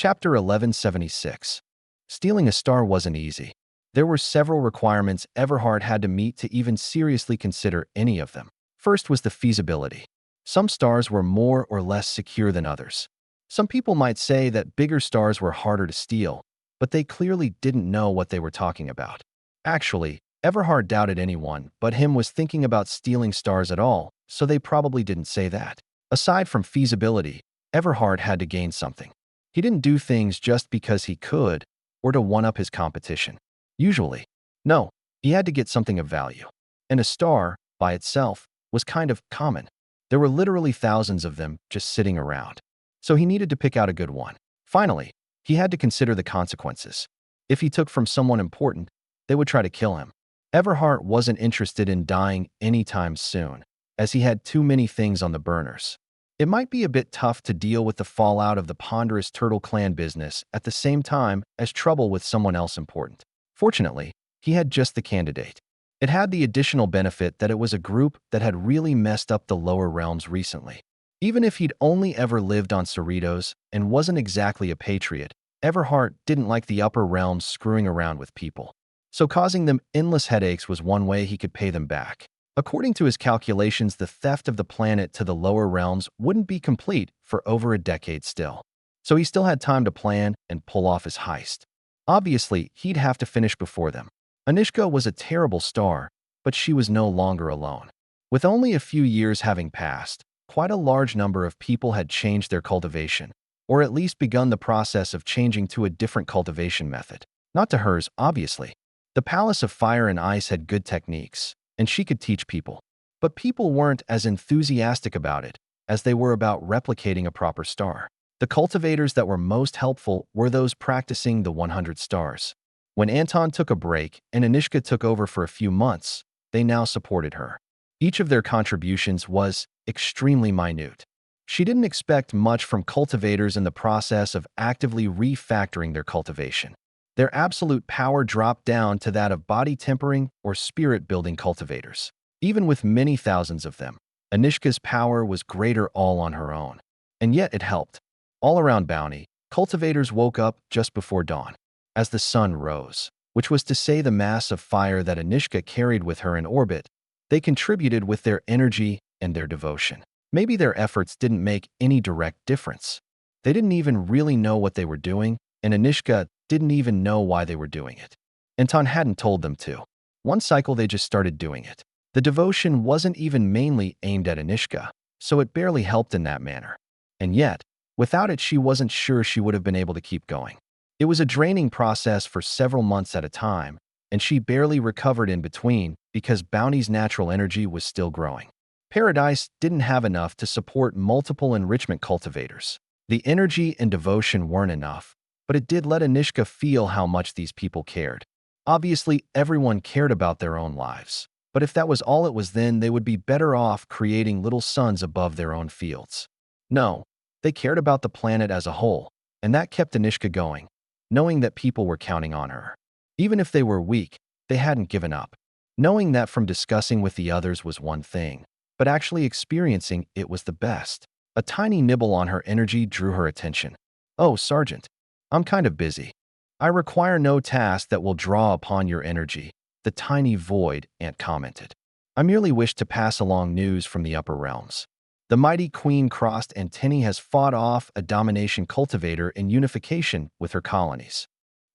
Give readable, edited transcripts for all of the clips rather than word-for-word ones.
Chapter 1176. Stealing a star wasn't easy. There were several requirements Everhard had to meet to even seriously consider any of them. First was the feasibility. Some stars were more or less secure than others. Some people might say that bigger stars were harder to steal, but they clearly didn't know what they were talking about. Actually, Everhard doubted anyone but him was thinking about stealing stars at all, so they probably didn't say that. Aside from feasibility, Everhard had to gain something. He didn't do things just because he could or to one-up his competition. Usually. No, he had to get something of value. And a star, by itself, was kind of common. There were literally thousands of them just sitting around. So he needed to pick out a good one. Finally, he had to consider the consequences. If he took from someone important, they would try to kill him. Everhard wasn't interested in dying anytime soon, as he had too many things on the burners. It might be a bit tough to deal with the fallout of the ponderous Turtle Clan business at the same time as trouble with someone else important. Fortunately, he had just the candidate. It had the additional benefit that it was a group that had really messed up the lower realms recently. Even if he'd only ever lived on Cerritos and wasn't exactly a patriot, Everhard didn't like the upper realms screwing around with people. So causing them endless headaches was one way he could pay them back. According to his calculations, the theft of the planet to the lower realms wouldn't be complete for over a decade still. So he still had time to plan and pull off his heist. Obviously, he'd have to finish before them. Anishka was a terrible star, but she was no longer alone. With only a few years having passed, quite a large number of people had changed their cultivation, or at least begun the process of changing to a different cultivation method. Not to hers, obviously. The Palace of Fire and Ice had good techniques, and she could teach people. But people weren't as enthusiastic about it as they were about replicating a proper star. The cultivators that were most helpful were those practicing the 100 stars. When Anton took a break and Anishka took over for a few months, they now supported her. Each of their contributions was extremely minute. She didn't expect much from cultivators in the process of actively refactoring their cultivation. Their absolute power dropped down to that of body tempering or spirit-building cultivators. Even with many thousands of them, Anishka's power was greater all on her own. And yet it helped. All around Bounty, cultivators woke up just before dawn, as the sun rose, which was to say the mass of fire that Anishka carried with her in orbit. They contributed with their energy and their devotion. Maybe their efforts didn't make any direct difference. They didn't even really know what they were doing, and Anishka didn't even know why they were doing it. Anton hadn't told them to. One cycle they just started doing it. The devotion wasn't even mainly aimed at Anishka, so it barely helped in that manner. And yet, without it she wasn't sure she would have been able to keep going. It was a draining process for several months at a time, and she barely recovered in between because Bounty's natural energy was still growing. Paradise didn't have enough to support multiple enrichment cultivators. The energy and devotion weren't enough, but it did let Anishka feel how much these people cared. Obviously, everyone cared about their own lives, but if that was all it was, then they would be better off creating little suns above their own fields. No, they cared about the planet as a whole, and that kept Anishka going, knowing that people were counting on her. Even if they were weak, they hadn't given up. Knowing that from discussing with the others was one thing, but actually experiencing it was the best. A tiny nibble on her energy drew her attention. "Oh, Sergeant, I'm kind of busy. I require no task that will draw upon your energy," the tiny void ant commented. "I merely wish to pass along news from the upper realms. The mighty Queen Crossed Antennae has fought off a domination cultivator in unification with her colonies."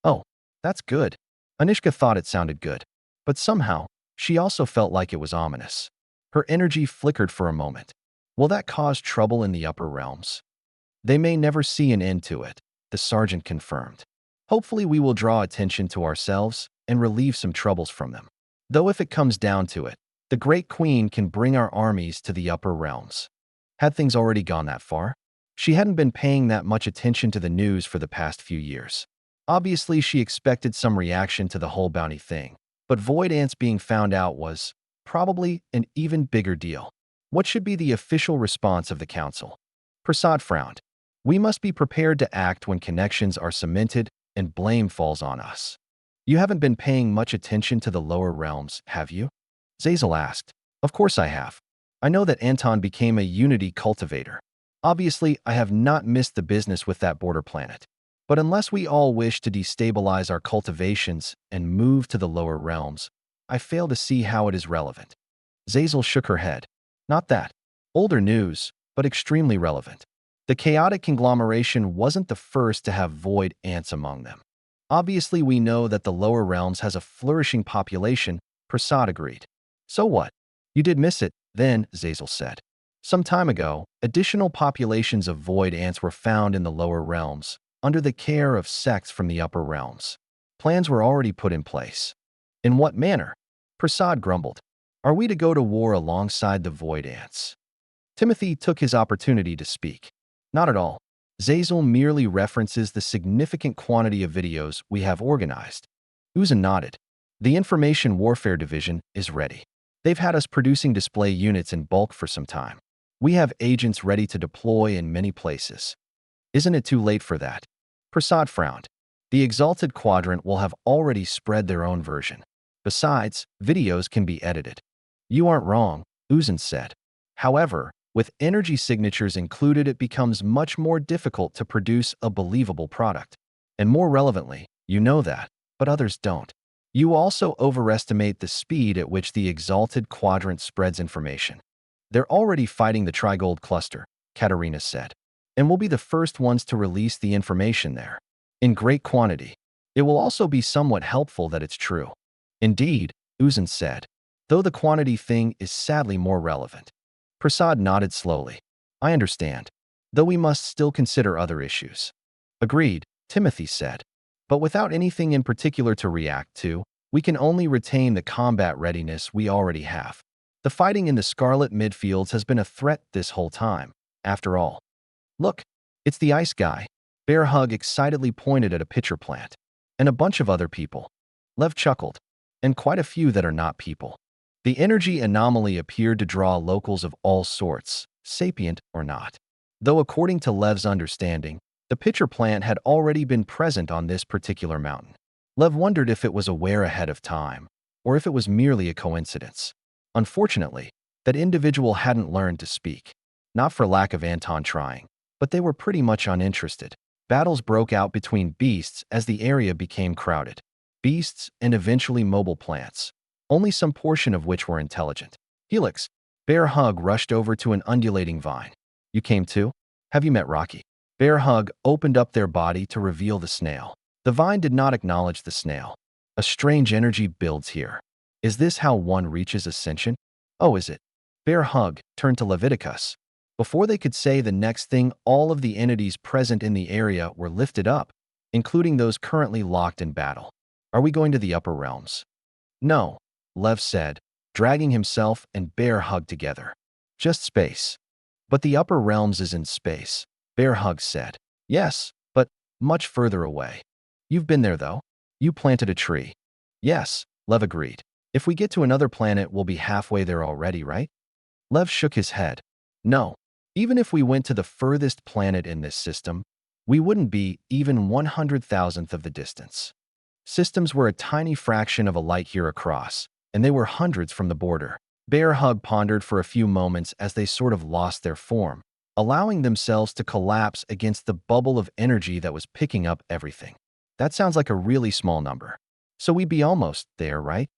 Oh, that's good. Anishka thought it sounded good, but somehow, she also felt like it was ominous. Her energy flickered for a moment. Will that cause trouble in the upper realms? They may never see an end to it, the sergeant confirmed. Hopefully we will draw attention to ourselves and relieve some troubles from them. Though if it comes down to it, the Great Queen can bring our armies to the upper realms. Had things already gone that far? She hadn't been paying that much attention to the news for the past few years. Obviously, she expected some reaction to the whole bounty thing, but void ants being found out was probably an even bigger deal. What should be the official response of the council? Prasad frowned. We must be prepared to act when connections are cemented and blame falls on us. You haven't been paying much attention to the lower realms, have you? Zazel asked. Of course I have. I know that Anton became a unity cultivator. Obviously, I have not missed the business with that border planet. But unless we all wish to destabilize our cultivations and move to the lower realms, I fail to see how it is relevant. Zazel shook her head. Not that. Older news, but extremely relevant. The chaotic conglomeration wasn't the first to have void ants among them. Obviously, we know that the lower realms has a flourishing population, Prasad agreed. So what? You did miss it, then, Zazel said. Some time ago, additional populations of void ants were found in the lower realms, under the care of sects from the upper realms. Plans were already put in place. In what manner? Prasad grumbled. Are we to go to war alongside the void ants? Timothy took his opportunity to speak. Not at all. Zazel merely references the significant quantity of videos we have organized. Uzan nodded. The Information Warfare Division is ready. They've had us producing display units in bulk for some time. We have agents ready to deploy in many places. Isn't it too late for that? Prasad frowned. The Exalted Quadrant will have already spread their own version. Besides, videos can be edited. You aren't wrong, Uzan said. However, with energy signatures included, it becomes much more difficult to produce a believable product. And more relevantly, you know that, but others don't. You also overestimate the speed at which the Exalted Quadrant spreads information. They're already fighting the Trigold Cluster, Katerina said, and we'll be the first ones to release the information there. In great quantity. It will also be somewhat helpful that it's true. Indeed, Uzan said, though the quantity thing is sadly more relevant. Prasad nodded slowly. I understand, though we must still consider other issues. Agreed, Timothy said. But without anything in particular to react to, we can only retain the combat readiness we already have. The fighting in the Scarlet midfields has been a threat this whole time, after all. Look, it's the ice guy. Bear Hug excitedly pointed at a pitcher plant. And a bunch of other people. Lev chuckled. And quite a few that are not people. The energy anomaly appeared to draw locals of all sorts, sapient or not. Though according to Lev's understanding, the pitcher plant had already been present on this particular mountain. Lev wondered if it was aware ahead of time, or if it was merely a coincidence. Unfortunately, that individual hadn't learned to speak. Not for lack of Anton trying, but they were pretty much uninterested. Battles broke out between beasts as the area became crowded. Beasts and eventually mobile plants, only some portion of which were intelligent. Helix, Bear Hug rushed over to an undulating vine. You came too? Have you met Rocky? Bear Hug opened up their body to reveal the snail. The vine did not acknowledge the snail. A strange energy builds here. Is this how one reaches ascension? Oh, is it? Bear Hug turned to Leviticus. Before they could say the next thing, all of the entities present in the area were lifted up, including those currently locked in battle. Are we going to the upper realms? No, Lev said, dragging himself and Bear Hug together. Just space. But the upper realms is in space, Bear Hug said. Yes, but much further away. You've been there, though. You planted a tree. Yes, Lev agreed. If we get to another planet, we'll be halfway there already, right? Lev shook his head. No. Even if we went to the furthest planet in this system, we wouldn't be even 100,000th of the distance. Systems were a tiny fraction of a light year across, and they were hundreds from the border. Bear Hug pondered for a few moments as they sort of lost their form, allowing themselves to collapse against the bubble of energy that was picking up everything. That sounds like a really small number. So we'd be almost there, right?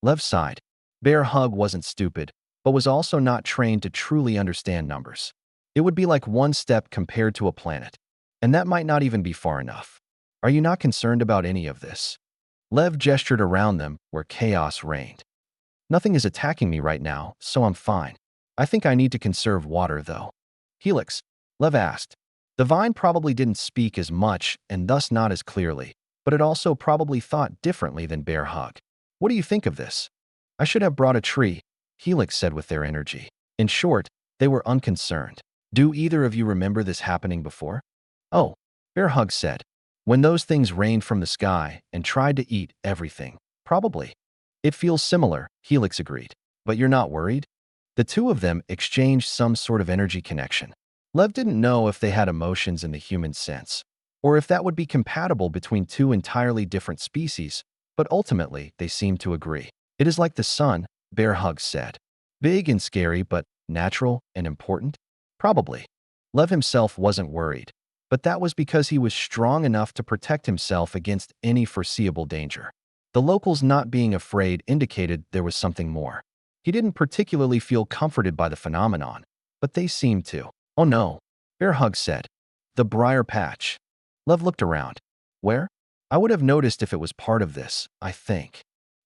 Lev sighed. Bear Hug wasn't stupid, but was also not trained to truly understand numbers. It would be like one step compared to a planet, and that might not even be far enough. Are you not concerned about any of this? Lev gestured around them where chaos reigned. Nothing is attacking me right now, so I'm fine. I think I need to conserve water, though. Helix, Lev asked. The vine probably didn't speak as much and thus not as clearly, but it also probably thought differently than Bear Hug. What do you think of this? I should have brought a tree, Helix said with their energy. In short, they were unconcerned. Do either of you remember this happening before? Oh, Bear Hug said. When those things rained from the sky and tried to eat everything. Probably. It feels similar, Helix agreed. But you're not worried? The two of them exchanged some sort of energy connection. Lev didn't know if they had emotions in the human sense, or if that would be compatible between two entirely different species, but ultimately they seemed to agree. It is like the sun, Bear Hug said. Big and scary, but natural and important? Probably. Lev himself wasn't worried. but that was because he was strong enough to protect himself against any foreseeable danger. The locals not being afraid indicated there was something more. He didn't particularly feel comforted by the phenomenon, but they seemed to. "Oh no," Bear Hug said. "The briar patch." Lev looked around. "Where? I would have noticed if it was part of this, I think."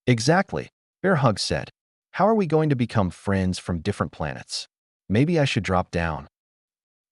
"Exactly," Bear Hug said. "How are we going to become friends from different planets? Maybe I should drop down.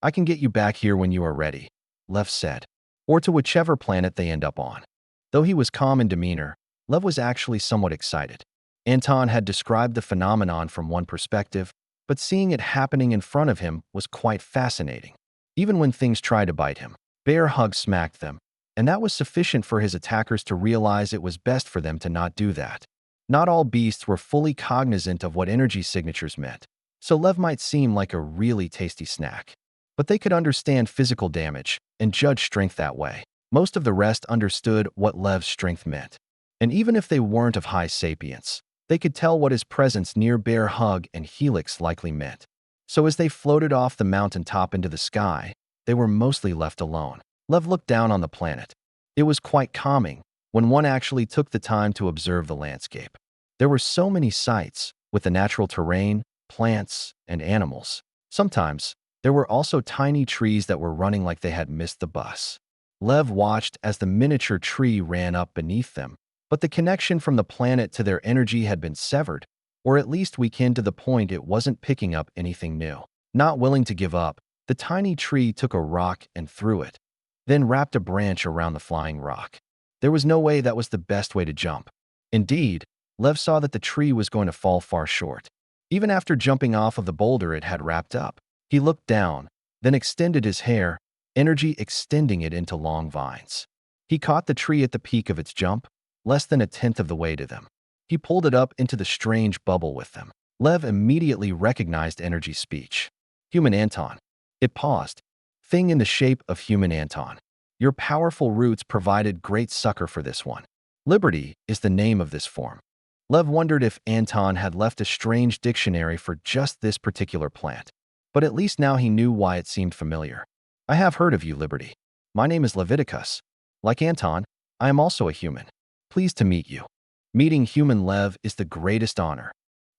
I can get you back here when you are ready," Lev said. "Or to whichever planet they end up on." Though he was calm in demeanor, Lev was actually somewhat excited. Anton had described the phenomenon from one perspective, but seeing it happening in front of him was quite fascinating. Even when things tried to bite him, Bear Hug smacked them, and that was sufficient for his attackers to realize it was best for them to not do that. Not all beasts were fully cognizant of what energy signatures meant, so Lev might seem like a really tasty snack. But they could understand physical damage and judge strength that way. Most of the rest understood what Lev's strength meant. And even if they weren't of high sapience, they could tell what his presence near Bear Hug and Helix likely meant. So as they floated off the mountaintop into the sky, they were mostly left alone. Lev looked down on the planet. It was quite calming when one actually took the time to observe the landscape. There were so many sights, with the natural terrain, plants, and animals. Sometimes, there were also tiny trees that were running like they had missed the bus. Lev watched as the miniature tree ran up beneath them, but the connection from the planet to their energy had been severed, or at least weakened to the point it wasn't picking up anything new. Not willing to give up, the tiny tree took a rock and threw it, then wrapped a branch around the flying rock. There was no way that was the best way to jump. Indeed, Lev saw that the tree was going to fall far short. Even after jumping off of the boulder it had wrapped up, he looked down, then extended his hair, energy extending it into long vines. He caught the tree at the peak of its jump, less than a tenth of the way to them. He pulled it up into the strange bubble with them. Lev immediately recognized energy speech. "Human Anton." It paused. "Thing in the shape of human Anton. Your powerful roots provided great succor for this one. Liberty is the name of this form." Lev wondered if Anton had left a strange dictionary for just this particular plant. But at least now he knew why it seemed familiar. "I have heard of you, Liberty. My name is Leviticus. Like Anton, I am also a human. Pleased to meet you." Meeting human Lev is the greatest honor.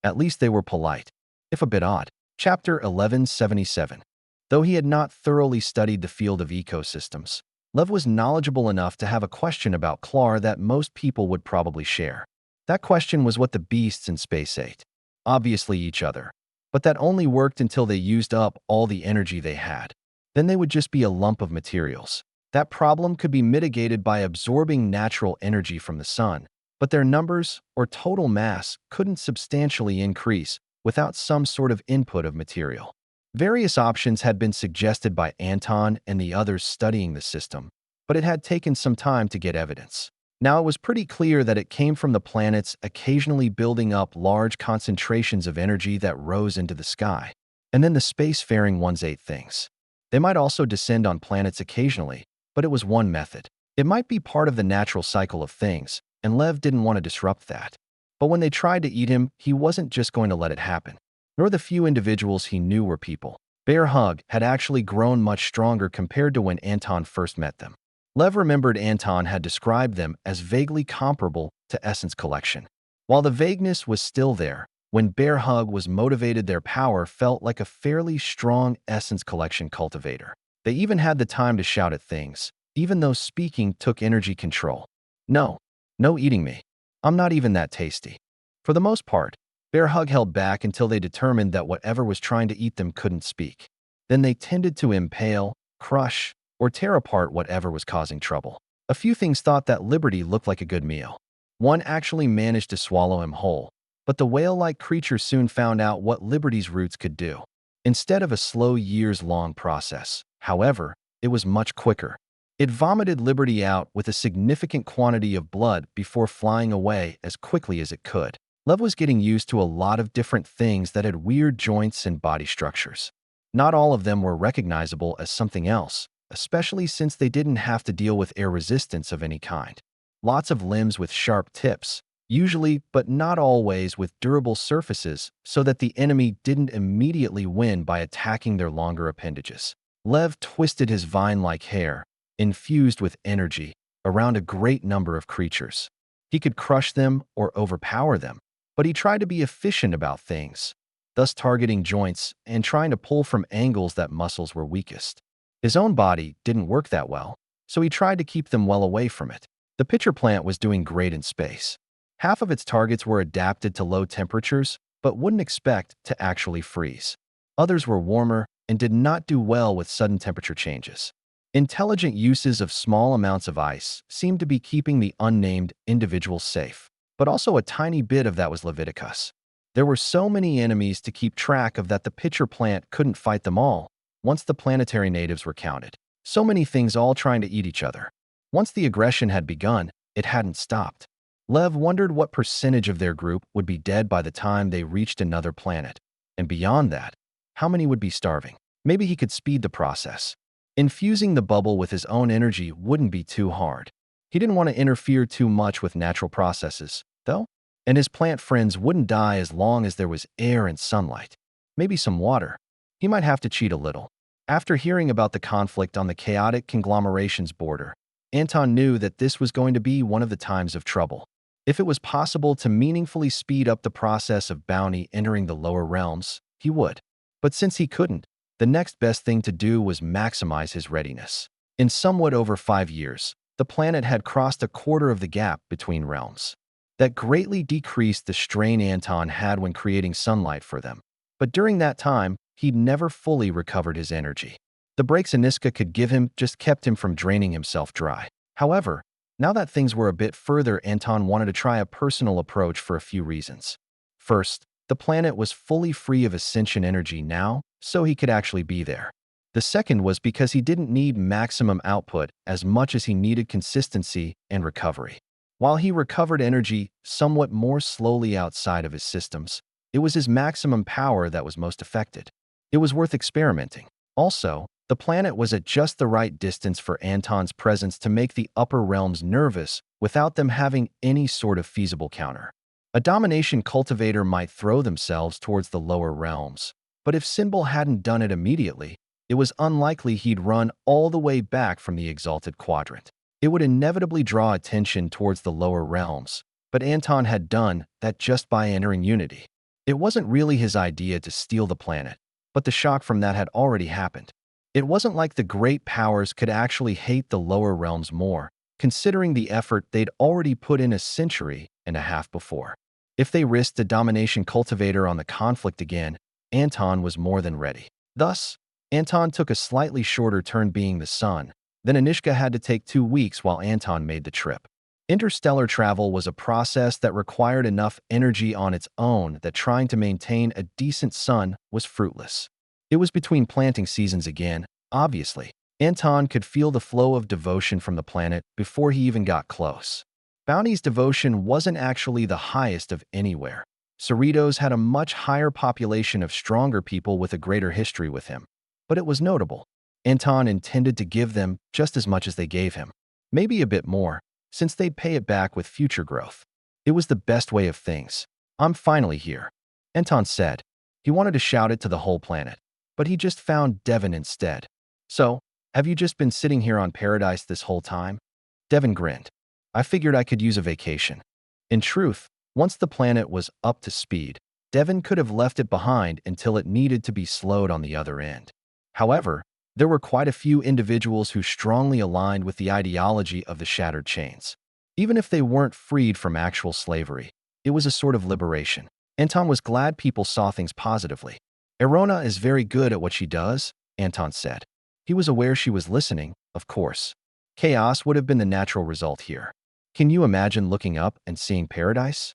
At least they were polite, if a bit odd. Chapter 1177. Though he had not thoroughly studied the field of ecosystems, Lev was knowledgeable enough to have a question about Klar that most people would probably share. That question was what the beasts in space ate. Obviously each other. But that only worked until they used up all the energy they had. Then they would just be a lump of materials. That problem could be mitigated by absorbing natural energy from the sun, but their numbers or total mass couldn't substantially increase without some sort of input of material. Various options had been suggested by Anton and the others studying the system, but it had taken some time to get evidence. Now it was pretty clear that it came from the planets occasionally building up large concentrations of energy that rose into the sky. And then the spacefaring ones ate things. They might also descend on planets occasionally, but it was one method. It might be part of the natural cycle of things, and Lev didn't want to disrupt that. But when they tried to eat him, he wasn't just going to let it happen. Nor the few individuals he knew were people. Bear Hug had actually grown much stronger compared to when Anton first met them. Lev remembered Anton had described them as vaguely comparable to Essence Collection. While the vagueness was still there, when Bear Hug was motivated, their power felt like a fairly strong Essence Collection cultivator. They even had the time to shout at things, even though speaking took energy control. "No. No eating me. I'm not even that tasty." For the most part, Bear Hug held back until they determined that whatever was trying to eat them couldn't speak. Then they tended to impale, crush, or tear apart whatever was causing trouble. A few things thought that Liberty looked like a good meal. One actually managed to swallow him whole, but the whale-like creature soon found out what Liberty's roots could do. Instead of a slow years-long process, however, it was much quicker. It vomited Liberty out with a significant quantity of blood before flying away as quickly as it could. Lev was getting used to a lot of different things that had weird joints and body structures. Not all of them were recognizable as something else, especially since they didn't have to deal with air resistance of any kind. Lots of limbs with sharp tips, usually but not always with durable surfaces so that the enemy didn't immediately win by attacking their longer appendages. Lev twisted his vine-like hair, infused with energy, around a great number of creatures. He could crush them or overpower them, but he tried to be efficient about things, thus targeting joints and trying to pull from angles that muscles were weakest. His own body didn't work that well, so he tried to keep them well away from it. The pitcher plant was doing great in space. Half of its targets were adapted to low temperatures, but wouldn't expect to actually freeze. Others were warmer and did not do well with sudden temperature changes. Intelligent uses of small amounts of ice seemed to be keeping the unnamed individuals safe, but also a tiny bit of that was Leviticus. There were so many enemies to keep track of that the pitcher plant couldn't fight them all once the planetary natives were counted. So many things all trying to eat each other. Once the aggression had begun, it hadn't stopped. Lev wondered what percentage of their group would be dead by the time they reached another planet. And beyond that, how many would be starving? Maybe he could speed the process. Infusing the bubble with his own energy wouldn't be too hard. He didn't want to interfere too much with natural processes, though, and his plant friends wouldn't die as long as there was air and sunlight. Maybe some water. He might have to cheat a little. After hearing about the conflict on the chaotic conglomeration's border, Anton knew that this was going to be one of the times of trouble. If it was possible to meaningfully speed up the process of bounty entering the lower realms, he would. But since he couldn't, the next best thing to do was maximize his readiness. In somewhat over 5 years, the planet had crossed a quarter of the gap between realms. That greatly decreased the strain Anton had when creating sunlight for them. But during that time, he'd never fully recovered his energy. The breaks Aniska could give him just kept him from draining himself dry. However, now that things were a bit further, Anton wanted to try a personal approach for a few reasons. First, the planet was fully free of ascension energy now, so he could actually be there. The second was because he didn't need maximum output as much as he needed consistency and recovery. While he recovered energy somewhat more slowly outside of his systems, it was his maximum power that was most affected. It was worth experimenting. Also, the planet was at just the right distance for Anton's presence to make the upper realms nervous without them having any sort of feasible counter. A domination cultivator might throw themselves towards the lower realms, but if Symbol hadn't done it immediately, it was unlikely he'd run all the way back from the exalted quadrant. It would inevitably draw attention towards the lower realms, but Anton had done that just by entering Unity. It wasn't really his idea to steal the planet, but the shock from that had already happened. It wasn't like the great powers could actually hate the lower realms more, considering the effort they'd already put in a century and a half before. If they risked a domination cultivator on the conflict again, Anton was more than ready. Thus, Anton took a slightly shorter turn being the sun. Then Anishka had to take 2 weeks while Anton made the trip. Interstellar travel was a process that required enough energy on its own that trying to maintain a decent sun was fruitless. It was between planting seasons again, obviously. Anton could feel the flow of devotion from the planet before he even got close. Bounty's devotion wasn't actually the highest of anywhere. Cerritos had a much higher population of stronger people with a greater history with him. But it was notable. Anton intended to give them just as much as they gave him. Maybe a bit more, since they'd pay it back with future growth. It was the best way of things. "I'm finally here," Anton said. He wanted to shout it to the whole planet, but he just found Devon instead. "So, have you just been sitting here on Paradise this whole time?" Devon grinned. "I figured I could use a vacation." In truth, once the planet was up to speed, Devon could have left it behind until it needed to be slowed on the other end. However, there were quite a few individuals who strongly aligned with the ideology of the Shattered Chains. Even if they weren't freed from actual slavery, it was a sort of liberation. Anton was glad people saw things positively. "Erona is very good at what she does," Anton said. He was aware she was listening, of course. Chaos would have been the natural result here. "Can you imagine looking up and seeing Paradise?"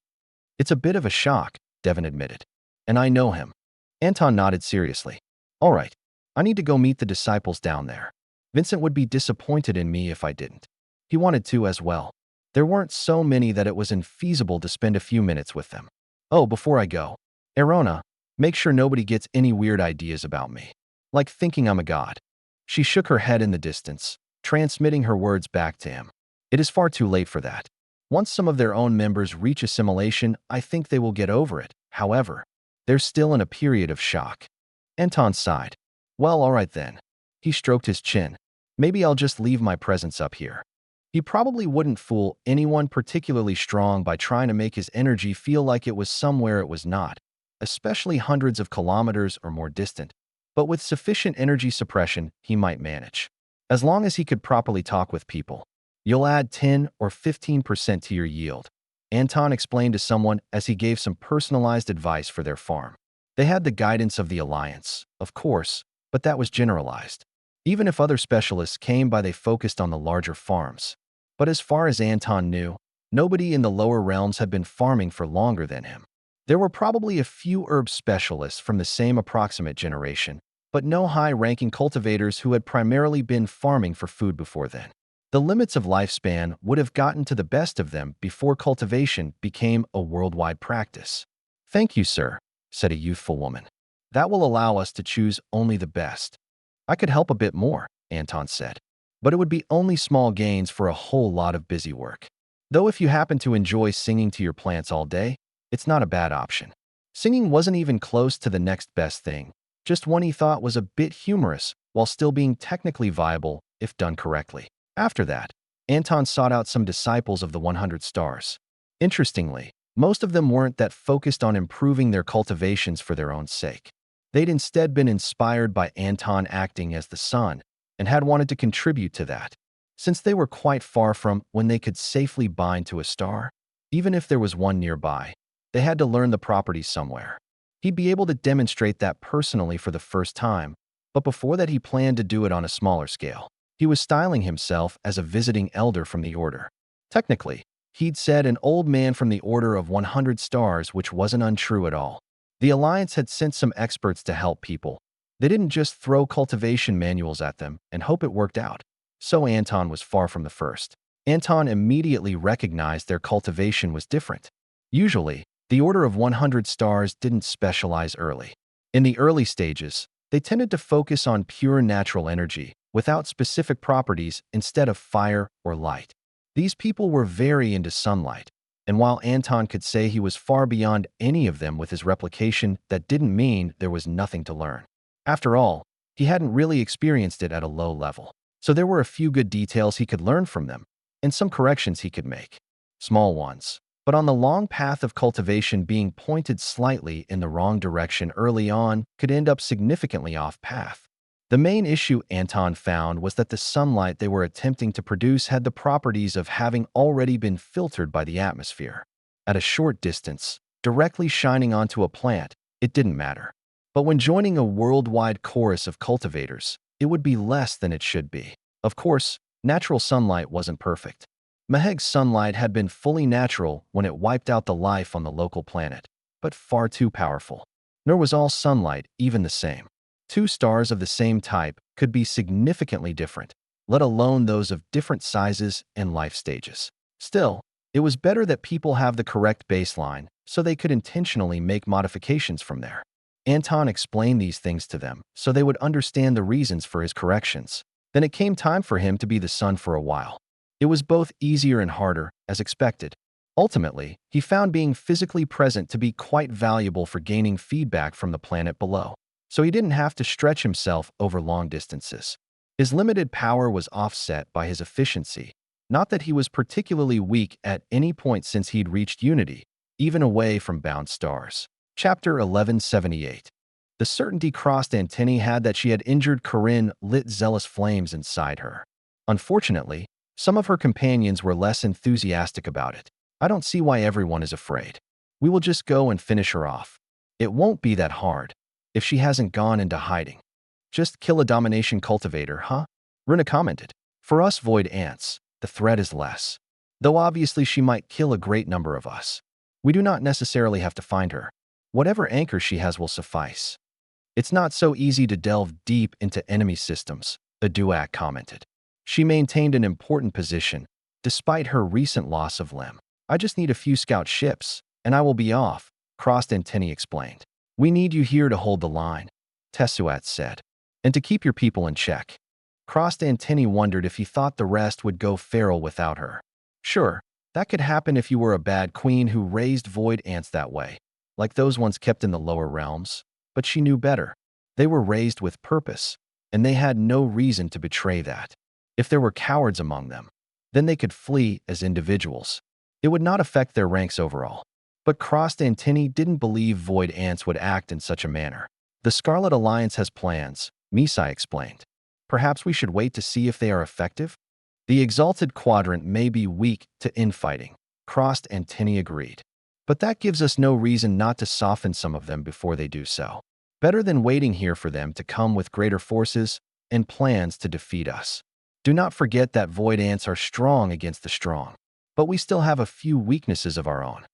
"It's a bit of a shock," Devon admitted. "And I know him." Anton nodded seriously. "All right. I need to go meet the disciples down there. Vincent would be disappointed in me if I didn't." He wanted to as well. There weren't so many that it was infeasible to spend a few minutes with them. "Oh, before I go, Erona, make sure nobody gets any weird ideas about me. Like thinking I'm a god." She shook her head in the distance, transmitting her words back to him. "It is far too late for that. Once some of their own members reach assimilation, I think they will get over it. However, they're still in a period of shock." Anton sighed. "Well, all right then. He stroked his chin. Maybe I'll just leave my presence up here. He probably wouldn't fool anyone particularly strong by trying to make his energy feel like it was somewhere it was not, especially hundreds of kilometers or more distant. But with sufficient energy suppression, he might manage. As long as he could properly talk with people. You'll add 10 or 15% to your yield, Anton explained to someone as he gave some personalized advice for their farm. They had the guidance of the Alliance, of course, but that was generalized. Even if other specialists came by, they focused on the larger farms. But as far as Anton knew, nobody in the lower realms had been farming for longer than him. There were probably a few herb specialists from the same approximate generation, but no high-ranking cultivators who had primarily been farming for food before then. The limits of lifespan would have gotten to the best of them before cultivation became a worldwide practice. "Thank you, sir," said a youthful woman. "That will allow us to choose only the best." "I could help a bit more," Anton said, "but it would be only small gains for a whole lot of busy work. Though if you happen to enjoy singing to your plants all day, it's not a bad option." Singing wasn't even close to the next best thing, just one he thought was a bit humorous while still being technically viable if done correctly. After that, Anton sought out some disciples of the 100 stars. Interestingly, most of them weren't that focused on improving their cultivations for their own sake. They'd instead been inspired by Anton acting as the sun and had wanted to contribute to that. Since they were quite far from when they could safely bind to a star, even if there was one nearby, they had to learn the properties somewhere. He'd be able to demonstrate that personally for the first time, but before that he planned to do it on a smaller scale. He was styling himself as a visiting elder from the Order. Technically, he'd said an old man from the Order of 100 stars, which wasn't untrue at all. The Alliance had sent some experts to help people. They didn't just throw cultivation manuals at them and hope it worked out. So Anton was far from the first. Anton immediately recognized their cultivation was different. Usually, the Order of 100 stars didn't specialize early. In the early stages, they tended to focus on pure natural energy, without specific properties instead of fire or light. These people were very into sunlight, and while Anton could say he was far beyond any of them with his replication, that didn't mean there was nothing to learn. After all, he hadn't really experienced it at a low level, so there were a few good details he could learn from them, and some corrections he could make. Small ones. But on the long path of cultivation, being pointed slightly in the wrong direction early on could end up significantly off path. The main issue Anton found was that the sunlight they were attempting to produce had the properties of having already been filtered by the atmosphere. At a short distance, directly shining onto a plant, it didn't matter. But when joining a worldwide chorus of cultivators, it would be less than it should be. Of course, natural sunlight wasn't perfect. Maheg's sunlight had been fully natural when it wiped out the life on the local planet, but far too powerful. Nor was all sunlight even the same. Two stars of the same type could be significantly different, let alone those of different sizes and life stages. Still, it was better that people have the correct baseline so they could intentionally make modifications from there. Anton explained these things to them so they would understand the reasons for his corrections. Then it came time for him to be the sun for a while. It was both easier and harder, as expected. Ultimately, he found being physically present to be quite valuable for gaining feedback from the planet below, so he didn't have to stretch himself over long distances. His limited power was offset by his efficiency, not that he was particularly weak at any point since he'd reached unity, even away from bound stars. Chapter 1178. The certainty crossed Antennae had that she had injured Corinne lit zealous flames inside her. Unfortunately, some of her companions were less enthusiastic about it. "I don't see why everyone is afraid. We will just go and finish her off. It won't be that hard. If she hasn't gone into hiding. Just kill a domination cultivator, huh?" Runa commented. "For us void ants, the threat is less. Though obviously she might kill a great number of us. We do not necessarily have to find her. Whatever anchor she has will suffice." "It's not so easy to delve deep into enemy systems," the Duak commented. She maintained an important position, despite her recent loss of limb. "I just need a few scout ships, and I will be off," Crossed Antennae explained. "We need you here to hold the line," Tesuat said, "and to keep your people in check." Crossed Antennae wondered if he thought the rest would go feral without her. Sure, that could happen if you were a bad queen who raised void ants that way, like those ones kept in the lower realms, but she knew better. They were raised with purpose. and they had no reason to betray that. If there were cowards among them, then they could flee as individuals. It would not affect their ranks overall. But Crossed Antennae didn't believe Void Ants would act in such a manner. The Scarlet Alliance has plans, Misai explained. Perhaps we should wait to see if they are effective? The Exalted Quadrant may be weak to infighting, Crossed Antennae agreed. But that gives us no reason not to soften some of them before they do so. Better than waiting here for them to come with greater forces and plans to defeat us. Do not forget that Void Ants are strong against the strong. But we still have a few weaknesses of our own.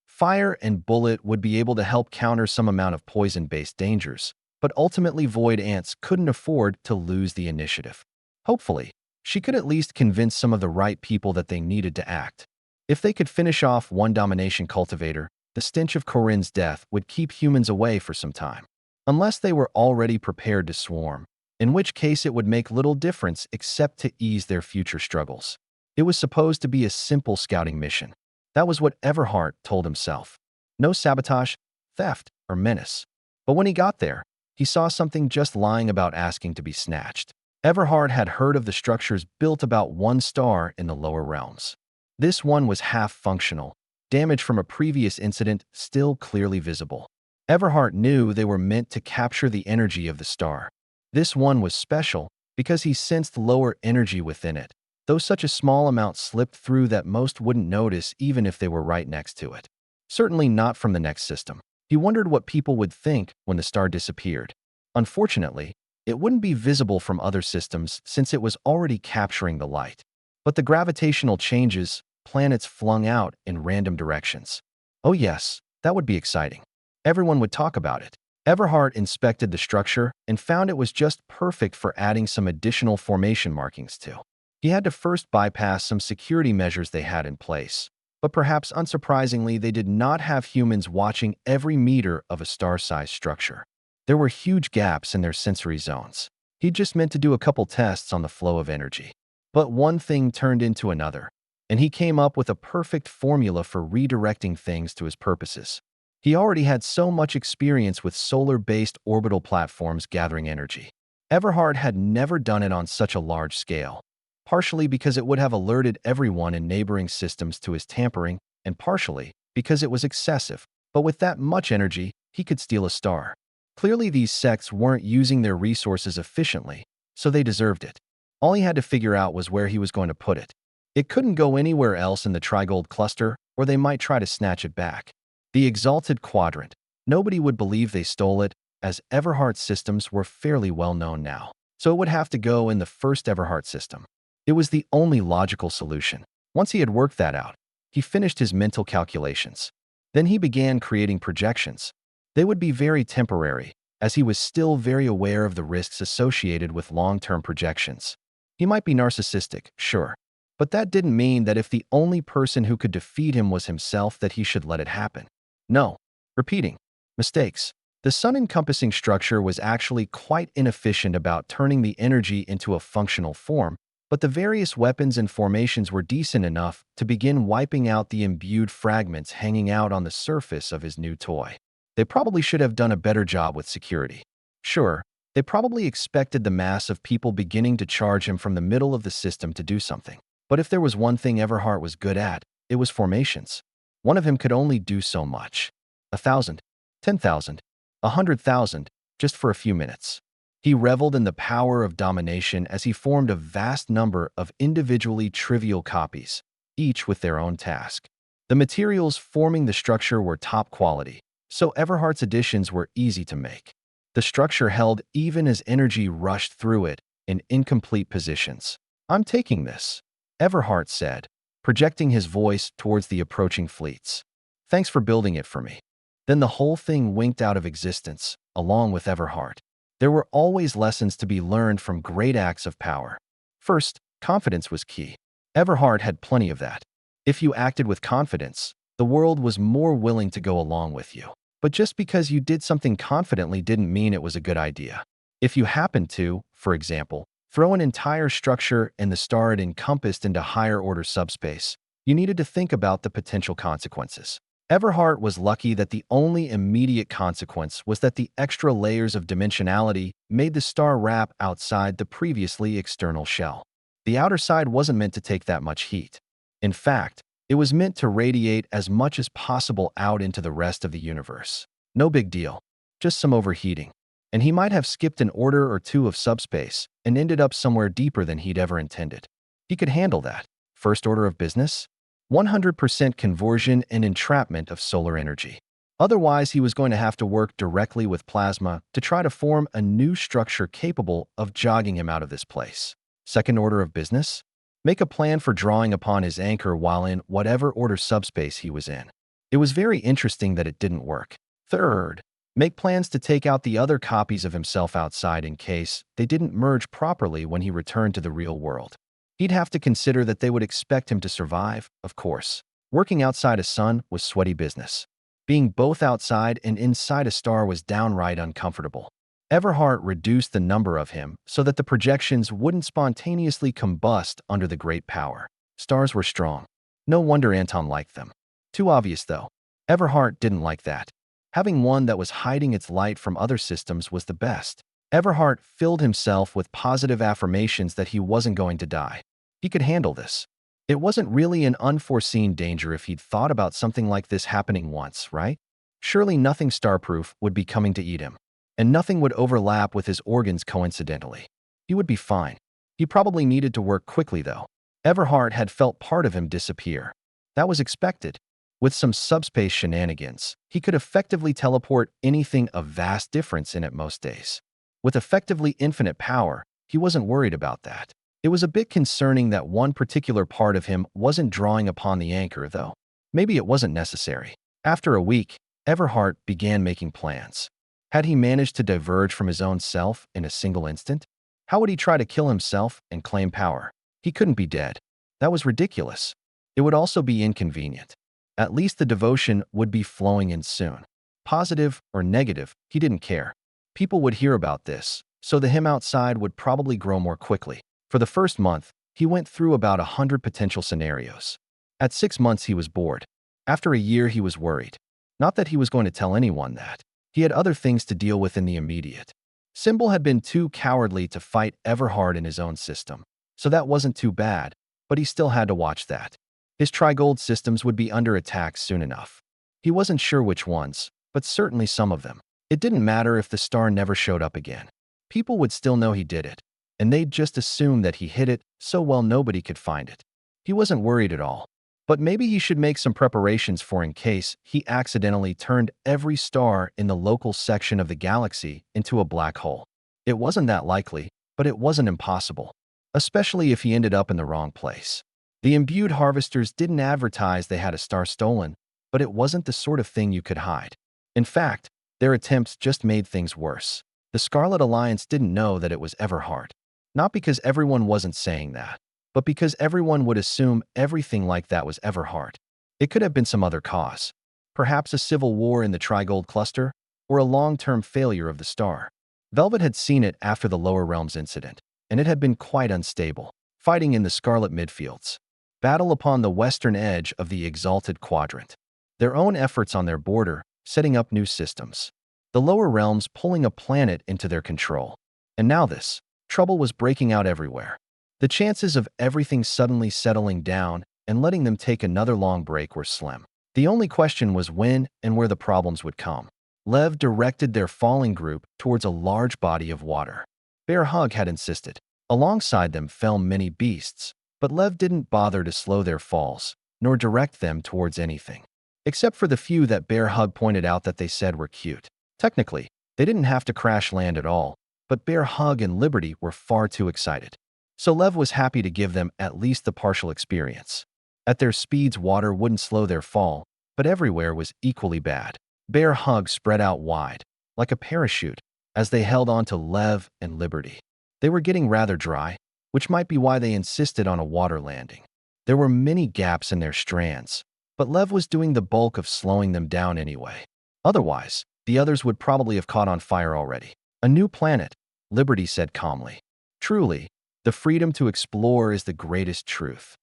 Fire and Bullet would be able to help counter some amount of poison-based dangers, but ultimately Void Ants couldn't afford to lose the initiative. Hopefully, she could at least convince some of the right people that they needed to act. If they could finish off one domination cultivator, the stench of Corinne's death would keep humans away for some time. Unless they were already prepared to swarm, in which case it would make little difference except to ease their future struggles. It was supposed to be a simple scouting mission. That was what Everhart told himself. No sabotage, theft, or menace. But when he got there, he saw something just lying about asking to be snatched. Everhart had heard of the structures built about 1 star in the lower realms. This one was half-functional, damage from a previous incident still clearly visible. Everhart knew they were meant to capture the energy of the star. This one was special because he sensed lower energy within it, though such a small amount slipped through that most wouldn't notice even if they were right next to it. Certainly not from the next system. He wondered what people would think when the star disappeared. Unfortunately, it wouldn't be visible from other systems since it was already capturing the light. But the gravitational changes, planets flung out in random directions. Oh yes, that would be exciting. Everyone would talk about it. Everhart inspected the structure and found it was just perfect for adding some additional formation markings to. He had to first bypass some security measures they had in place, but perhaps unsurprisingly, they did not have humans watching every meter of a star-sized structure. There were huge gaps in their sensory zones. He just meant to do a couple tests on the flow of energy. But one thing turned into another, and he came up with a perfect formula for redirecting things to his purposes. He already had so much experience with solar-based orbital platforms gathering energy. Everhart had never done it on such a large scale. Partially because it would have alerted everyone in neighboring systems to his tampering, and partially because it was excessive. But with that much energy, he could steal a star. Clearly, these sects weren't using their resources efficiently, so they deserved it. All he had to figure out was where he was going to put it. It couldn't go anywhere else in the Trigold cluster, or they might try to snatch it back. The Exalted Quadrant. Nobody would believe they stole it, as Everhart's systems were fairly well known now. So it would have to go in the first Everhart system. It was the only logical solution. Once he had worked that out, he finished his mental calculations. Then he began creating projections. They would be very temporary, as he was still very aware of the risks associated with long-term projections. He might be narcissistic, sure, but that didn't mean that if the only person who could defeat him was himself that he should let it happen. No. Repeating. Mistakes. The sun-encompassing structure was actually quite inefficient about turning the energy into a functional form, but the various weapons and formations were decent enough to begin wiping out the imbued fragments hanging out on the surface of his new toy. They probably should have done a better job with security. Sure, they probably expected the mass of people beginning to charge him from the middle of the system to do something. But if there was one thing Everhart was good at, it was formations. One of him could only do so much. 1,000, 10,000, 100,000, just for a few minutes. He reveled in the power of domination as he formed a vast number of individually trivial copies, each with their own task. The materials forming the structure were top quality, so Everhart's additions were easy to make. The structure held even as energy rushed through it in incomplete positions. "I'm taking this," Everhart said, projecting his voice towards the approaching fleets. "Thanks for building it for me." Then the whole thing winked out of existence, along with Everhart. There were always lessons to be learned from great acts of power. First, confidence was key. Everhart had plenty of that. If you acted with confidence, the world was more willing to go along with you. But just because you did something confidently didn't mean it was a good idea. If you happened to, for example, throw an entire structure and the star it encompassed into higher-order subspace, you needed to think about the potential consequences. Everhart was lucky that the only immediate consequence was that the extra layers of dimensionality made the star wrap outside the previously external shell. The outer side wasn't meant to take that much heat. In fact, it was meant to radiate as much as possible out into the rest of the universe. No big deal, just some overheating. And he might have skipped an order or two of subspace and ended up somewhere deeper than he'd ever intended. He could handle that. First order of business? 100% conversion and entrapment of solar energy. Otherwise, he was going to have to work directly with plasma to try to form a new structure capable of jogging him out of this place. Second order of business? Make a plan for drawing upon his anchor while in whatever order subspace he was in. It was very interesting that it didn't work. Third, make plans to take out the other copies of himself outside in case they didn't merge properly when he returned to the real world. He'd have to consider that they would expect him to survive, of course. Working outside a sun was sweaty business. Being both outside and inside a star was downright uncomfortable. Everhart reduced the number of him so that the projections wouldn't spontaneously combust under the great power. Stars were strong. No wonder Anton liked them. Too obvious, though. Everhart didn't like that. Having one that was hiding its light from other systems was the best. Everhart filled himself with positive affirmations that he wasn't going to die. He could handle this. It wasn't really an unforeseen danger if he'd thought about something like this happening once, right? Surely nothing starproof would be coming to eat him, and nothing would overlap with his organs coincidentally. He would be fine. He probably needed to work quickly, though. Everhart had felt part of him disappear. That was expected. With some subspace shenanigans, he could effectively teleport anything of vast difference in it most days. With effectively infinite power, he wasn't worried about that. It was a bit concerning that one particular part of him wasn't drawing upon the anchor, though. Maybe it wasn't necessary. After a week, Everhart began making plans. Had he managed to diverge from his own self in a single instant? How would he try to kill himself and claim power? He couldn't be dead. That was ridiculous. It would also be inconvenient. At least the devotion would be flowing in soon. Positive or negative, he didn't care. People would hear about this, so the him outside would probably grow more quickly. For the first month, he went through about 100 potential scenarios. At 6 months, he was bored. After a year, he was worried. Not that he was going to tell anyone that. He had other things to deal with in the immediate. Symbol had been too cowardly to fight Everhart in his own system, so that wasn't too bad, but he still had to watch that. His Trigold systems would be under attack soon enough. He wasn't sure which ones, but certainly some of them. It didn't matter if the star never showed up again. People would still know he did it, and they'd just assume that he hid it so well nobody could find it. He wasn't worried at all. But maybe he should make some preparations for in case he accidentally turned every star in the local section of the galaxy into a black hole. It wasn't that likely, but it wasn't impossible, especially if he ended up in the wrong place. The imbued harvesters didn't advertise they had a star stolen, but it wasn't the sort of thing you could hide. In fact, their attempts just made things worse. The Scarlet Alliance didn't know that it was Everhart. Not because everyone wasn't saying that, but because everyone would assume everything like that was Everhart. It could have been some other cause. Perhaps a civil war in the Trigold cluster, or a long-term failure of the star. Velvet had seen it after the Lower Realms incident, and it had been quite unstable, fighting in the Scarlet Midfields. Battle upon the western edge of the Exalted Quadrant. Their own efforts on their border, setting up new systems. The Lower Realms pulling a planet into their control. And now this. Trouble was breaking out everywhere. The chances of everything suddenly settling down and letting them take another long break were slim. The only question was when and where the problems would come. Lev directed their falling group towards a large body of water. Bear Hug had insisted. Alongside them fell many beasts, but Lev didn't bother to slow their falls, nor direct them towards anything. Except for the few that Bear Hug pointed out that they said were cute. Technically, they didn't have to crash land at all, but Bear Hug and Liberty were far too excited. So Lev was happy to give them at least the partial experience. At their speeds, water wouldn't slow their fall, but everywhere was equally bad. Bear Hug spread out wide, like a parachute, as they held on to Lev and Liberty. They were getting rather dry, which might be why they insisted on a water landing. There were many gaps in their strands, but Lev was doing the bulk of slowing them down anyway. Otherwise, the others would probably have caught on fire already. A new planet, Liberty said calmly. Truly, the freedom to explore is the greatest truth.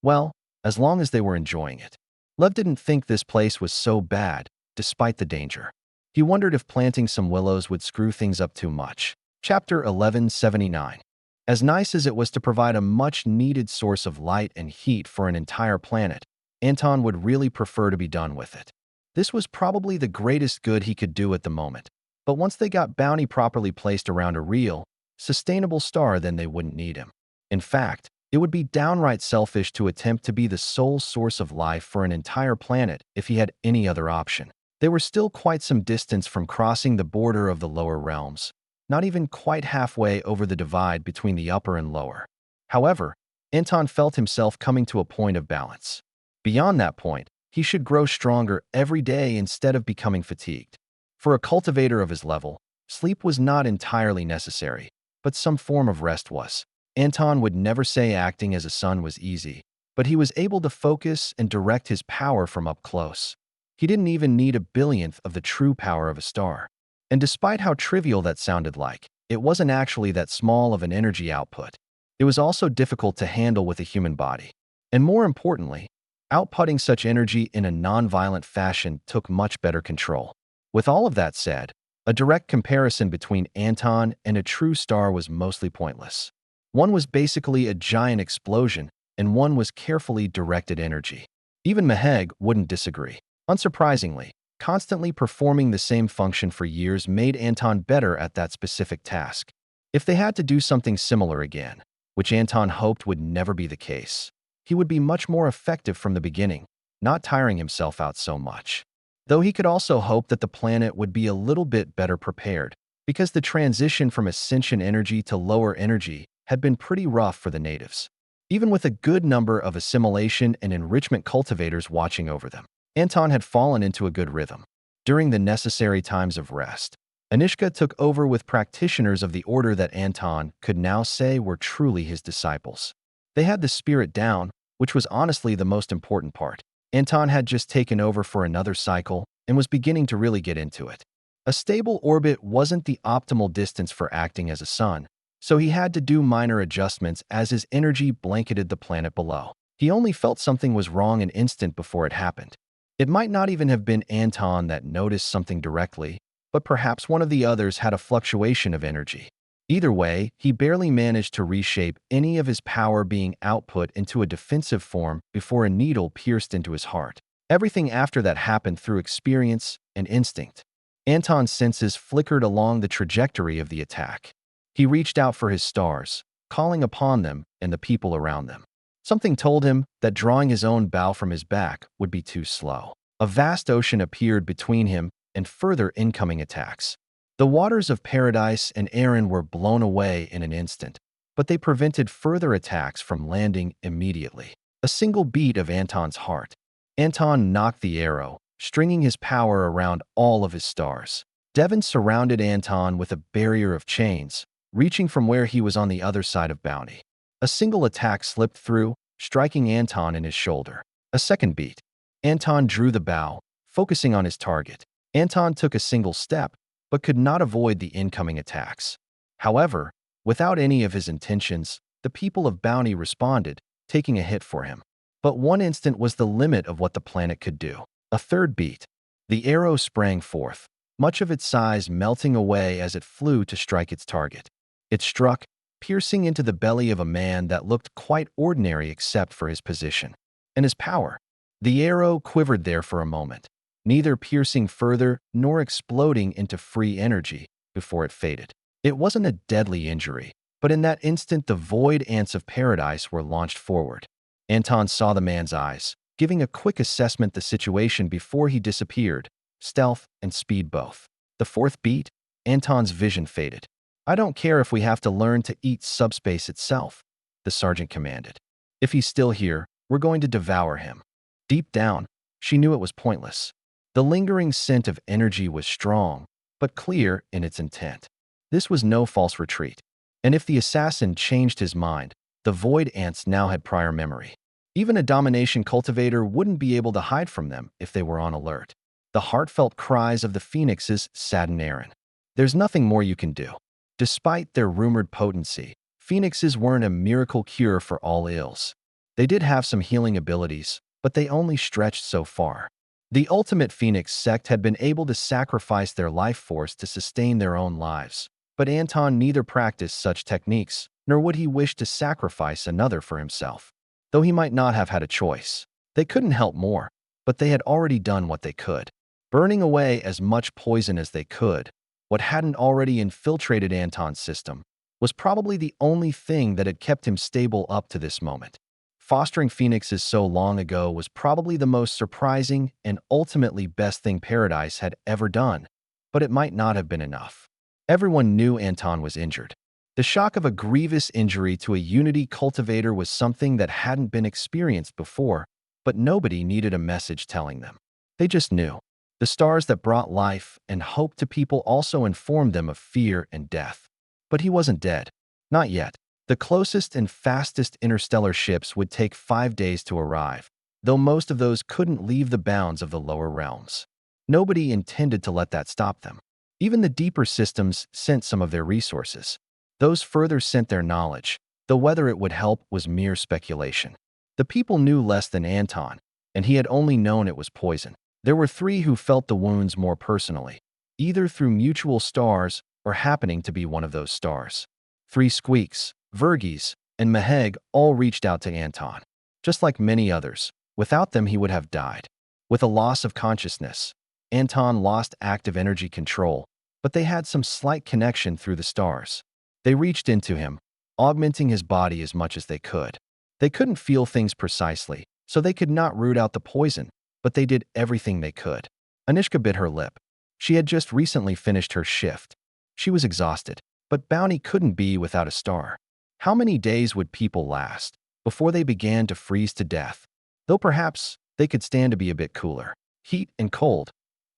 Well, as long as they were enjoying it. Lev didn't think this place was so bad, despite the danger. He wondered if planting some willows would screw things up too much. Chapter 1179. As nice as it was to provide a much-needed source of light and heat for an entire planet, Anton would really prefer to be done with it. This was probably the greatest good he could do at the moment. But once they got Bounty properly placed around a real, sustainable star, then they wouldn't need him. In fact, it would be downright selfish to attempt to be the sole source of life for an entire planet if he had any other option. They were still quite some distance from crossing the border of the lower realms, not even quite halfway over the divide between the upper and lower. However, Anton felt himself coming to a point of balance. Beyond that point, he should grow stronger every day instead of becoming fatigued. For a cultivator of his level, sleep was not entirely necessary, but some form of rest was. Anton would never say acting as a son was easy, but he was able to focus and direct his power from up close. He didn't even need a billionth of the true power of a star. And despite how trivial that sounded like, it wasn't actually that small of an energy output. It was also difficult to handle with a human body. And more importantly, outputting such energy in a non-violent fashion took much better control. With all of that said, a direct comparison between Anton and a true star was mostly pointless. One was basically a giant explosion, and one was carefully directed energy. Even Maheg wouldn't disagree. Unsurprisingly, constantly performing the same function for years made Anton better at that specific task. If they had to do something similar again, which Anton hoped would never be the case, he would be much more effective from the beginning, not tiring himself out so much. Though he could also hope that the planet would be a little bit better prepared, because the transition from ascension energy to lower energy had been pretty rough for the natives. Even with a good number of assimilation and enrichment cultivators watching over them, Anton had fallen into a good rhythm. During the necessary times of rest, Anishka took over with practitioners of the order that Anton could now say were truly his disciples. They had the spirit down, which was honestly the most important part. Anton had just taken over for another cycle and was beginning to really get into it. A stable orbit wasn't the optimal distance for acting as a sun, so he had to do minor adjustments as his energy blanketed the planet below. He only felt something was wrong an instant before it happened. It might not even have been Anton that noticed something directly, but perhaps one of the others had a fluctuation of energy. Either way, he barely managed to reshape any of his power being output into a defensive form before a needle pierced into his heart. Everything after that happened through experience and instinct. Anton's senses flickered along the trajectory of the attack. He reached out for his stars, calling upon them and the people around them. Something told him that drawing his own bow from his back would be too slow. A vast ocean appeared between him and further incoming attacks. The waters of Paradise and Erin were blown away in an instant, but they prevented further attacks from landing immediately. A single beat of Anton's heart. Anton knocked the arrow, stringing his power around all of his stars. Devon surrounded Anton with a barrier of chains, reaching from where he was on the other side of Bounty. A single attack slipped through, striking Anton in his shoulder. A second beat. Anton drew the bow, focusing on his target. Anton took a single step, but could not avoid the incoming attacks. However, without any of his intentions, the people of Bounty responded, taking a hit for him. But one instant was the limit of what the planet could do. A third beat. The arrow sprang forth, much of its size melting away as it flew to strike its target. It struck, piercing into the belly of a man that looked quite ordinary except for his position and his power. The arrow quivered there for a moment, neither piercing further nor exploding into free energy before it faded. It wasn't a deadly injury, but in that instant the void ants of Paradise were launched forward. Anton saw the man's eyes, giving a quick assessment the situation before he disappeared, stealth and speed both. The fourth beat, Anton's vision faded. "I don't care if we have to learn to eat subspace itself," the sergeant commanded. "If he's still here, we're going to devour him." Deep down, she knew it was pointless. The lingering scent of energy was strong, but clear in its intent. This was no false retreat. And if the assassin changed his mind, the void ants now had prior memory. Even a domination cultivator wouldn't be able to hide from them if they were on alert. The heartfelt cries of the phoenixes saddened Erin. "There's nothing more you can do." Despite their rumored potency, phoenixes weren't a miracle cure for all ills. They did have some healing abilities, but they only stretched so far. The ultimate Phoenix sect had been able to sacrifice their life force to sustain their own lives. But Anton neither practiced such techniques, nor would he wish to sacrifice another for himself. Though he might not have had a choice. They couldn't help more, but they had already done what they could. Burning away as much poison as they could, what hadn't already infiltrated Anton's system, was probably the only thing that had kept him stable up to this moment. Fostering phoenixes so long ago was probably the most surprising and ultimately best thing Paradise had ever done, but it might not have been enough. Everyone knew Anton was injured. The shock of a grievous injury to a Unity cultivator was something that hadn't been experienced before, but nobody needed a message telling them. They just knew. The stars that brought life and hope to people also informed them of fear and death. But he wasn't dead. Not yet. The closest and fastest interstellar ships would take 5 days to arrive, though most of those couldn't leave the bounds of the lower realms. Nobody intended to let that stop them. Even the deeper systems sent some of their resources. Those further sent their knowledge, though whether it would help was mere speculation. The people knew less than Anton, and he had only known it was poison. There were 3 who felt the wounds more personally, either through mutual stars or happening to be one of those stars. 3 squeaks, Verghese, and Maheg all reached out to Anton. Just like many others, without them he would have died. With a loss of consciousness, Anton lost active energy control, but they had some slight connection through the stars. They reached into him, augmenting his body as much as they could. They couldn't feel things precisely, so they could not root out the poison, but they did everything they could. Anishka bit her lip. She had just recently finished her shift. She was exhausted, but Bounty couldn't be without a star. How many days would people last before they began to freeze to death? Though perhaps they could stand to be a bit cooler. Heat and cold.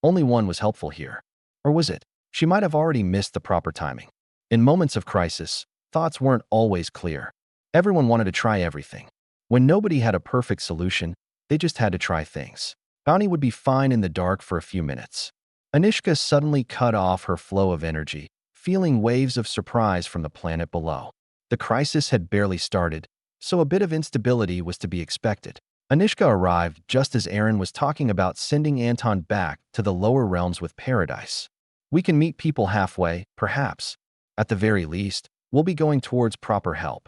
Only one was helpful here. Or was it? She might have already missed the proper timing. In moments of crisis, thoughts weren't always clear. Everyone wanted to try everything. When nobody had a perfect solution, they just had to try things. Bounty would be fine in the dark for a few minutes. Anishka suddenly cut off her flow of energy, feeling waves of surprise from the planet below. The crisis had barely started, so a bit of instability was to be expected. Anishka arrived just as Aaron was talking about sending Anton back to the lower realms with Paradise. We can meet people halfway, perhaps. At the very least, we'll be going towards proper help.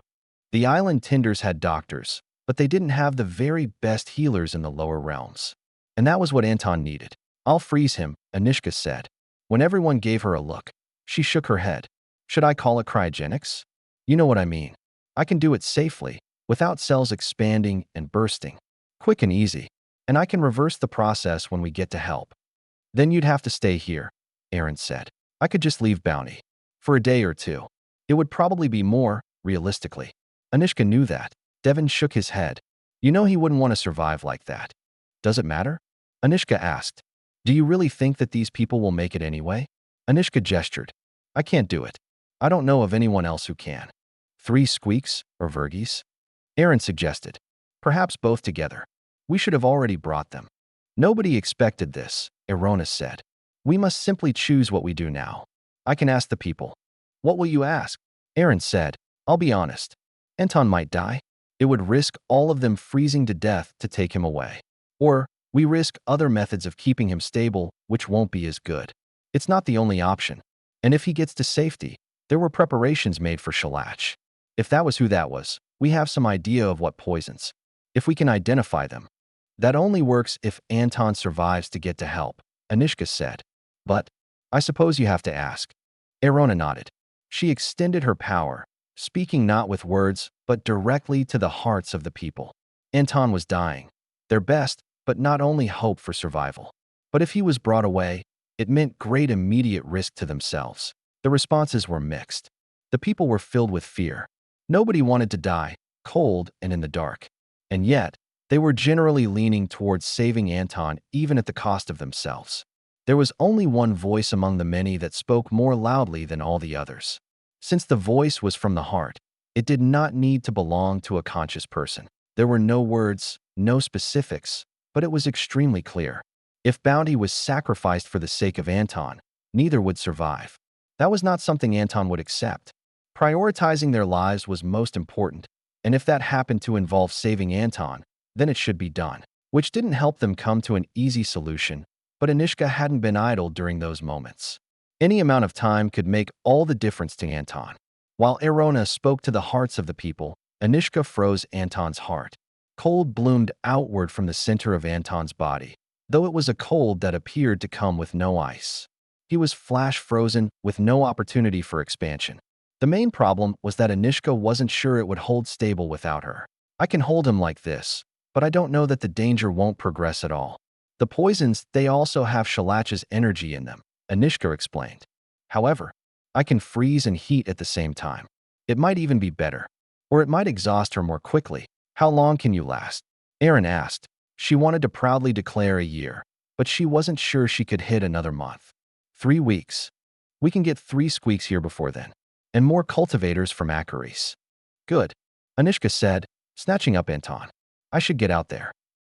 The island tenders had doctors, but they didn't have the very best healers in the lower realms. And that was what Anton needed. I'll freeze him, Anishka said. When everyone gave her a look, she shook her head. Should I call it cryogenics? You know what I mean. I can do it safely, without cells expanding and bursting. Quick and easy. And I can reverse the process when we get to help. Then you'd have to stay here, Aaron said. I could just leave Bounty. For a day or 2. It would probably be more, realistically. Anishka knew that. Devin shook his head. You know he wouldn't want to survive like that. Does it matter? Anishka asked. Do you really think that these people will make it anyway? Anishka gestured. I can't do it. I don't know of anyone else who can. 3 squeaks or Verghese? Aaron suggested. Perhaps both together. We should have already brought them. Nobody expected this, Erona said. We must simply choose what we do now. I can ask the people. What will you ask? Aaron said. I'll be honest. Anton might die. It would risk all of them freezing to death to take him away. Or we risk other methods of keeping him stable, which won't be as good. It's not the only option. And if he gets to safety, there were preparations made for Shalach. If that was who that was, we have some idea of what poisons. If we can identify them. That only works if Anton survives to get to help, Anishka said. But I suppose you have to ask. Erona nodded. She extended her power, speaking not with words, but directly to the hearts of the people. Anton was dying. Their best, but not only hope for survival. But if he was brought away, it meant great immediate risk to themselves. The responses were mixed. The people were filled with fear. Nobody wanted to die, cold and in the dark. And yet, they were generally leaning towards saving Anton even at the cost of themselves. There was only one voice among the many that spoke more loudly than all the others. Since the voice was from the heart, it did not need to belong to a conscious person. There were no words, no specifics, but it was extremely clear. If Bounty was sacrificed for the sake of Anton, neither would survive. That was not something Anton would accept. Prioritizing their lives was most important, and if that happened to involve saving Anton, then it should be done. which didn't help them come to an easy solution, but Anishka hadn't been idle during those moments. Any amount of time could make all the difference to Anton. While Erona spoke to the hearts of the people, Anishka froze Anton's heart. Cold bloomed outward from the center of Anton's body, though it was a cold that appeared to come with no ice. He was flash frozen with no opportunity for expansion. The main problem was that Anishka wasn't sure it would hold stable without her. I can hold him like this, but I don't know that the danger won't progress at all. The poisons, they also have Xianxia's energy in them, Anishka explained. However, I can freeze and heat at the same time. It might even be better. Or it might exhaust her more quickly. How long can you last? Erin asked. She wanted to proudly declare a year, but she wasn't sure she could hit another month. 3 weeks. We can get 3 squeaks here before then. And more cultivators from Acaris. Good, Anishka said, snatching up Anton. I should get out there.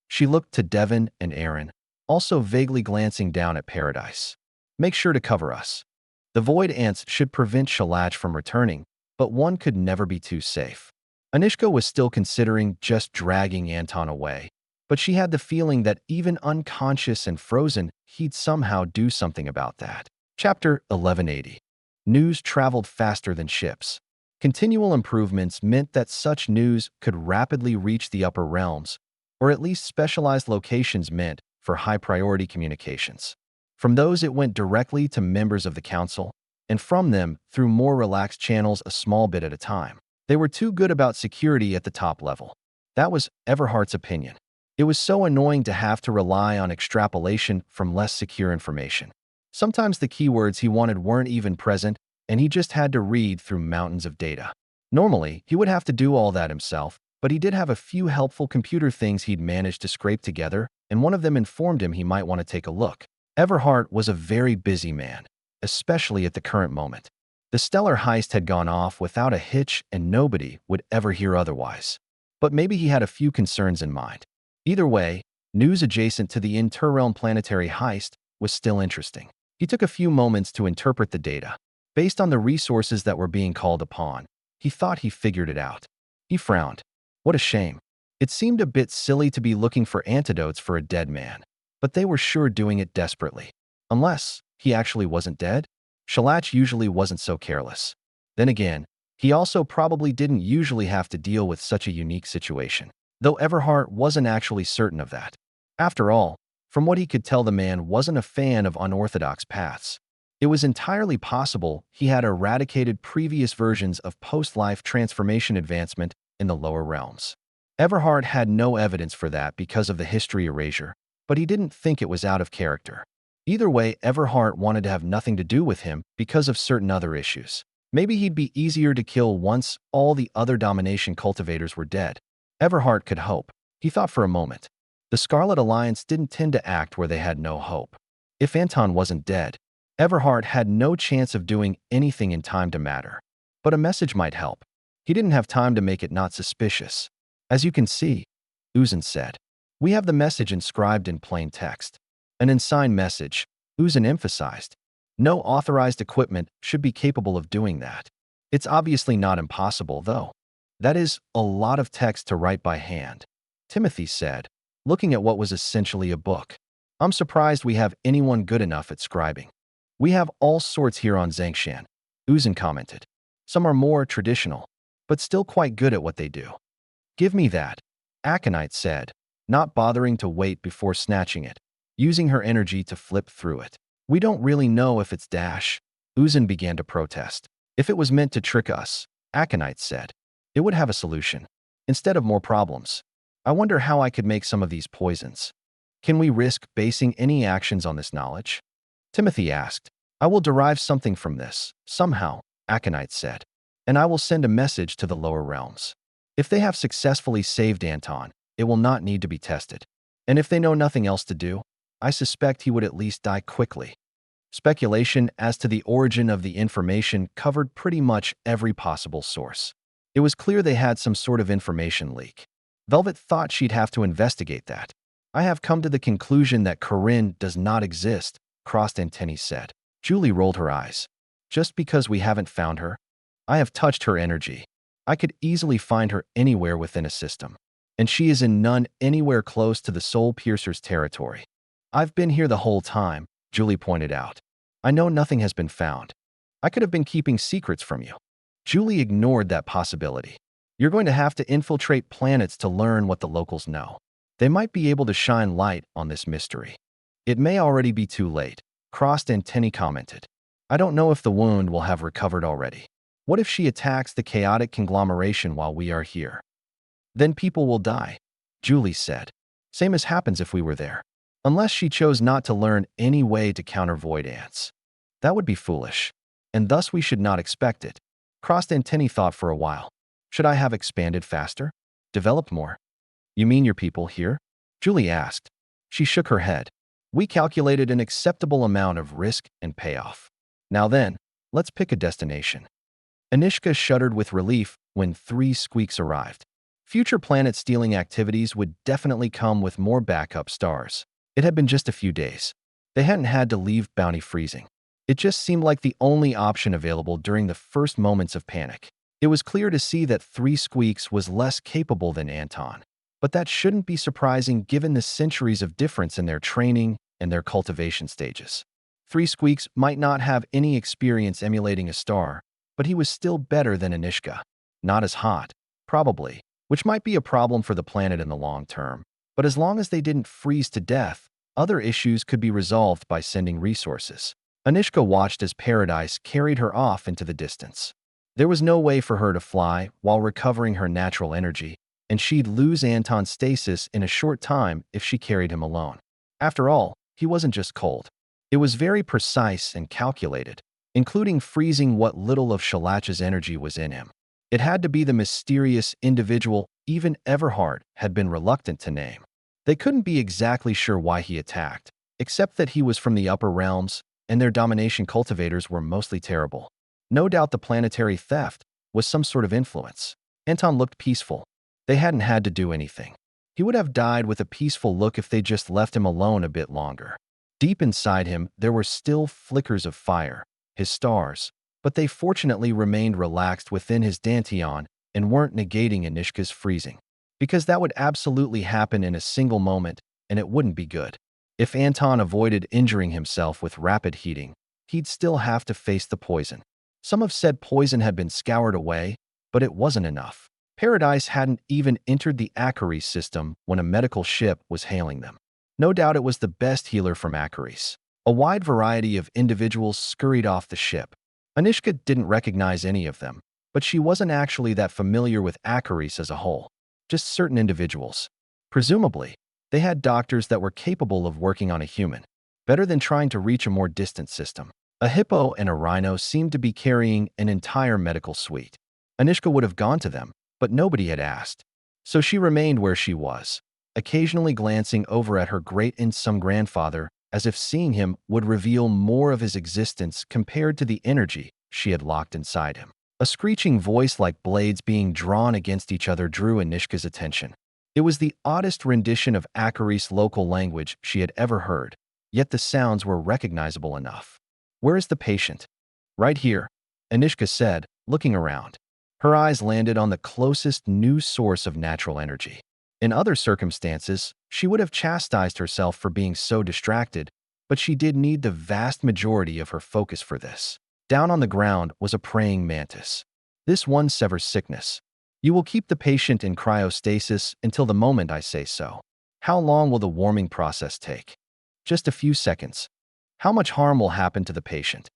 She looked to Devon and Erin, also vaguely glancing down at Paradise. Make sure to cover us. The void ants should prevent Xianxia from returning, but one could never be too safe. Anishka was still considering just dragging Anton away, but she had the feeling that even unconscious and frozen, he'd somehow do something about that. Chapter 1180. News traveled faster than ships. Continual improvements meant that such news could rapidly reach the upper realms, or at least specialized locations meant for high-priority communications. From those it went directly to members of the council, and from them through more relaxed channels a small bit at a time. They were too good about security at the top level. That was Everhart's opinion. It was so annoying to have to rely on extrapolation from less secure information. Sometimes the keywords he wanted weren't even present, and he just had to read through mountains of data. Normally, he would have to do all that himself, but he did have a few helpful computer things he'd managed to scrape together, and one of them informed him he might want to take a look. Everhart was a very busy man, especially at the current moment. The stellar heist had gone off without a hitch and nobody would ever hear otherwise. But maybe he had a few concerns in mind. Either way, news adjacent to the interrealm planetary heist was still interesting. He took a few moments to interpret the data. Based on the resources that were being called upon, he thought he figured it out. He frowned. What a shame. It seemed a bit silly to be looking for antidotes for a dead man, but they were sure doing it desperately. Unless he actually wasn't dead? Xianxia usually wasn't so careless. Then again, he also probably didn't usually have to deal with such a unique situation, though Everhart wasn't actually certain of that. After all, from what he could tell, the man wasn't a fan of unorthodox paths. It was entirely possible he had eradicated previous versions of post-life transformation advancement in the lower realms. Everhart had no evidence for that because of the history erasure, but he didn't think it was out of character. Either way, Everhart wanted to have nothing to do with him because of certain other issues. Maybe he'd be easier to kill once all the other domination cultivators were dead. Everhart could hope. He thought for a moment. The Scarlet Alliance didn't tend to act where they had no hope. If Anton wasn't dead, Everhart had no chance of doing anything in time to matter. But a message might help. He didn't have time to make it not suspicious. As you can see, Uzan said, we have the message inscribed in plain text. An unsigned message, Uzan emphasized. No authorized equipment should be capable of doing that. It's obviously not impossible, though. That is a lot of text to write by hand, Timothy said, looking at what was essentially a book. I'm surprised we have anyone good enough at scribing. We have all sorts here on Xianxia, Uzan commented. Some are more traditional, but still quite good at what they do. Give me that, Aconite said, not bothering to wait before snatching it, using her energy to flip through it. We don't really know if it's Dash. Uzan began to protest. If it was meant to trick us, Aconite said, it would have a solution, instead of more problems. I wonder how I could make some of these poisons. Can we risk basing any actions on this knowledge? Timothy asked. I will derive something from this, somehow, Aconite said, and I will send a message to the lower realms. If they have successfully saved Anton, it will not need to be tested. And if they know nothing else to do, I suspect he would at least die quickly. Speculation as to the origin of the information covered pretty much every possible source. It was clear they had some sort of information leak. Velvet thought she'd have to investigate that. I have come to the conclusion that Corinne does not exist, crossed antennae said. Julie rolled her eyes. Just because we haven't found her? I have touched her energy. I could easily find her anywhere within a system. and she is in none anywhere close to the Soul Piercer's territory. I've been here the whole time, Julie pointed out. I know nothing has been found. I could have been keeping secrets from you. Julie ignored that possibility. You're going to have to infiltrate planets to learn what the locals know. They might be able to shine light on this mystery. It may already be too late, Crossed Antennae commented. I don't know if the wound will have recovered already. What if she attacks the chaotic conglomeration while we are here? Then people will die, Julie said. Same as happens if we were there. Unless she chose not to learn any way to counter void ants. That would be foolish, and thus we should not expect it. Crossed Antennae thought for a while. Should I have expanded faster? Developed more? You mean your people here? Julie asked. She shook her head. We calculated an acceptable amount of risk and payoff. Now then, let's pick a destination. Anishka shuddered with relief when 3 squeaks arrived. Future planet stealing activities would definitely come with more backup stars. It had been just a few days. They hadn't had to leave Bounty freezing. It just seemed like the only option available during the first moments of panic. It was clear to see that 3 squeaks was less capable than Anton. But that shouldn't be surprising given the centuries of difference in their training and their cultivation stages. 3 squeaks might not have any experience emulating a star, but he was still better than Anishka. Not as hot, probably, which might be a problem for the planet in the long term. But as long as they didn't freeze to death, other issues could be resolved by sending resources. Anishka watched as Paradise carried her off into the distance. There was no way for her to fly while recovering her natural energy, and she'd lose Anton's stasis in a short time if she carried him alone. After all, he wasn't just cold. It was very precise and calculated, including freezing what little of Xianxia's energy was in him. It had to be the mysterious individual even Everhard had been reluctant to name. They couldn't be exactly sure why he attacked, except that he was from the upper realms and their domination cultivators were mostly terrible. No doubt the planetary theft was some sort of influence. Anton looked peaceful. They hadn't had to do anything. He would have died with a peaceful look if they just left him alone a bit longer. Deep inside him, there were still flickers of fire, his stars, but they fortunately remained relaxed within his dantian and weren't negating Anishka's freezing. Because that would absolutely happen in a single moment, and it wouldn't be good. If Anton avoided injuring himself with rapid heating, he'd still have to face the poison. Some have said poison had been scoured away, but it wasn't enough. Paradise hadn't even entered the Acaris system when a medical ship was hailing them. No doubt it was the best healer from Acaris. A wide variety of individuals scurried off the ship. Anishka didn't recognize any of them, but she wasn't actually that familiar with Acaris as a whole. Just certain individuals. Presumably, they had doctors that were capable of working on a human, better than trying to reach a more distant system. A hippo and a rhino seemed to be carrying an entire medical suite. Anishka would have gone to them, but nobody had asked. So she remained where she was, occasionally glancing over at her great-and-some grandfather as if seeing him would reveal more of his existence compared to the energy she had locked inside him. A screeching voice like blades being drawn against each other drew Anishka's attention. It was the oddest rendition of Acaris local language she had ever heard, yet the sounds were recognizable enough. Where is the patient? Right here, Anishka said, looking around. Her eyes landed on the closest new source of natural energy. In other circumstances, she would have chastised herself for being so distracted, but she did need the vast majority of her focus for this. Down on the ground was a praying mantis. This one severs sickness. You will keep the patient in cryostasis until the moment I say so. How long will the warming process take? Just a few seconds. How much harm will happen to the patient?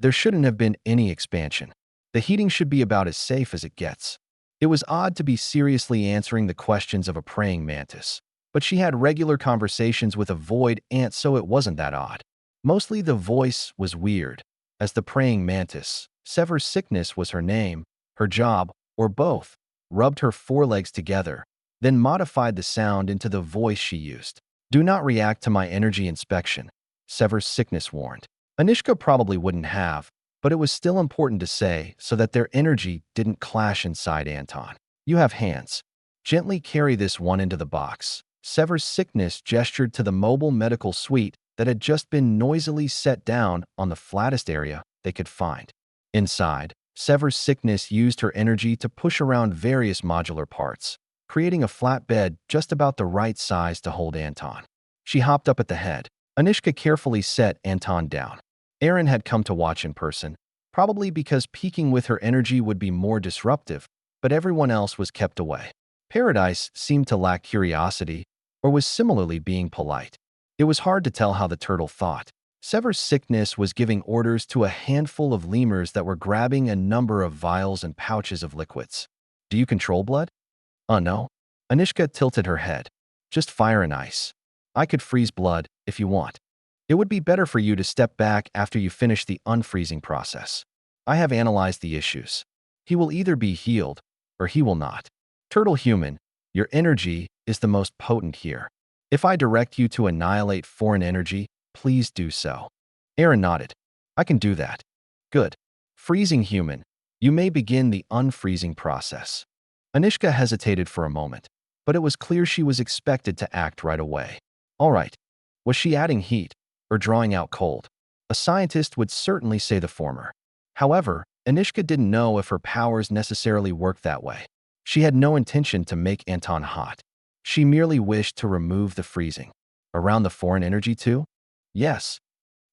There shouldn't have been any expansion. The heating should be about as safe as it gets. It was odd to be seriously answering the questions of a praying mantis, but she had regular conversations with a void ant, so it wasn't that odd. Mostly the voice was weird, as the praying mantis, Sever's sickness was her name, her job, or both, rubbed her forelegs together, then modified the sound into the voice she used. Do not react to my energy inspection, Sever's sickness warned. Anishka probably wouldn't have, but it was still important to say so that their energy didn't clash inside Anton. You have hands. Gently carry this one into the box. Sever's sickness gestured to the mobile medical suite that had just been noisily set down on the flattest area they could find. Inside, Sever's sickness used her energy to push around various modular parts. creating a flat bed just about the right size to hold Anton. She hopped up at the head. Anishka carefully set Anton down. Erin had come to watch in person, probably because peeking with her energy would be more disruptive, but everyone else was kept away. Paradise seemed to lack curiosity, or was similarly being polite. It was hard to tell how the turtle thought. Sever's sickness was giving orders to a handful of lemurs that were grabbing a number of vials and pouches of liquids. Do you control blood? No. Anishka tilted her head. Just fire and ice. I could freeze blood if you want. It would be better for you to step back after you finish the unfreezing process. I have analyzed the issues. He will either be healed or he will not. Turtle human, your energy is the most potent here. If I direct you to annihilate foreign energy, please do so. Erin nodded. I can do that. Good. Freezing human, you may begin the unfreezing process. Anishka hesitated for a moment, but it was clear she was expected to act right away. All right. Was she adding heat or drawing out cold? A scientist would certainly say the former. However, Anishka didn't know if her powers necessarily worked that way. She had no intention to make Anton hot. She merely wished to remove the freezing. Around the foreign energy too? Yes.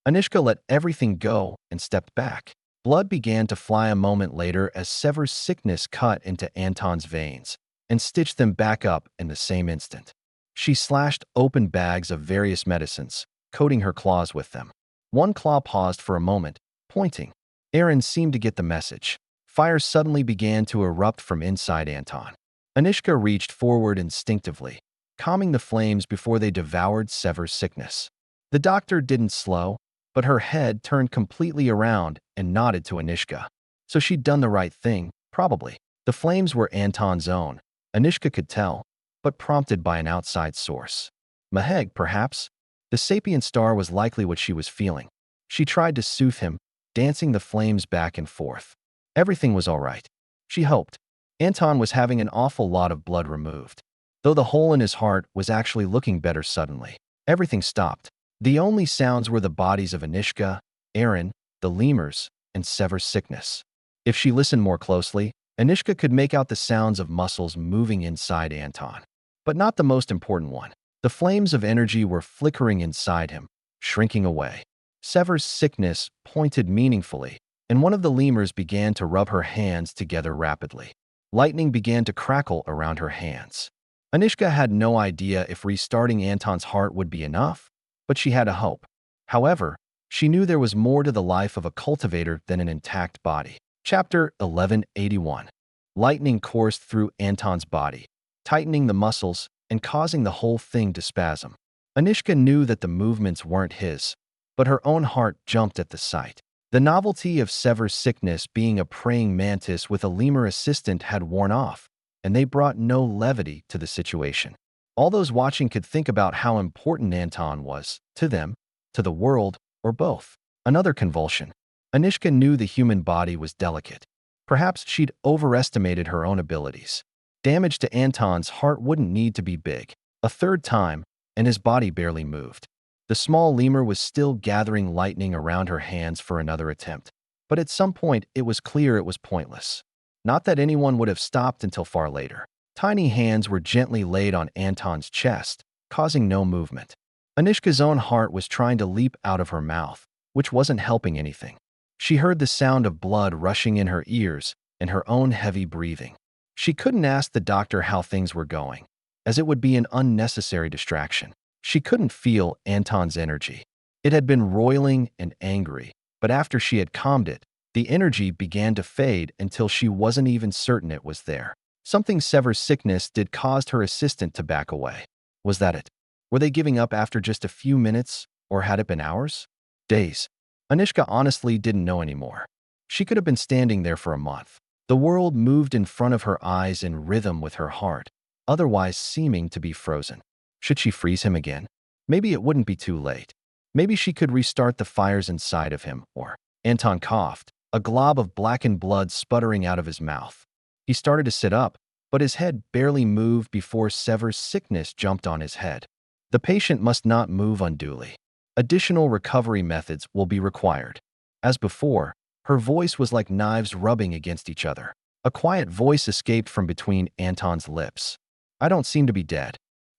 Anishka let everything go and stepped back. Blood began to fly a moment later as Sever's sickness cut into Anton's veins and stitched them back up in the same instant. She slashed open bags of various medicines, coating her claws with them. One claw paused for a moment, pointing. Erin seemed to get the message. Fire suddenly began to erupt from inside Anton. Anishka reached forward instinctively, calming the flames before they devoured Sever's sickness. The doctor didn't slow, but her head turned completely around and nodded to Anishka. So she'd done the right thing, probably. The flames were Anton's own, Anishka could tell, but prompted by an outside source. Maheg, perhaps? The sapient star was likely what she was feeling. She tried to soothe him, dancing the flames back and forth. Everything was all right. She hoped. Anton was having an awful lot of blood removed. Though the hole in his heart was actually looking better suddenly. Everything stopped. The only sounds were the bodies of Anishka, Erin, the lemurs, and Sever's sickness. If she listened more closely, Anishka could make out the sounds of muscles moving inside Anton. But not the most important one. The flames of energy were flickering inside him, shrinking away. Sever's sickness pointed meaningfully, and one of the lemurs began to rub her hands together rapidly. Lightning began to crackle around her hands. Anishka had no idea if restarting Anton's heart would be enough, but she had a hope. However, she knew there was more to the life of a cultivator than an intact body. Chapter 1181. Lightning coursed through Anton's body, tightening the muscles and causing the whole thing to spasm. Anishka knew that the movements weren't his, but her own heart jumped at the sight. The novelty of Sever's sickness being a praying mantis with a lemur assistant had worn off, and they brought no levity to the situation. All those watching could think about how important Anton was, to them, to the world, or both. Another convulsion. Anishka knew the human body was delicate. Perhaps she'd overestimated her own abilities. Damage to Anton's heart wouldn't need to be big. A third time, and his body barely moved. The small lemur was still gathering lightning around her hands for another attempt. But at some point, it was clear it was pointless. Not that anyone would have stopped until far later. Tiny hands were gently laid on Anton's chest, causing no movement. Anishka's own heart was trying to leap out of her mouth, which wasn't helping anything. She heard the sound of blood rushing in her ears and her own heavy breathing. She couldn't ask the doctor how things were going, as it would be an unnecessary distraction. She couldn't feel Anton's energy. It had been roiling and angry, but after she had calmed it, the energy began to fade until she wasn't even certain it was there. Something Sever's sickness did caused her assistant to back away. Was that it? Were they giving up after just a few minutes, or had it been hours? Days. Anishka honestly didn't know anymore. She could have been standing there for a month. The world moved in front of her eyes in rhythm with her heart, otherwise seeming to be frozen. Should she freeze him again? Maybe it wouldn't be too late. Maybe she could restart the fires inside of him, or… Anton coughed, a glob of blackened blood sputtering out of his mouth. He started to sit up, but his head barely moved before Sever's sickness jumped on his head. The patient must not move unduly. Additional recovery methods will be required. As before, her voice was like knives rubbing against each other. A quiet voice escaped from between Anton's lips. I don't seem to be dead.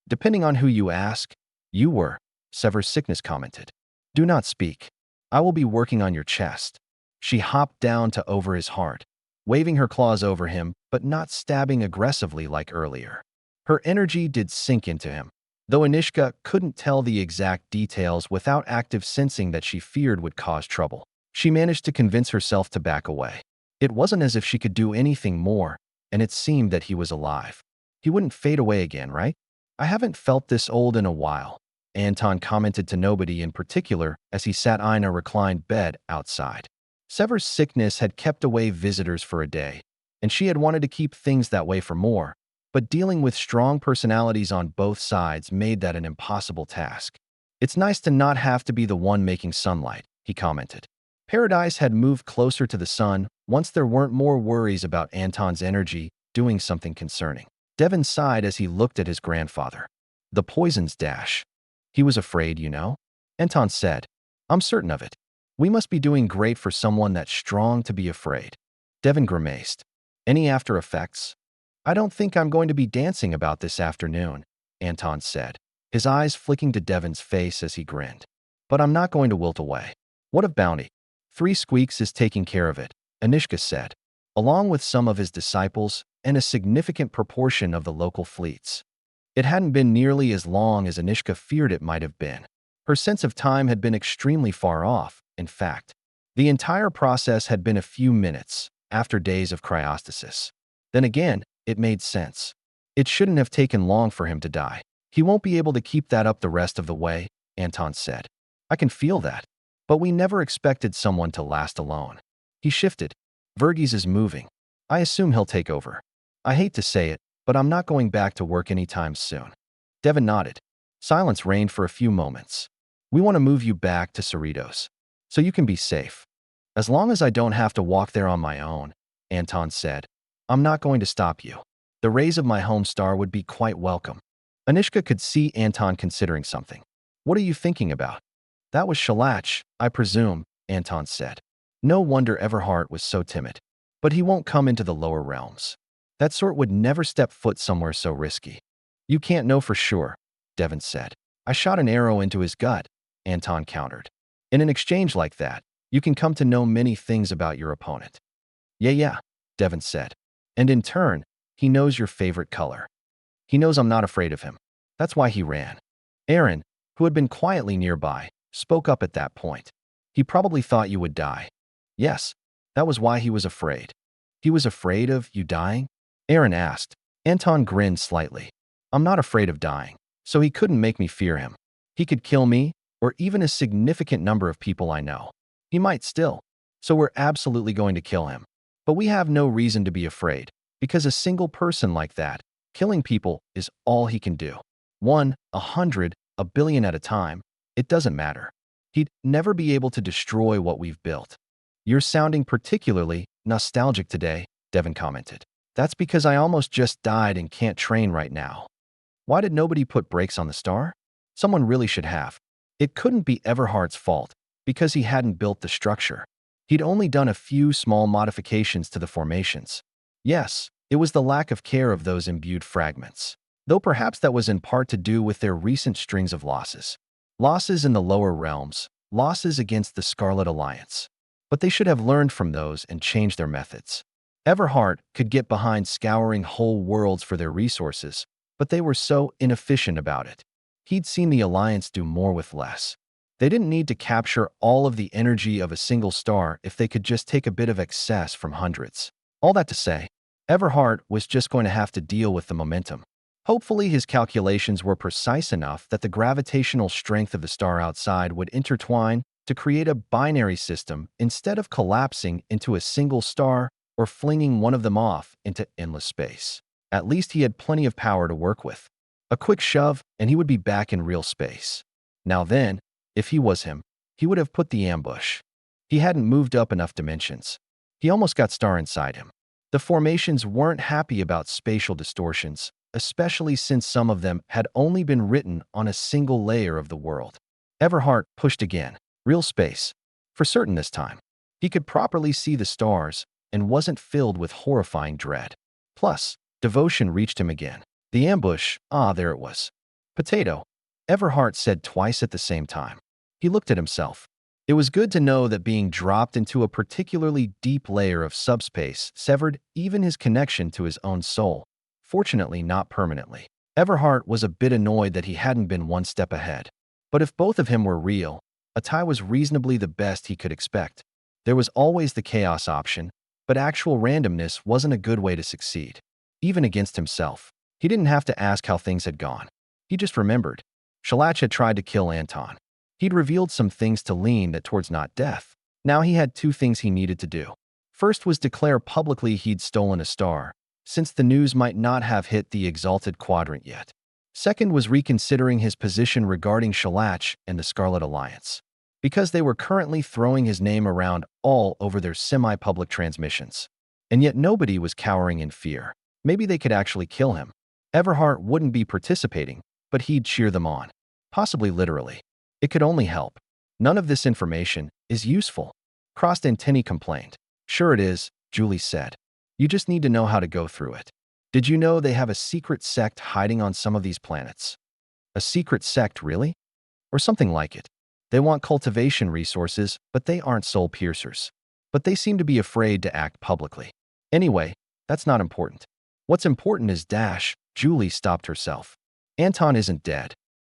Depending on who you ask, you were, Sever's sickness commented. Do not speak. I will be working on your chest. She hopped down to over his heart, waving her claws over him, but not stabbing aggressively like earlier. Her energy did sink into him, though Anishka couldn't tell the exact details without active sensing that she feared would cause trouble. She managed to convince herself to back away. It wasn't as if she could do anything more, and it seemed that he was alive. He wouldn't fade away again, right? I haven't felt this old in a while, Anton commented to nobody in particular as he sat eyeing a reclined bed outside. Sever's sickness had kept away visitors for a day, and she had wanted to keep things that way for more, but dealing with strong personalities on both sides made that an impossible task. It's nice to not have to be the one making sunlight, he commented. Paradise had moved closer to the sun once there weren't more worries about Anton's energy doing something concerning. Devon sighed as he looked at his grandfather. The poison's dash. He was afraid, you know? Anton said. I'm certain of it. We must be doing great for someone that's strong to be afraid. Devon grimaced. Any after effects? I don't think I'm going to be dancing about this afternoon, Anton said, his eyes flicking to Devon's face as he grinned. But I'm not going to wilt away. What of bounty? 3 Squeaks is taking care of it, Anishka said, along with some of his disciples and a significant proportion of the local fleets. It hadn't been nearly as long as Anishka feared it might have been. Her sense of time had been extremely far off, in fact. The entire process had been a few minutes, after days of cryostasis. Then again, it made sense. It shouldn't have taken long for him to die. He won't be able to keep that up the rest of the way, Anton said. I can feel that. But we never expected someone to last alone. He shifted. Verghese is moving. I assume he'll take over. I hate to say it, but I'm not going back to work anytime soon. Devon nodded. Silence reigned for a few moments. We want to move you back to Cerritos, so you can be safe. As long as I don't have to walk there on my own, Anton said. I'm not going to stop you. The rays of my home star would be quite welcome. Anishka could see Anton considering something. What are you thinking about? That was Shalach, I presume, Anton said. No wonder Everhart was so timid. But he won't come into the lower realms. That sort would never step foot somewhere so risky. You can't know for sure, Devon said. I shot an arrow into his gut, Anton countered. In an exchange like that, you can come to know many things about your opponent. Yeah, Devon said. And in turn, he knows your favorite color. He knows I'm not afraid of him. That's why he ran. Aaron, who had been quietly nearby, spoke up at that point. He probably thought you would die. Yes, that was why he was afraid. He was afraid of you dying? Aaron asked. Anton grinned slightly. I'm not afraid of dying, so he couldn't make me fear him. He could kill me, or even a significant number of people I know. He might still. So we're absolutely going to kill him. But we have no reason to be afraid, because a single person like that, killing people, is all he can do. 1, 100, a billion at a time, it doesn't matter. He'd never be able to destroy what we've built. You're sounding particularly nostalgic today, Devon commented. That's because I almost just died and can't train right now. Why did nobody put brakes on the star? Someone really should have. It couldn't be Everhart's fault, because he hadn't built the structure. He'd only done a few small modifications to the formations. Yes, it was the lack of care of those imbued fragments. Though perhaps that was in part to do with their recent strings of losses. Losses in the lower realms, losses against the Scarlet Alliance. But they should have learned from those and changed their methods. Everhart could get behind scouring whole worlds for their resources, but they were so inefficient about it. He'd seen the Alliance do more with less. They didn't need to capture all of the energy of a single star if they could just take a bit of excess from hundreds. All that to say, Everhart was just going to have to deal with the momentum. Hopefully his calculations were precise enough that the gravitational strength of the star outside would intertwine to create a binary system instead of collapsing into a single star or flinging one of them off into endless space. At least he had plenty of power to work with. A quick shove, and he would be back in real space. Now then, if he was him, he would have put the ambush. He hadn't moved up enough dimensions. He almost got star inside him. The formations weren't happy about spatial distortions, especially since some of them had only been written on a single layer of the world. Everhart pushed again. Real space. For certain this time. He could properly see the stars and wasn't filled with horrifying dread. Plus, devotion reached him again. The ambush, there it was. Potato, Everhart said twice at the same time. He looked at himself. It was good to know that being dropped into a particularly deep layer of subspace severed even his connection to his own soul. Fortunately, not permanently. Everhart was a bit annoyed that he hadn't been one step ahead. But if both of him were real, a tie was reasonably the best he could expect. There was always the chaos option, but actual randomness wasn't a good way to succeed. Even against himself, he didn't have to ask how things had gone. He just remembered. Xianxia had tried to kill Anton. He'd revealed some things to lean that towards not death. Now he had two things he needed to do. First was declare publicly he'd stolen a star, since the news might not have hit the exalted quadrant yet. Second was reconsidering his position regarding Xianxia and the Scarlet Alliance, because they were currently throwing his name around all over their semi-public transmissions. And yet nobody was cowering in fear. Maybe they could actually kill him. Everhart wouldn't be participating, but he'd cheer them on. Possibly literally. It could only help. None of this information is useful. Crossed antennae complained. Sure it is, Julie said. You just need to know how to go through it. Did you know they have a secret sect hiding on some of these planets? A secret sect, really? Or something like it. They want cultivation resources, but they aren't soul piercers. But they seem to be afraid to act publicly. Anyway, that's not important. What's important is Julie stopped herself. Anton isn't dead.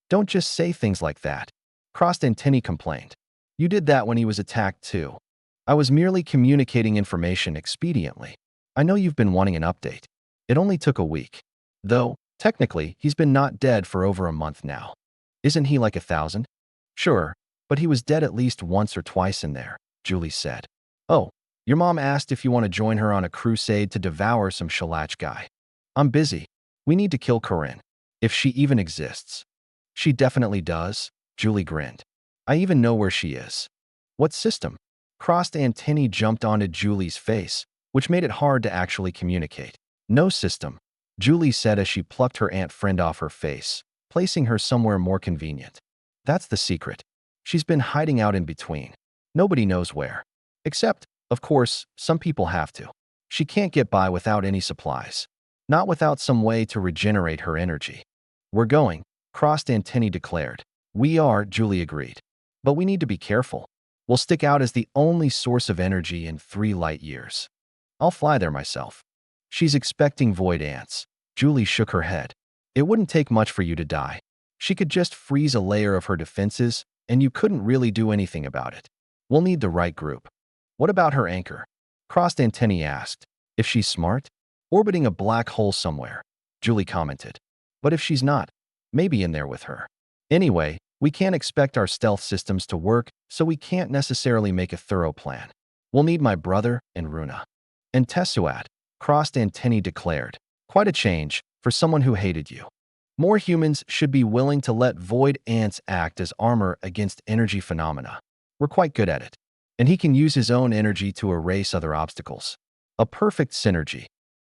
Don't just say things like that. Crossed antennae complained. You did that when he was attacked too. I was merely communicating information expediently. I know you've been wanting an update. It only took a week. Though, technically, he's been not dead for over a month now. Isn't he like 1,000? Sure, but he was dead at least once or twice in there, Julie said. Oh, your mom asked if you want to join her on a crusade to devour some Xianxia guy. I'm busy. We need to kill Corinne. If she even exists. She definitely does, Julie grinned. I even know where she is. What system? Crossed antennae jumped onto Julie's face, which made it hard to actually communicate. No system, Julie said as she plucked her aunt friend off her face, placing her somewhere more convenient. That's the secret. She's been hiding out in between. Nobody knows where. Except, of course, some people have to. She can't get by without any supplies. Not without some way to regenerate her energy. We're going, Crossed antennae declared. We are, Julie agreed. But we need to be careful. We'll stick out as the only source of energy in 3 light years. I'll fly there myself. She's expecting void ants. Julie shook her head. It wouldn't take much for you to die. She could just freeze a layer of her defenses, and you couldn't really do anything about it. We'll need the right group. What about her anchor? Crossed antennae asked. If she's smart? Orbiting a black hole somewhere, Julie commented. But if she's not, maybe in there with her. Anyway, we can't expect our stealth systems to work, so we can't necessarily make a thorough plan. We'll need my brother and Runa. And Tessuat, Crossed antennae declared. Quite a change for someone who hated you. More humans should be willing to let void ants act as armor against energy phenomena. We're quite good at it. And he can use his own energy to erase other obstacles. A perfect synergy.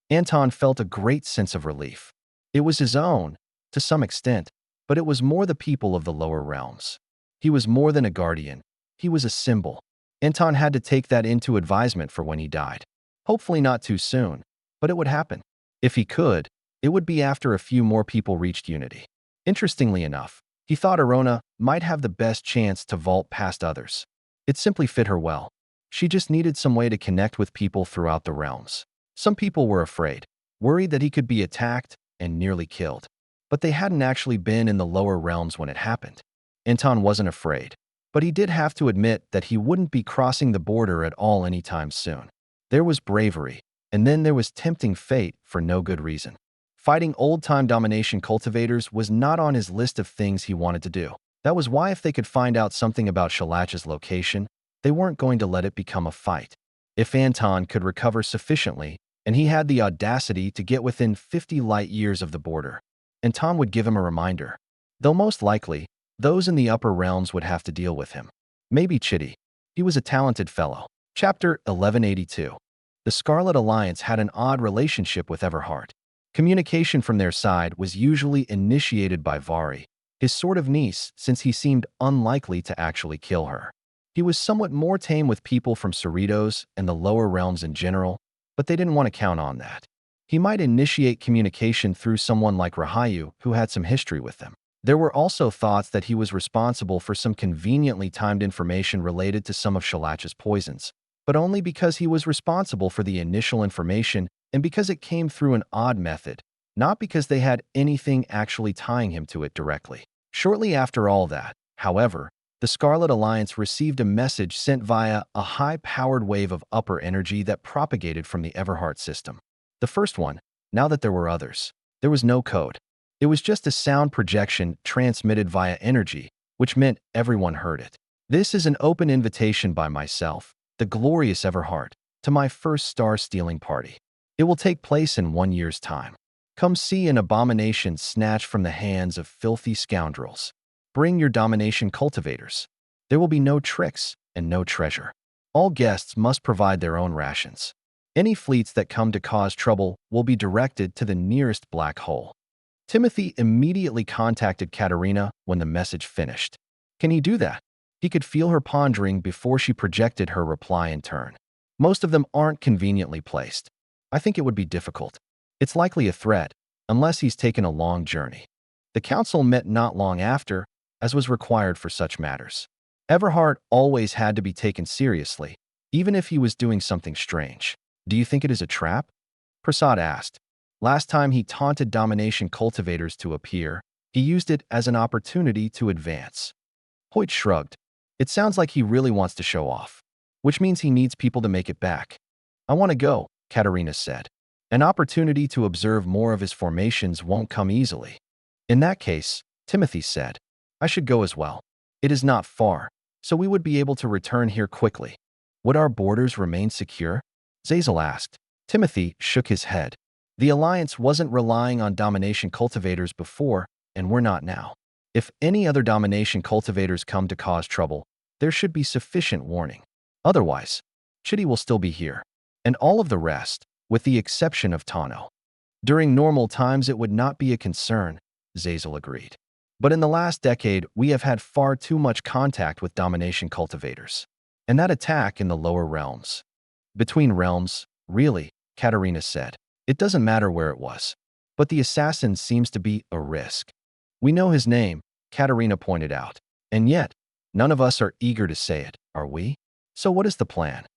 Anton felt a great sense of relief. It was his own, to some extent, but it was more the people of the lower realms. He was more than a guardian. He was a symbol. Anton had to take that into advisement for when he died. Hopefully not too soon, but it would happen. If he could, it would be after a few more people reached unity. Interestingly enough, he thought Arona might have the best chance to vault past others. It simply fit her well. She just needed some way to connect with people throughout the realms. Some people were afraid, worried that he could be attacked and nearly killed. But they hadn't actually been in the lower realms when it happened. Anton wasn't afraid, but he did have to admit that he wouldn't be crossing the border at all anytime soon. There was bravery, and then there was tempting fate for no good reason. Fighting old-time domination cultivators was not on his list of things he wanted to do. That was why if they could find out something about Xianxia's location, they weren't going to let it become a fight. If Anton could recover sufficiently, and he had the audacity to get within 50 light years of the border, Anton would give him a reminder. Though most likely, those in the upper realms would have to deal with him. Maybe Chitty. He was a talented fellow. Chapter 1182. The Scarlet Alliance had an odd relationship with Everhart. Communication from their side was usually initiated by Vari, his sort of niece, since he seemed unlikely to actually kill her. He was somewhat more tame with people from Cerritos and the lower realms in general, but they didn't want to count on that. He might initiate communication through someone like Rahayu, who had some history with them. There were also thoughts that he was responsible for some conveniently timed information related to some of Xianxia's poisons, but only because he was responsible for the initial information and because it came through an odd method, not because they had anything actually tying him to it directly. Shortly after all that, however, the Scarlet Alliance received a message sent via a high-powered wave of upper energy that propagated from the Everheart system. The first one, now that there were others, there was no code. It was just a sound projection transmitted via energy, which meant everyone heard it. This is an open invitation by myself, the glorious Everheart, to my first star-stealing party. It will take place in 1 year's time. Come see an abomination snatched from the hands of filthy scoundrels. Bring your domination cultivators. There will be no tricks and no treasure. All guests must provide their own rations. Any fleets that come to cause trouble will be directed to the nearest black hole. Timothy immediately contacted Katerina when the message finished. Can he do that? He could feel her pondering before she projected her reply in turn. Most of them aren't conveniently placed. I think it would be difficult. It's likely a threat, unless he's taken a long journey. The council met not long after, as was required for such matters. Everheart always had to be taken seriously, even if he was doing something strange. Do you think it is a trap? Prasad asked. Last time he taunted domination cultivators to appear, he used it as an opportunity to advance. Hoyt shrugged. It sounds like he really wants to show off, which means he needs people to make it back. I want to go, Katerina said. An opportunity to observe more of his formations won't come easily. In that case, Timothy said, I should go as well. It is not far, so we would be able to return here quickly. Would our borders remain secure? Zazel asked. Timothy shook his head. The Alliance wasn't relying on domination cultivators before, and we're not now. If any other domination cultivators come to cause trouble, there should be sufficient warning. Otherwise, Chitty will still be here, and all of the rest, with the exception of Tano. During normal times it would not be a concern, Zazel agreed. But in the last decade, we have had far too much contact with domination cultivators. And that attack in the lower realms. Between realms, really, Katerina said. It doesn't matter where it was. But the assassin seems to be a risk. We know his name, Katerina pointed out. And yet, none of us are eager to say it, are we? So what is the plan?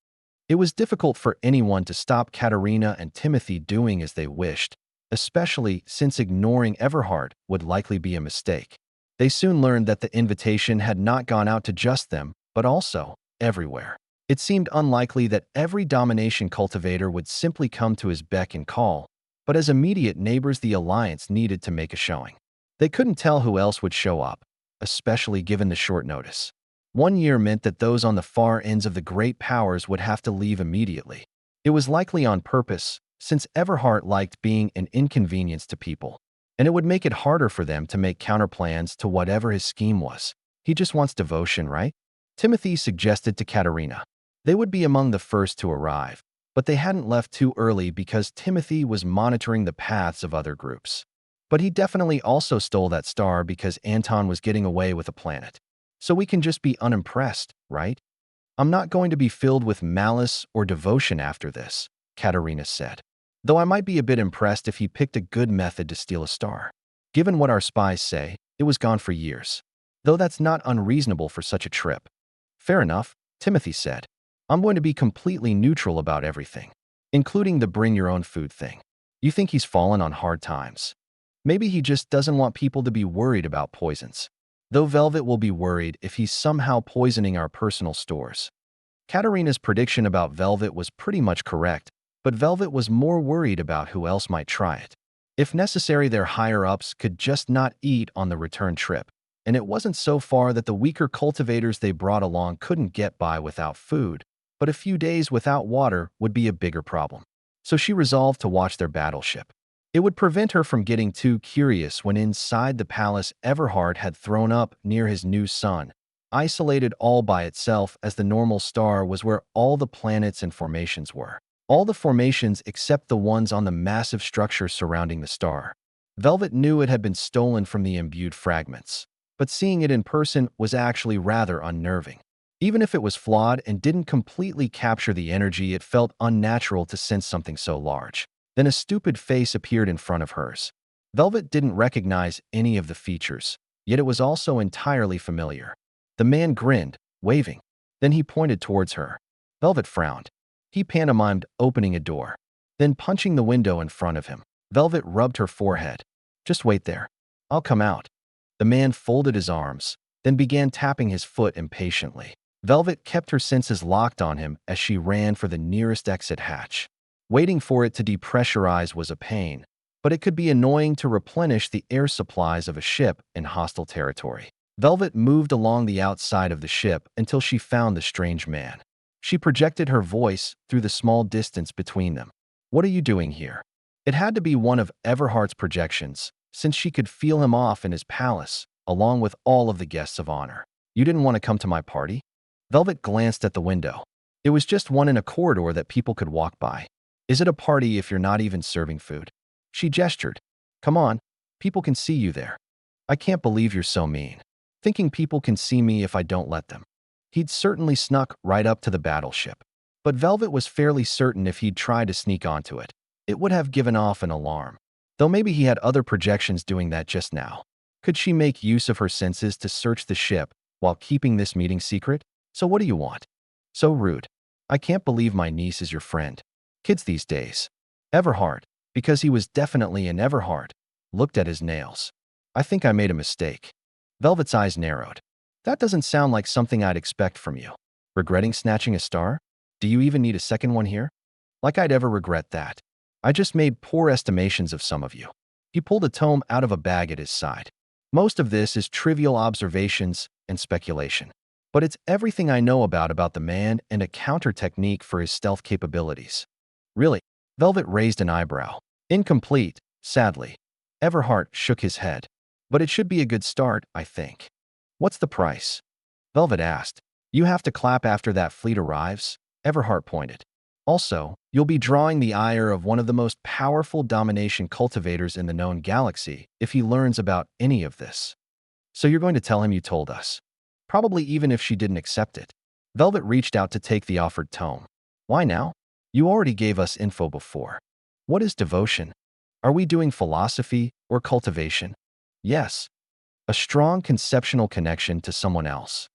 It was difficult for anyone to stop Katerina and Timothy doing as they wished, especially since ignoring Everheart would likely be a mistake. They soon learned that the invitation had not gone out to just them, but also everywhere. It seemed unlikely that every domination cultivator would simply come to his beck and call, but as immediate neighbors the Alliance needed to make a showing. They couldn't tell who else would show up, especially given the short notice. 1 year meant that those on the far ends of the great powers would have to leave immediately. It was likely on purpose, since Everheart liked being an inconvenience to people, and it would make it harder for them to make counterplans to whatever his scheme was. He just wants devotion, right? Timothy suggested to Katerina. They would be among the first to arrive, but they hadn't left too early because Timothy was monitoring the paths of other groups. But he definitely also stole that star because Anton was getting away with a planet. So we can just be unimpressed, right? I'm not going to be filled with malice or devotion after this, Katerina said. Though I might be a bit impressed if he picked a good method to steal a star. Given what our spies say, it was gone for years. Though that's not unreasonable for such a trip. Fair enough, Timothy said. I'm going to be completely neutral about everything, including the bring your own food thing. You think he's fallen on hard times? Maybe he just doesn't want people to be worried about poisons. Though Velvet will be worried if he's somehow poisoning our personal stores. Katerina's prediction about Velvet was pretty much correct, but Velvet was more worried about who else might try it. If necessary, their higher-ups could just not eat on the return trip, and it wasn't so far that the weaker cultivators they brought along couldn't get by without food, but a few days without water would be a bigger problem. So she resolved to watch their battleship. It would prevent her from getting too curious when inside the palace Everheart had thrown up near his new sun, isolated all by itself as the normal star was where all the planets and formations were. All the formations except the ones on the massive structure surrounding the star. Velvet knew it had been stolen from the imbued fragments, but seeing it in person was actually rather unnerving. Even if it was flawed and didn't completely capture the energy, it felt unnatural to sense something so large. Then a stupid face appeared in front of hers. Velvet didn't recognize any of the features, yet it was also entirely familiar. The man grinned, waving. Then he pointed towards her. Velvet frowned. He pantomimed opening a door, then punching the window in front of him. Velvet rubbed her forehead. Just wait there. I'll come out. The man folded his arms, then began tapping his foot impatiently. Velvet kept her senses locked on him as she ran for the nearest exit hatch. Waiting for it to depressurize was a pain, but it could be annoying to replenish the air supplies of a ship in hostile territory. Velvet moved along the outside of the ship until she found the strange man. She projected her voice through the small distance between them. What are you doing here? It had to be one of Everhart's projections, since she could feel him off in his palace, along with all of the guests of honor. You didn't want to come to my party? Velvet glanced at the window. It was just one in a corridor that people could walk by. Is it a party if you're not even serving food? She gestured. Come on, people can see you there. I can't believe you're so mean. Thinking people can see me if I don't let them. He'd certainly snuck right up to the battleship. But Velvet was fairly certain if he'd tried to sneak onto it, it would have given off an alarm. Though maybe he had other projections doing that just now. Could she make use of her senses to search the ship while keeping this meeting secret? So what do you want? So rude. I can't believe my niece is your friend. Kids these days. Everhart, because he was definitely an Everhart, looked at his nails. I think I made a mistake. Velvet's eyes narrowed. That doesn't sound like something I'd expect from you. Regretting snatching a star? Do you even need a second one here? Like I'd ever regret that. I just made poor estimations of some of you. He pulled a tome out of a bag at his side. Most of this is trivial observations and speculation. But it's everything I know about the man and a counter technique for his stealth capabilities. Really? Velvet raised an eyebrow. Incomplete, sadly. Everhart shook his head. But it should be a good start, I think. What's the price? Velvet asked. You have to clap after that fleet arrives? Everhart pointed. Also, you'll be drawing the ire of one of the most powerful domination cultivators in the known galaxy if he learns about any of this. So you're going to tell him you told us? Probably even if she didn't accept it. Velvet reached out to take the offered tome. Why now? You already gave us info before. What is devotion? Are we doing philosophy or cultivation? Yes. A strong conceptual connection to someone else.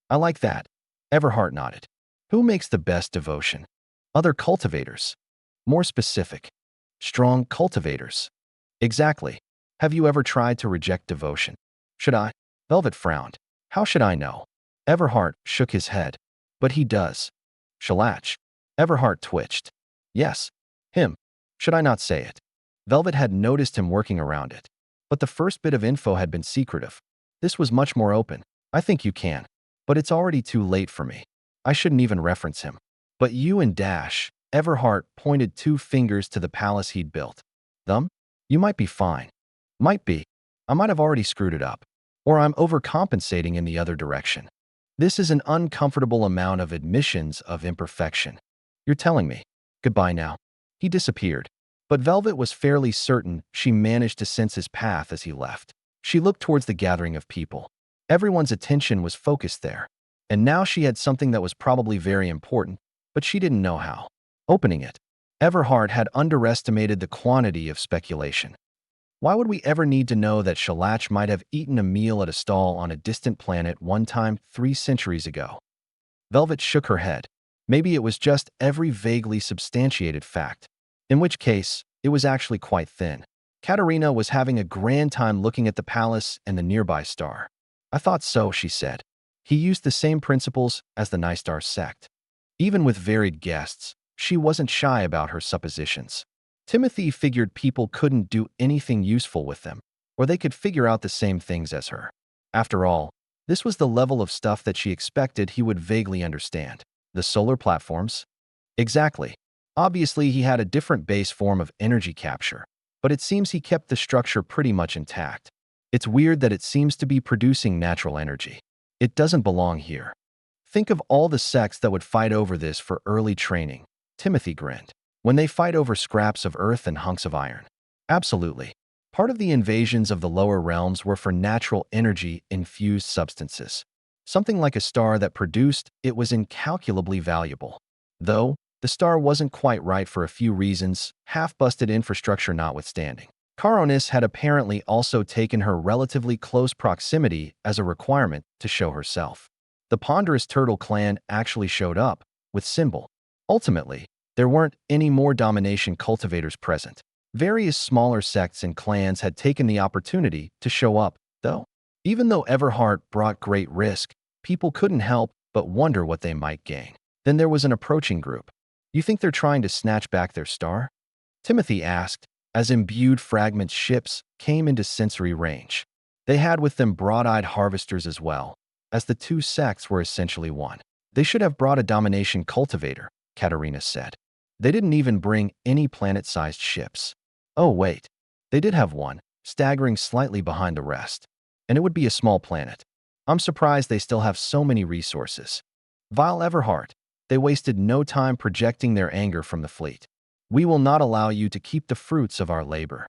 I like that. Everhart nodded. Who makes the best devotion? Other cultivators. More specific. Strong cultivators. Exactly. Have you ever tried to reject devotion? Should I? Velvet frowned. How should I know? Everhart shook his head. But he does. Shalach. Everhart twitched. Yes. Him. Should I not say it? Velvet had noticed him working around it. But the first bit of info had been secretive. This was much more open. I think you can. But it's already too late for me. I shouldn't even reference him. But you and Dash, Everhart pointed 2 fingers to the palace he'd built. Them? You might be fine. Might be. I might have already screwed it up. Or I'm overcompensating in the other direction. This is an uncomfortable amount of admissions of imperfection. You're telling me. Goodbye now. He disappeared. But Velvet was fairly certain she managed to sense his path as he left. She looked towards the gathering of people. Everyone's attention was focused there. And now she had something that was probably very important, but she didn't know how. Opening it, Everhart had underestimated the quantity of speculation. Why would we ever need to know that Shalach might have eaten a meal at a stall on a distant planet one time 3 centuries ago? Velvet shook her head. Maybe it was just every vaguely substantiated fact. In which case, it was actually quite thin. Katerina was having a grand time looking at the palace and the nearby star. I thought so, she said. He used the same principles as the Nystar sect. Even with varied guests, she wasn't shy about her suppositions. Timothy figured people couldn't do anything useful with them, or they could figure out the same things as her. After all, this was the level of stuff that she expected he would vaguely understand. The solar platforms? Exactly. Obviously, he had a different base form of energy capture, but it seems he kept the structure pretty much intact. It's weird that it seems to be producing natural energy. It doesn't belong here. Think of all the sects that would fight over this for early training. Timothy grinned. When they fight over scraps of earth and hunks of iron. Absolutely. Part of the invasions of the lower realms were for natural energy-infused substances. Something like a star that produced it was incalculably valuable. Though, The star wasn't quite right for a few reasons, half-busted infrastructure notwithstanding. Caronis had apparently also taken her relatively close proximity as a requirement to show herself. The ponderous turtle clan actually showed up, with symbol. Ultimately, there weren't any more domination cultivators present. Various smaller sects and clans had taken the opportunity to show up, though. Even though Everhart brought great risk, people couldn't help but wonder what they might gain. Then there was an approaching group. You think they're trying to snatch back their star? Timothy asked, as imbued fragment ships came into sensory range. They had with them broad-eyed harvesters as well, as the two sects were essentially one. They should have brought a domination cultivator, Katerina said. They didn't even bring any planet-sized ships. Oh wait, they did have one, staggering slightly behind the rest. And it would be a small planet. I'm surprised they still have so many resources. Vile Everhart, they wasted no time projecting their anger from the fleet. We will not allow you to keep the fruits of our labor.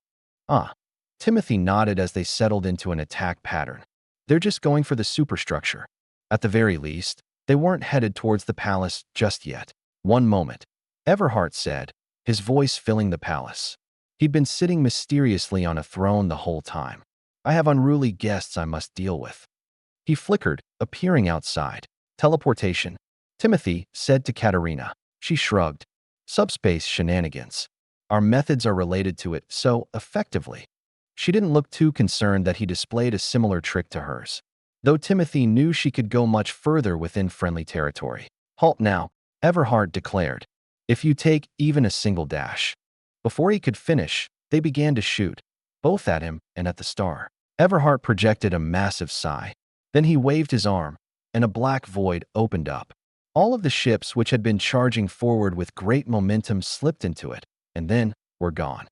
Timothy nodded as they settled into an attack pattern. They're just going for the superstructure. At the very least, they weren't headed towards the palace just yet. One moment, Everhart said, his voice filling the palace. He'd been sitting mysteriously on a throne the whole time. I have unruly guests I must deal with. He flickered, appearing outside. Teleportation, Timothy said to Katerina. She shrugged. Subspace shenanigans. Our methods are related to it, so effectively. She didn't look too concerned that he displayed a similar trick to hers, though Timothy knew she could go much further within friendly territory. Halt now, Everhart declared. If you take even a single dash. Before he could finish, they began to shoot, both at him and at the star. Everhart projected a massive sigh. Then he waved his arm, and a black void opened up. All of the ships which had been charging forward with great momentum slipped into it, and then were gone.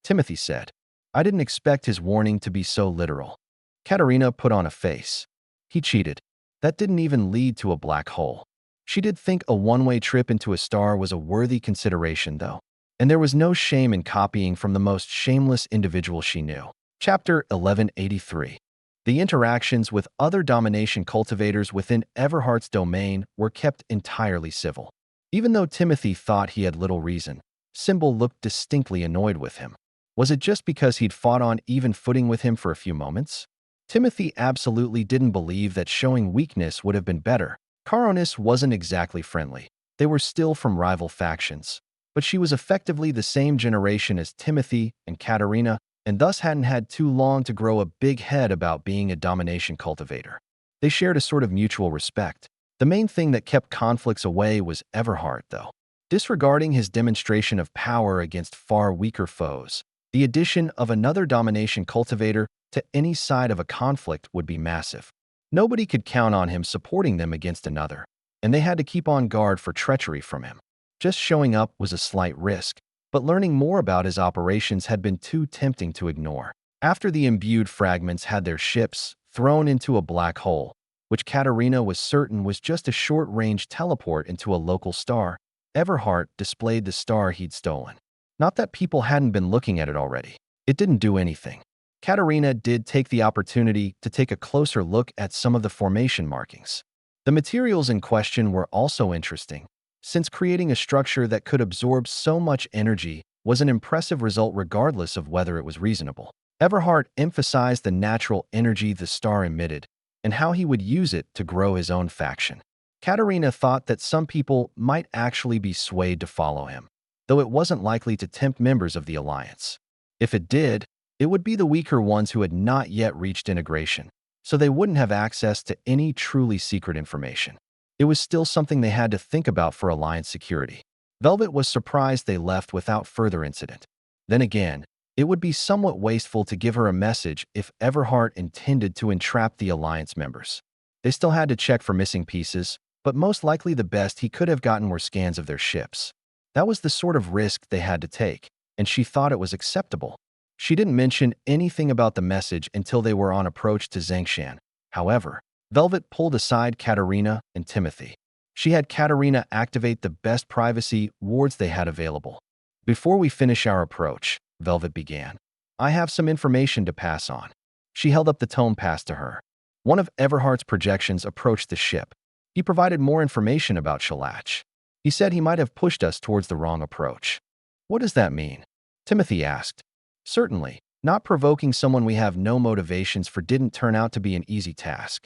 Timothy said. I didn't expect his warning to be so literal. Katerina put on a face. He cheated. That didn't even lead to a black hole. She did think a one-way trip into a star was a worthy consideration, though. And there was no shame in copying from the most shameless individual she knew. Chapter 1183. The interactions with other domination cultivators within Everhart's domain were kept entirely civil. Even though Timothy thought he had little reason, Symbol looked distinctly annoyed with him. Was it just because he'd fought on even footing with him for a few moments? Timothy absolutely didn't believe that showing weakness would have been better. Caronis wasn't exactly friendly. They were still from rival factions, but she was effectively the same generation as Timothy and Katerina, and thus hadn't had too long to grow a big head about being a domination cultivator. They shared a sort of mutual respect. The main thing that kept conflicts away was Everhart, though. Disregarding his demonstration of power against far weaker foes, the addition of another domination cultivator to any side of a conflict would be massive. Nobody could count on him supporting them against another, and they had to keep on guard for treachery from him. Just showing up was a slight risk, but learning more about his operations had been too tempting to ignore. After the imbued fragments had their ships thrown into a black hole, which Katerina was certain was just a short-range teleport into a local star, Everhart displayed the star he'd stolen. Not that people hadn't been looking at it already. It didn't do anything. Katerina did take the opportunity to take a closer look at some of the formation markings. The materials in question were also interesting, since creating a structure that could absorb so much energy was an impressive result regardless of whether it was reasonable. Everhart emphasized the natural energy the star emitted and how he would use it to grow his own faction. Katerina thought that some people might actually be swayed to follow him, though it wasn't likely to tempt members of the Alliance. If it did, it would be the weaker ones who had not yet reached integration, so they wouldn't have access to any truly secret information. It was still something they had to think about for Alliance security. Velvet was surprised they left without further incident. Then again, it would be somewhat wasteful to give her a message if Everhart intended to entrap the Alliance members. They still had to check for missing pieces, but most likely the best he could have gotten were scans of their ships. That was the sort of risk they had to take, and she thought it was acceptable. She didn't mention anything about the message until they were on approach to Xianxia. However, Velvet pulled aside Katerina and Timothy. She had Katerina activate the best privacy wards they had available. Before we finish our approach, Velvet began, I have some information to pass on. She held up the tome pass to her. One of Everhart's projections approached the ship. He provided more information about Xianxia. He said he might have pushed us towards the wrong approach. What does that mean? Timothy asked. Certainly, not provoking someone we have no motivations for didn't turn out to be an easy task.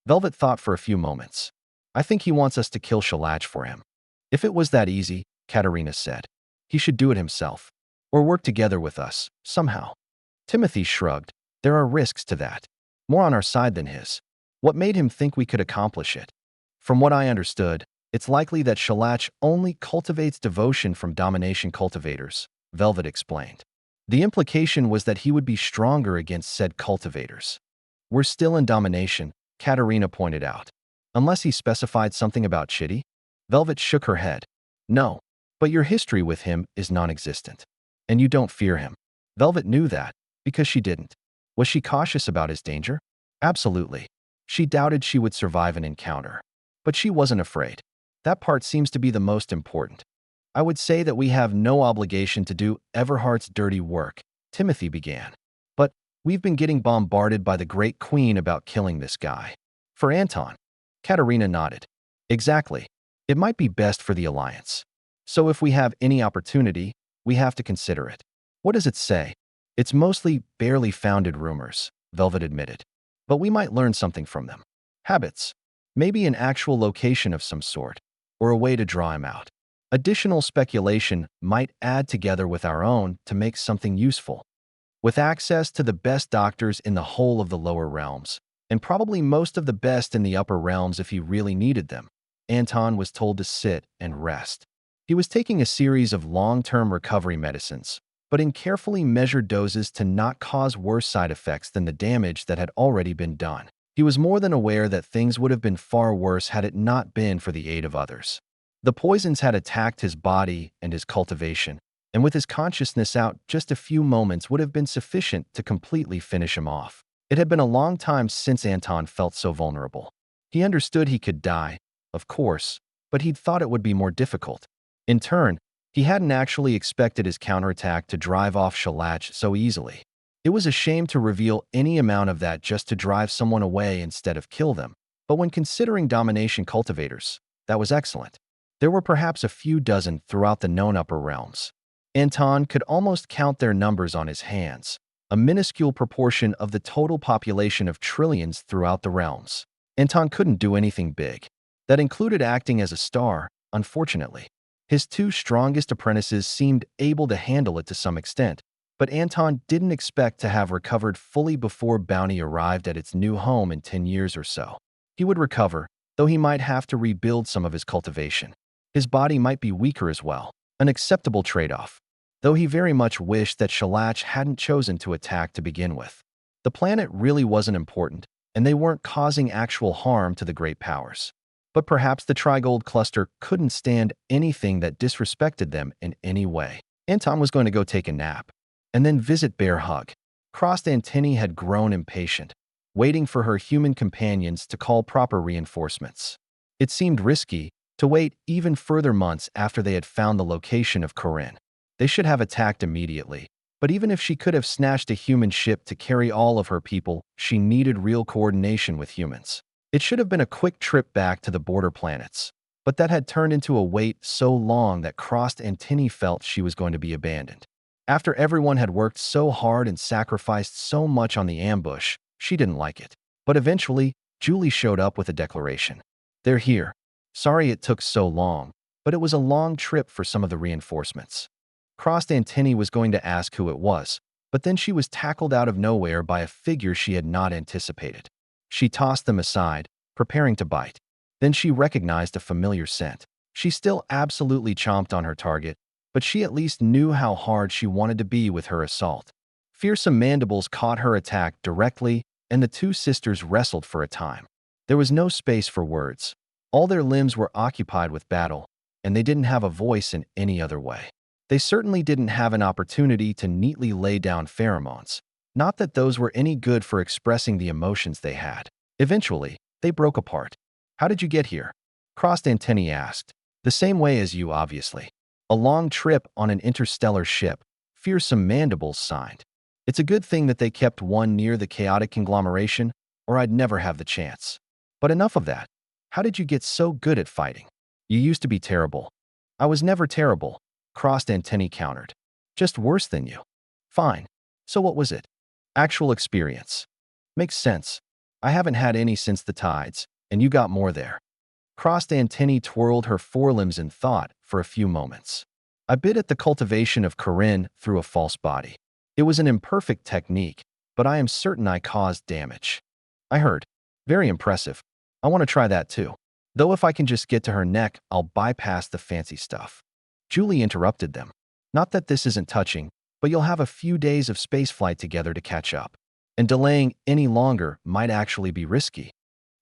Velvet thought for a few moments. I think he wants us to kill Xianxia for him. If it was that easy, Katerina said, he should do it himself. Or work together with us, somehow. Timothy shrugged. There are risks to that. More on our side than his. What made him think we could accomplish it? From what I understood, it's likely that Xianxia only cultivates devotion from domination cultivators, Velvet explained. The implication was that he would be stronger against said cultivators. We're still in domination, Katerina pointed out. Unless he specified something about Chitty? Velvet shook her head. No, but your history with him is non-existent. And you don't fear him. Velvet knew that, because she didn't. Was she cautious about his danger? Absolutely. She doubted she would survive an encounter. But she wasn't afraid. That part seems to be the most important. I would say that we have no obligation to do Everhart's dirty work, Timothy began. But we've been getting bombarded by the Great Queen about killing this guy. For Anton. Katerina nodded. Exactly. It might be best for the Alliance. So if we have any opportunity, we have to consider it. What does it say? It's mostly barely founded rumors, Velvet admitted. But we might learn something from them. Habits. Maybe an actual location of some sort, or a way to draw him out. Additional speculation might add together with our own to make something useful. With access to the best doctors in the whole of the lower realms, and probably most of the best in the upper realms if he really needed them, Anton was told to sit and rest. He was taking a series of long-term recovery medicines, but in carefully measured doses to not cause worse side effects than the damage that had already been done. He was more than aware that things would have been far worse had it not been for the aid of others. The poisons had attacked his body and his cultivation, and with his consciousness out, just a few moments would have been sufficient to completely finish him off. It had been a long time since Anton felt so vulnerable. He understood he could die, of course, but he'd thought it would be more difficult. In turn, he hadn't actually expected his counterattack to drive off Xianxia so easily. It was a shame to reveal any amount of that just to drive someone away instead of kill them, but when considering domination cultivators, that was excellent. There were perhaps a few dozen throughout the known upper realms. Anton could almost count their numbers on his hands, a minuscule proportion of the total population of trillions throughout the realms. Anton couldn't do anything big. That included acting as a star, unfortunately. His two strongest apprentices seemed able to handle it to some extent, but Anton didn't expect to have recovered fully before Bounty arrived at its new home in 10 years or so. He would recover, though he might have to rebuild some of his cultivation. His body might be weaker as well, an acceptable trade-off, though he very much wished that Xianxia hadn't chosen to attack to begin with. The planet really wasn't important, and they weren't causing actual harm to the great powers. But perhaps the Trigold cluster couldn't stand anything that disrespected them in any way. Anton was going to go take a nap, and then visit Bear Hug. Crossed Antennae had grown impatient, waiting for her human companions to call proper reinforcements. It seemed risky to wait even further months after they had found the location of Corinne. They should have attacked immediately, but even if she could have snatched a human ship to carry all of her people, she needed real coordination with humans. It should have been a quick trip back to the border planets, but that had turned into a wait so long that Crossed Antennae felt she was going to be abandoned. After everyone had worked so hard and sacrificed so much on the ambush, she didn't like it. But eventually, Julie showed up with a declaration. They're here. Sorry it took so long, but it was a long trip for some of the reinforcements. Crossed Antennae was going to ask who it was, but then she was tackled out of nowhere by a figure she had not anticipated. She tossed them aside, preparing to bite. Then she recognized a familiar scent. She still absolutely chomped on her target, but she at least knew how hard she wanted to be with her assault. Fearsome mandibles caught her attack directly, and the two sisters wrestled for a time. There was no space for words. All their limbs were occupied with battle, and they didn't have a voice in any other way. They certainly didn't have an opportunity to neatly lay down pheromones. Not that those were any good for expressing the emotions they had. Eventually, they broke apart. How did you get here? Crossed Antennae asked. The same way as you, obviously. A long trip on an interstellar ship, Fearsome Mandibles signed. It's a good thing that they kept one near the chaotic conglomeration, or I'd never have the chance. But enough of that. How did you get so good at fighting? You used to be terrible, I was never terrible, crossed antennae countered. Just worse than you. Fine. So what was it? Actual experience. Makes sense. I haven't had any since the tides, and you got more there. Crossed antennae twirled her forelimbs in thought for a few moments. I bit at the cultivation of Corinne through a false body. It was an imperfect technique, but I am certain I caused damage. I heard. Very impressive. I want to try that too. Though if I can just get to her neck, I'll bypass the fancy stuff. Julie interrupted them. Not that this isn't touching, but you'll have a few days of spaceflight together to catch up. And delaying any longer might actually be risky.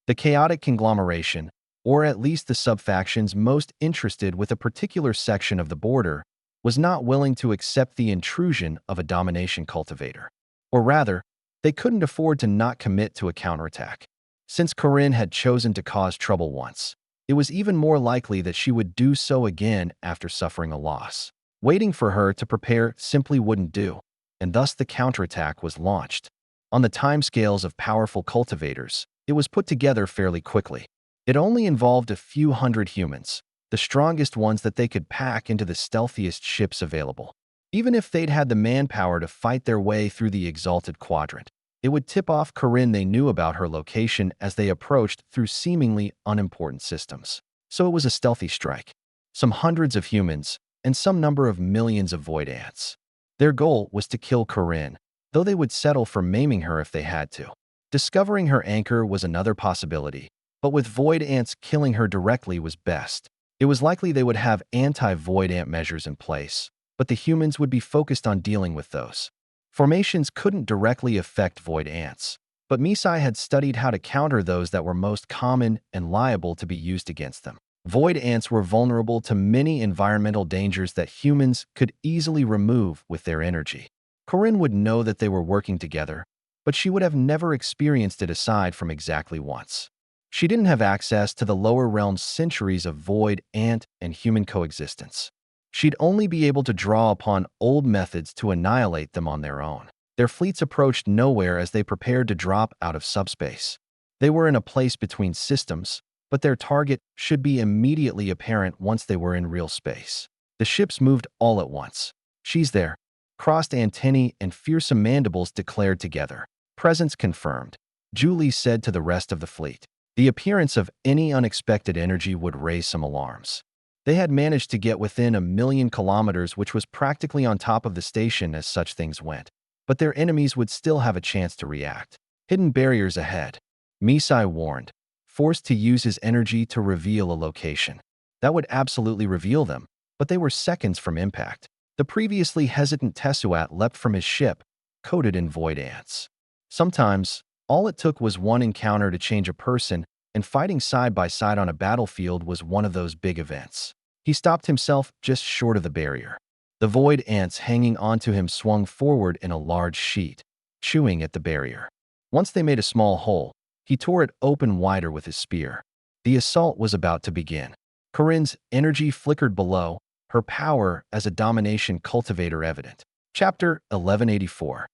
The chaotic conglomeration, or at least the subfactions most interested with a particular section of the border, was not willing to accept the intrusion of a domination cultivator. Or rather, they couldn't afford to not commit to a counterattack. Since Corinne had chosen to cause trouble once, it was even more likely that she would do so again after suffering a loss. Waiting for her to prepare simply wouldn't do, and thus the counterattack was launched. On the timescales of powerful cultivators, it was put together fairly quickly. It only involved a few hundred humans, the strongest ones that they could pack into the stealthiest ships available. Even if they'd had the manpower to fight their way through the exalted quadrant, it would tip off Corinne they knew about her location as they approached through seemingly unimportant systems. So it was a stealthy strike. Some hundreds of humans, and some number of millions of void ants. Their goal was to kill Corinne, though they would settle for maiming her if they had to. Discovering her anchor was another possibility, but with void ants killing her directly was best. It was likely they would have anti-void ant measures in place, but the humans would be focused on dealing with those. Formations couldn't directly affect void ants, but Misai had studied how to counter those that were most common and liable to be used against them. Void ants were vulnerable to many environmental dangers that humans could easily remove with their energy. Corinne would know that they were working together, but she would have never experienced it aside from exactly once. She didn't have access to the lower realm's centuries of void, ant, and human coexistence. She'd only be able to draw upon old methods to annihilate them on their own. Their fleets approached nowhere as they prepared to drop out of subspace. They were in a place between systems, but their target should be immediately apparent once they were in real space. The ships moved all at once. She's there. Crossed antennae and fearsome mandibles declared together. Presence confirmed, Julie said to the rest of the fleet. The appearance of any unexpected energy would raise some alarms. They had managed to get within 1,000,000 kilometers, which was practically on top of the station as such things went. But their enemies would still have a chance to react. Hidden barriers ahead. Misai warned, forced to use his energy to reveal a location. That would absolutely reveal them, but they were seconds from impact. The previously hesitant Tessuat leapt from his ship, coated in void ants. Sometimes, all it took was one encounter to change a person, and fighting side by side on a battlefield was one of those big events. He stopped himself just short of the barrier. The void ants hanging onto him swung forward in a large sheet, chewing at the barrier. Once they made a small hole, he tore it open wider with his spear. The assault was about to begin. Corinne's energy flickered below, her power as a domination cultivator evident. Chapter 1184.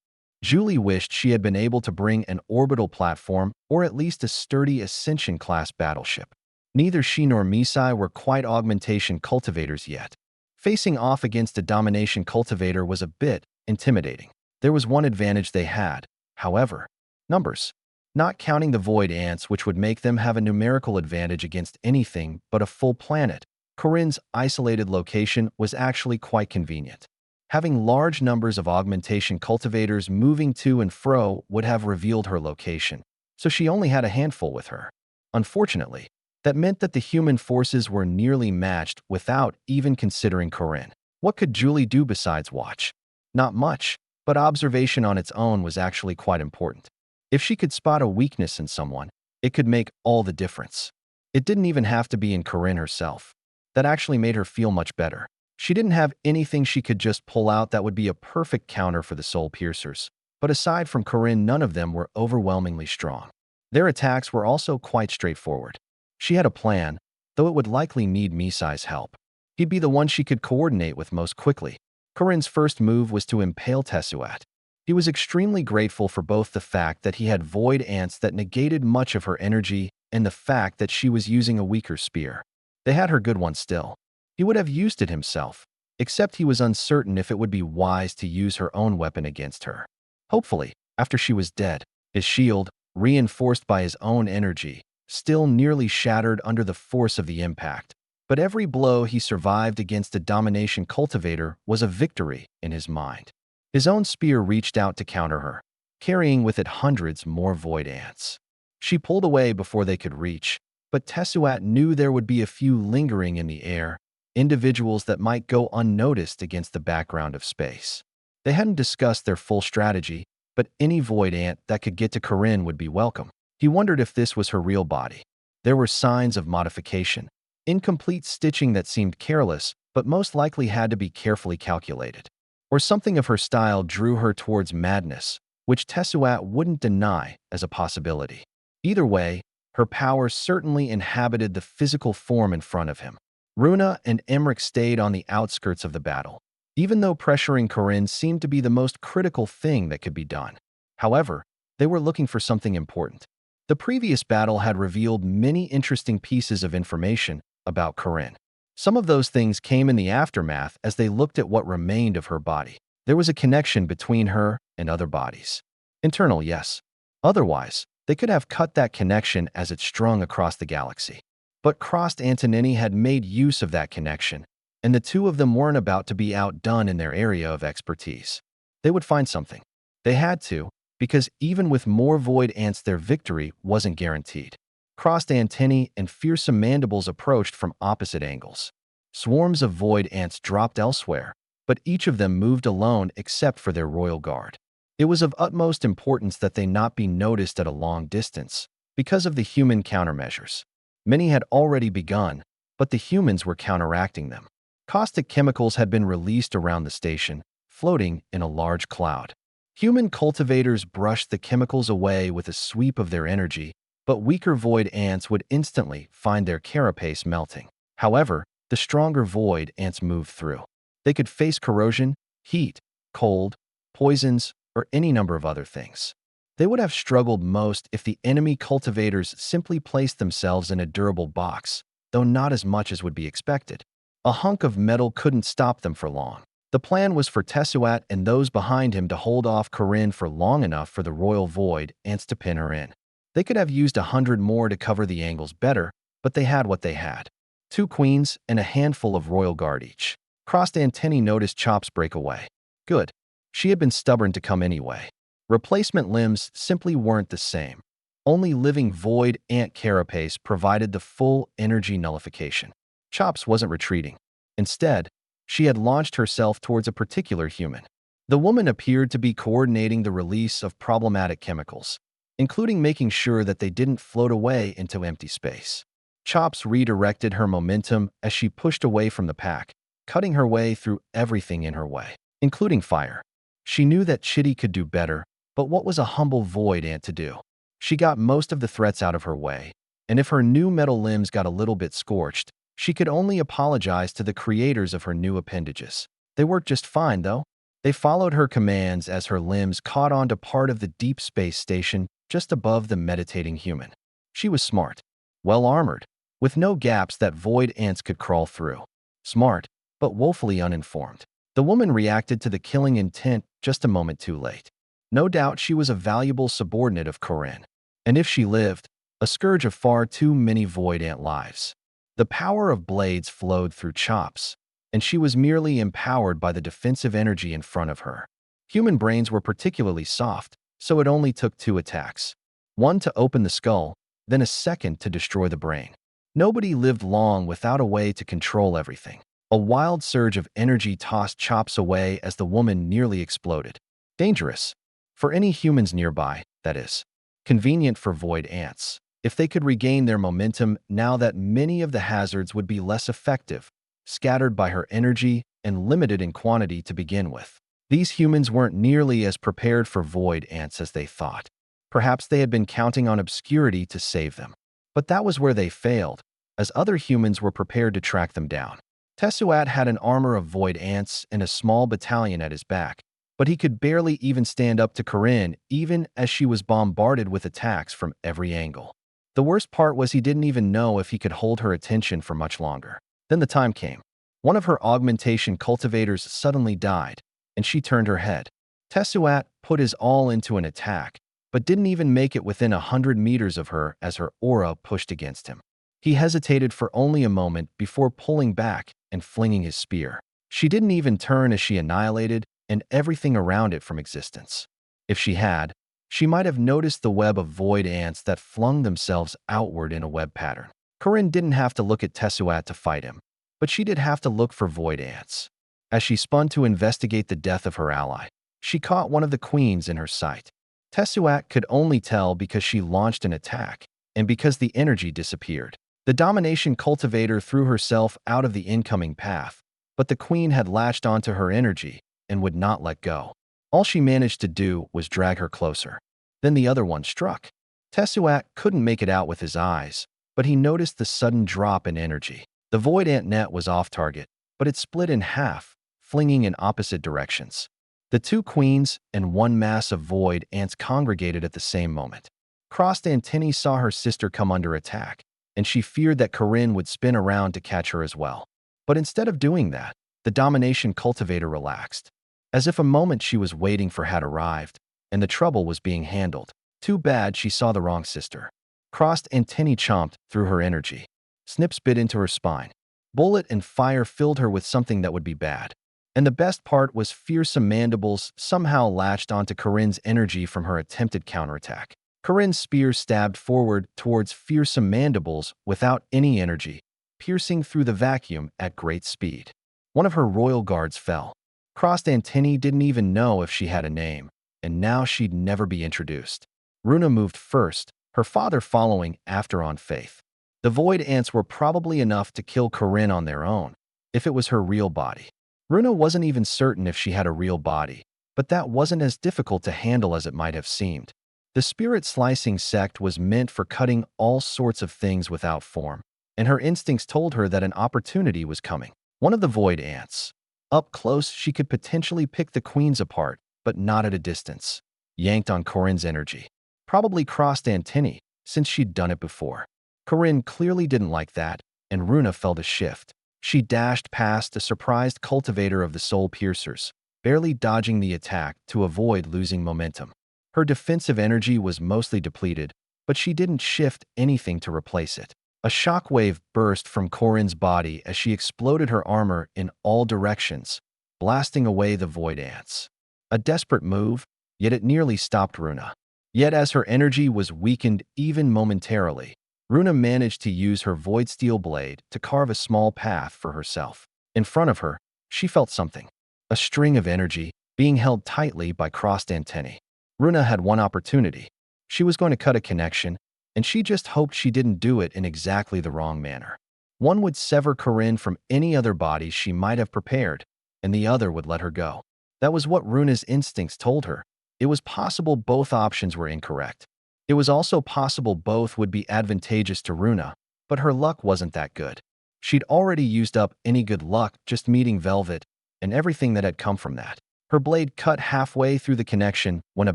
Julie wished she had been able to bring an orbital platform or at least a sturdy Ascension-class battleship. Neither she nor Misai were quite augmentation cultivators yet. Facing off against a domination cultivator was a bit intimidating. There was one advantage they had, however: numbers. Not counting the void ants, which would make them have a numerical advantage against anything but a full planet. Corinne's isolated location was actually quite convenient. Having large numbers of augmentation cultivators moving to and fro would have revealed her location, so she only had a handful with her. Unfortunately, that meant that the human forces were nearly matched without even considering Corinne. What could Julie do besides watch? Not much, but observation on its own was actually quite important. If she could spot a weakness in someone, it could make all the difference. It didn't even have to be in Corinne herself. That actually made her feel much better. She didn't have anything she could just pull out that would be a perfect counter for the soul piercers, but aside from Corinne, none of them were overwhelmingly strong. Their attacks were also quite straightforward. She had a plan, though it would likely need Misai's help. He'd be the one she could coordinate with most quickly. Corinne's first move was to impale Tessuat. He was extremely grateful for both the fact that he had void ants that negated much of her energy and the fact that she was using a weaker spear. They had her good one still. He would have used it himself, except he was uncertain if it would be wise to use her own weapon against her. Hopefully, after she was dead, his shield, reinforced by his own energy, still nearly shattered under the force of the impact. But every blow he survived against a domination cultivator was a victory in his mind. His own spear reached out to counter her, carrying with it hundreds more void ants. She pulled away before they could reach, but Tesuat knew there would be a few lingering in the air, individuals that might go unnoticed against the background of space. They hadn't discussed their full strategy, but any void ant that could get to Corinne would be welcome. He wondered if this was her real body. There were signs of modification, incomplete stitching that seemed careless, but most likely had to be carefully calculated. Or something of her style drew her towards madness, which Tesuat wouldn't deny as a possibility. Either way, her power certainly inhabited the physical form in front of him. Runa and Emmerich stayed on the outskirts of the battle, even though pressuring Corinne seemed to be the most critical thing that could be done. However, they were looking for something important. The previous battle had revealed many interesting pieces of information about Corinne. Some of those things came in the aftermath as they looked at what remained of her body. There was a connection between her and other bodies. Internal, yes. Otherwise, they could have cut that connection as it strung across the galaxy. But Crossed Antonini had made use of that connection, and the two of them weren't about to be outdone in their area of expertise. They would find something. They had to, because even with more void ants, their victory wasn't guaranteed. Crossed antennae and fearsome mandibles approached from opposite angles. Swarms of void ants dropped elsewhere, but each of them moved alone except for their royal guard. It was of utmost importance that they not be noticed at a long distance, because of the human countermeasures. Many had already begun, but the humans were counteracting them. Caustic chemicals had been released around the station, floating in a large cloud. Human cultivators brushed the chemicals away with a sweep of their energy, but weaker void ants would instantly find their carapace melting. However, the stronger void ants moved through. They could face corrosion, heat, cold, poisons, or any number of other things. They would have struggled most if the enemy cultivators simply placed themselves in a durable box, though not as much as would be expected. A hunk of metal couldn't stop them for long. The plan was for Tesuat and those behind him to hold off Corinne for long enough for the royal void ants to pin her in. They could have used 100 more to cover the angles better, but they had what they had. 2 queens and a handful of royal guard each. Crossed antennae noticed Chops break away. Good. She had been stubborn to come anyway. Replacement limbs simply weren't the same. Only living void ant carapace provided the full energy nullification. Chops wasn't retreating. Instead, she had launched herself towards a particular human. The woman appeared to be coordinating the release of problematic chemicals, including making sure that they didn't float away into empty space. Chops redirected her momentum as she pushed away from the pack, cutting her way through everything in her way, including fire. She knew that Chitty could do better, but what was a humble void ant to do? She got most of the threats out of her way, and if her new metal limbs got a little bit scorched, she could only apologize to the creators of her new appendages. They worked just fine, though. They followed her commands as her limbs caught onto part of the deep space station just above the meditating human. She was smart, well-armored, with no gaps that void ants could crawl through. Smart, but woefully uninformed. The woman reacted to the killing intent just a moment too late. No doubt she was a valuable subordinate of Corinne, and if she lived, a scourge of far too many void ant lives. The power of blades flowed through Chops, and she was merely empowered by the defensive energy in front of her. Human brains were particularly soft, so it only took 2 attacks. One to open the skull, then a second to destroy the brain. Nobody lived long without a way to control everything. A wild surge of energy tossed Chops away as the woman nearly exploded. Dangerous. For any humans nearby, that is. Convenient for void ants, if they could regain their momentum now that many of the hazards would be less effective, scattered by her energy and limited in quantity to begin with. These humans weren't nearly as prepared for void ants as they thought. Perhaps they had been counting on obscurity to save them. But that was where they failed, as other humans were prepared to track them down. Tesuat had an armor of void ants and a small battalion at his back, but he could barely even stand up to Corinne even as she was bombarded with attacks from every angle. The worst part was he didn't even know if he could hold her attention for much longer. Then the time came. One of her augmentation cultivators suddenly died, and she turned her head. Tesuat put his all into an attack, but didn't even make it within 100 meters of her as her aura pushed against him. He hesitated for only a moment before pulling back and flinging his spear. She didn't even turn as she annihilated and everything around it from existence. If she had, she might have noticed the web of void ants that flung themselves outward in a web pattern. Corinne didn't have to look at Tesuat to fight him, but she did have to look for void ants. As she spun to investigate the death of her ally, she caught one of the queens in her sight. Tesuat could only tell because she launched an attack, and because the energy disappeared. The domination cultivator threw herself out of the incoming path, but the queen had latched onto her energy and would not let go. All she managed to do was drag her closer. Then the other one struck. Tesuat couldn't make it out with his eyes, but he noticed the sudden drop in energy. The void ant net was off target, but it split in half, flinging in opposite directions. The two queens and one mass of void ants congregated at the same moment. Crossed antennae saw her sister come under attack, and she feared that Corinne would spin around to catch her as well. But instead of doing that, the domination cultivator relaxed, as if a moment she was waiting for had arrived, and the trouble was being handled. Too bad she saw the wrong sister. Crossed antennae chomped through her energy. Snips bit into her spine. Bullet and fire filled her with something that would be bad. And the best part was fearsome mandibles somehow latched onto Corinne's energy from her attempted counterattack. Corinne's spear stabbed forward towards fearsome mandibles without any energy, piercing through the vacuum at great speed. One of her royal guards fell. Crossed antennae didn't even know if she had a name, and now she'd never be introduced. Runa moved first, her father following after on faith. The void ants were probably enough to kill Corinne on their own, if it was her real body. Runa wasn't even certain if she had a real body, but that wasn't as difficult to handle as it might have seemed. The spirit-slicing sect was meant for cutting all sorts of things without form, and her instincts told her that an opportunity was coming. One of the void ants. Up close, she could potentially pick the queens apart, but not at a distance. Yanked on Corinne's energy. Probably crossed antennae, since she'd done it before. Corinne clearly didn't like that, and Runa felt a shift. She dashed past a surprised cultivator of the soul piercers, barely dodging the attack to avoid losing momentum. Her defensive energy was mostly depleted, but she didn't shift anything to replace it. A shockwave burst from Corinne's body as she exploded her armor in all directions, blasting away the void ants. A desperate move, yet it nearly stopped Runa. Yet as her energy was weakened even momentarily, Runa managed to use her void steel blade to carve a small path for herself. In front of her, she felt something. A string of energy being held tightly by crossed antennae. Runa had one opportunity. She was going to cut a connection, and she just hoped she didn't do it in exactly the wrong manner. One would sever Corinne from any other body she might have prepared, and the other would let her go. That was what Runa's instincts told her. It was possible both options were incorrect. It was also possible both would be advantageous to Runa, but her luck wasn't that good. She'd already used up any good luck just meeting Velvet and everything that had come from that. Her blade cut halfway through the connection when a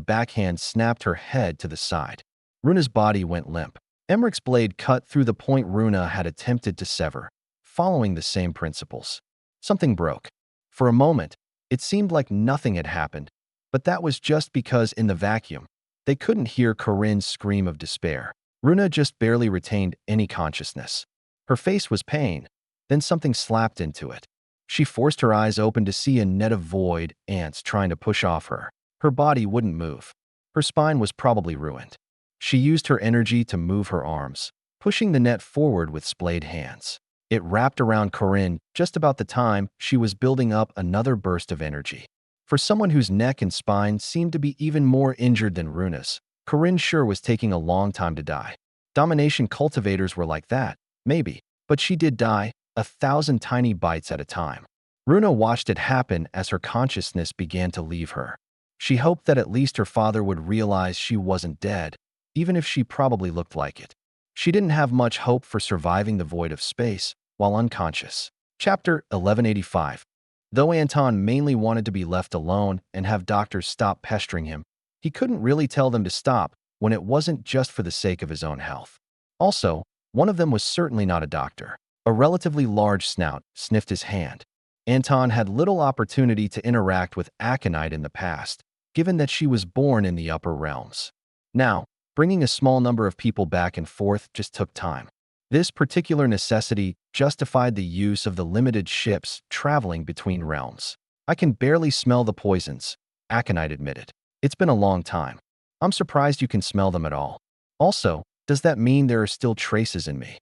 backhand snapped her head to the side. Runa's body went limp. Emmeric's blade cut through the point Runa had attempted to sever, following the same principles. Something broke. For a moment, it seemed like nothing had happened, but that was just because in the vacuum, they couldn't hear Corinne's scream of despair. Runa just barely retained any consciousness. Her face was pain, then something slapped into it. She forced her eyes open to see a net of void ants trying to push off her. Her body wouldn't move. Her spine was probably ruined. She used her energy to move her arms, pushing the net forward with splayed hands. It wrapped around Corinne just about the time she was building up another burst of energy. For someone whose neck and spine seemed to be even more injured than Runa's, Corinne sure was taking a long time to die. Domination cultivators were like that, maybe, but she did die, 1,000 tiny bites at a time. Runa watched it happen as her consciousness began to leave her. She hoped that at least her father would realize she wasn't dead, even if she probably looked like it. She didn't have much hope for surviving the void of space while unconscious. Chapter 1185. Though Anton mainly wanted to be left alone and have doctors stop pestering him, he couldn't really tell them to stop when it wasn't just for the sake of his own health. Also, one of them was certainly not a doctor. A relatively large snout sniffed his hand. Anton had little opportunity to interact with Aconite in the past, given that she was born in the upper realms. Now, bringing a small number of people back and forth just took time. This particular necessity justified the use of the limited ships traveling between realms. I can barely smell the poisons, Aconite admitted. It's been a long time. I'm surprised you can smell them at all. Also, does that mean there are still traces in me?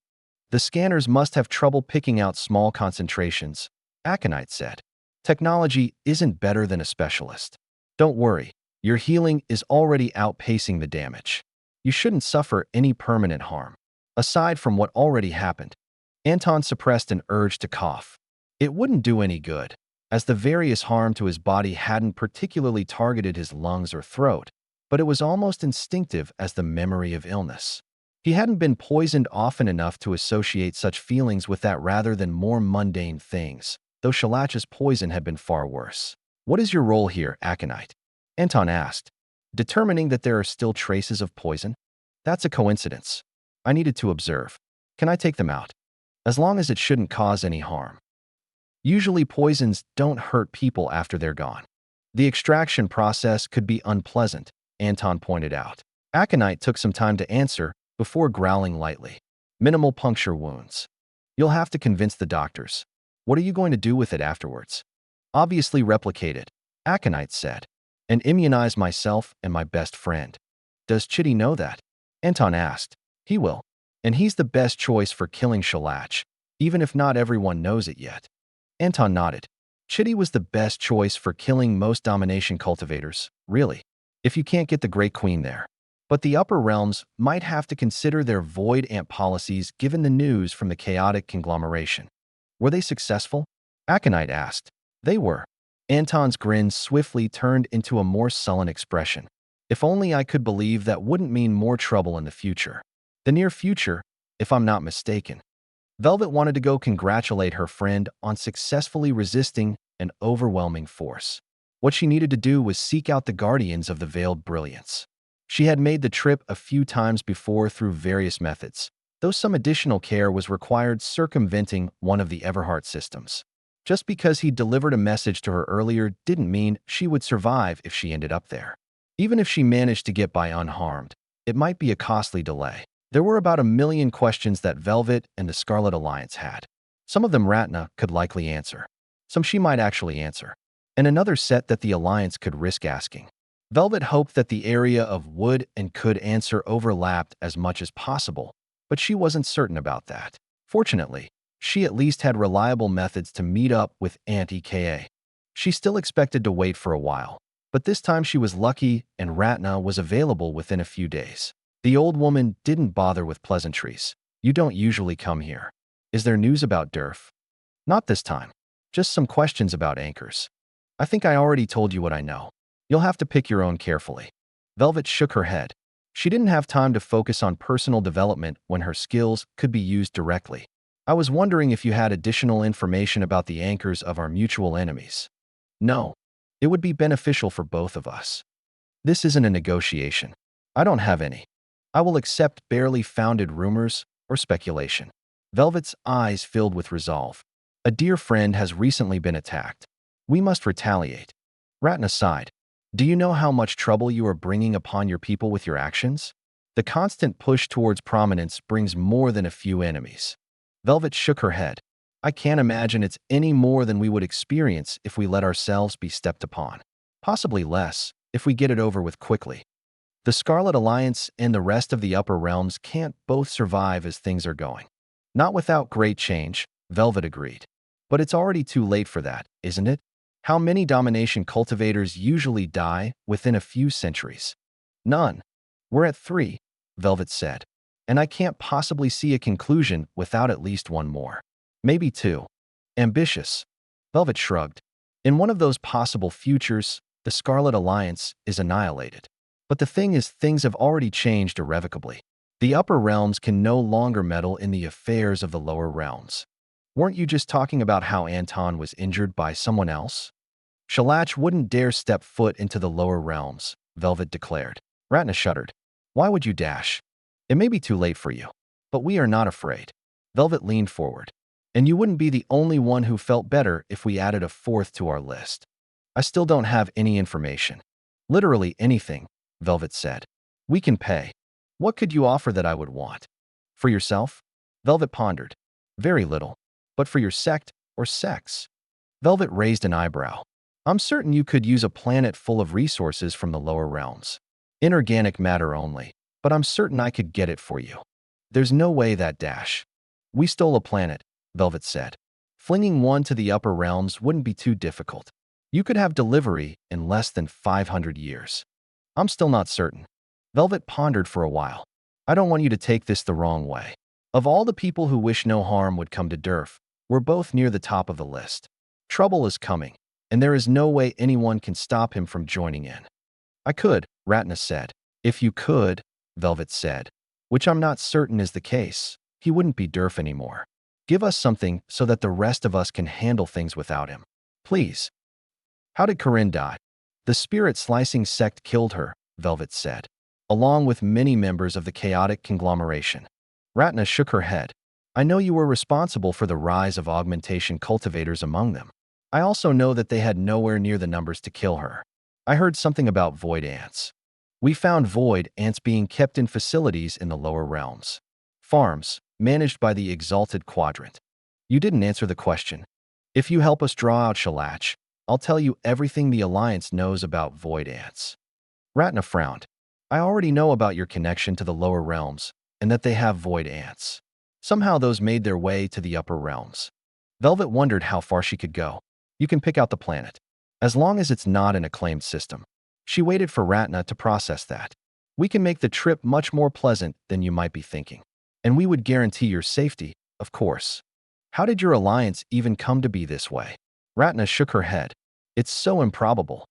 The scanners must have trouble picking out small concentrations, Aconite said. Technology isn't better than a specialist. Don't worry, your healing is already outpacing the damage. You shouldn't suffer any permanent harm. Aside from what already happened, Anton suppressed an urge to cough. It wouldn't do any good, as the various harm to his body hadn't particularly targeted his lungs or throat, but it was almost instinctive as the memory of illness. He hadn't been poisoned often enough to associate such feelings with that rather than more mundane things, though Xianxia's poison had been far worse. What is your role here, Aconite? Anton asked. Determining that there are still traces of poison? That's a coincidence. I needed to observe. Can I take them out? As long as it shouldn't cause any harm. Usually poisons don't hurt people after they're gone. The extraction process could be unpleasant, Anton pointed out. Aconite took some time to answer before growling lightly. Minimal puncture wounds. You'll have to convince the doctors. What are you going to do with it afterwards? Obviously replicate it, Aconite said, and immunize myself and my best friend. Does Chitty know that? Anton asked. He will. And he's the best choice for killing Xianxia, even if not everyone knows it yet. Anton nodded. Chitty was the best choice for killing most domination cultivators, really, if you can't get the Great Queen there. But the upper realms might have to consider their void ant policies given the news from the chaotic conglomeration. Were they successful? Aconite asked. They were. Anton's grin swiftly turned into a more sullen expression. If only I could believe that wouldn't mean more trouble in the future. The near future, if I'm not mistaken. Velvet wanted to go congratulate her friend on successfully resisting an overwhelming force. What she needed to do was seek out the guardians of the Veiled Brilliance. She had made the trip a few times before through various methods, though some additional care was required circumventing one of the Everheart systems. Just because he delivered a message to her earlier didn't mean she would survive if she ended up there. Even if she managed to get by unharmed, it might be a costly delay. There were about 1,000,000 questions that Velvet and the Scarlet Alliance had. Some of them Ratna could likely answer. Some she might actually answer. And another set that the Alliance could risk asking. Velvet hoped that the area of would and could answer overlapped as much as possible, but she wasn't certain about that. Fortunately, she at least had reliable methods to meet up with Aunt EKA. She still expected to wait for a while, but this time she was lucky and Ratna was available within a few days. The old woman didn't bother with pleasantries. You don't usually come here. Is there news about Durf? Not this time. Just some questions about anchors. I think I already told you what I know. You'll have to pick your own carefully. Velvet shook her head. She didn't have time to focus on personal development when her skills could be used directly. I was wondering if you had additional information about the anchors of our mutual enemies. No. It would be beneficial for both of us. This isn't a negotiation. I don't have any. I will accept barely founded rumors or speculation. Velvet's eyes filled with resolve. A dear friend has recently been attacked. We must retaliate. Ratna sighed. Do you know how much trouble you are bringing upon your people with your actions? The constant push towards prominence brings more than a few enemies. Velvet shook her head. I can't imagine it's any more than we would experience if we let ourselves be stepped upon. Possibly less, if we get it over with quickly. The Scarlet Alliance and the rest of the upper realms can't both survive as things are going. Not without great change, Velvet agreed. But it's already too late for that, isn't it? How many domination cultivators usually die within a few centuries? None. We're at 3, Velvet said. And I can't possibly see a conclusion without at least one more. Maybe 2. Ambitious. Velvet shrugged. In one of those possible futures, the Scarlet Alliance is annihilated. But the thing is, things have already changed irrevocably. The upper realms can no longer meddle in the affairs of the lower realms. Weren't you just talking about how Anton was injured by someone else? Xianxia wouldn't dare step foot into the lower realms, Velvet declared. Ratna shuddered. Why would you dash? It may be too late for you. But we are not afraid. Velvet leaned forward. And you wouldn't be the only one who felt better if we added a fourth to our list. I still don't have any information. Literally anything, Velvet said. We can pay. What could you offer that I would want? For yourself? Velvet pondered. Very little. But for your sect or sex? Velvet raised an eyebrow. I'm certain you could use a planet full of resources from the lower realms. Inorganic matter only, but I'm certain I could get it for you. There's no way that dash. We stole a planet, Velvet said. Flinging one to the upper realms wouldn't be too difficult. You could have delivery in less than 500 years. I'm still not certain. Velvet pondered for a while. I don't want you to take this the wrong way. Of all the people who wish no harm would come to Durf, we're both near the top of the list. Trouble is coming, and there is no way anyone can stop him from joining in. I could, Ratna said. If you could, Velvet said, which I'm not certain is the case, he wouldn't be Durf anymore. Give us something so that the rest of us can handle things without him. Please. How did Corinne die? The spirit-slicing sect killed her, Velvet said, along with many members of the chaotic conglomeration. Ratna shook her head. I know you were responsible for the rise of augmentation cultivators among them. I also know that they had nowhere near the numbers to kill her. I heard something about void ants. We found void ants being kept in facilities in the lower realms. Farms, managed by the Exalted Quadrant. You didn't answer the question. If you help us draw out Xianxia, I'll tell you everything the Alliance knows about void ants. Ratna frowned. I already know about your connection to the lower realms, and that they have void ants. Somehow those made their way to the upper realms. Velvet wondered how far she could go. You can pick out the planet, as long as it's not an acclaimed system. She waited for Ratna to process that. We can make the trip much more pleasant than you might be thinking. And we would guarantee your safety, of course. How did your alliance even come to be this way? Ratna shook her head. It's so improbable.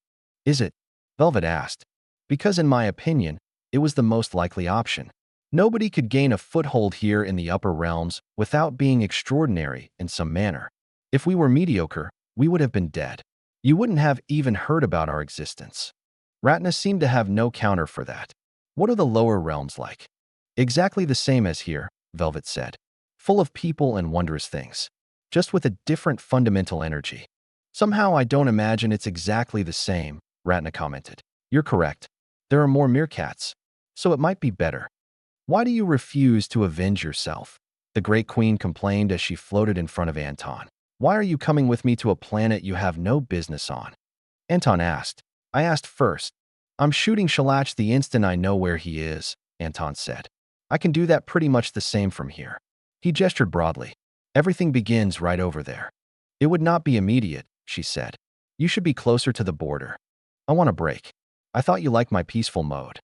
Is it? Velvet asked. Because in my opinion, it was the most likely option. Nobody could gain a foothold here in the upper realms without being extraordinary in some manner. If we were mediocre, we would have been dead. You wouldn't have even heard about our existence. Ratna seemed to have no counter for that. What are the lower realms like? Exactly the same as here, Velvet said. Full of people and wondrous things. Just with a different fundamental energy. Somehow I don't imagine it's exactly the same, Ratna commented. You're correct. There are more meerkats. So it might be better. Why do you refuse to avenge yourself? The Great Queen complained as she floated in front of Anton. Why are you coming with me to a planet you have no business on? Anton asked. I asked first. I'm shooting Xianxia the instant I know where he is, Anton said. I can do that pretty much the same from here. He gestured broadly. Everything begins right over there. It would not be immediate, she said. You should be closer to the border. I want a break. I thought you liked my peaceful mode.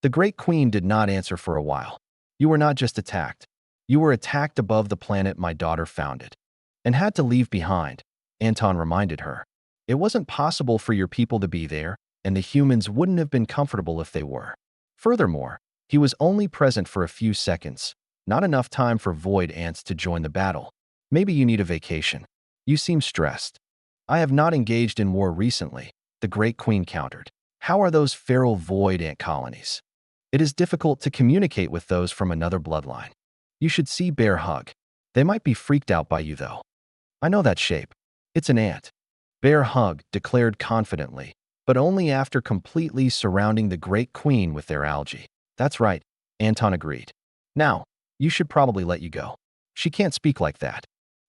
The Great Queen did not answer for a while. You were not just attacked. You were attacked above the planet my daughter founded. And had to leave behind, Anton reminded her. It wasn't possible for your people to be there, and the humans wouldn't have been comfortable if they were. Furthermore, he was only present for a few seconds, not enough time for void ants to join the battle. Maybe you need a vacation. You seem stressed. I have not engaged in war recently, the Great Queen countered. How are those feral void ant colonies? It is difficult to communicate with those from another bloodline. You should see Bear Hug. They might be freaked out by you, though. I know that shape. It's an ant. Bear Hug declared confidently, but only after completely surrounding the Great Queen with their algae. That's right, Anton agreed. Now, you should probably let you go. She can't speak like that.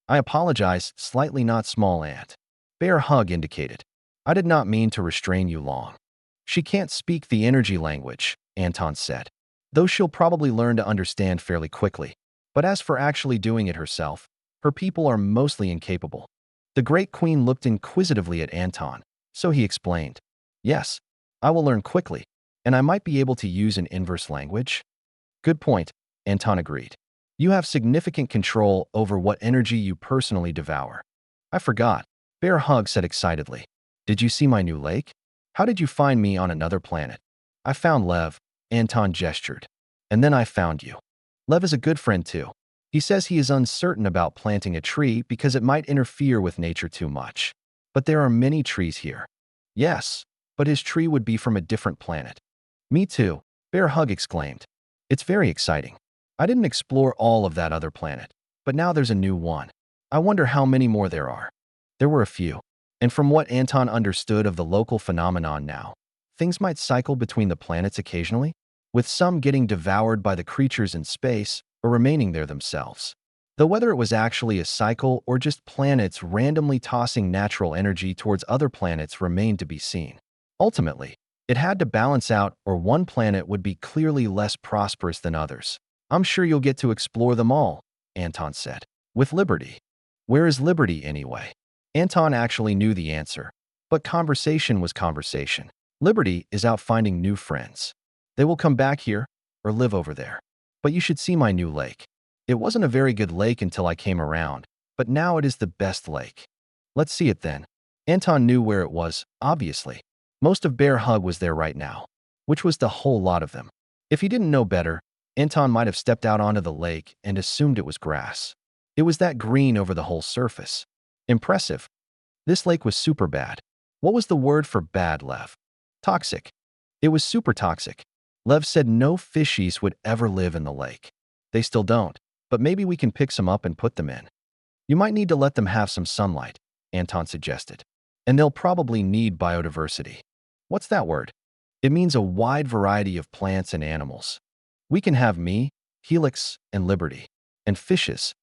I apologize, slightly not small ant. Bear Hug indicated. I did not mean to restrain you long. She can't speak the energy language, Anton said, though she'll probably learn to understand fairly quickly. But as for actually doing it herself, her people are mostly incapable. The Great Queen looked inquisitively at Anton, so he explained. Yes, I will learn quickly, and I might be able to use an inverse language. Good point, Anton agreed. You have significant control over what energy you personally devour. I forgot, Bear Hug said excitedly. Did you see my new lake? How did you find me on another planet? I found Lev, Anton gestured. And then I found you. Lev is a good friend too. He says he is uncertain about planting a tree because it might interfere with nature too much. But there are many trees here. Yes, but his tree would be from a different planet. Me too, Bear Hug exclaimed. It's very exciting. I didn't explore all of that other planet, but now there's a new one. I wonder how many more there are. There were a few. And from what Anton understood of the local phenomenon now, things might cycle between the planets occasionally, with some getting devoured by the creatures in space or remaining there themselves. Though whether it was actually a cycle or just planets randomly tossing natural energy towards other planets remained to be seen. Ultimately, it had to balance out, or one planet would be clearly less prosperous than others. I'm sure you'll get to explore them all, Anton said. With Liberty. Where is Liberty anyway? Anton actually knew the answer, but conversation was conversation. Liberty is out finding new friends. They will come back here or live over there. But you should see my new lake. It wasn't a very good lake until I came around, but now it is the best lake. Let's see it then. Anton knew where it was, obviously. Most of Bear Hug was there right now, which was the whole lot of them. If he didn't know better, Anton might have stepped out onto the lake and assumed it was grass. It was that green over the whole surface. Impressive. This lake was super bad. What was the word for bad, Lev? Toxic. It was super toxic. Lev said no fishies would ever live in the lake. They still don't, but maybe we can pick some up and put them in. You might need to let them have some sunlight, Anton suggested. And they'll probably need biodiversity. What's that word? It means a wide variety of plants and animals. We can have me, Helix, and Liberty. And fishes.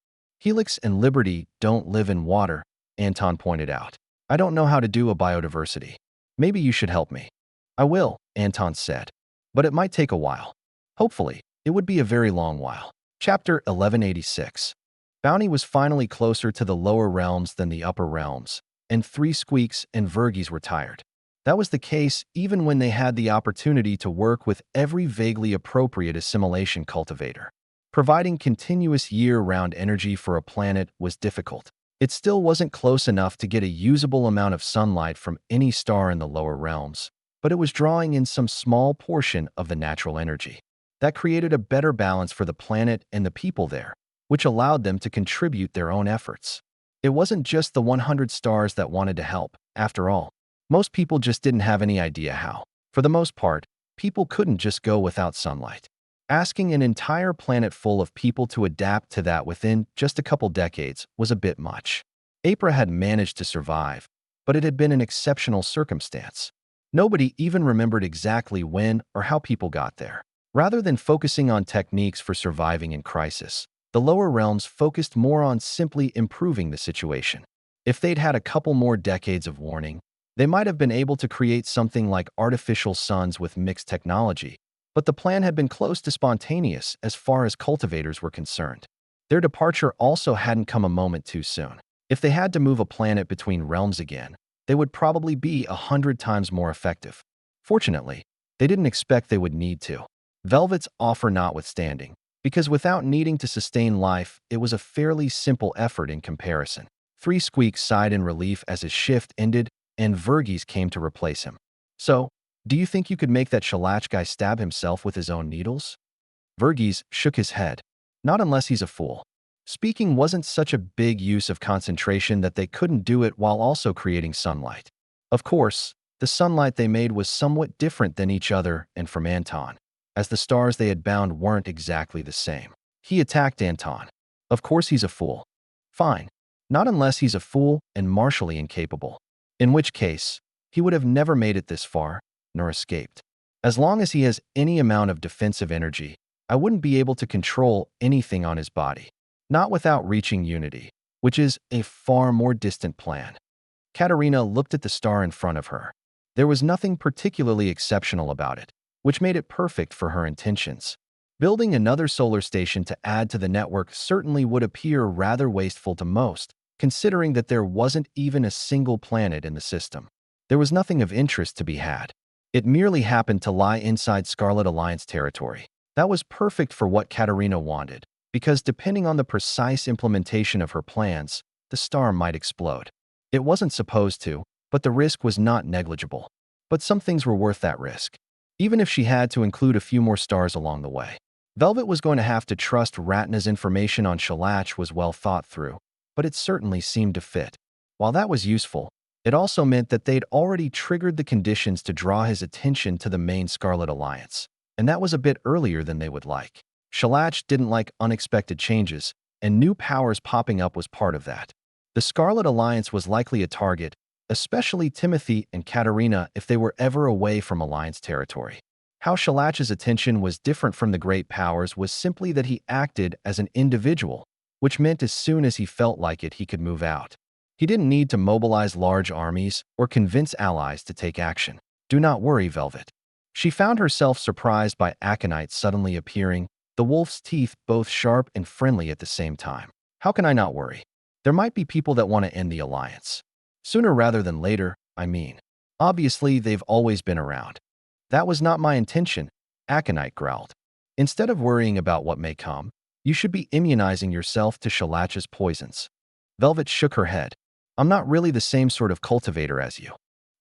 Helix and Liberty don't live in water, Anton pointed out. I don't know how to do a biodiversity. Maybe you should help me. I will, Anton said. But it might take a while. Hopefully, it would be a very long while. Chapter 1186. Bounty was finally closer to the lower realms than the upper realms, and Three Squeaks and Vergies were tired. That was the case even when they had the opportunity to work with every vaguely appropriate assimilation cultivator. Providing continuous year-round energy for a planet was difficult. It still wasn't close enough to get a usable amount of sunlight from any star in the lower realms, but it was drawing in some small portion of the natural energy. That created a better balance for the planet and the people there, which allowed them to contribute their own efforts. It wasn't just the 100 stars that wanted to help, after all. Most people just didn't have any idea how. For the most part, people couldn't just go without sunlight. Asking an entire planet full of people to adapt to that within just a couple decades was a bit much. April had managed to survive, but it had been an exceptional circumstance. Nobody even remembered exactly when or how people got there. Rather than focusing on techniques for surviving in crisis, the lower realms focused more on simply improving the situation. If they'd had a couple more decades of warning, they might have been able to create something like artificial suns with mixed technology, but the plan had been close to spontaneous as far as cultivators were concerned. Their departure also hadn't come a moment too soon. If they had to move a planet between realms again, they would probably be 100 times more effective. Fortunately, they didn't expect they would need to. Velvet's offer notwithstanding, because without needing to sustain life, it was a fairly simple effort in comparison. Three Squeaks sighed in relief as his shift ended and Vergies came to replace him. So, do you think you could make that Shalach guy stab himself with his own needles? Vergies shook his head. Not unless he's a fool. Speaking wasn't such a big use of concentration that they couldn't do it while also creating sunlight. Of course, the sunlight they made was somewhat different than each other and from Anton, as the stars they had bound weren't exactly the same. He attacked Anton. Of course he's a fool. Fine. Not unless he's a fool and martially incapable. In which case, he would have never made it this far, nor escaped. As long as he has any amount of defensive energy, I wouldn't be able to control anything on his body. Not without reaching unity, which is a far more distant plan. Katerina looked at the star in front of her. There was nothing particularly exceptional about it, which made it perfect for her intentions. Building another solar station to add to the network certainly would appear rather wasteful to most, considering that there wasn't even a single planet in the system. There was nothing of interest to be had. It merely happened to lie inside Scarlet Alliance territory. That was perfect for what Katerina wanted, because depending on the precise implementation of her plans, the star might explode. It wasn't supposed to, but the risk was not negligible. But some things were worth that risk, even if she had to include a few more stars along the way. Velvet was going to have to trust Ratna's information on Shalach was well thought through, but it certainly seemed to fit. While that was useful, it also meant that they'd already triggered the conditions to draw his attention to the main Scarlet Alliance, and that was a bit earlier than they would like. Shalach didn't like unexpected changes, and new powers popping up was part of that. The Scarlet Alliance was likely a target, especially Timothy and Katerina if they were ever away from Alliance territory. How Xianxia's attention was different from the Great Powers was simply that he acted as an individual, which meant as soon as he felt like it, he could move out. He didn't need to mobilize large armies or convince allies to take action. Do not worry, Velvet. She found herself surprised by Aconite suddenly appearing, the wolf's teeth both sharp and friendly at the same time. How can I not worry? There might be people that want to end the alliance. Sooner rather than later, I mean. Obviously, they've always been around. That was not my intention, Aconite growled. Instead of worrying about what may come, you should be immunizing yourself to Xianxia's poisons. Velvet shook her head. I'm not really the same sort of cultivator as you.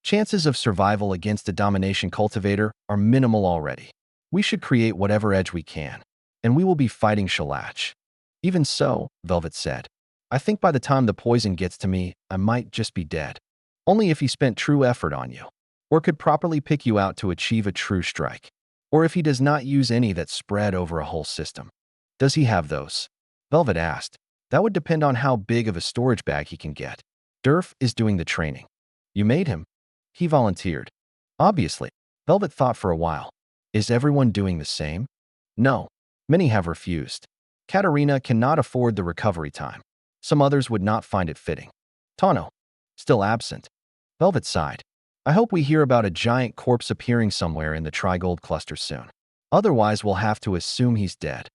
Chances of survival against a domination cultivator are minimal already. We should create whatever edge we can, and we will be fighting Xianxia. Even so, Velvet said, I think by the time the poison gets to me, I might just be dead. Only if he spent true effort on you, or could properly pick you out to achieve a true strike, or if he does not use any that spread over a whole system. Does he have those? Velvet asked. That would depend on how big of a storage bag he can get. Durf is doing the training. You made him? He volunteered. Obviously. Velvet thought for a while. Is everyone doing the same? No. Many have refused. Katerina cannot afford the recovery time. Some others would not find it fitting. Tano. Still absent. Velvet sighed. I hope we hear about a giant corpse appearing somewhere in the Trigold cluster soon. Otherwise, we'll have to assume he's dead.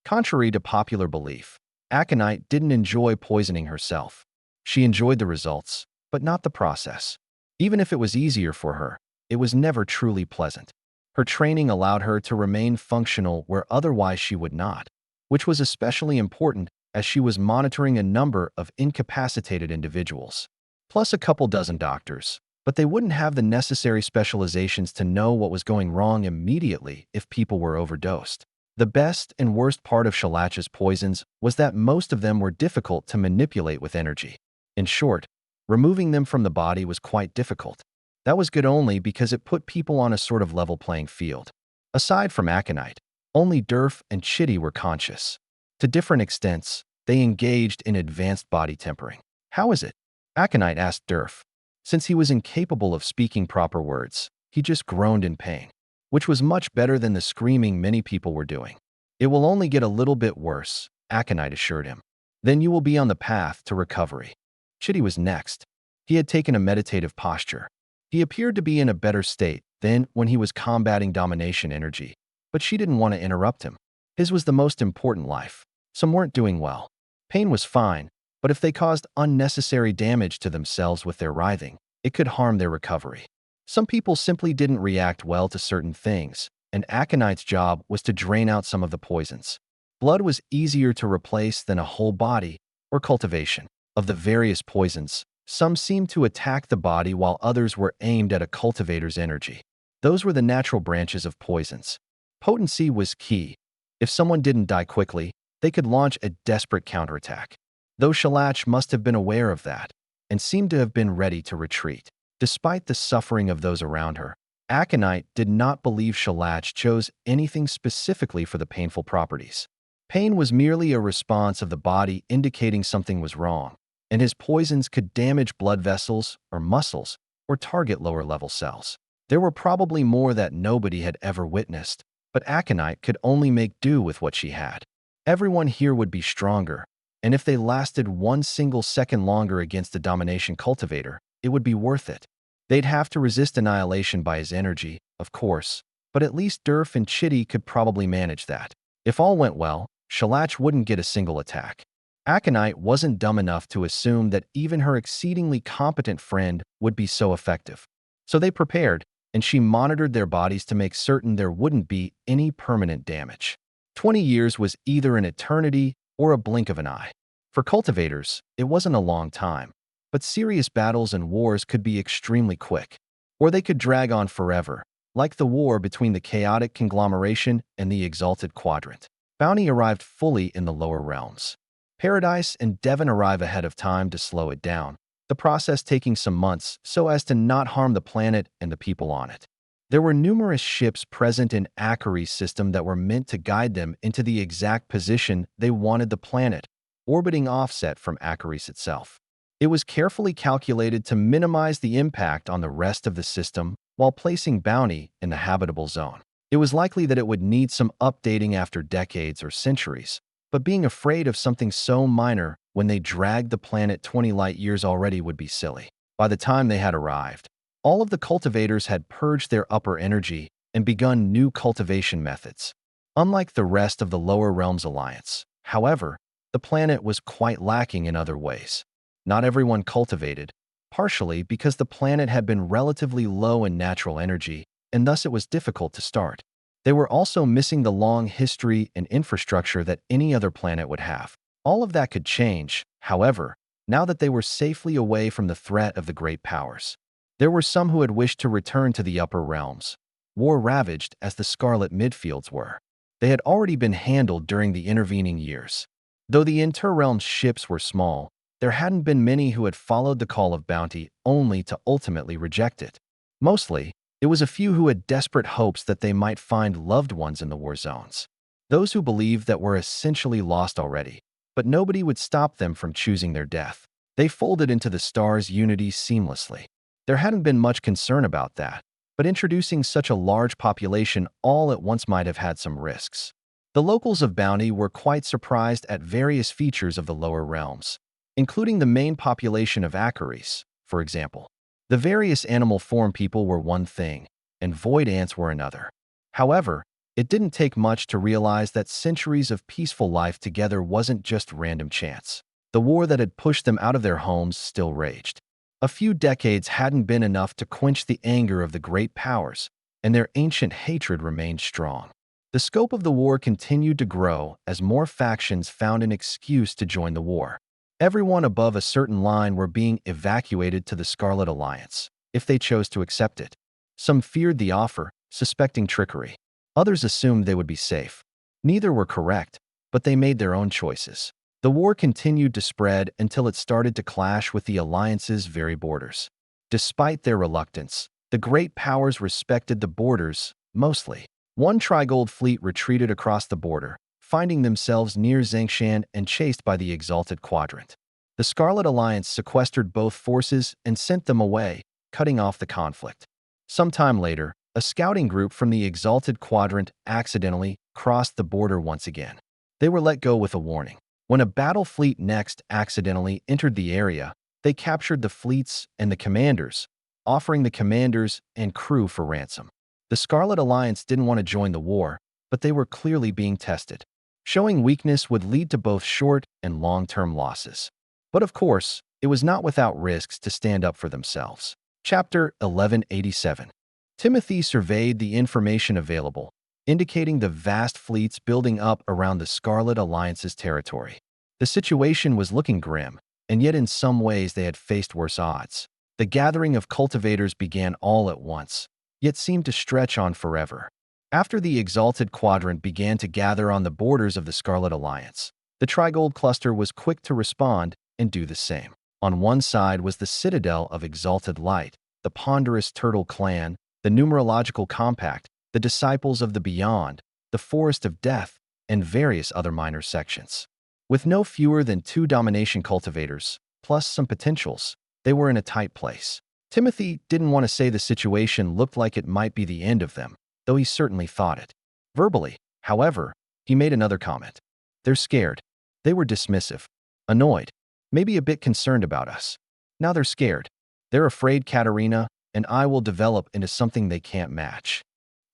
Contrary to popular belief, Aconite didn't enjoy poisoning herself. She enjoyed the results, but not the process. Even if it was easier for her, it was never truly pleasant. Her training allowed her to remain functional where otherwise she would not, which was especially important as she was monitoring a number of incapacitated individuals, plus a couple dozen doctors. But they wouldn't have the necessary specializations to know what was going wrong immediately if people were overdosed. The best and worst part of Xianxia's poisons was that most of them were difficult to manipulate with energy. In short, removing them from the body was quite difficult. That was good only because it put people on a sort of level playing field. Aside from Aconite, only Durf and Chitty were conscious. To different extents, they engaged in advanced body tempering. How is it? Aconite asked Durf. Since he was incapable of speaking proper words, he just groaned in pain, which was much better than the screaming many people were doing. It will only get a little bit worse, Aconite assured him. Then you will be on the path to recovery. Chitty was next. He had taken a meditative posture. He appeared to be in a better state than when he was combating domination energy, but she didn't want to interrupt him. His was the most important life. Some weren't doing well. Pain was fine, but if they caused unnecessary damage to themselves with their writhing, it could harm their recovery. Some people simply didn't react well to certain things, and Aconite's job was to drain out some of the poisons. Blood was easier to replace than a whole body or cultivation. Of the various poisons, some seemed to attack the body while others were aimed at a cultivator's energy. Those were the natural branches of poisons. Potency was key. If someone didn't die quickly, they could launch a desperate counterattack. Though Xianxia must have been aware of that, and seemed to have been ready to retreat. Despite the suffering of those around her, Aconite did not believe Xianxia chose anything specifically for the painful properties. Pain was merely a response of the body indicating something was wrong, and his poisons could damage blood vessels or muscles or target lower-level cells. There were probably more that nobody had ever witnessed, but Aconite could only make do with what she had. Everyone here would be stronger, and if they lasted one single second longer against the domination cultivator, it would be worth it. They'd have to resist annihilation by his energy, of course, but at least Durf and Chitty could probably manage that. If all went well, Xianxia wouldn't get a single attack. Aconite wasn't dumb enough to assume that even her exceedingly competent friend would be so effective. So they prepared, and she monitored their bodies to make certain there wouldn't be any permanent damage. 20 years was either an eternity or a blink of an eye. For cultivators, it wasn't a long time, but serious battles and wars could be extremely quick, or they could drag on forever, like the war between the chaotic conglomeration and the exalted quadrant. Bounty arrived fully in the lower realms. Paradise and Devon arrive ahead of time to slow it down, the process taking some months so as to not harm the planet and the people on it. There were numerous ships present in Akari's system that were meant to guide them into the exact position they wanted the planet, orbiting offset from Akaris itself. It was carefully calculated to minimize the impact on the rest of the system while placing Bounty in the habitable zone. It was likely that it would need some updating after decades or centuries, but being afraid of something so minor when they dragged the planet 20 light-years already would be silly. By the time they had arrived, all of the cultivators had purged their upper energy and begun new cultivation methods. Unlike the rest of the Lower Realms Alliance, however, the planet was quite lacking in other ways. Not everyone cultivated, partially because the planet had been relatively low in natural energy, and thus it was difficult to start. They were also missing the long history and infrastructure that any other planet would have. All of that could change, however, now that they were safely away from the threat of the great powers. There were some who had wished to return to the upper realms, war-ravaged as the Scarlet Midfields were. They had already been handled during the intervening years. Though the inter-realm ships were small, there hadn't been many who had followed the call of bounty only to ultimately reject it. Mostly, it was a few who had desperate hopes that they might find loved ones in the war zones. Those who believed that were essentially lost already, but nobody would stop them from choosing their death. They folded into the star's unity seamlessly. There hadn't been much concern about that, but introducing such a large population all at once might have had some risks. The locals of Bounty were quite surprised at various features of the lower realms, including the main population of Acaris, for example. The various animal form people were one thing, and void ants were another. However, it didn't take much to realize that centuries of peaceful life together wasn't just random chance. The war that had pushed them out of their homes still raged. A few decades hadn't been enough to quench the anger of the great powers, and their ancient hatred remained strong. The scope of the war continued to grow as more factions found an excuse to join the war. Everyone above a certain line were being evacuated to the Scarlet Alliance, if they chose to accept it. Some feared the offer, suspecting trickery. Others assumed they would be safe. Neither were correct, but they made their own choices. The war continued to spread until it started to clash with the Alliance's very borders. Despite their reluctance, the great powers respected the borders, mostly. One Trigold fleet retreated across the border, finding themselves near Xianxia and chased by the Exalted Quadrant. The Scarlet Alliance sequestered both forces and sent them away, cutting off the conflict. Sometime later, a scouting group from the Exalted Quadrant accidentally crossed the border once again. They were let go with a warning. When a battle fleet next accidentally entered the area, they captured the fleets and the commanders, offering the commanders and crew for ransom. The Scarlet Alliance didn't want to join the war, but they were clearly being tested. Showing weakness would lead to both short and long-term losses. But of course, it was not without risks to stand up for themselves. Chapter 1187. Timothy surveyed the information available, indicating the vast fleets building up around the Scarlet Alliance's territory. The situation was looking grim, and yet in some ways they had faced worse odds. The gathering of cultivators began all at once, yet seemed to stretch on forever. After the Exalted Quadrant began to gather on the borders of the Scarlet Alliance, the Trigold Cluster was quick to respond and do the same. On one side was the Citadel of Exalted Light, the Ponderous Turtle Clan, the Numerological Compact, the Disciples of the Beyond, the Forest of Death, and various other minor sections. With no fewer than 2 domination cultivators, plus some potentials, they were in a tight place. Timothy didn't want to say the situation looked like it might be the end of them, though he certainly thought it. Verbally, however, he made another comment. They're scared. They were dismissive, annoyed, maybe a bit concerned about us. Now they're scared. They're afraid Katerina and I will develop into something they can't match.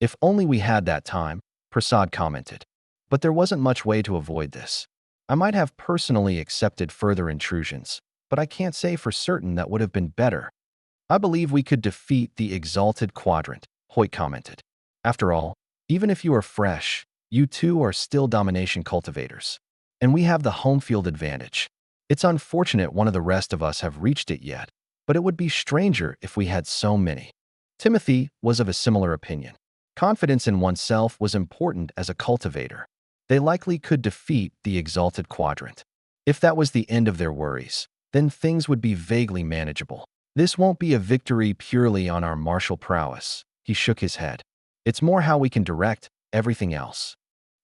If only we had that time, Prasad commented. But there wasn't much way to avoid this. I might have personally accepted further intrusions, but I can't say for certain that would have been better. I believe we could defeat the Exalted Quadrant, Hoyt commented. After all, even if you are fresh, you too are still domination cultivators. And we have the home field advantage. It's unfortunate one of the rest of us have reached it yet, but it would be stranger if we had so many. Timothy was of a similar opinion. Confidence in oneself was important as a cultivator. They likely could defeat the Exalted Quadrant. If that was the end of their worries, then things would be vaguely manageable. This won't be a victory purely on our martial prowess. He shook his head. It's more how we can direct everything else.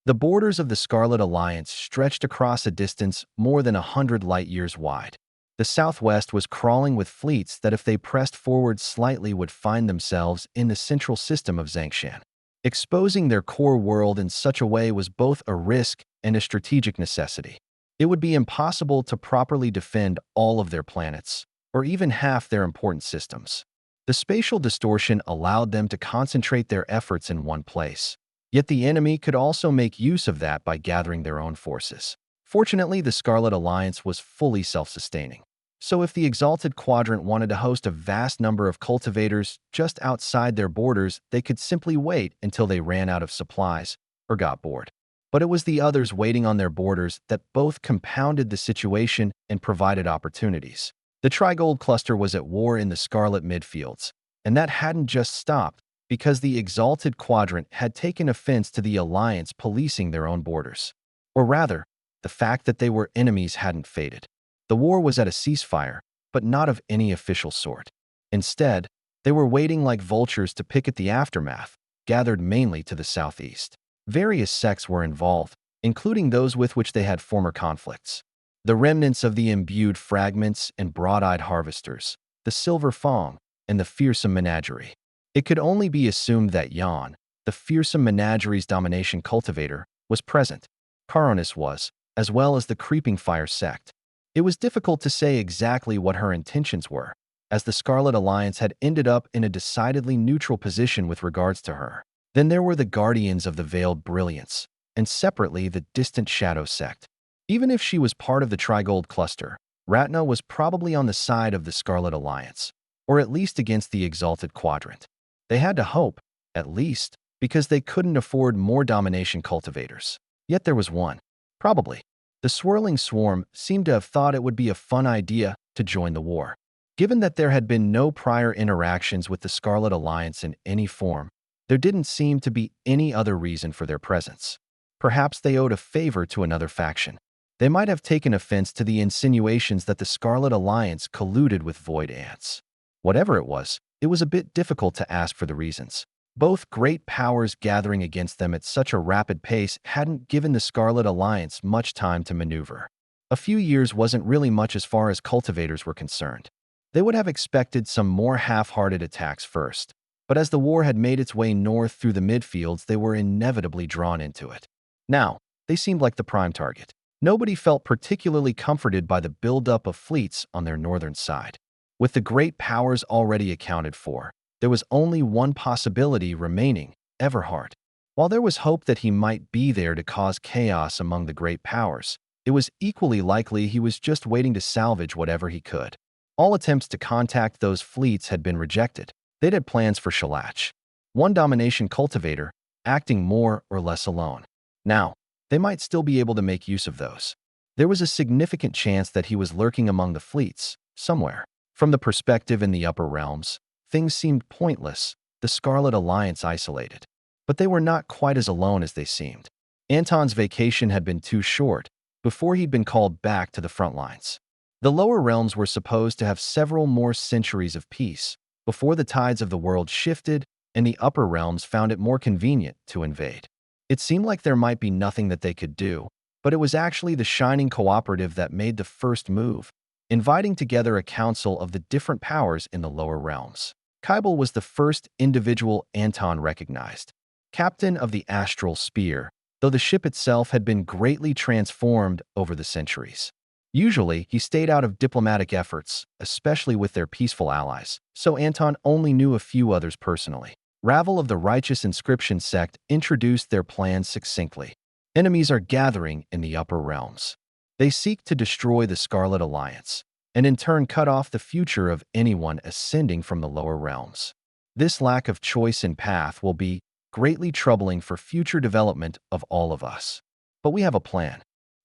The borders of the Scarlet Alliance stretched across a distance more than 100 light-years wide. The southwest was crawling with fleets that if they pressed forward slightly would find themselves in the central system of Xianxia. Exposing their core world in such a way was both a risk and a strategic necessity. It would be impossible to properly defend all of their planets, or even half their important systems. The spatial distortion allowed them to concentrate their efforts in one place. Yet the enemy could also make use of that by gathering their own forces. Fortunately, the Scarlet Alliance was fully self-sustaining. So if the Exalted Quadrant wanted to host a vast number of cultivators just outside their borders, they could simply wait until they ran out of supplies or got bored. But it was the others waiting on their borders that both compounded the situation and provided opportunities. The Trigold cluster was at war in the Scarlet Midfields, and that hadn't just stopped because the Exalted Quadrant had taken offense to the Alliance policing their own borders. Or rather, the fact that they were enemies hadn't faded. The war was at a ceasefire, but not of any official sort. Instead, they were waiting like vultures to pick at the aftermath, gathered mainly to the southeast. Various sects were involved, including those with which they had former conflicts. The remnants of the imbued fragments and broad-eyed harvesters, the silver fong, and the fearsome menagerie. It could only be assumed that Yan, the fearsome menagerie's domination cultivator, was present. Caronis was, as well as the creeping fire sect. It was difficult to say exactly what her intentions were, as the Scarlet Alliance had ended up in a decidedly neutral position with regards to her. Then there were the Guardians of the Veiled Brilliance, and separately the Distant Shadow sect. Even if she was part of the Trigold cluster, Ratna was probably on the side of the Scarlet Alliance, or at least against the Exalted Quadrant. They had to hope, at least, because they couldn't afford more domination cultivators. Yet there was one. Probably. The swirling swarm seemed to have thought it would be a fun idea to join the war. Given that there had been no prior interactions with the Scarlet Alliance in any form, there didn't seem to be any other reason for their presence. Perhaps they owed a favor to another faction. They might have taken offense to the insinuations that the Scarlet Alliance colluded with Void Ants. Whatever it was a bit difficult to ask for the reasons. Both great powers gathering against them at such a rapid pace hadn't given the Scarlet Alliance much time to maneuver. A few years wasn't really much as far as cultivators were concerned. They would have expected some more half-hearted attacks first, but as the war had made its way north through the midfields, they were inevitably drawn into it. Now, they seemed like the prime target. Nobody felt particularly comforted by the buildup of fleets on their northern side. With the great powers already accounted for, there was only one possibility remaining: Everhard. While there was hope that he might be there to cause chaos among the great powers, it was equally likely he was just waiting to salvage whatever he could. All attempts to contact those fleets had been rejected. They'd had plans for Shalach, one domination cultivator, acting more or less alone. Now, they might still be able to make use of those. There was a significant chance that he was lurking among the fleets, somewhere. From the perspective in the upper realms, things seemed pointless, the Scarlet Alliance isolated. But they were not quite as alone as they seemed. Anton's vacation had been too short before he'd been called back to the front lines. The lower realms were supposed to have several more centuries of peace before the tides of the world shifted and the upper realms found it more convenient to invade. It seemed like there might be nothing that they could do, but it was actually the Shining Cooperative that made the first move, inviting together a council of the different powers in the lower realms. Kybal was the first individual Anton recognized, captain of the Astral Spear, though the ship itself had been greatly transformed over the centuries. Usually, he stayed out of diplomatic efforts, especially with their peaceful allies, so Anton only knew a few others personally. Ravel of the Righteous Inscription sect introduced their plans succinctly. Enemies are gathering in the upper realms. They seek to destroy the Scarlet Alliance, and in turn cut off the future of anyone ascending from the lower realms. This lack of choice and path will be greatly troubling for future development of all of us. But we have a plan.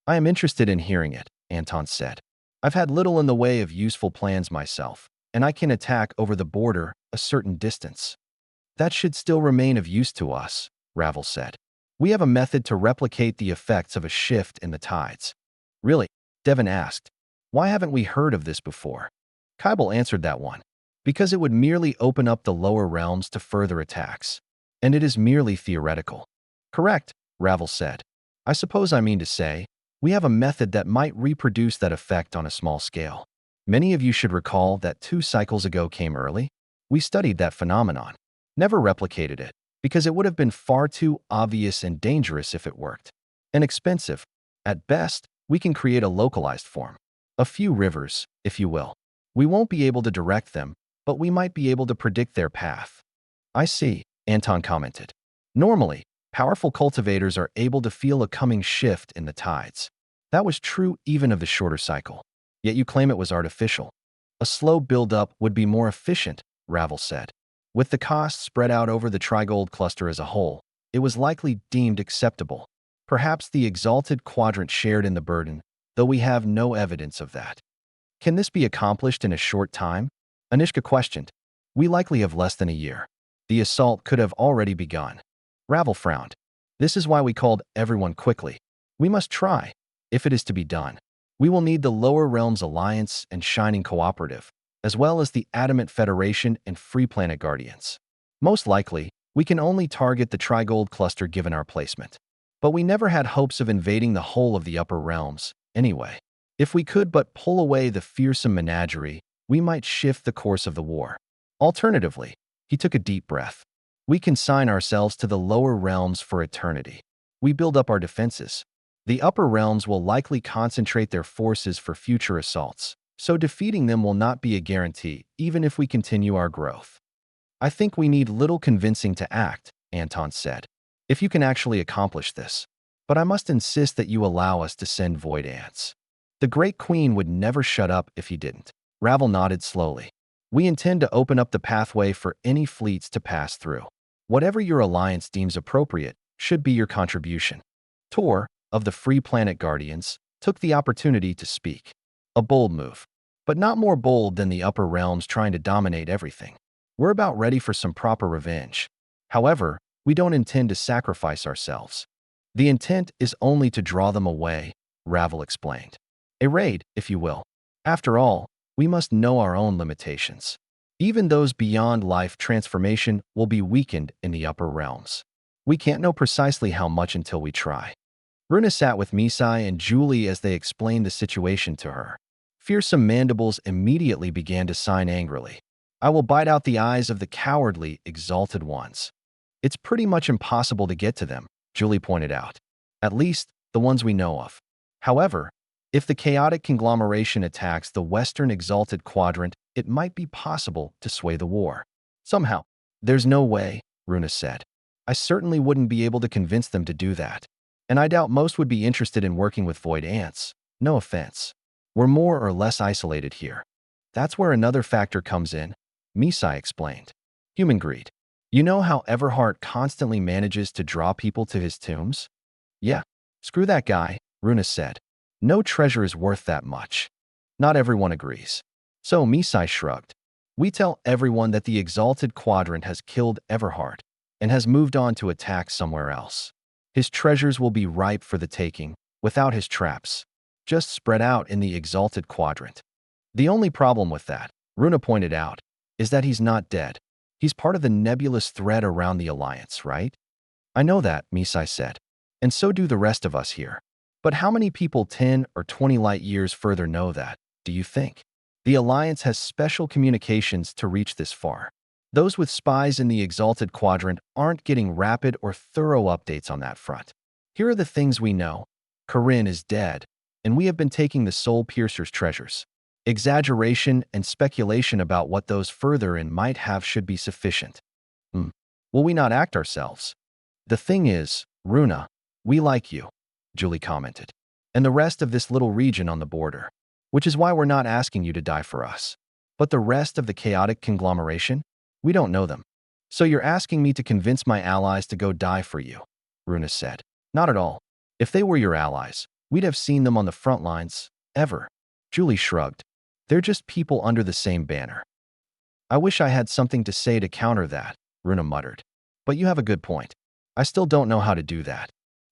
I am interested in hearing it, Anton said. I've had little in the way of useful plans myself, and I can attack over the border a certain distance. That should still remain of use to us, Ravel said. We have a method to replicate the effects of a shift in the tides. Really? Devon asked. Why haven't we heard of this before? Kybal answered that one. Because it would merely open up the lower realms to further attacks. And it is merely theoretical. Correct, Ravel said. I suppose I mean to say, we have a method that might reproduce that effect on a small scale. Many of you should recall that 2 cycles ago came early. We studied that phenomenon, never replicated it, because it would have been far too obvious and dangerous if it worked. And expensive. At best, we can create a localized form. A few rivers, if you will. We won't be able to direct them, but we might be able to predict their path. I see, Anton commented. Normally, powerful cultivators are able to feel a coming shift in the tides. That was true even of the shorter cycle. Yet you claim it was artificial. A slow build-up would be more efficient, Ravel said. With the costs spread out over the Trigold cluster as a whole, it was likely deemed acceptable. Perhaps the exalted quadrant shared in the burden, though we have no evidence of that. Can this be accomplished in a short time? Anishka questioned. We likely have less than a year. The assault could have already begun. Ravel frowned. This is why we called everyone quickly. We must try, if it is to be done. We will need the Lower Realms Alliance and Shining Cooperative, as well as the Adamant Federation and Free Planet Guardians. Most likely, we can only target the Trigold cluster given our placement. But we never had hopes of invading the whole of the upper realms, anyway. If we could but pull away the fearsome menagerie, we might shift the course of the war. Alternatively, he took a deep breath. We consign ourselves to the lower realms for eternity. We build up our defenses. The upper realms will likely concentrate their forces for future assaults, so defeating them will not be a guarantee, even if we continue our growth. I think we need little convincing to act, Anton said, if you can actually accomplish this. But I must insist that you allow us to send void ants. The Great Queen would never shut up if he didn't. Ravel nodded slowly. We intend to open up the pathway for any fleets to pass through. Whatever your alliance deems appropriate should be your contribution. Tor, of the Free Planet Guardians, took the opportunity to speak. A bold move, but not more bold than the upper realms trying to dominate everything. We're about ready for some proper revenge. However, we don't intend to sacrifice ourselves. The intent is only to draw them away, Ravel explained. A raid, if you will. After all, we must know our own limitations. Even those beyond life transformation will be weakened in the upper realms. We can't know precisely how much until we try. Runa sat with Misai and Julie as they explained the situation to her. Fearsome mandibles immediately began to sign angrily. I will bite out the eyes of the cowardly, exalted ones. It's pretty much impossible to get to them, Julie pointed out. At least, the ones we know of. However, if the chaotic conglomeration attacks the Western Exalted Quadrant, it might be possible to sway the war. Somehow. There's no way, Runa said. I certainly wouldn't be able to convince them to do that. And I doubt most would be interested in working with void ants. No offense. We're more or less isolated here. That's where another factor comes in, Misai explained. Human greed. You know how Everhart constantly manages to draw people to his tombs? Yeah. Screw that guy, Runa said. No treasure is worth that much. Not everyone agrees. So Misai shrugged. We tell everyone that the Exalted Quadrant has killed Everhart and has moved on to attack somewhere else. His treasures will be ripe for the taking, without his traps, just spread out in the Exalted Quadrant. The only problem with that, Runa pointed out, is that he's not dead. He's part of the nebulous thread around the Alliance, right? I know that, Misai said. And so do the rest of us here. But how many people 10 or 20 light years further know that, do you think? The Alliance has special communications to reach this far. Those with spies in the Exalted Quadrant aren't getting rapid or thorough updates on that front. Here are the things we know. Corinne is dead, and we have been taking the Soul Piercer's treasures. Exaggeration and speculation about what those further in might have should be sufficient. Will we not act ourselves? The thing is, Runa, we like you, Julie commented, and the rest of this little region on the border, which is why we're not asking you to die for us. But the rest of the chaotic conglomeration? We don't know them. So you're asking me to convince my allies to go die for you, Runa said. Not at all. If they were your allies, we'd have seen them on the front lines, ever. Julie shrugged. They're just people under the same banner. I wish I had something to say to counter that, Runa muttered. But you have a good point. I still don't know how to do that.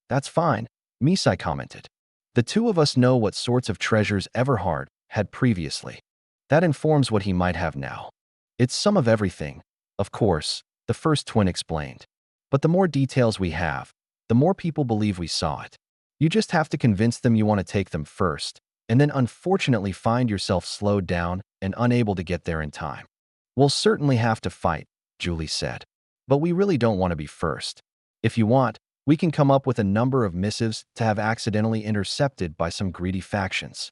That's fine, Misai commented. The two of us know what sorts of treasures Everhard had previously. That informs what he might have now. It's some of everything, of course, the first twin explained. But the more details we have, the more people believe we saw it. You just have to convince them you want to take them first, and then unfortunately find yourself slowed down and unable to get there in time. We'll certainly have to fight, Julie said. But we really don't want to be first. If you want, we can come up with a number of missives to have accidentally intercepted by some greedy factions.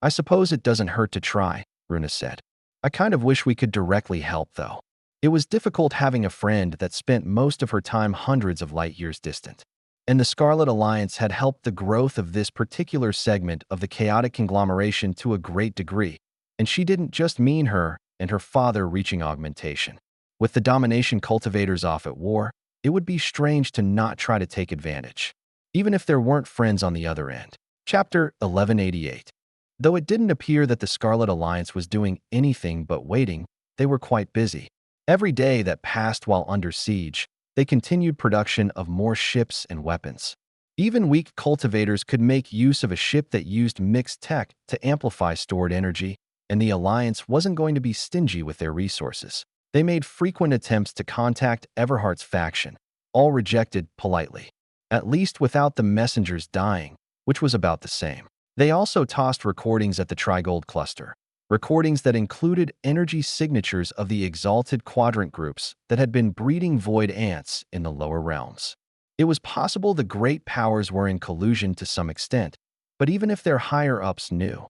I suppose it doesn't hurt to try, Runa said. I kind of wish we could directly help, though. It was difficult having a friend that spent most of her time hundreds of light years distant. And the Scarlet Alliance had helped the growth of this particular segment of the chaotic conglomeration to a great degree, and she didn't just mean her and her father reaching augmentation. With the domination cultivators off at war, it would be strange to not try to take advantage, even if there weren't friends on the other end. Chapter 1188. Though it didn't appear that the Scarlet Alliance was doing anything but waiting, they were quite busy. Every day that passed while under siege, they continued production of more ships and weapons. Even weak cultivators could make use of a ship that used mixed tech to amplify stored energy, and the Alliance wasn't going to be stingy with their resources. They made frequent attempts to contact Everhart's faction, all rejected politely, at least without the messengers dying, which was about the same. They also tossed recordings at the Trigold cluster, recordings that included energy signatures of the exalted quadrant groups that had been breeding void ants in the lower realms. It was possible the great powers were in collusion to some extent, but even if their higher-ups knew,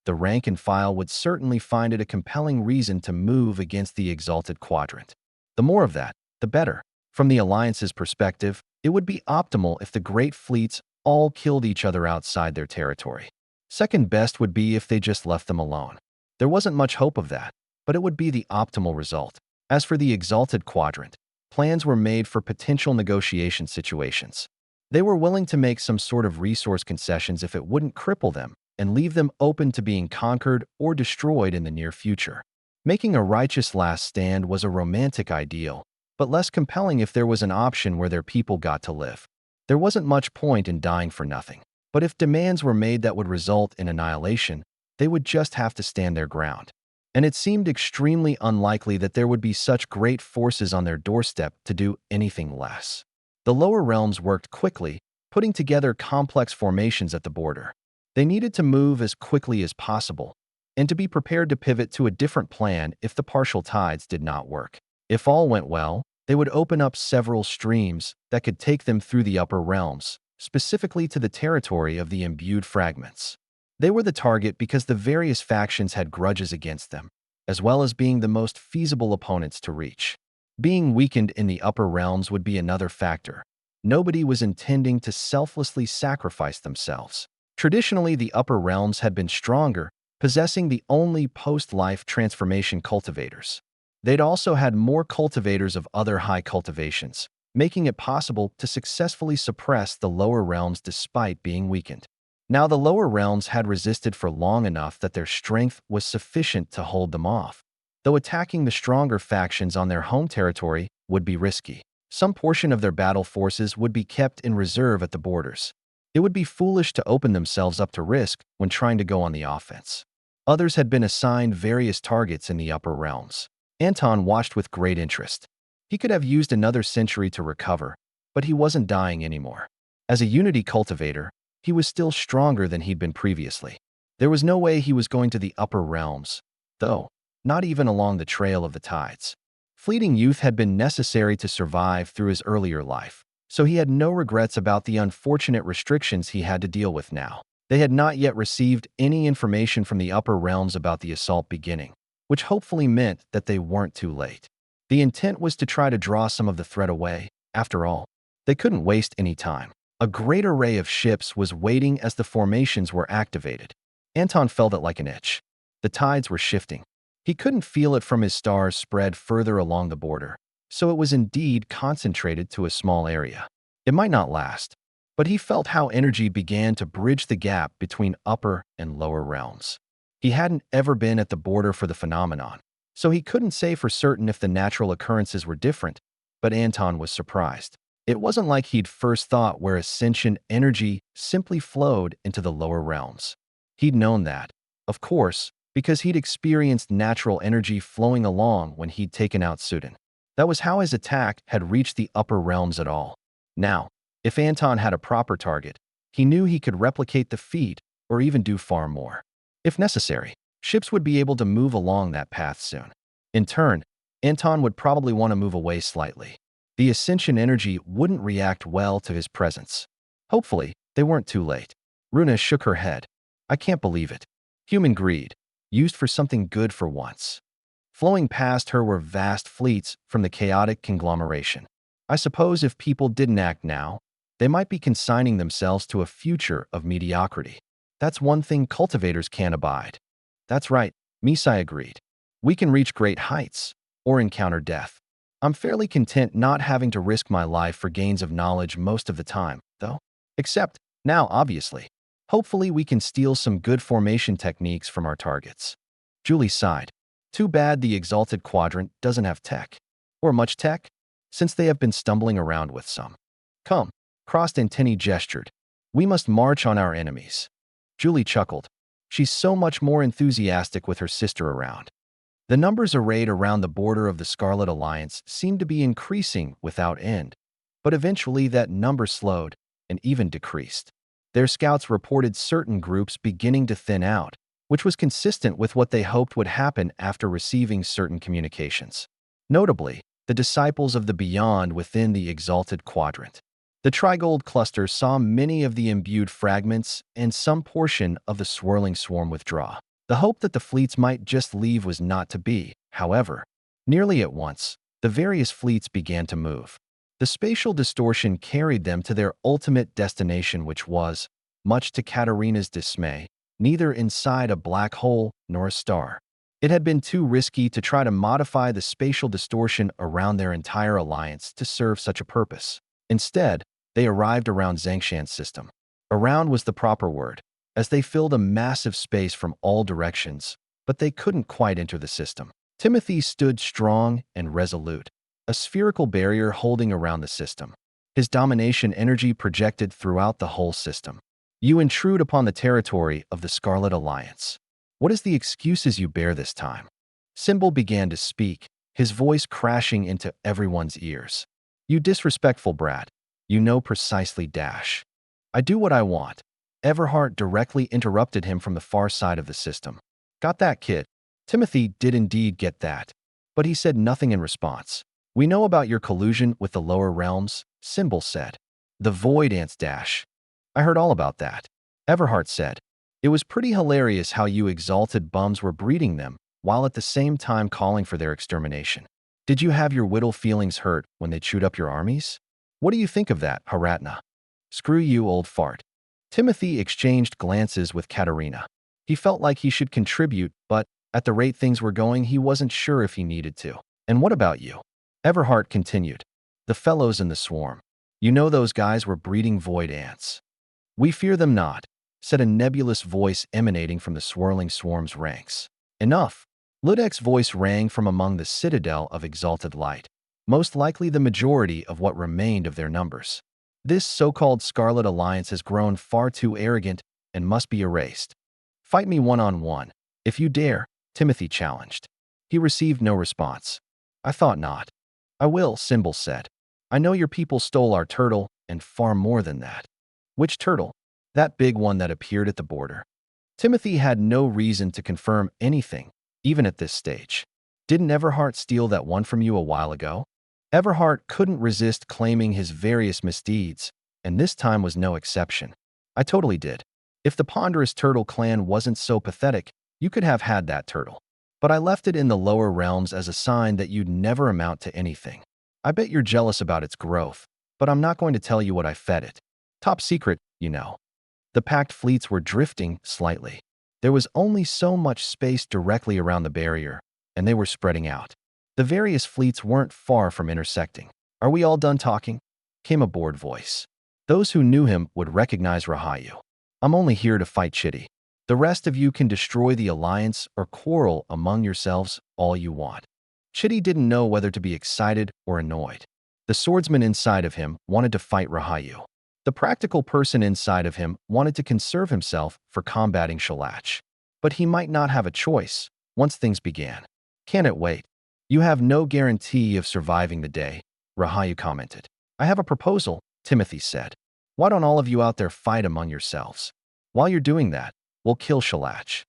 the rank and file would certainly find it a compelling reason to move against the exalted quadrant. The more of that, the better. From the Alliance's perspective, it would be optimal if the great fleets all killed each other outside their territory. Second best would be if they just left them alone. There wasn't much hope of that, but it would be the optimal result. As for the exalted quadrant, plans were made for potential negotiation situations. They were willing to make some sort of resource concessions if it wouldn't cripple them and leave them open to being conquered or destroyed in the near future. Making a righteous last stand was a romantic ideal, but less compelling if there was an option where their people got to live. There wasn't much point in dying for nothing, but if demands were made that would result in annihilation, they would just have to stand their ground. And it seemed extremely unlikely that there would be such great forces on their doorstep to do anything less. The lower realms worked quickly, putting together complex formations at the border. They needed to move as quickly as possible, and to be prepared to pivot to a different plan if the partial tides did not work. If all went well, they would open up several streams that could take them through the upper realms, specifically to the territory of the imbued fragments. They were the target because the various factions had grudges against them, as well as being the most feasible opponents to reach. Being weakened in the upper realms would be another factor. Nobody was intending to selflessly sacrifice themselves. Traditionally, the upper realms had been stronger, possessing the only post-life transformation cultivators. They'd also had more cultivators of other high cultivations, making it possible to successfully suppress the lower realms despite being weakened. Now the lower realms had resisted for long enough that their strength was sufficient to hold them off, though attacking the stronger factions on their home territory would be risky. Some portion of their battle forces would be kept in reserve at the borders. It would be foolish to open themselves up to risk when trying to go on the offense. Others had been assigned various targets in the upper realms. Anton watched with great interest. He could have used another century to recover, but he wasn't dying anymore. As a unity cultivator, he was still stronger than he'd been previously. There was no way he was going to the upper realms, though, not even along the trail of the tides. Fleeting youth had been necessary to survive through his earlier life, so he had no regrets about the unfortunate restrictions he had to deal with now. They had not yet received any information from the upper realms about the assault beginning, which hopefully meant that they weren't too late. The intent was to try to draw some of the threat away. After all, they couldn't waste any time. A great array of ships was waiting as the formations were activated. Anton felt it like an itch. The tides were shifting. He couldn't feel it from his stars spread further along the border, so it was indeed concentrated to a small area. It might not last, but he felt how energy began to bridge the gap between upper and lower realms. He hadn't ever been at the border for the phenomenon, so he couldn't say for certain if the natural occurrences were different, but Anton was surprised. It wasn't like he'd first thought where ascension energy simply flowed into the lower realms. He'd known that, of course, because he'd experienced natural energy flowing along when he'd taken out Sudin. That was how his attack had reached the upper realms at all. Now, if Anton had a proper target, he knew he could replicate the feat or even do far more. If necessary, ships would be able to move along that path soon. In turn, Anton would probably want to move away slightly. The ascension energy wouldn't react well to his presence. Hopefully, they weren't too late. Runa shook her head. I can't believe it. Human greed, used for something good for once. Flowing past her were vast fleets from the chaotic conglomeration. I suppose if people didn't act now, they might be consigning themselves to a future of mediocrity. That's one thing cultivators can't abide. That's right, Misai agreed. We can reach great heights, or encounter death. I'm fairly content not having to risk my life for gains of knowledge most of the time, though. Except, now obviously. Hopefully we can steal some good formation techniques from our targets. Julie sighed. Too bad the Exalted Quadrant doesn't have tech. Or much tech, since they have been stumbling around with some. Come, crossed antennae gestured. We must march on our enemies. Julie chuckled. She's so much more enthusiastic with her sister around. The numbers arrayed around the border of the Scarlet Alliance seemed to be increasing without end, but eventually that number slowed and even decreased. Their scouts reported certain groups beginning to thin out, which was consistent with what they hoped would happen after receiving certain communications. Notably, the disciples of the Beyond within the Exalted Quadrant. The Trigold cluster saw many of the imbued fragments and some portion of the swirling swarm withdraw. The hope that the fleets might just leave was not to be, however. Nearly at once, the various fleets began to move. The spatial distortion carried them to their ultimate destination, which was, much to Katarina's dismay, neither inside a black hole nor a star. It had been too risky to try to modify the spatial distortion around their entire alliance to serve such a purpose. Instead, they arrived around Xianxia's system. Around was the proper word, as they filled a massive space from all directions, but they couldn't quite enter the system. Timothy stood strong and resolute, a spherical barrier holding around the system. His domination energy projected throughout the whole system. You intrude upon the territory of the Scarlet Alliance. What is the excuses you bear this time? Symbol began to speak, his voice crashing into everyone's ears. You disrespectful brat. You know precisely dash. I do what I want. Everhart directly interrupted him from the far side of the system. Got that, kid? Timothy did indeed get that, but he said nothing in response. We know about your collusion with the lower realms, Symbol said. The Void Ants dash. I heard all about that. Everhart said. It was pretty hilarious how you exalted bums were breeding them, while at the same time calling for their extermination. Did you have your whittle feelings hurt when they chewed up your armies? What do you think of that, Haratna? Screw you, old fart. Timothy exchanged glances with Katarina. He felt like he should contribute, but at the rate things were going, he wasn't sure if he needed to. And what about you? Everhart continued. The fellows in the swarm. You know those guys were breeding void ants. We fear them not, said a nebulous voice emanating from the swirling swarm's ranks. Enough. Ludek's voice rang from among the citadel of exalted light, most likely the majority of what remained of their numbers. This so-called Scarlet Alliance has grown far too arrogant and must be erased. Fight me one-on-one, if you dare, Timothy challenged. He received no response. I thought not. I will, Symbol said. I know your people stole our turtle, and far more than that. Which turtle? That big one that appeared at the border. Timothy had no reason to confirm anything, even at this stage. Didn't Everhart steal that one from you a while ago? Everhart couldn't resist claiming his various misdeeds, and this time was no exception. I totally did. If the Ponderous Turtle clan wasn't so pathetic, you could have had that turtle. But I left it in the lower realms as a sign that you'd never amount to anything. I bet you're jealous about its growth, but I'm not going to tell you what I fed it. Top secret, you know. The packed fleets were drifting slightly. There was only so much space directly around the barrier, and they were spreading out. The various fleets weren't far from intersecting. Are we all done talking? Came a bored voice. Those who knew him would recognize Rahayu. I'm only here to fight Chitty. The rest of you can destroy the alliance or quarrel among yourselves all you want. Chitty didn't know whether to be excited or annoyed. The swordsman inside of him wanted to fight Rahayu. The practical person inside of him wanted to conserve himself for combating Shalach. But he might not have a choice once things began. Can it wait? You have no guarantee of surviving the day, Rahayu commented. I have a proposal, Timothy said. Why don't all of you out there fight among yourselves? While you're doing that, we'll kill Xianxia."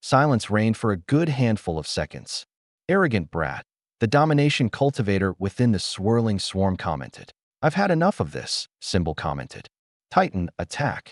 Silence reigned for a good handful of seconds. "Arrogant brat," the domination cultivator within the swirling swarm commented. "I've had enough of this," Symbol commented. "Titan, attack."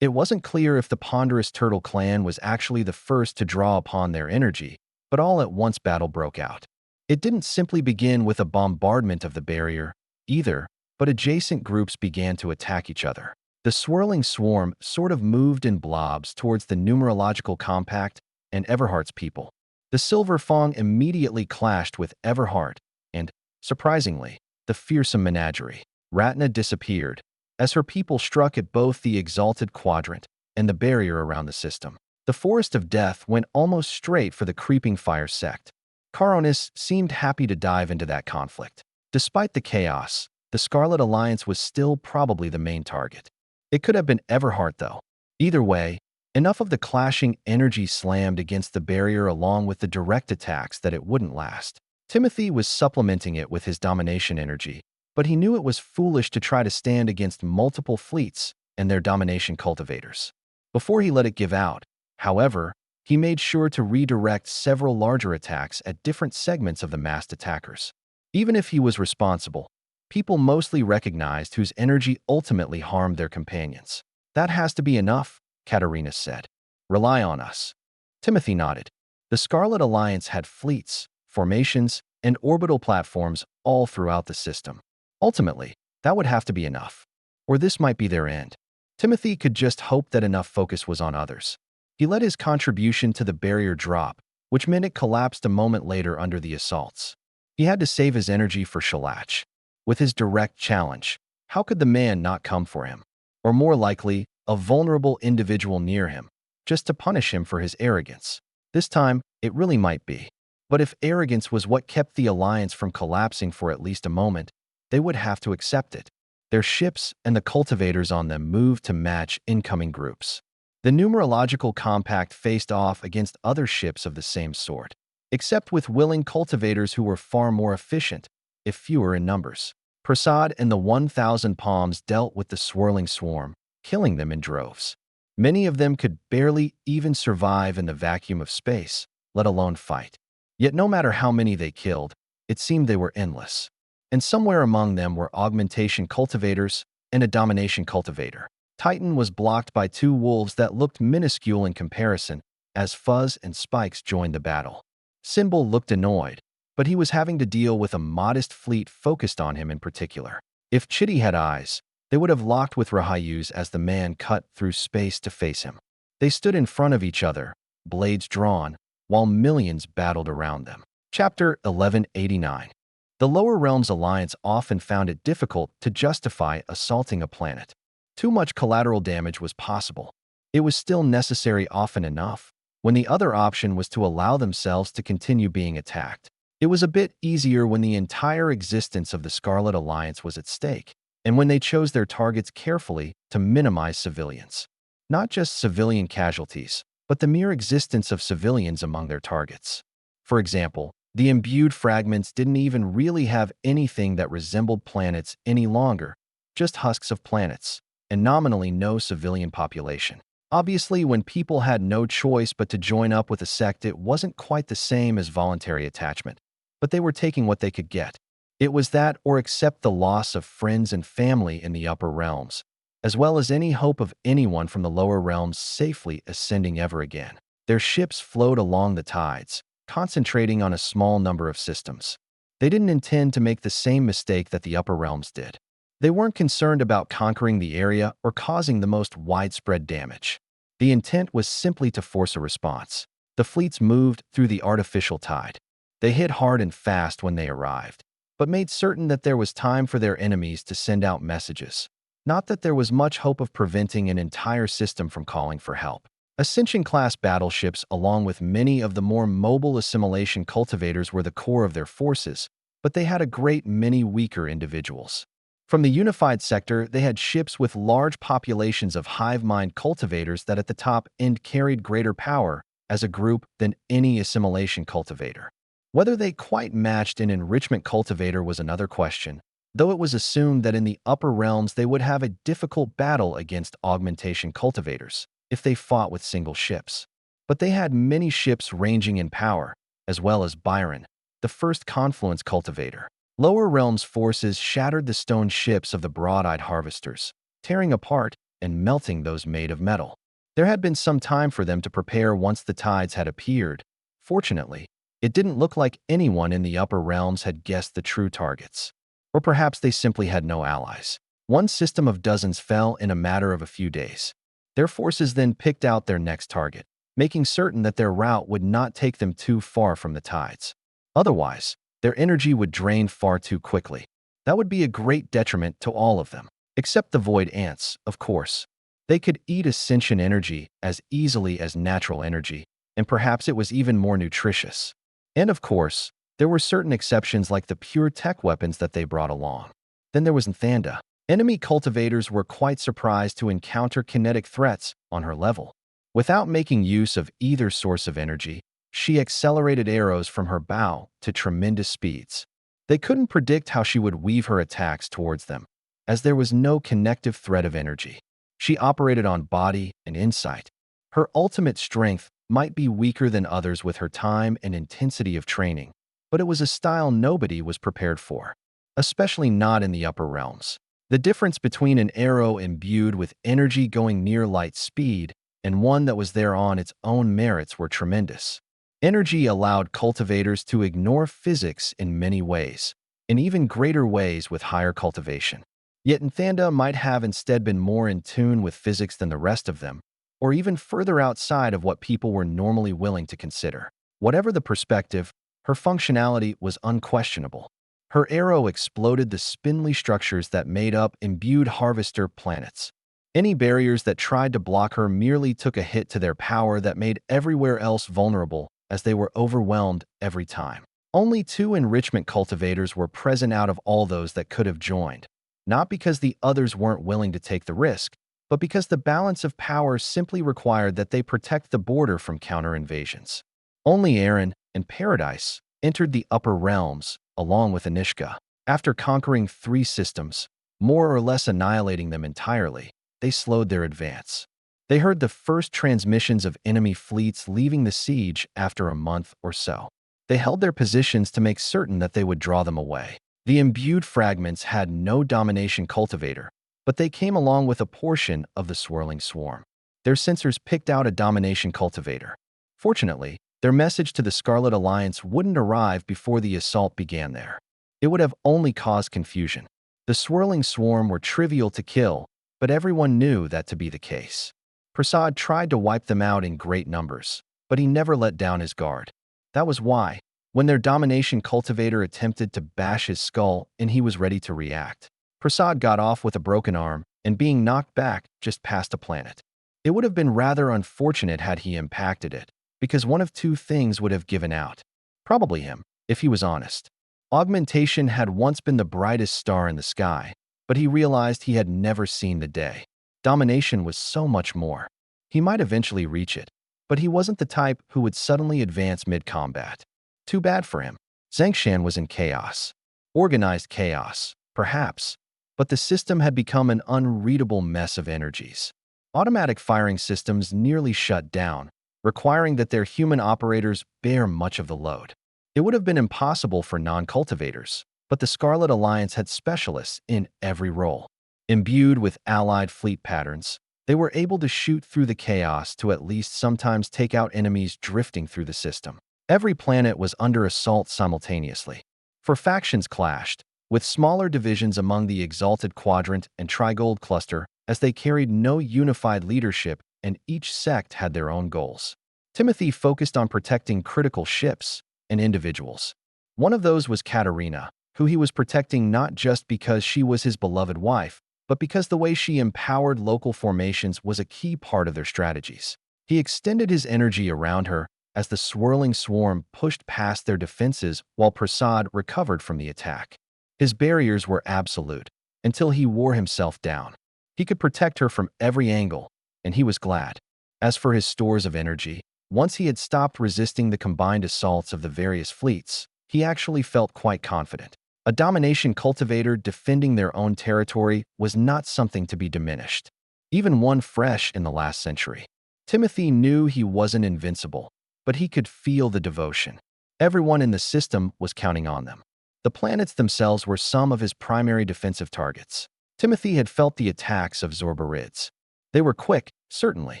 It wasn't clear if the ponderous turtle clan was actually the first to draw upon their energy, but all at once battle broke out. It didn't simply begin with a bombardment of the barrier, either, but adjacent groups began to attack each other. The swirling swarm sort of moved in blobs towards the numerological compact and Everhart's people. The Silver Fong immediately clashed with Everhart and, surprisingly, the fearsome menagerie. Ratna disappeared, as her people struck at both the exalted quadrant and the barrier around the system. The Forest of Death went almost straight for the creeping fire sect. Caronis seemed happy to dive into that conflict. Despite the chaos, the Scarlet Alliance was still probably the main target. It could have been Everhart, though. Either way, enough of the clashing energy slammed against the barrier along with the direct attacks that it wouldn't last. Timothy was supplementing it with his domination energy, but he knew it was foolish to try to stand against multiple fleets and their domination cultivators. Before he let it give out, however, he made sure to redirect several larger attacks at different segments of the massed attackers. Even if he was responsible, people mostly recognized whose energy ultimately harmed their companions. "That has to be enough," Katarina said. "Rely on us." Timothy nodded. The Scarlet Alliance had fleets, formations, and orbital platforms all throughout the system. Ultimately, that would have to be enough. Or this might be their end. Timothy could just hope that enough focus was on others. He let his contribution to the barrier drop, which meant it collapsed a moment later under the assaults. He had to save his energy for Xianxia. With his direct challenge, how could the man not come for him? Or more likely, a vulnerable individual near him, just to punish him for his arrogance. This time, it really might be. But if arrogance was what kept the alliance from collapsing for at least a moment, they would have to accept it. Their ships and the cultivators on them moved to match incoming groups. The numerological compact faced off against other ships of the same sort, except with willing cultivators who were far more efficient, if fewer in numbers. Prasad and the 1,000 palms dealt with the swirling swarm, killing them in droves. Many of them could barely even survive in the vacuum of space, let alone fight. Yet no matter how many they killed, it seemed they were endless. And somewhere among them were augmentation cultivators and a domination cultivator. Titan was blocked by two wolves that looked minuscule in comparison as Fuzz and Spikes joined the battle. Symbol looked annoyed, but he was having to deal with a modest fleet focused on him in particular. If Chitty had eyes, they would have locked with Rahayu's as the man cut through space to face him. They stood in front of each other, blades drawn, while millions battled around them. Chapter 1189. The Lower Realms Alliance often found it difficult to justify assaulting a planet. Too much collateral damage was possible. It was still necessary often enough, when the other option was to allow themselves to continue being attacked. It was a bit easier when the entire existence of the Scarlet Alliance was at stake, and when they chose their targets carefully to minimize civilians. Not just civilian casualties, but the mere existence of civilians among their targets. For example, the imbued fragments didn't even really have anything that resembled planets any longer, just husks of planets, and nominally no civilian population. Obviously, when people had no choice but to join up with a sect, it wasn't quite the same as voluntary attachment, but they were taking what they could get. It was that or accept the loss of friends and family in the upper realms, as well as any hope of anyone from the lower realms safely ascending ever again. Their ships flowed along the tides, concentrating on a small number of systems. They didn't intend to make the same mistake that the upper realms did. They weren't concerned about conquering the area or causing the most widespread damage. The intent was simply to force a response. The fleets moved through the artificial tide. They hit hard and fast when they arrived, but made certain that there was time for their enemies to send out messages. Not that there was much hope of preventing an entire system from calling for help. Ascension-class battleships, along with many of the more mobile assimilation cultivators, were the core of their forces, but they had a great many weaker individuals. From the unified sector, they had ships with large populations of hive mind cultivators that at the top end carried greater power as a group than any assimilation cultivator. Whether they quite matched an enrichment cultivator was another question, though it was assumed that in the upper realms they would have a difficult battle against augmentation cultivators. if they fought with single ships. But they had many ships ranging in power, as well as Byron, the first confluence cultivator. Lower realms forces shattered the stone ships of the broad-eyed harvesters, tearing apart and melting those made of metal. There had been some time for them to prepare once the tides had appeared. Fortunately, it didn't look like anyone in the upper realms had guessed the true targets. Or perhaps they simply had no allies. One system of dozens fell in a matter of a few days. Their forces then picked out their next target, making certain that their route would not take them too far from the tides. Otherwise, their energy would drain far too quickly. That would be a great detriment to all of them, except the void ants, of course. They could eat ascension energy as easily as natural energy, and perhaps it was even more nutritious. And of course, there were certain exceptions like the pure tech weapons that they brought along. Then there was Nthanda. Enemy cultivators were quite surprised to encounter kinetic threats on her level. Without making use of either source of energy, she accelerated arrows from her bow to tremendous speeds. They couldn't predict how she would weave her attacks towards them, as there was no connective thread of energy. She operated on body and insight. Her ultimate strength might be weaker than others with her time and intensity of training, but it was a style nobody was prepared for, especially not in the upper realms. The difference between an arrow imbued with energy going near light speed and one that was there on its own merits were tremendous. Energy allowed cultivators to ignore physics in many ways, in even greater ways with higher cultivation. Yet Nthanda might have instead been more in tune with physics than the rest of them, or even further outside of what people were normally willing to consider. Whatever the perspective, her functionality was unquestionable. Her arrow exploded the spindly structures that made up imbued harvester planets. Any barriers that tried to block her merely took a hit to their power that made everywhere else vulnerable, as they were overwhelmed every time. Only 2 enrichment cultivators were present out of all those that could have joined, not because the others weren't willing to take the risk, but because the balance of power simply required that they protect the border from counter-invasions. Only Aaron and Paradise entered the upper realms, along with Anishka. After conquering 3 systems, more or less annihilating them entirely, they slowed their advance. They heard the first transmissions of enemy fleets leaving the siege after a month or so. They held their positions to make certain that they would draw them away. The imbued fragments had no domination cultivator, but they came along with a portion of the swirling swarm. Their sensors picked out a domination cultivator. Fortunately, their message to the Scarlet Alliance wouldn't arrive before the assault began there. It would have only caused confusion. The swirling swarm were trivial to kill, but everyone knew that to be the case. Prasad tried to wipe them out in great numbers, but he never let down his guard. That was why, when their domination cultivator attempted to bash his skull and he was ready to react, Prasad got off with a broken arm and being knocked back just past a planet. It would have been rather unfortunate had he impacted it, because one of 2 things would have given out. Probably him, if he was honest. Augmentation had once been the brightest star in the sky, but he realized he had never seen the day. Domination was so much more. He might eventually reach it, but he wasn't the type who would suddenly advance mid-combat. Too bad for him. Xianxia was in chaos. Organized chaos, perhaps, but the system had become an unreadable mess of energies. Automatic firing systems nearly shut down, requiring that their human operators bear much of the load. It would have been impossible for non-cultivators, but the Scarlet Alliance had specialists in every role. Imbued with allied fleet patterns, they were able to shoot through the chaos to at least sometimes take out enemies drifting through the system. Every planet was under assault simultaneously. For factions clashed, with smaller divisions among the Exalted Quadrant and Trigold Cluster, as they carried no unified leadership and each sect had their own goals. Timothy focused on protecting critical ships and individuals. One of those was Katerina, who he was protecting not just because she was his beloved wife, but because the way she empowered local formations was a key part of their strategies. He extended his energy around her as the swirling swarm pushed past their defenses while Prasad recovered from the attack. His barriers were absolute, until he wore himself down. He could protect her from every angle, and he was glad. As for his stores of energy, once he had stopped resisting the combined assaults of the various fleets, he actually felt quite confident. A domination cultivator defending their own territory was not something to be diminished, even one fresh in the last century. Timothy knew he wasn't invincible, but he could feel the devotion. Everyone in the system was counting on them. The planets themselves were some of his primary defensive targets. Timothy had felt the attacks of Zorbarids. They were quick, certainly,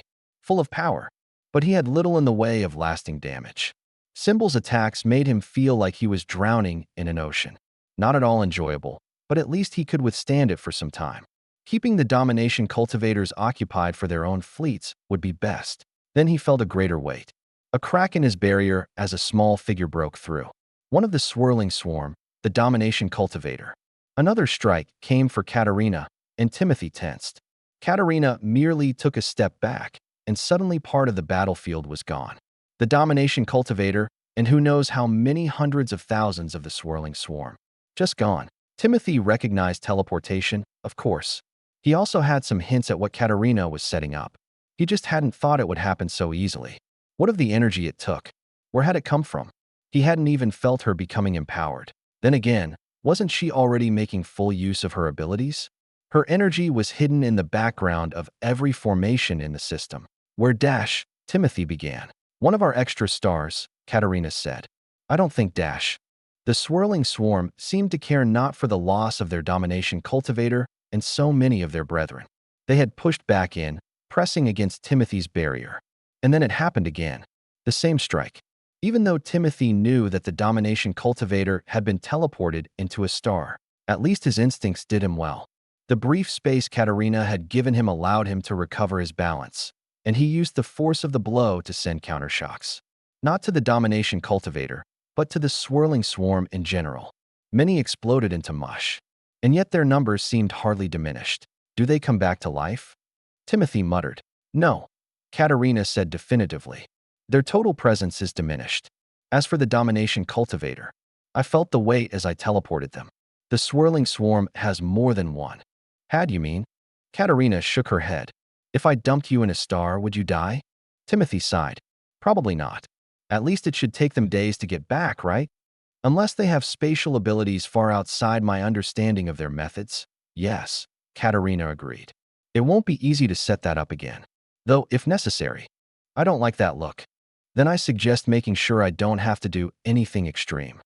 full of power, but he had little in the way of lasting damage. Symbol's attacks made him feel like he was drowning in an ocean. Not at all enjoyable, but at least he could withstand it for some time. Keeping the domination cultivators occupied for their own fleets would be best. Then he felt a greater weight. A crack in his barrier as a small figure broke through. One of the swirling swarm, the domination cultivator. Another strike came for Katerina, and Timothy tensed. Katerina merely took a step back, and suddenly part of the battlefield was gone. The domination cultivator, and who knows how many hundreds of thousands of the swirling swarm. Just gone. Timothy recognized teleportation, of course. He also had some hints at what Katerina was setting up. He just hadn't thought it would happen so easily. What of the energy it took? Where had it come from? He hadn't even felt her becoming empowered. Then again, wasn't she already making full use of her abilities? Her energy was hidden in the background of every formation in the system. Where Dash, Timothy began. One of our extra stars, Katerina said. I don't think Dash. The swirling swarm seemed to care not for the loss of their domination cultivator and so many of their brethren. They had pushed back in, pressing against Timothy's barrier. And then it happened again. The same strike. Even though Timothy knew that the domination cultivator had been teleported into a star, at least his instincts did him well. The brief space Katerina had given him allowed him to recover his balance, and he used the force of the blow to send countershocks. Not to the domination cultivator, but to the swirling swarm in general. Many exploded into mush. And yet their numbers seemed hardly diminished. Do they come back to life? Timothy muttered. No. Katerina said definitively. Their total presence is diminished. As for the domination cultivator, I felt the weight as I teleported them. The swirling swarm has more than one. Had, you mean? Katerina shook her head. If I dumped you in a star, would you die? Timothy sighed. Probably not. At least it should take them days to get back, right? Unless they have spatial abilities far outside my understanding of their methods. Yes, Katerina agreed. It won't be easy to set that up again. Though, if necessary. I don't like that look. Then I suggest making sure I don't have to do anything extreme.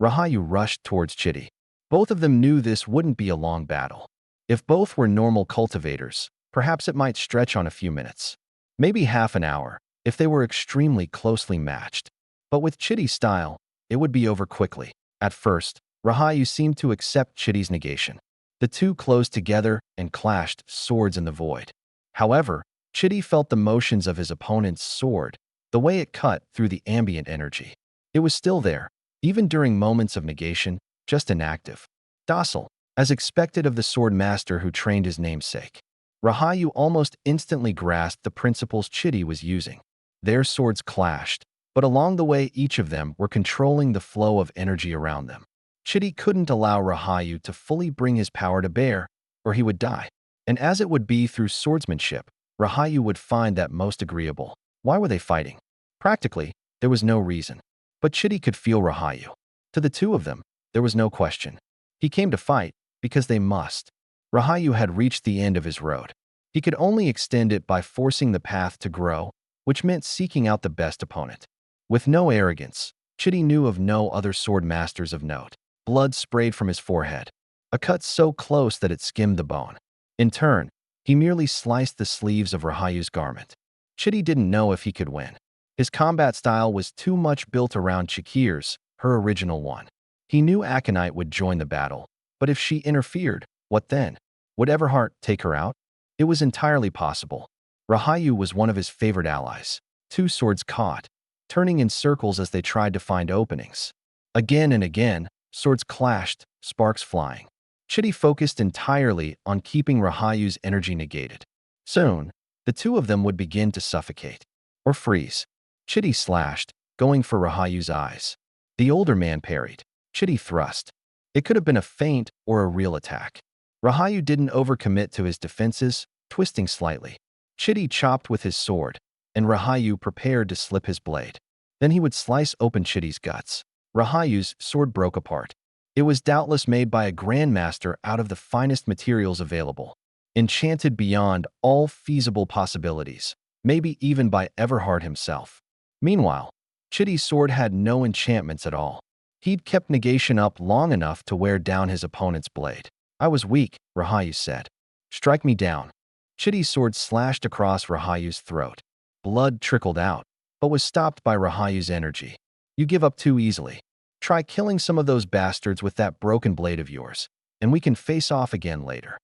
Rahayu rushed towards Chitty. Both of them knew this wouldn't be a long battle. If both were normal cultivators, perhaps it might stretch on a few minutes. Maybe half an hour, if they were extremely closely matched. But with Chitty's style, it would be over quickly. At first, Rahayu seemed to accept Chitty's negation. The two closed together and clashed swords in the void. However, Chitty felt the motions of his opponent's sword, the way it cut through the ambient energy. It was still there, even during moments of negation, just inactive. Docile, as expected of the sword master who trained his namesake. Rahayu almost instantly grasped the principles Chitty was using. Their swords clashed, but along the way each of them were controlling the flow of energy around them. Chitty couldn't allow Rahayu to fully bring his power to bear, or he would die. And as it would be through swordsmanship, Rahayu would find that most agreeable. Why were they fighting? Practically, there was no reason. But Chitty could feel Rahayu. To the two of them, there was no question. He came to fight because they must. Rahayu had reached the end of his road. He could only extend it by forcing the path to grow, which meant seeking out the best opponent. With no arrogance, Chitty knew of no other sword masters of note. Blood sprayed from his forehead, a cut so close that it skimmed the bone. In turn, he merely sliced the sleeves of Rahayu's garment. Chitty didn't know if he could win. His combat style was too much built around Chikir's, her original one. He knew Aconite would join the battle, but if she interfered, what then? Would Everhart take her out? It was entirely possible. Rahayu was one of his favorite allies. Two swords caught, turning in circles as they tried to find openings. Again and again, swords clashed, sparks flying. Chitty focused entirely on keeping Rahayu's energy negated. Soon, the two of them would begin to suffocate. Or freeze. Chitty slashed, going for Rahayu's eyes. The older man parried. Chitty thrust. It could have been a feint or a real attack. Rahayu didn't overcommit to his defenses, twisting slightly. Chitty chopped with his sword, and Rahayu prepared to slip his blade. Then he would slice open Chitty's guts. Rahayu's sword broke apart. It was doubtless made by a grandmaster out of the finest materials available, enchanted beyond all feasible possibilities. maybe even by Everhard himself. Meanwhile, Chitty's sword had no enchantments at all. He'd kept negation up long enough to wear down his opponent's blade. I was weak, Rahayu said. Strike me down. Chitty's sword slashed across Rahayu's throat. Blood trickled out, but was stopped by Rahayu's energy. You give up too easily. Try killing some of those bastards with that broken blade of yours, and we can face off again later.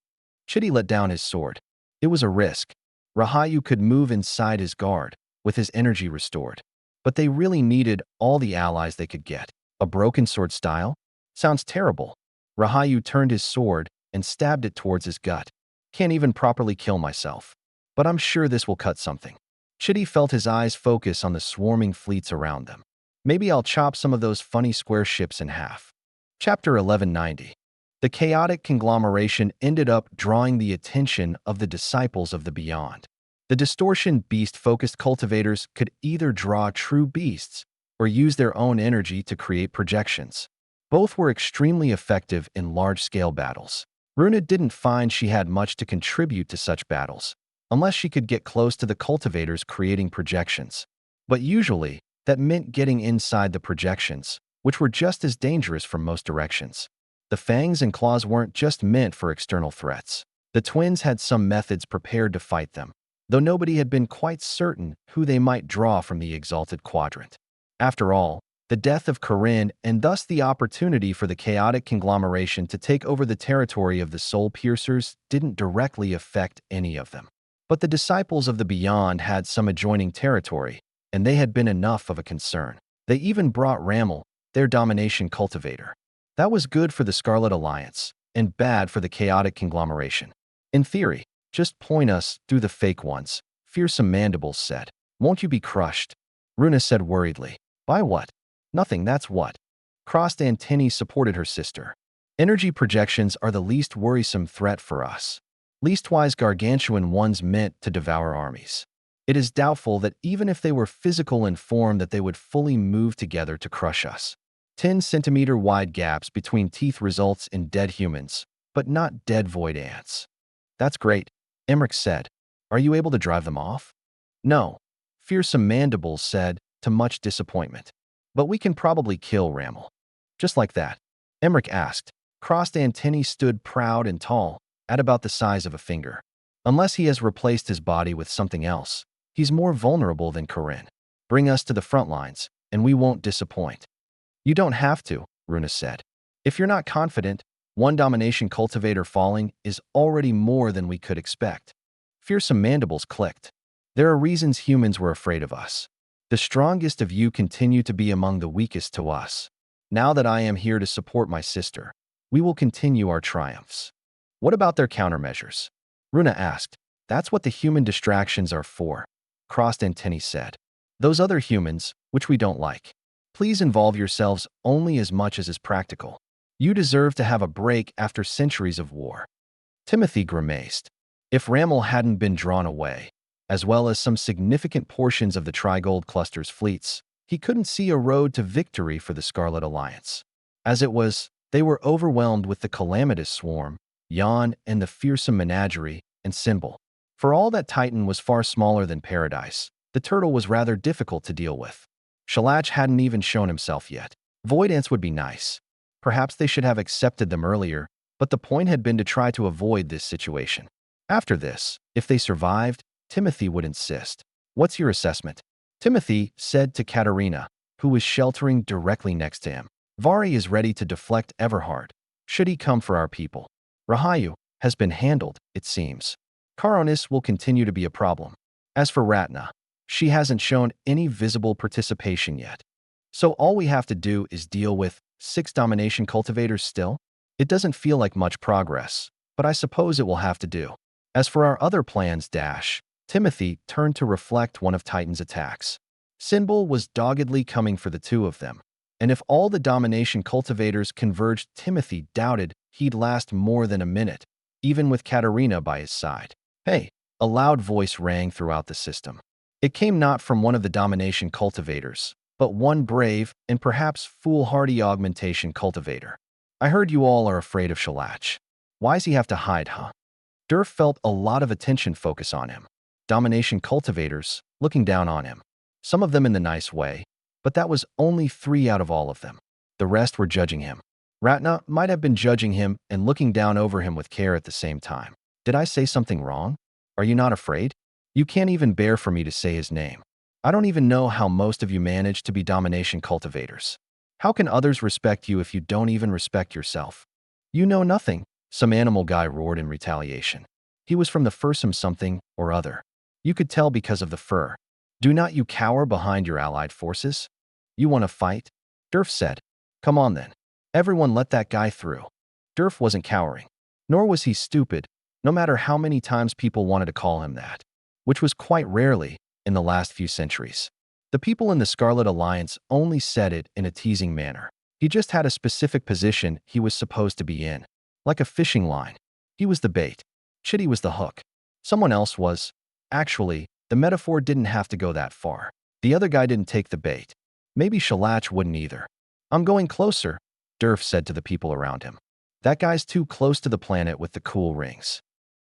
Chitty let down his sword. It was a risk. Rahayu could move inside his guard, with his energy restored. But they really needed all the allies they could get. A broken sword style? Sounds terrible. Rahayu turned his sword and stabbed it towards his gut. Can't even properly kill myself. But I'm sure this will cut something. Chitty felt his eyes focus on the swarming fleets around them. Maybe I'll chop some of those funny square ships in half. Chapter 1190. The chaotic conglomeration ended up drawing the attention of the disciples of the Beyond. The distortion beast-focused cultivators could either draw true beasts or use their own energy to create projections. Both were extremely effective in large-scale battles. Runa didn't find she had much to contribute to such battles, unless she could get close to the cultivators creating projections. But usually, that meant getting inside the projections, which were just as dangerous from most directions. The fangs and claws weren't just meant for external threats. The twins had some methods prepared to fight them, though nobody had been quite certain who they might draw from the Exalted Quadrant. After all, the death of Corinne and thus the opportunity for the chaotic conglomeration to take over the territory of the Soul Piercers didn't directly affect any of them. But the disciples of the Beyond had some adjoining territory, and they had been enough of a concern. They even brought Rammel, their domination cultivator. That was good for the Scarlet Alliance, and bad for the chaotic conglomeration. In theory, just point us through the fake ones, Fearsome Mandibles said. Won't you be crushed? Runa said worriedly. By what? Nothing, that's what. Crossed Antennae supported her sister. Energy projections are the least worrisome threat for us. Leastwise gargantuan ones meant to devour armies. It is doubtful that even if they were physical in form that they would fully move together to crush us. 10-centimeter wide gaps between teeth results in dead humans, but not dead void ants. That's great, Emmerich said. Are you able to drive them off? No, Fearsome Mandibles said, to much disappointment. But we can probably kill Rammel. Just like that, Emmerich asked. Crossed Antennae stood proud and tall, at about the size of a finger. Unless he has replaced his body with something else, he's more vulnerable than Corinne. Bring us to the front lines, and we won't disappoint. You don't have to, Runa said. If you're not confident, one domination cultivator falling is already more than we could expect. Fearsome Mandibles clicked. There are reasons humans were afraid of us. The strongest of you continue to be among the weakest to us. Now that I am here to support my sister, we will continue our triumphs. What about their countermeasures? Runa asked. That's what the human distractions are for, Crossed Antennae said. Those other humans, which we don't like. Please involve yourselves only as much as is practical. You deserve to have a break after centuries of war. Timothy grimaced. If Rammel hadn't been drawn away, as well as some significant portions of the Trigold Cluster's fleets, he couldn't see a road to victory for the Scarlet Alliance. As it was, they were overwhelmed with the calamitous swarm, Jan and the fearsome menagerie, and Symbol. For all that Titan was far smaller than Paradise, the turtle was rather difficult to deal with. Shalach hadn't even shown himself yet. Void ants would be nice. Perhaps they should have accepted them earlier, but the point had been to try to avoid this situation. After this, if they survived, Timothy would insist. What's your assessment? Timothy said to Katerina, who was sheltering directly next to him. Vari is ready to deflect Everhard, should he come for our people. Rahayu has been handled, it seems. Karonis will continue to be a problem. As for Ratna, she hasn't shown any visible participation yet. So all we have to do is deal with 6 domination cultivators still? It doesn't feel like much progress, but I suppose it will have to do. As for our other plans, Timothy turned to reflect one of Titan's attacks. Symbol was doggedly coming for the 2 of them, and if all the domination cultivators converged, Timothy doubted he'd last more than a minute, even with Katerina by his side. Hey, a loud voice rang throughout the system. It came not from one of the domination cultivators, but one brave and perhaps foolhardy augmentation cultivator. I heard you all are afraid of Shalach. Why's he have to hide, huh? Durf felt a lot of attention focus on him. domination cultivators, looking down on him. Some of them in the nice way, but that was only 3 out of all of them. The rest were judging him. Ratna might have been judging him and looking down over him with care at the same time. Did I say something wrong? Are you not afraid? You can't even bear for me to say his name. I don't even know how most of you manage to be domination cultivators. How can others respect you if you don't even respect yourself? You know nothing, some animal guy roared in retaliation. He was from the fersome something or other. You could tell because of the fur. Do not you cower behind your allied forces? You want to fight? Durf said. Come on then. Everyone let that guy through. Durf wasn't cowering. Nor was he stupid, no matter how many times people wanted to call him that, which was quite rarely in the last few centuries. The people in the Scarlet Alliance only said it in a teasing manner. He just had a specific position he was supposed to be in, like a fishing line. He was the bait. Chitty was the hook. Someone else was. Actually, the metaphor didn't have to go that far. The other guy didn't take the bait. Maybe Shalach wouldn't either. I'm going closer, Durf said to the people around him. That guy's too close to the planet with the cool rings.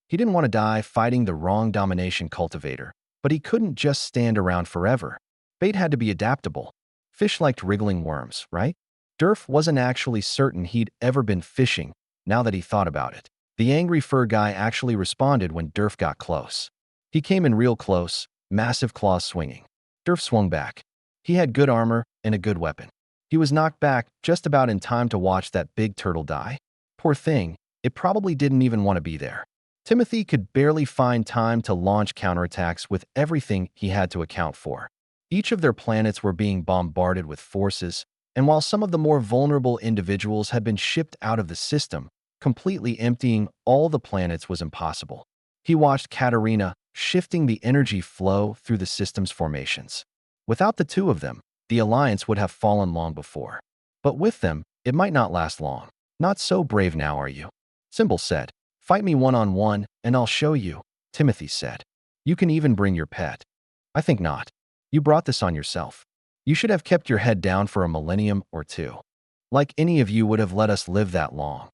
He didn't want to die fighting the wrong domination cultivator, but he couldn't just stand around forever. Bait had to be adaptable. Fish liked wriggling worms, right? Durf wasn't actually certain he'd ever been fishing, now that he thought about it. The angry fur guy actually responded when Durf got close. He came in real close, massive claws swinging. Durf swung back. He had good armor and a good weapon. He was knocked back just about in time to watch that big turtle die. Poor thing, it probably didn't even want to be there. Timothy could barely find time to launch counterattacks with everything he had to account for. Each of their planets were being bombarded with forces, and while some of the more vulnerable individuals had been shipped out of the system, completely emptying all the planets was impossible. He watched Katerina shifting the energy flow through the system's formations. Without the two of them, the Alliance would have fallen long before. But with them, it might not last long. Not so brave now, are you? Symbol said. Fight me one-on-one, and I'll show you, Timothy said. You can even bring your pet. I think not. You brought this on yourself. You should have kept your head down for a millennium or two. Like any of you would have let us live that long.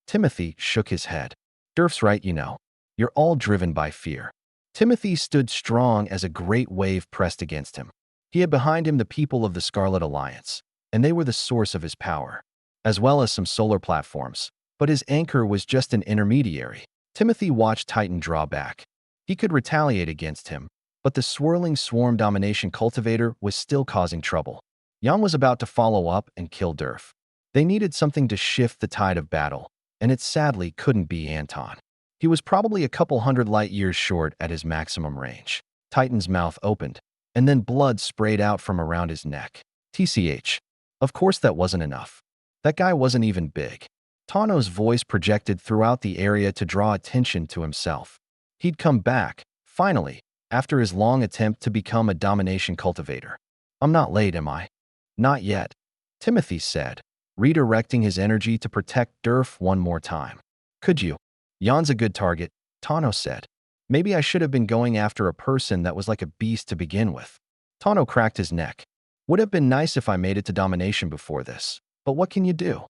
Timothy shook his head. Durf's right, you know. You're all driven by fear. Timothy stood strong as a great wave pressed against him. He had behind him the people of the Scarlet Alliance, and they were the source of his power, as well as some solar platforms. But his anchor was just an intermediary. Timothy watched Titan draw back. He could retaliate against him, but the swirling swarm domination cultivator was still causing trouble. Jan was about to follow up and kill Durf. They needed something to shift the tide of battle, and it sadly couldn't be Anton. He was probably a couple hundred light years short at his maximum range. Titan's mouth opened, and then blood sprayed out from around his neck. TCH. Of course that wasn't enough. That guy wasn't even big. Tano's voice projected throughout the area to draw attention to himself. He'd come back, finally, after his long attempt to become a domination cultivator. I'm not late, am I? Not yet, Timothy said, redirecting his energy to protect Durf one more time. Could you? Jan's a good target, Tano said. Maybe I should have been going after a person that was like a beast to begin with. Tano cracked his neck. Would have been nice if I made it to domination before this, but what can you do?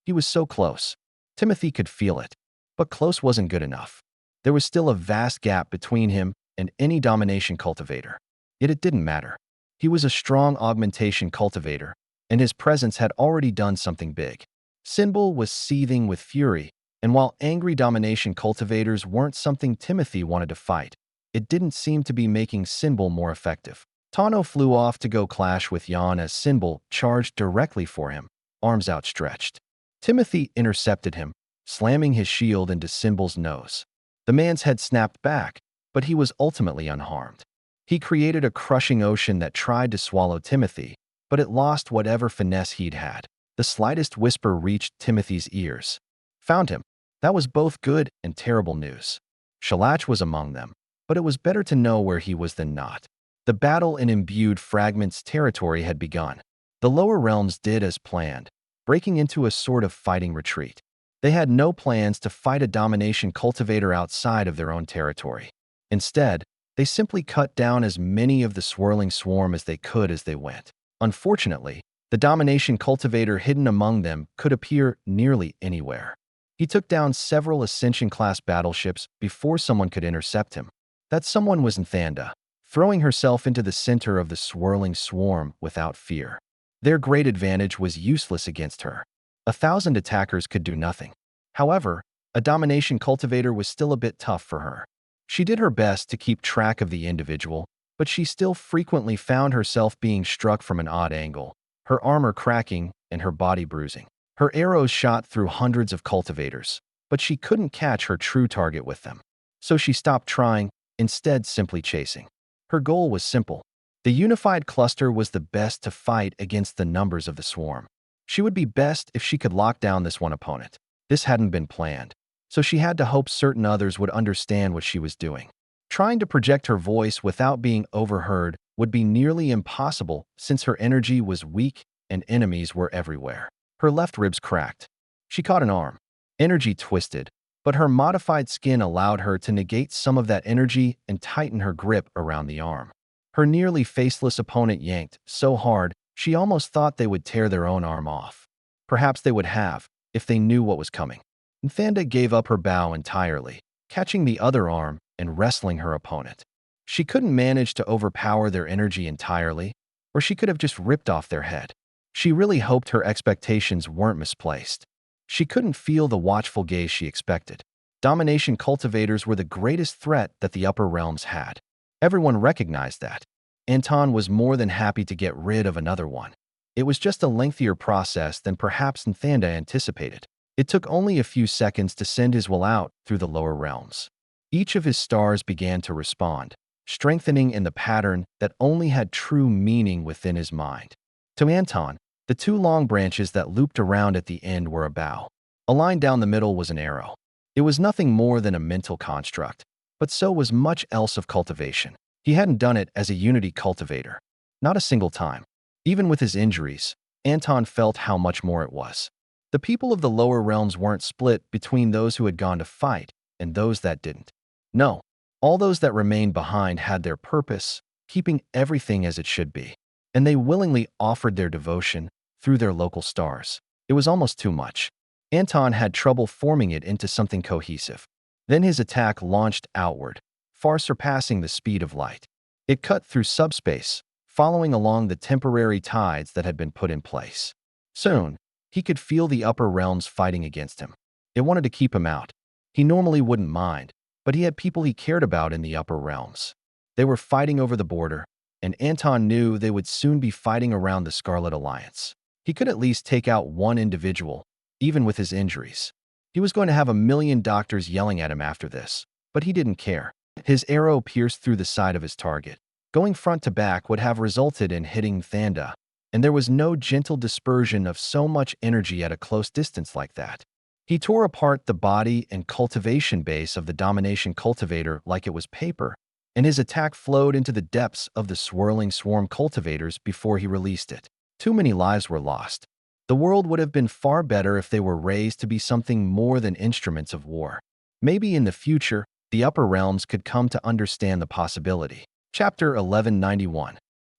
He was so close. Timothy could feel it, but close wasn't good enough. There was still a vast gap between him and any domination cultivator. Yet it didn't matter. He was a strong augmentation cultivator, and his presence had already done something big. Symbol was seething with fury, and while angry domination cultivators weren't something Timothy wanted to fight, it didn't seem to be making Symbol more effective. Tano flew off to go clash with Jan as Symbol charged directly for him, arms outstretched. Timothy intercepted him, slamming his shield into Symbol's nose. The man's head snapped back, but he was ultimately unharmed. He created a crushing ocean that tried to swallow Timothy, but it lost whatever finesse he'd had. The slightest whisper reached Timothy's ears. Found him. That was both good and terrible news. Shalach was among them, but it was better to know where he was than not. The battle in imbued fragments territory had begun. The lower realms did as planned, breaking into a sort of fighting retreat. They had no plans to fight a domination cultivator outside of their own territory. Instead, they simply cut down as many of the swirling swarm as they could as they went. Unfortunately, the domination cultivator hidden among them could appear nearly anywhere. He took down several Ascension-class battleships before someone could intercept him. That someone was Nthanda, throwing herself into the center of the swirling swarm without fear. Their great advantage was useless against her. 1,000 attackers could do nothing. However, a domination cultivator was still a bit tough for her. She did her best to keep track of the individual, but she still frequently found herself being struck from an odd angle, her armor cracking and her body bruising. Her arrows shot through hundreds of cultivators, but she couldn't catch her true target with them. So she stopped trying, instead simply chasing. Her goal was simple. The unified cluster was the best to fight against the numbers of the swarm. She would be best if she could lock down this one opponent. This hadn't been planned, so she had to hope certain others would understand what she was doing. Trying to project her voice without being overheard would be nearly impossible since her energy was weak and enemies were everywhere. Her left ribs cracked. She caught an arm. Energy twisted, but her modified skin allowed her to negate some of that energy and tighten her grip around the arm. Her nearly faceless opponent yanked so hard she almost thought they would tear their own arm off. Perhaps they would have, if they knew what was coming. Nthanda gave up her bow entirely, catching the other arm and wrestling her opponent. She couldn't manage to overpower their energy entirely, or she could have just ripped off their head. She really hoped her expectations weren't misplaced. She couldn't feel the watchful gaze she expected. Domination cultivators were the greatest threat that the upper realms had. Everyone recognized that. Anton was more than happy to get rid of another one. It was just a lengthier process than perhaps Nthanda anticipated. It took only a few seconds to send his will out through the lower realms. Each of his stars began to respond, strengthening in the pattern that only had true meaning within his mind. To Anton, the two long branches that looped around at the end were a bow. A line down the middle was an arrow. It was nothing more than a mental construct, but so was much else of cultivation. He hadn't done it as a unity cultivator. Not a single time. Even with his injuries, Anton felt how much more it was. The people of the lower realms weren't split between those who had gone to fight and those that didn't. No, all those that remained behind had their purpose, keeping everything as it should be. And they willingly offered their devotion through their local stars. It was almost too much. Anton had trouble forming it into something cohesive. Then his attack launched outward, far surpassing the speed of light. It cut through subspace, following along the temporary tides that had been put in place. Soon, he could feel the upper realms fighting against him. It wanted to keep him out. He normally wouldn't mind, but he had people he cared about in the upper realms. They were fighting over the border, and Anton knew they would soon be fighting around the Scarlet Alliance. He could at least take out one individual, even with his injuries. He was going to have 1,000,000 doctors yelling at him after this, but he didn't care. His arrow pierced through the side of his target. Going front to back would have resulted in hitting Nthanda, and there was no gentle dispersion of so much energy at a close distance like that. He tore apart the body and cultivation base of the domination cultivator like it was paper, and his attack flowed into the depths of the swirling swarm cultivators before he released it. Too many lives were lost. The world would have been far better if they were raised to be something more than instruments of war. Maybe in the future, the upper realms could come to understand the possibility. Chapter 1191.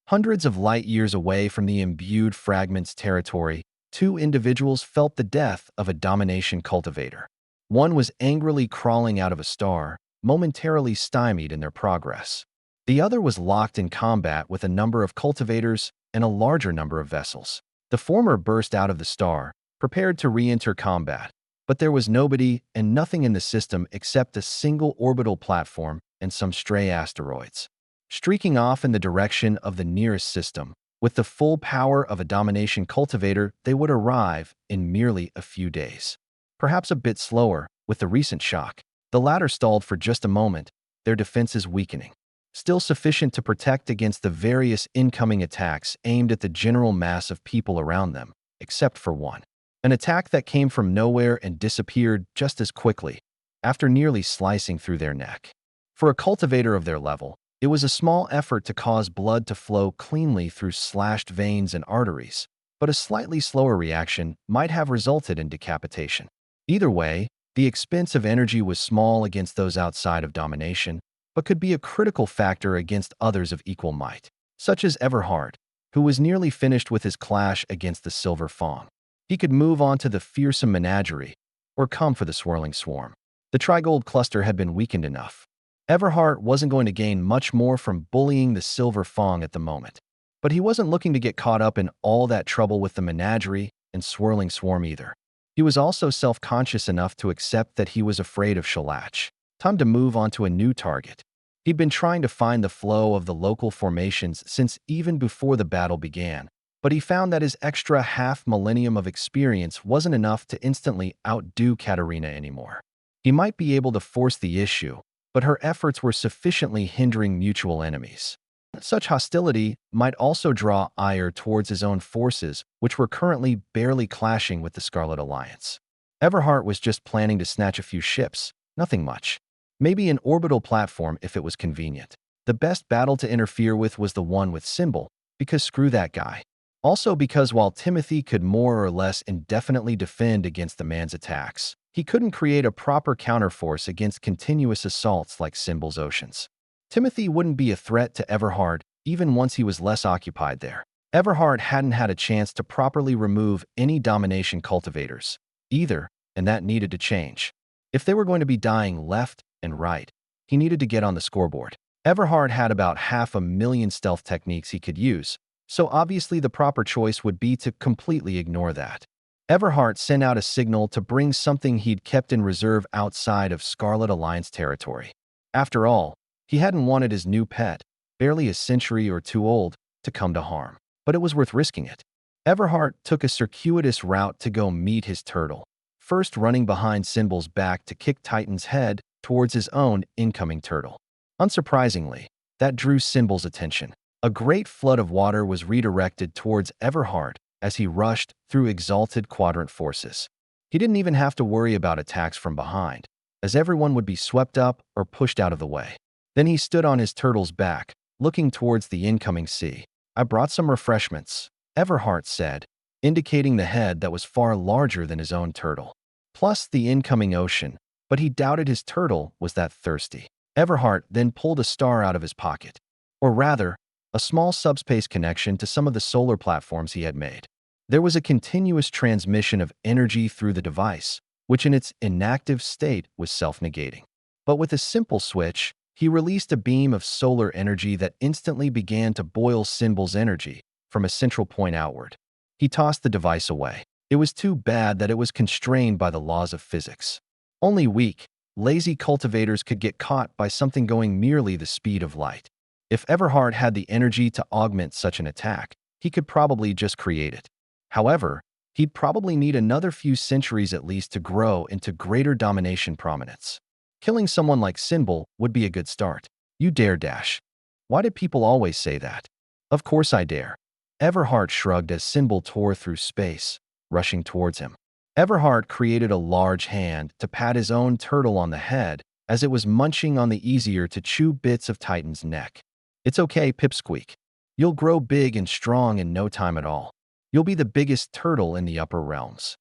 Hundreds of light years away from the imbued fragments territory, two individuals felt the death of a domination cultivator. One was angrily crawling out of a star, momentarily stymied in their progress. The other was locked in combat with a number of cultivators and a larger number of vessels. The former burst out of the star, prepared to re-enter combat, but there was nobody and nothing in the system except a single orbital platform and some stray asteroids. Streaking off in the direction of the nearest system, with the full power of a domination cultivator, they would arrive in merely a few days. Perhaps a bit slower, with the recent shock. The latter stalled for just a moment, their defenses weakening. Still sufficient to protect against the various incoming attacks aimed at the general mass of people around them, except for one. An attack that came from nowhere and disappeared just as quickly, after nearly slicing through their neck. For a cultivator of their level, it was a small effort to cause blood to flow cleanly through slashed veins and arteries, but a slightly slower reaction might have resulted in decapitation. Either way, the expense of energy was small against those outside of domination, but could be a critical factor against others of equal might, such as Everhard, who was nearly finished with his clash against the Silver Fawn. He could move on to the fearsome menagerie, or come for the swirling swarm. The Trigold cluster had been weakened enough. Everhart wasn't going to gain much more from bullying the Silver Fong at the moment. But he wasn't looking to get caught up in all that trouble with the menagerie and swirling swarm either. He was also self-conscious enough to accept that he was afraid of Shalach. Time to move on to a new target. He'd been trying to find the flow of the local formations since even before the battle began, but he found that his extra half-millennium of experience wasn't enough to instantly outdo Katarina anymore. He might be able to force the issue, but her efforts were sufficiently hindering mutual enemies. Such hostility might also draw ire towards his own forces, which were currently barely clashing with the Scarlet Alliance. Everhart was just planning to snatch a few ships, nothing much. Maybe an orbital platform if it was convenient. The best battle to interfere with was the one with Symbol, because screw that guy. Also because while Timothy could more or less indefinitely defend against the man's attacks, he couldn't create a proper counterforce against continuous assaults like Symbol's oceans. Timothy wouldn't be a threat to Everhart even once he was less occupied there. Everhart hadn't had a chance to properly remove any domination cultivators, either, and that needed to change. If they were going to be dying left and right, he needed to get on the scoreboard. Everhart had about 500,000 stealth techniques he could use, so obviously the proper choice would be to completely ignore that. Everhart sent out a signal to bring something he'd kept in reserve outside of Scarlet Alliance territory. After all, he hadn't wanted his new pet, barely a century or two old, to come to harm. But it was worth risking it. Everhart took a circuitous route to go meet his turtle, first running behind Symbol's back to kick Titan's head towards his own incoming turtle. Unsurprisingly, that drew Symbol's attention. A great flood of water was redirected towards Everhart as he rushed through exalted quadrant forces. He didn't even have to worry about attacks from behind, as everyone would be swept up or pushed out of the way. Then he stood on his turtle's back, looking towards the incoming sea. "I brought some refreshments," Everhart said, indicating the head that was far larger than his own turtle, plus the incoming ocean, but he doubted his turtle was that thirsty. Everhart then pulled a star out of his pocket, or rather, a small subspace connection to some of the solar platforms he had made. There was a continuous transmission of energy through the device, which in its inactive state was self-negating. But with a simple switch, he released a beam of solar energy that instantly began to boil Symbol's energy from a central point outward. He tossed the device away. It was too bad that it was constrained by the laws of physics. Only weak, lazy cultivators could get caught by something going merely the speed of light. If Everhart had the energy to augment such an attack, he could probably just create it. However, he'd probably need another few centuries at least to grow into greater domination prominence. Killing someone like Symbol would be a good start. "You dare, Dash." Why did people always say that? "Of course I dare." Everhart shrugged as Symbol tore through space, rushing towards him. Everhart created a large hand to pat his own turtle on the head as it was munching on the easier to chew bits of Titan's neck. "It's okay, Pipsqueak. You'll grow big and strong in no time at all. You'll be the biggest turtle in the upper realms."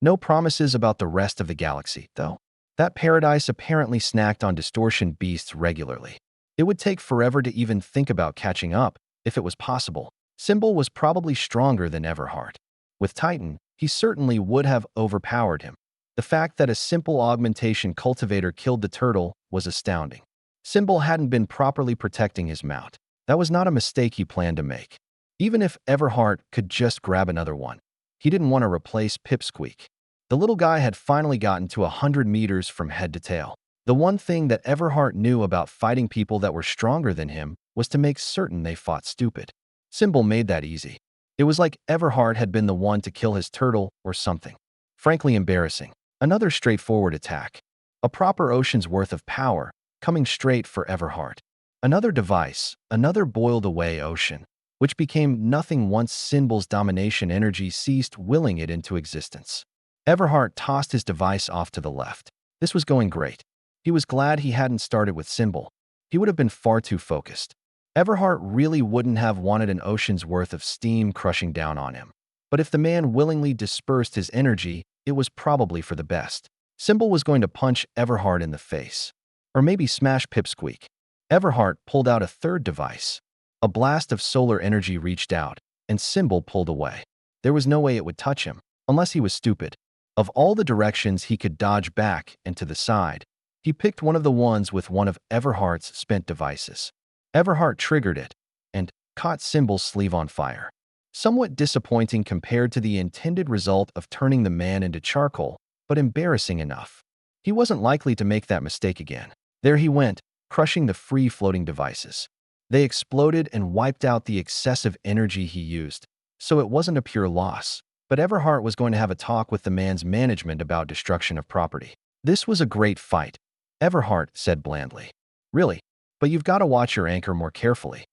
No promises about the rest of the galaxy, though. That paradise apparently snacked on distortion beasts regularly. It would take forever to even think about catching up, if it was possible. Symbol was probably stronger than Everhart. With Titan, he certainly would have overpowered him. The fact that a simple augmentation cultivator killed the turtle was astounding. Symbol hadn't been properly protecting his mount. That was not a mistake he planned to make. Even if Everhart could just grab another one, he didn't want to replace Pipsqueak. The little guy had finally gotten to 100 meters from head to tail. The one thing that Everhart knew about fighting people that were stronger than him was to make certain they fought stupid. Symbol made that easy. It was like Everhart had been the one to kill his turtle or something. Frankly embarrassing. Another straightforward attack. A proper ocean's worth of power, coming straight for Everhart. Another device, another boiled away ocean, which became nothing once Symbol's domination energy ceased willing it into existence. Everhart tossed his device off to the left. This was going great. He was glad he hadn't started with Symbol. He would have been far too focused. Everhart really wouldn't have wanted an ocean's worth of steam crushing down on him. But if the man willingly dispersed his energy, it was probably for the best. Symbol was going to punch Everhart in the face. Or maybe smash Pipsqueak. Everhart pulled out a third device. A blast of solar energy reached out, and Symbol pulled away. There was no way it would touch him, unless he was stupid. Of all the directions he could dodge back and to the side, He picked one of the ones with one of Everhart's spent devices. Everhart triggered it and caught Symbol's sleeve on fire. Somewhat disappointing compared to the intended result of turning the man into charcoal, but embarrassing enough. He wasn't likely to make that mistake again. There he went, crushing the free-floating devices. They exploded and wiped out the excessive energy he used, so it wasn't a pure loss. But Everhart was going to have a talk with the man's management about destruction of property. This was a great fight, Everhart said blandly. Really? But you've got to watch your anchor more carefully.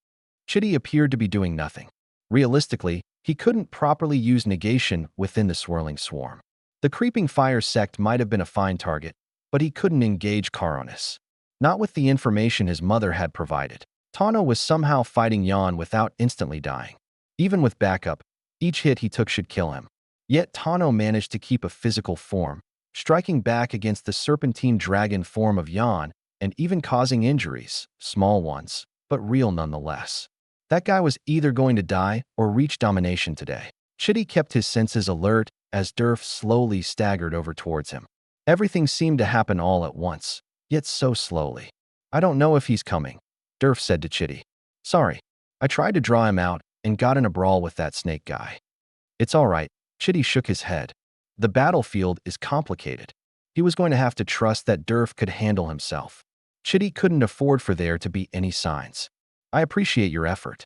Chitty appeared to be doing nothing. Realistically, he couldn't properly use negation within the swirling swarm. The creeping fire sect might have been a fine target, but he couldn't engage Caronis. Not with the information his mother had provided. Tano was somehow fighting Jan without instantly dying. Even with backup, each hit he took should kill him. Yet Tano managed to keep a physical form, striking back against the serpentine dragon form of Jan and even causing injuries, small ones, but real nonetheless. That guy was either going to die or reach domination today. Chitty kept his senses alert as Durf slowly staggered over towards him. Everything seemed to happen all at once, yet so slowly. I don't know if he's coming, Durf said to Chitty. Sorry, I tried to draw him out and got in a brawl with that snake guy. It's all right, Chitty shook his head. The battlefield is complicated. He was going to have to trust that Durf could handle himself. Chitty couldn't afford for there to be any signs. I appreciate your effort.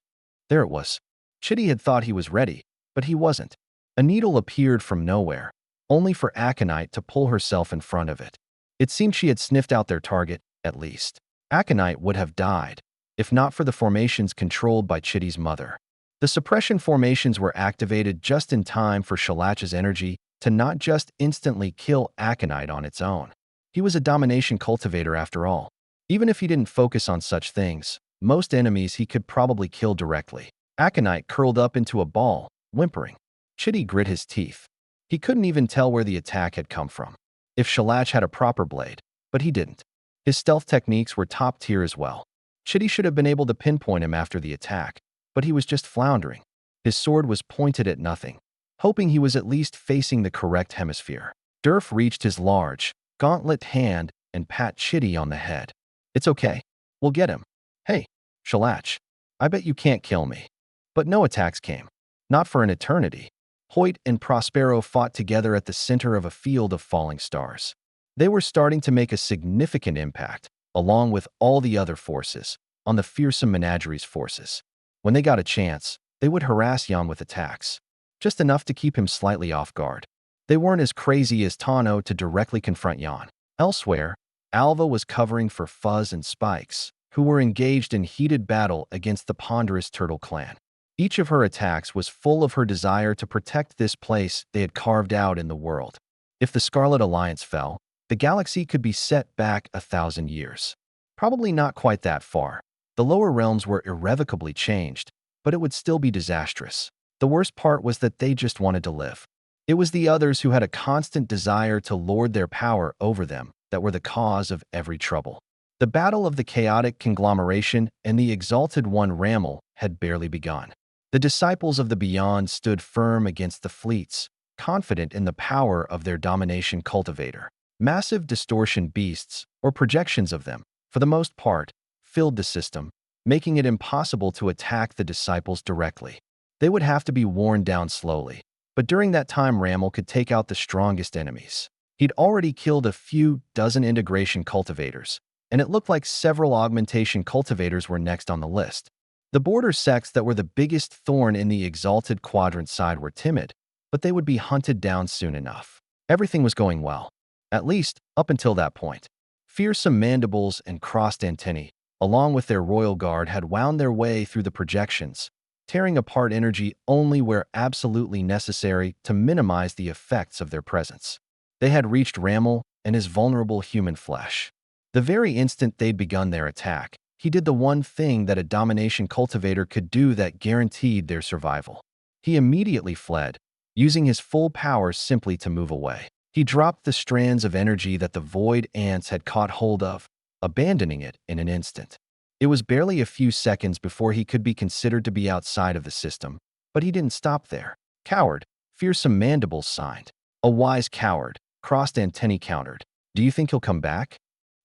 There it was. Chitty had thought he was ready, but he wasn't. A needle appeared from nowhere, only for Aconite to pull herself in front of it. It seemed she had sniffed out their target, at least. Aconite would have died, if not for the formations controlled by Chitty's mother. The suppression formations were activated just in time for Shalach's energy to not just instantly kill Aconite on its own. He was a domination cultivator after all. Even if he didn't focus on such things, most enemies he could probably kill directly. Aconite curled up into a ball, whimpering. Chitty grit his teeth. He couldn't even tell where the attack had come from. If Shalach had a proper blade, but he didn't. His stealth techniques were top tier as well. Chitty should have been able to pinpoint him after the attack, but he was just floundering. His sword was pointed at nothing, hoping he was at least facing the correct hemisphere. Durf reached his large, gauntlet hand and pat Chitty on the head. It's okay. We'll get him. Hey, Shalach, I bet you can't kill me. But no attacks came. Not for an eternity. Hoyt and Prospero fought together at the center of a field of falling stars. They were starting to make a significant impact, along with all the other forces, on the fearsome menagerie's forces. When they got a chance, they would harass Jan with attacks, just enough to keep him slightly off guard. They weren't as crazy as Tano to directly confront Jan. Elsewhere, Alva was covering for Fuzz and Spikes, who were engaged in heated battle against the ponderous Turtle clan. Each of her attacks was full of her desire to protect this place they had carved out in the world. If the Scarlet Alliance fell, the galaxy could be set back 1,000 years. Probably not quite that far. The lower realms were irrevocably changed, but it would still be disastrous. The worst part was that they just wanted to live. It was the others who had a constant desire to lord their power over them that were the cause of every trouble. The battle of the chaotic conglomeration and the exalted one Rammel had barely begun. The disciples of the Beyond stood firm against the fleets, confident in the power of their domination cultivator. Massive distortion beasts, or projections of them, for the most part, filled the system, making it impossible to attack the disciples directly. They would have to be worn down slowly, but during that time Rammel could take out the strongest enemies. He'd already killed a few dozen integration cultivators, and it looked like several augmentation cultivators were next on the list. The border sects that were the biggest thorn in the exalted quadrant side were timid, but they would be hunted down soon enough. Everything was going well, at least up until that point. Fearsome mandibles and crossed antennae, along with their royal guard, had wound their way through the projections, tearing apart energy only where absolutely necessary to minimize the effects of their presence. They had reached Rammel and his vulnerable human flesh. The very instant they'd begun their attack, he did the one thing that a domination cultivator could do that guaranteed their survival. He immediately fled, using his full power simply to move away. He dropped the strands of energy that the void ants had caught hold of, abandoning it in an instant. It was barely a few seconds before he could be considered to be outside of the system, but he didn't stop there. Coward, fearsome mandibles signed. A wise coward, crossed antennae countered. Do you think he'll come back?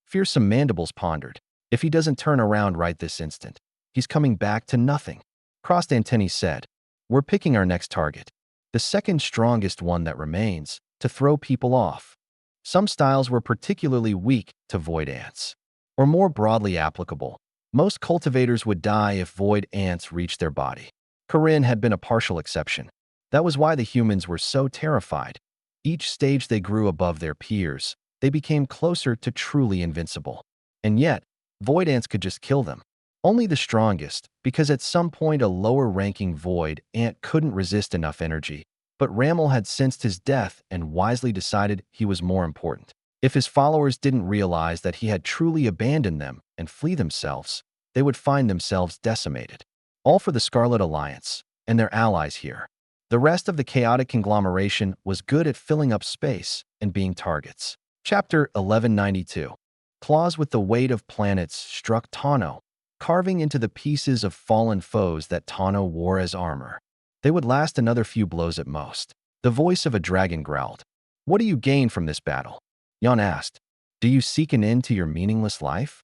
Fearsome Mandibles pondered. If he doesn't turn around right this instant, he's coming back to nothing. Crossed Antennae said, we're picking our next target. The second strongest one that remains, to throw people off. Some styles were particularly weak to void ants. Or more broadly applicable, most cultivators would die if void ants reached their body. Corinne had been a partial exception. That was why the humans were so terrified. Each stage they grew above their peers, they became closer to truly invincible. And yet, void ants could just kill them. Only the strongest, because at some point a lower-ranking void ant couldn't resist enough energy. But Rammel had sensed his death and wisely decided he was more important. If his followers didn't realize that he had truly abandoned them and flee themselves, they would find themselves decimated. All for the Scarlet Alliance and their allies here. The rest of the chaotic conglomeration was good at filling up space and being targets. Chapter 1192. Claws with the weight of planets struck Tano, carving into the pieces of fallen foes that Tano wore as armor. They would last another few blows at most. The voice of a dragon growled. What do you gain from this battle? Jan asked. Do you seek an end to your meaningless life?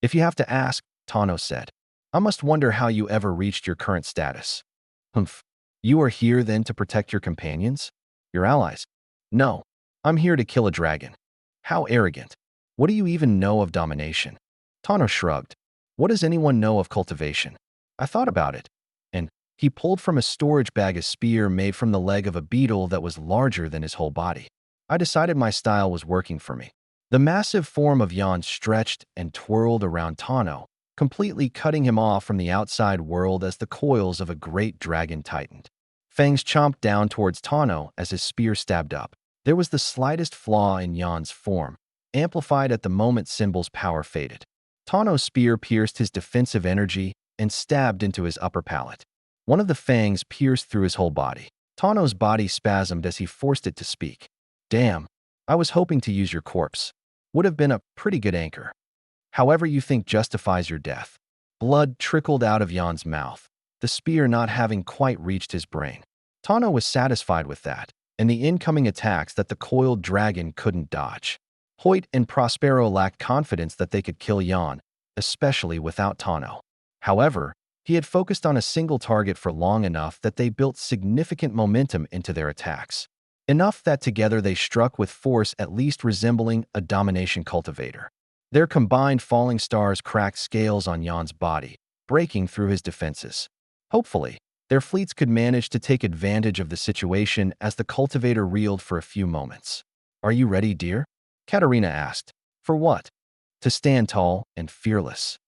If you have to ask, Tano said. I must wonder how you ever reached your current status. Humph. You are here then to protect your companions? Your allies? No. I'm here to kill a dragon. How arrogant. What do you even know of domination? Tano shrugged. What does anyone know of cultivation? I thought about it. And he pulled from a storage bag a spear made from the leg of a beetle that was larger than his whole body. I decided my style was working for me. The massive form of Jan stretched and twirled around Tano, completely cutting him off from the outside world as the coils of a great dragon tightened. Fangs chomped down towards Tano as his spear stabbed up. There was the slightest flaw in Jan's form, amplified at the moment Symbol's power faded. Tano's spear pierced his defensive energy and stabbed into his upper palate. One of the fangs pierced through his whole body. Tano's body spasmed as he forced it to speak. Damn, I was hoping to use your corpse. Would have been a pretty good anchor. However you think justifies your death. Blood trickled out of Jan's mouth, the spear not having quite reached his brain. Tano was satisfied with that, and the incoming attacks that the coiled dragon couldn't dodge. Hoyt and Prospero lacked confidence that they could kill Jan, especially without Tano. However, he had focused on a single target for long enough that they built significant momentum into their attacks. Enough that together they struck with force at least resembling a domination cultivator. Their combined falling stars cracked scales on Jan's body, breaking through his defenses. Hopefully, their fleets could manage to take advantage of the situation as the cultivator reeled for a few moments. Are you ready, dear? Katerina asked. For what? To stand tall and fearless.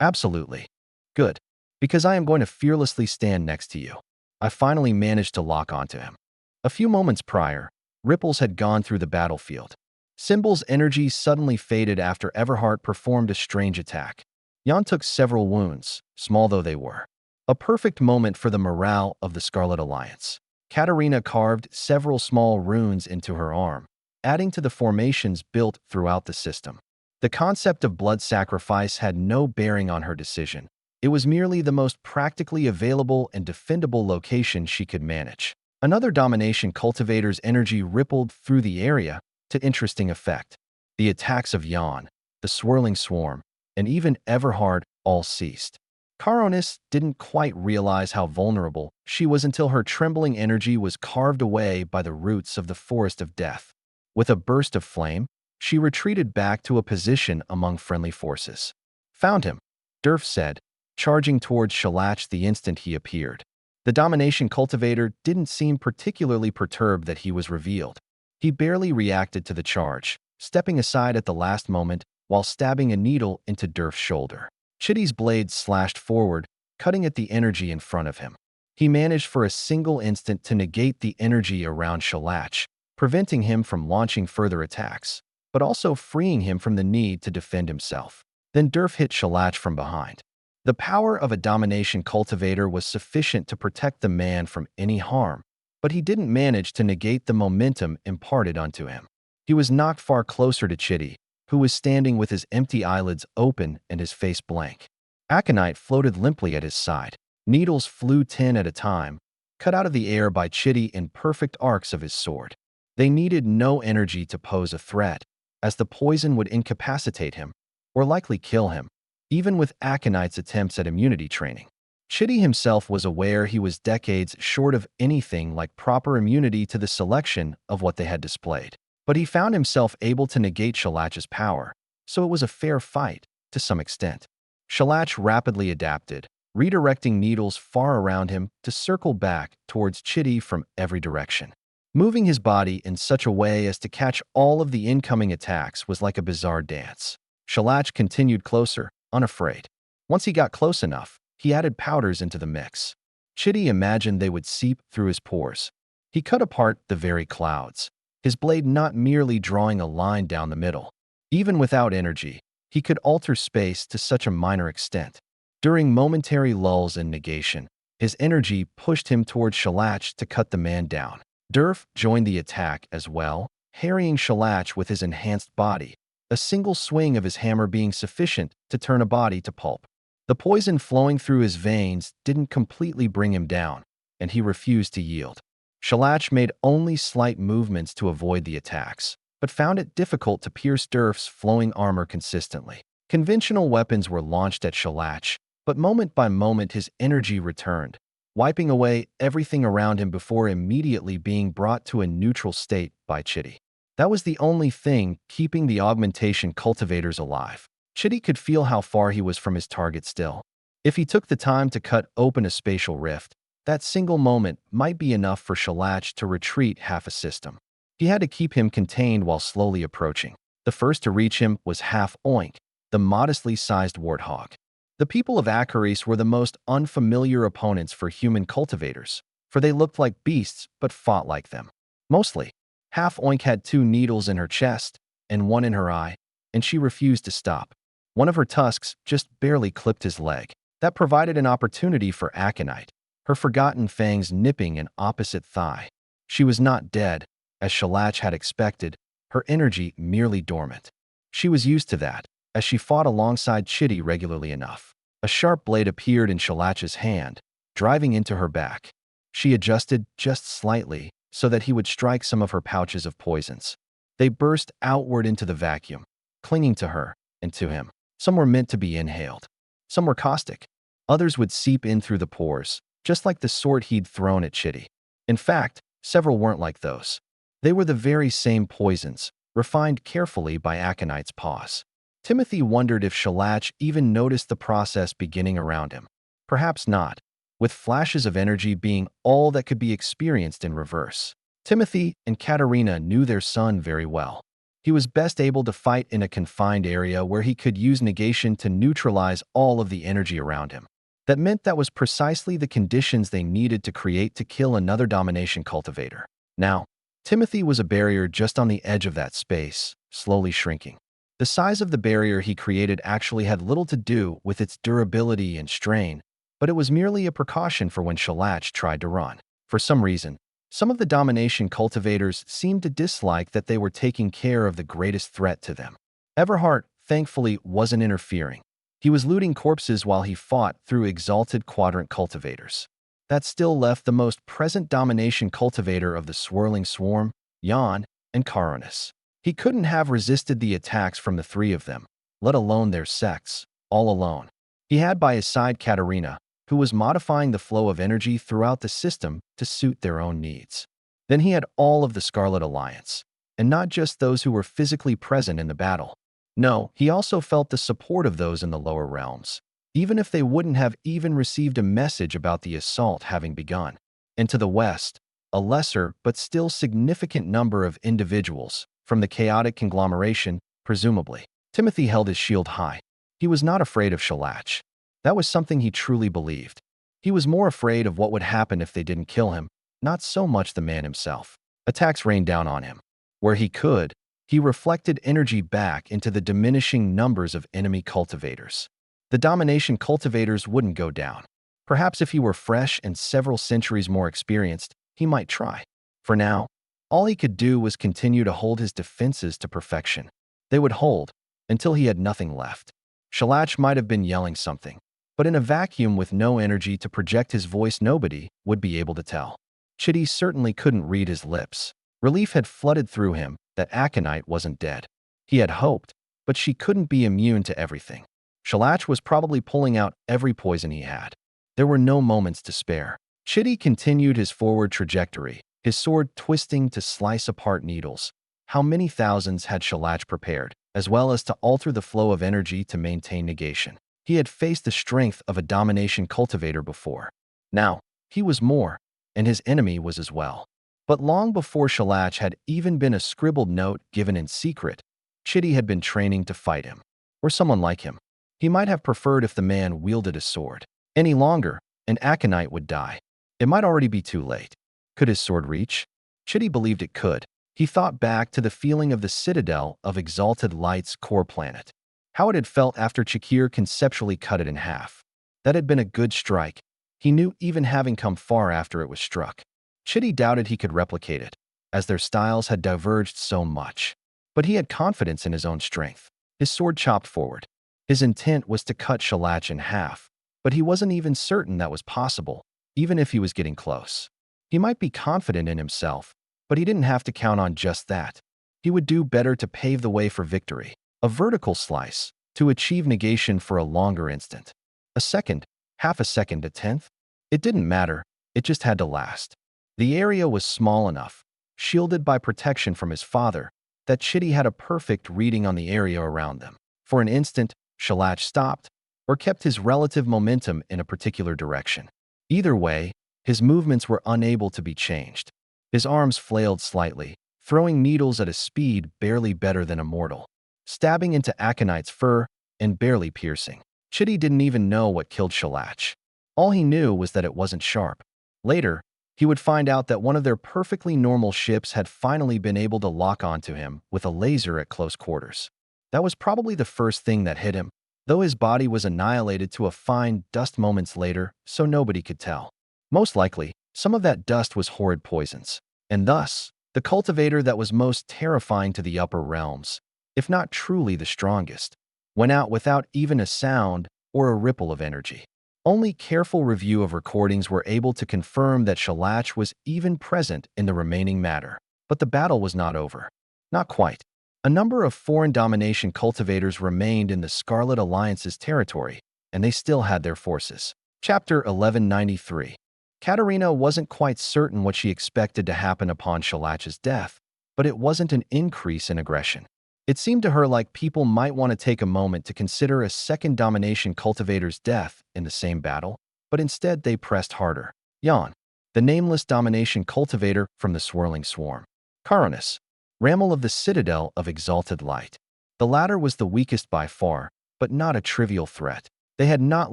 Absolutely. Good. Because I am going to fearlessly stand next to you. I finally managed to lock onto him. A few moments prior, ripples had gone through the battlefield. Symbol's energy suddenly faded after Everhart performed a strange attack. Jan took several wounds, small though they were. A perfect moment for the morale of the Scarlet Alliance. Katerina carved several small runes into her arm, adding to the formations built throughout the system. The concept of blood sacrifice had no bearing on her decision. It was merely the most practically available and defendable location she could manage. Another domination cultivator's energy rippled through the area to interesting effect. The attacks of Jan, the swirling swarm, and even Everhard all ceased. Caronis didn't quite realize how vulnerable she was until her trembling energy was carved away by the roots of the forest of death. With a burst of flame, she retreated back to a position among friendly forces. Found him, Durf said, charging towards Shalach the instant he appeared. The domination cultivator didn't seem particularly perturbed that he was revealed. He barely reacted to the charge, stepping aside at the last moment while stabbing a needle into Durf's shoulder. Chitty's blade slashed forward, cutting at the energy in front of him. He managed for a single instant to negate the energy around Shalach, preventing him from launching further attacks, but also freeing him from the need to defend himself. Then Durf hit Shalach from behind. The power of a domination cultivator was sufficient to protect the man from any harm, but he didn't manage to negate the momentum imparted onto him. He was knocked far closer to Chitty, who was standing with his empty eyelids open and his face blank. Aconite floated limply at his side. Needles flew 10 at a time, cut out of the air by Chitty in perfect arcs of his sword. They needed no energy to pose a threat, as the poison would incapacitate him, or likely kill him, even with Aconite's attempts at immunity training. Chitty himself was aware he was decades short of anything like proper immunity to the selection of what they had displayed. But he found himself able to negate Xianxia's power, so it was a fair fight, to some extent. Xianxia rapidly adapted, redirecting needles far around him to circle back towards Chitty from every direction. Moving his body in such a way as to catch all of the incoming attacks was like a bizarre dance. Xianxia continued closer, unafraid. Once he got close enough, he added powders into the mix. Chitty imagined they would seep through his pores. He cut apart the very clouds, his blade not merely drawing a line down the middle. Even without energy, he could alter space to such a minor extent. During momentary lulls in negation, his energy pushed him towards Xianxia to cut the man down. Durf joined the attack as well, harrying Xianxia with his enhanced body, a single swing of his hammer being sufficient to turn a body to pulp. The poison flowing through his veins didn't completely bring him down, and he refused to yield. Xianxia made only slight movements to avoid the attacks, but found it difficult to pierce Durf's flowing armor consistently. Conventional weapons were launched at Xianxia, but moment by moment his energy returned, wiping away everything around him before immediately being brought to a neutral state by Chitty. That was the only thing keeping the augmentation cultivators alive. Chitty could feel how far he was from his target still. If he took the time to cut open a spatial rift, that single moment might be enough for Xianxia to retreat half a system. He had to keep him contained while slowly approaching. The first to reach him was Half Oink, the modestly sized warthog. The people of Acaris were the most unfamiliar opponents for human cultivators, for they looked like beasts but fought like them. Mostly, Half Oink had 2 needles in her chest and 1 in her eye, and she refused to stop. One of her tusks just barely clipped his leg. That provided an opportunity for Aconite, her forgotten fangs nipping an opposite thigh. She was not dead, as Xianxia had expected, her energy merely dormant. She was used to that, as she fought alongside Chitty regularly enough. A sharp blade appeared in Xianxia's hand, driving into her back. She adjusted just slightly so that he would strike some of her pouches of poisons. They burst outward into the vacuum, clinging to her and to him. Some were meant to be inhaled. Some were caustic. Others would seep in through the pores, just like the sort he'd thrown at Chitty. In fact, several weren't like those. They were the very same poisons, refined carefully by Aconite's paws. Timothy wondered if Xianxia even noticed the process beginning around him. Perhaps not, with flashes of energy being all that could be experienced in reverse. Timothy and Katerina knew their son very well. He was best able to fight in a confined area where he could use negation to neutralize all of the energy around him. That meant that was precisely the conditions they needed to create to kill another domination cultivator. Now, Timothy was a barrier just on the edge of that space, slowly shrinking. The size of the barrier he created actually had little to do with its durability and strain, but it was merely a precaution for when Xianxia tried to run. For some reason, some of the domination cultivators seemed to dislike that they were taking care of the greatest threat to them. Everhart, thankfully, wasn't interfering. He was looting corpses while he fought through exalted quadrant cultivators. That still left the most present domination cultivator of the swirling swarm, Jan and Caronis. He couldn't have resisted the attacks from the 3 of them, let alone their sects, all alone. He had by his side Katerina, who was modifying the flow of energy throughout the system to suit their own needs. Then he had all of the Scarlet Alliance, and not just those who were physically present in the battle. No, he also felt the support of those in the lower realms, even if they wouldn't have even received a message about the assault having begun. And to the west, a lesser but still significant number of individuals, from the chaotic conglomeration, presumably. Timothy held his shield high. He was not afraid of Xianxia. That was something he truly believed. He was more afraid of what would happen if they didn't kill him, not so much the man himself. Attacks rained down on him. Where he could, he reflected energy back into the diminishing numbers of enemy cultivators. The domination cultivators wouldn't go down. Perhaps if he were fresh and several centuries more experienced, he might try. For now, all he could do was continue to hold his defenses to perfection. They would hold until he had nothing left. Xianxia might have been yelling something, but in a vacuum with no energy to project his voice, nobody would be able to tell. Chitty certainly couldn't read his lips. Relief had flooded through him that Aconite wasn't dead. He had hoped, but she couldn't be immune to everything. Xianxia was probably pulling out every poison he had. There were no moments to spare. Chitty continued his forward trajectory, his sword twisting to slice apart needles. How many thousands had Xianxia prepared, as well as to alter the flow of energy to maintain negation? He had faced the strength of a domination cultivator before. Now, he was more, and his enemy was as well. But long before Xianxia had even been a scribbled note given in secret, Chitty had been training to fight him, or someone like him. He might have preferred if the man wielded a sword. Any longer, an aconite would die. It might already be too late. Could his sword reach? Chitty believed it could. He thought back to the feeling of the citadel of Exalted Light's core planet. How it had felt after Chikir conceptually cut it in half. That had been a good strike. He knew even having come far after it was struck. Chitty doubted he could replicate it, as their styles had diverged so much. But he had confidence in his own strength. His sword chopped forward. His intent was to cut Xianxia in half, but he wasn't even certain that was possible, even if he was getting close. He might be confident in himself, but he didn't have to count on just that. He would do better to pave the way for victory. A vertical slice, to achieve negation for a longer instant. A second, half a second, a tenth? It didn't matter, it just had to last. The area was small enough, shielded by protection from his father, that Chitty had a perfect reading on the area around them. For an instant, Xianxia stopped, or kept his relative momentum in a particular direction. Either way, his movements were unable to be changed. His arms flailed slightly, throwing needles at a speed barely better than a mortal, stabbing into Aconite's fur and barely piercing. Chitty didn't even know what killed Xianxia. All he knew was that it wasn't sharp. Later, he would find out that one of their perfectly normal ships had finally been able to lock onto him with a laser at close quarters. That was probably the first thing that hit him, though his body was annihilated to a fine dust moments later, so nobody could tell. Most likely, some of that dust was horrid poisons, and thus, the cultivator that was most terrifying to the upper realms, if not truly the strongest, went out without even a sound or a ripple of energy. Only careful review of recordings were able to confirm that Xianxia was even present in the remaining matter. But the battle was not over. Not quite. A number of foreign domination cultivators remained in the Scarlet Alliance's territory, and they still had their forces. Chapter 1193. Katerina wasn't quite certain what she expected to happen upon Xianxia's death, but it wasn't an increase in aggression. It seemed to her like people might want to take a moment to consider a second domination cultivator's death in the same battle, but instead they pressed harder. Jan, the nameless domination cultivator from the swirling swarm. Caronus, Ramel of the Citadel of Exalted Light. The latter was the weakest by far, but not a trivial threat. They had not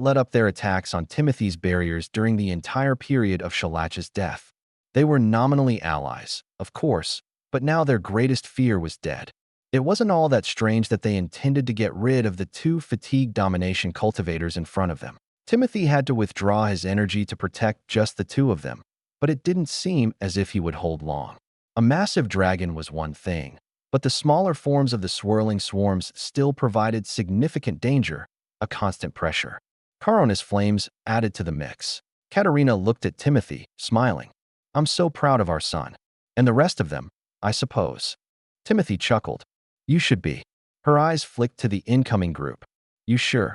let up their attacks on Timothy's barriers during the entire period of Xianxia's death. They were nominally allies, of course, but now their greatest fear was dead. It wasn't all that strange that they intended to get rid of the two fatigued domination cultivators in front of them. Timothy had to withdraw his energy to protect just the two of them, but it didn't seem as if he would hold long. A massive dragon was one thing, but the smaller forms of the swirling swarms still provided significant danger, a constant pressure. Caronus flames added to the mix. Katerina looked at Timothy, smiling. "I'm so proud of our son. And the rest of them, I suppose." Timothy chuckled. "You should be." Her eyes flicked to the incoming group. "You sure?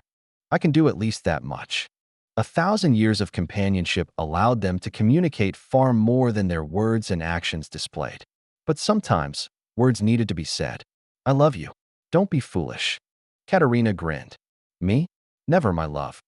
I can do at least that much." 1,000 years of companionship allowed them to communicate far more than their words and actions displayed. But sometimes, words needed to be said. "I love you. Don't be foolish." Katerina grinned. "Me? Never, my love."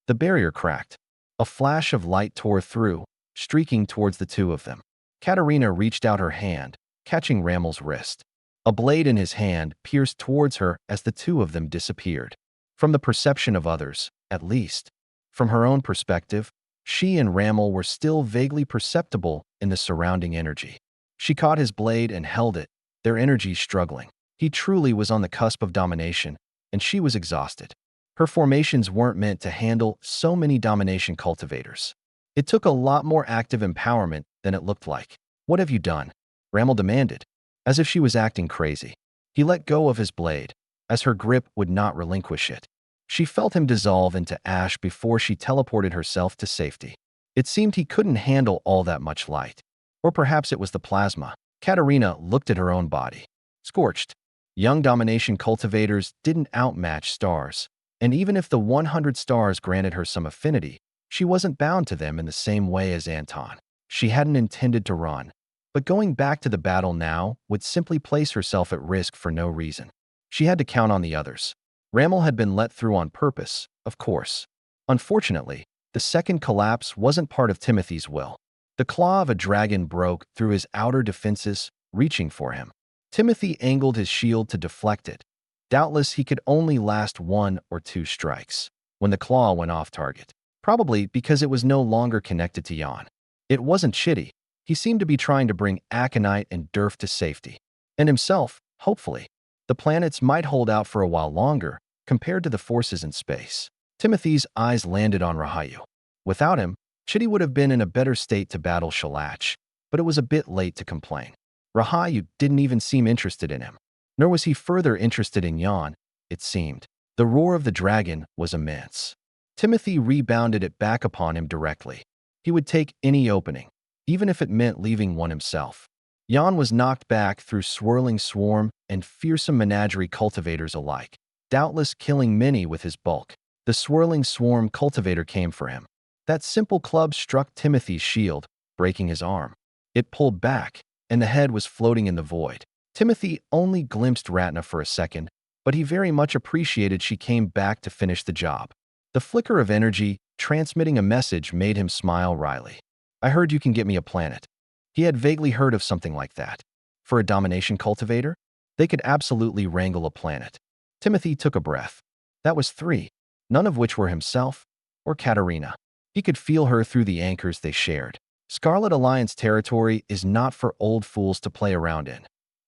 The barrier cracked. A flash of light tore through, streaking towards the two of them. Katerina reached out her hand, catching Ramel's wrist. A blade in his hand pierced towards her as the two of them disappeared. From the perception of others, at least. From her own perspective, she and Ramel were still vaguely perceptible in the surrounding energy. She caught his blade and held it, their energy struggling. He truly was on the cusp of domination, and she was exhausted. Her formations weren't meant to handle so many domination cultivators. It took a lot more active empowerment than it looked like. "What have you done?" Ramel demanded, as if she was acting crazy. He let go of his blade, as her grip would not relinquish it. She felt him dissolve into ash before she teleported herself to safety. It seemed he couldn't handle all that much light. Or perhaps it was the plasma. Katerina looked at her own body. Scorched. Young domination cultivators didn't outmatch stars, and even if the 100 stars granted her some affinity, she wasn't bound to them in the same way as Anton. She hadn't intended to run, but going back to the battle now would simply place herself at risk for no reason. She had to count on the others. Rammel had been let through on purpose, of course. Unfortunately, the second collapse wasn't part of Timothy's will. The claw of a dragon broke through his outer defenses, reaching for him. Timothy angled his shield to deflect it. Doubtless he could only last 1 or 2 strikes when the claw went off target, probably because it was no longer connected to Jan. It wasn't Chitty. He seemed to be trying to bring Aconite and Durf to safety. And himself, hopefully. The planets might hold out for a while longer compared to the forces in space. Timothy's eyes landed on Rahayu. Without him, Chitty would have been in a better state to battle Shalach, but it was a bit late to complain. Rahayu didn't even seem interested in him. Nor was he further interested in Jan, it seemed. The roar of the dragon was immense. Timothy rebounded it back upon him directly. He would take any opening, even if it meant leaving one himself. Jan was knocked back through swirling swarm and fearsome menagerie cultivators alike, doubtless killing many with his bulk. The swirling swarm cultivator came for him. That simple club struck Timothy's shield, breaking his arm. It pulled back, and the head was floating in the void. Timothy only glimpsed Ratna for a second, but he very much appreciated she came back to finish the job. The flicker of energy, transmitting a message, made him smile wryly. I heard you can get me a planet. He had vaguely heard of something like that. For a domination cultivator, they could absolutely wrangle a planet. Timothy took a breath. That was 3, none of which were himself or Katerina. He could feel her through the anchors they shared. Scarlet Alliance territory is not for old fools to play around in,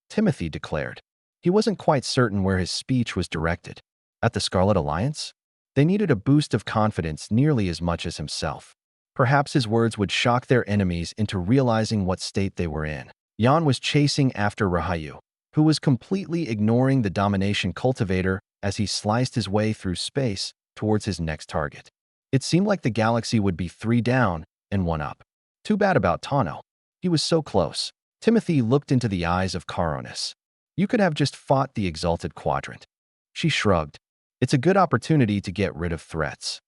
Timothy declared. He wasn't quite certain where his speech was directed. At the Scarlet Alliance? They needed a boost of confidence nearly as much as himself. Perhaps his words would shock their enemies into realizing what state they were in. Jan was chasing after Rahayu, who was completely ignoring the domination cultivator as he sliced his way through space towards his next target. It seemed like the galaxy would be 3 down and 1 up. Too bad about Tano. He was so close. Timothy looked into the eyes of Caronis. You could have just fought the Exalted Quadrant. She shrugged. It's a good opportunity to get rid of threats.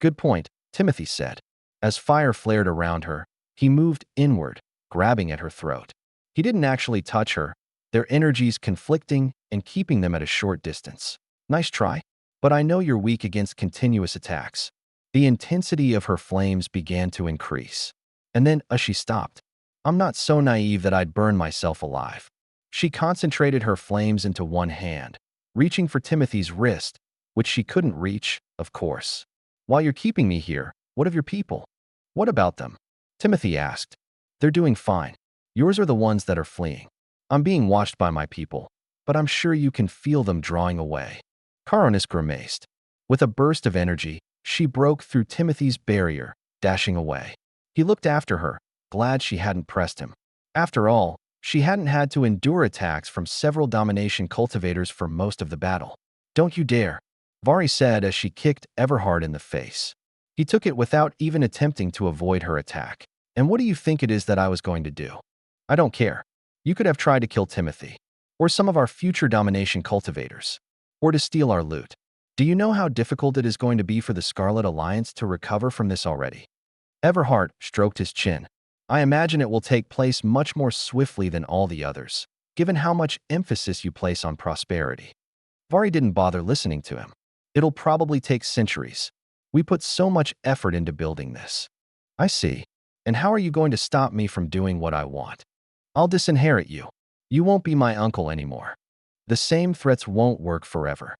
Good point, Timothy said. As fire flared around her, he moved inward, grabbing at her throat. He didn't actually touch her, their energies conflicting and keeping them at a short distance. Nice try, but I know you're weak against continuous attacks. The intensity of her flames began to increase. And then, as she stopped, I'm not so naive that I'd burn myself alive. She concentrated her flames into one hand, reaching for Timothy's wrist, which she couldn't reach, of course. While you're keeping me here, what of your people? What about them? Timothy asked. They're doing fine. Yours are the ones that are fleeing. I'm being watched by my people, but I'm sure you can feel them drawing away. Caronis grimaced. With a burst of energy, she broke through Timothy's barrier, dashing away. He looked after her, glad she hadn't pressed him. After all, she hadn't had to endure attacks from several domination cultivators for most of the battle. Don't you dare, Vari said as she kicked Everhard in the face. He took it without even attempting to avoid her attack. And what do you think it is that I was going to do? I don't care. You could have tried to kill Timothy, or some of our future domination cultivators, or to steal our loot. Do you know how difficult it is going to be for the Scarlet Alliance to recover from this already? Everhard stroked his chin. I imagine it will take place much more swiftly than all the others, given how much emphasis you place on prosperity. Vari didn't bother listening to him. It'll probably take centuries. We put so much effort into building this. I see. And how are you going to stop me from doing what I want? I'll disinherit you. You won't be my uncle anymore. The same threats won't work forever.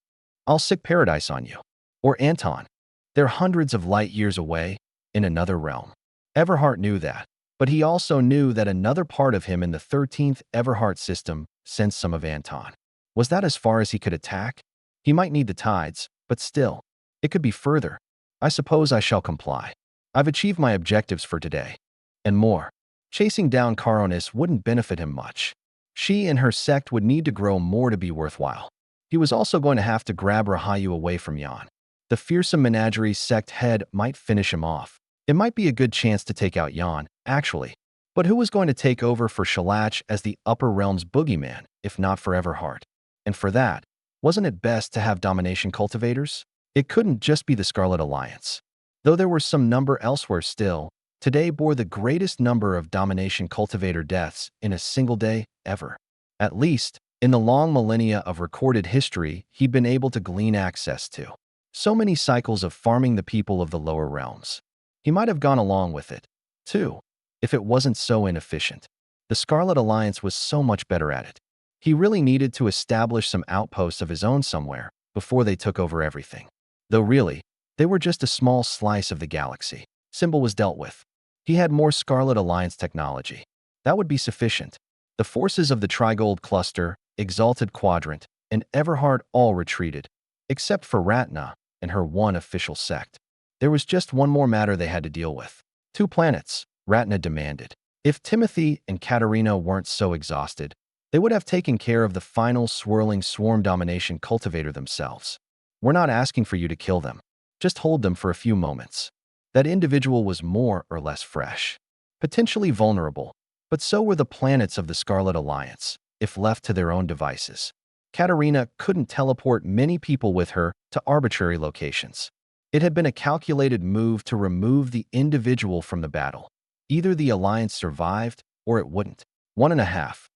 I'll sick paradise on you. Or Anton. They're hundreds of light years away, in another realm. Everhart knew that, but he also knew that another part of him in the 13th Everhart system sensed some of Anton. Was that as far as he could attack? He might need the tides, but still, it could be further. I suppose I shall comply. I've achieved my objectives for today. And more. Chasing down Caronis wouldn't benefit him much. She and her sect would need to grow more to be worthwhile. He was also going to have to grab Rahayu away from Jan. The fearsome menagerie sect head might finish him off. It might be a good chance to take out Jan, actually. But who was going to take over for Shalach as the upper realm's boogeyman, if not for Everhart? And for that, wasn't it best to have domination cultivators? It couldn't just be the Scarlet Alliance. Though there were some number elsewhere still, today bore the greatest number of domination cultivator deaths in a single day ever. At least, in the long millennia of recorded history he'd been able to glean access to. So many cycles of farming the people of the lower realms. He might have gone along with it, too, if it wasn't so inefficient. The Scarlet Alliance was so much better at it. He really needed to establish some outposts of his own somewhere before they took over everything. Though really, they were just a small slice of the galaxy. Symbol was dealt with. He had more Scarlet Alliance technology. That would be sufficient. The forces of the Trigold Cluster, Exalted Quadrant, and Everhard all retreated, except for Ratna and her one official sect. There was just one more matter they had to deal with. 2 planets, Ratna demanded. If Timothy and Katerina weren't so exhausted, they would have taken care of the final swirling swarm domination cultivator themselves. We're not asking for you to kill them. Just hold them for a few moments. That individual was more or less fresh. Potentially vulnerable, but so were the planets of the Scarlet Alliance, if left to their own devices. Katerina couldn't teleport many people with her to arbitrary locations. It had been a calculated move to remove the individual from the battle. Either the Alliance survived, or it wouldn't. 1.5.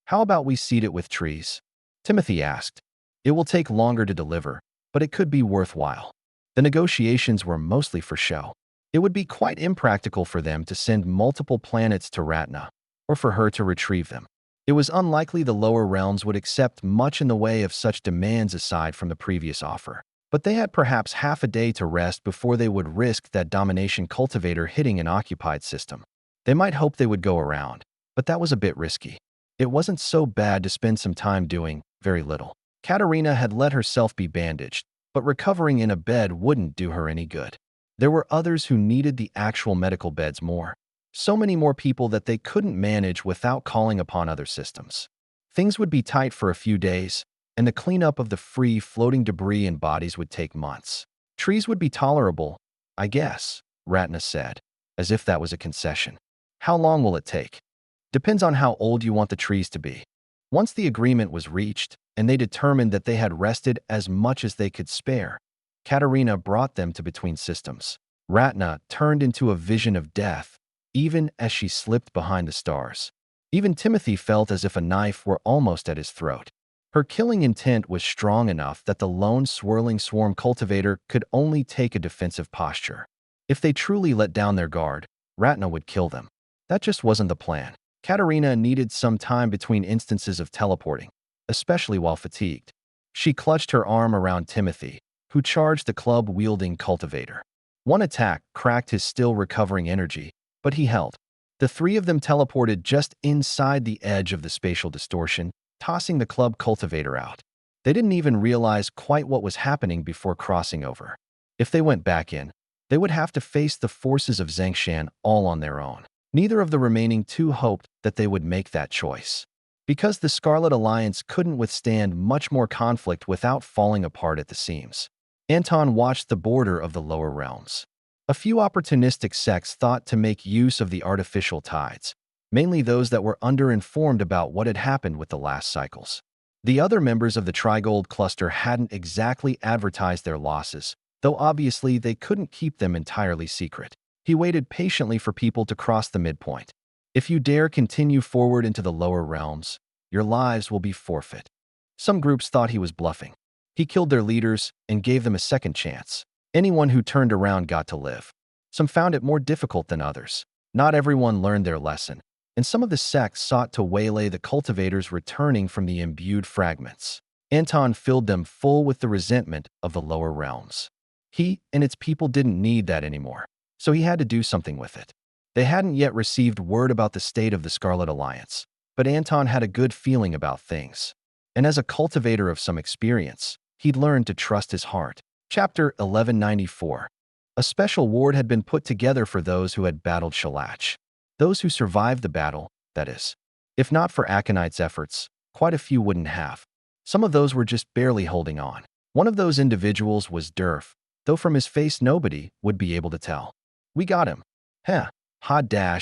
How about we seed it with trees? Timothy asked. It will take longer to deliver, but it could be worthwhile. The negotiations were mostly for show. It would be quite impractical for them to send multiple planets to Ratna, or for her to retrieve them. It was unlikely the lower realms would accept much in the way of such demands aside from the previous offer. But they had perhaps half a day to rest before they would risk that domination cultivator hitting an occupied system. They might hope they would go around, but that was a bit risky. It wasn't so bad to spend some time doing very little. Katerina had let herself be bandaged, but recovering in a bed wouldn't do her any good. There were others who needed the actual medical beds more. So many more people that they couldn't manage without calling upon other systems. Things would be tight for a few days, and the cleanup of the free floating debris and bodies would take months. Trees would be tolerable, I guess, Ratna said, as if that was a concession. How long will it take? Depends on how old you want the trees to be. Once the agreement was reached, and they determined that they had rested as much as they could spare, Katerina brought them to between systems. Ratna turned into a vision of death, even as she slipped behind the stars. Even Timothy felt as if a knife were almost at his throat. Her killing intent was strong enough that the lone swirling swarm cultivator could only take a defensive posture. If they truly let down their guard, Ratna would kill them. That just wasn't the plan. Katerina needed some time between instances of teleporting, especially while fatigued. She clutched her arm around Timothy, who charged the club-wielding cultivator. One attack cracked his still recovering energy, but he held. The 3 of them teleported just inside the edge of the spatial distortion, tossing the club cultivator out. They didn't even realize quite what was happening before crossing over. If they went back in, they would have to face the forces of Xianxia all on their own. Neither of the remaining 2 hoped that they would make that choice. Because the Scarlet Alliance couldn't withstand much more conflict without falling apart at the seams. Anton watched the border of the lower realms. A few opportunistic sects thought to make use of the artificial tides, mainly those that were underinformed about what had happened with the last cycles. The other members of the Trigold Cluster hadn't exactly advertised their losses, though obviously they couldn't keep them entirely secret. He waited patiently for people to cross the midpoint. If you dare continue forward into the lower realms, your lives will be forfeit. Some groups thought he was bluffing. He killed their leaders and gave them a second chance. Anyone who turned around got to live. Some found it more difficult than others. Not everyone learned their lesson, and some of the sects sought to waylay the cultivators returning from the imbued fragments. Anton filled them full with the resentment of the lower realms. He and its people didn't need that anymore, so he had to do something with it. They hadn't yet received word about the state of the Scarlet Alliance, but Anton had a good feeling about things. And as a cultivator of some experience, he'd learned to trust his heart. Chapter 1194. A special ward had been put together for those who had battled Shalach. Those who survived the battle, that is. If not for Aconite's efforts, quite a few wouldn't have. Some of those were just barely holding on. One of those individuals was Durf, though from his face nobody would be able to tell. We got him. Heh.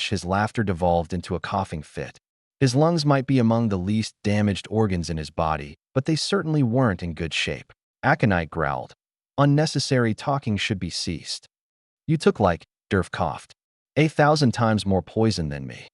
His laughter devolved into a coughing fit. His lungs might be among the least damaged organs in his body, but they certainly weren't in good shape. Aconite growled. Unnecessary talking should be ceased. You took like, Durf coughed. 1,000 times more poison than me.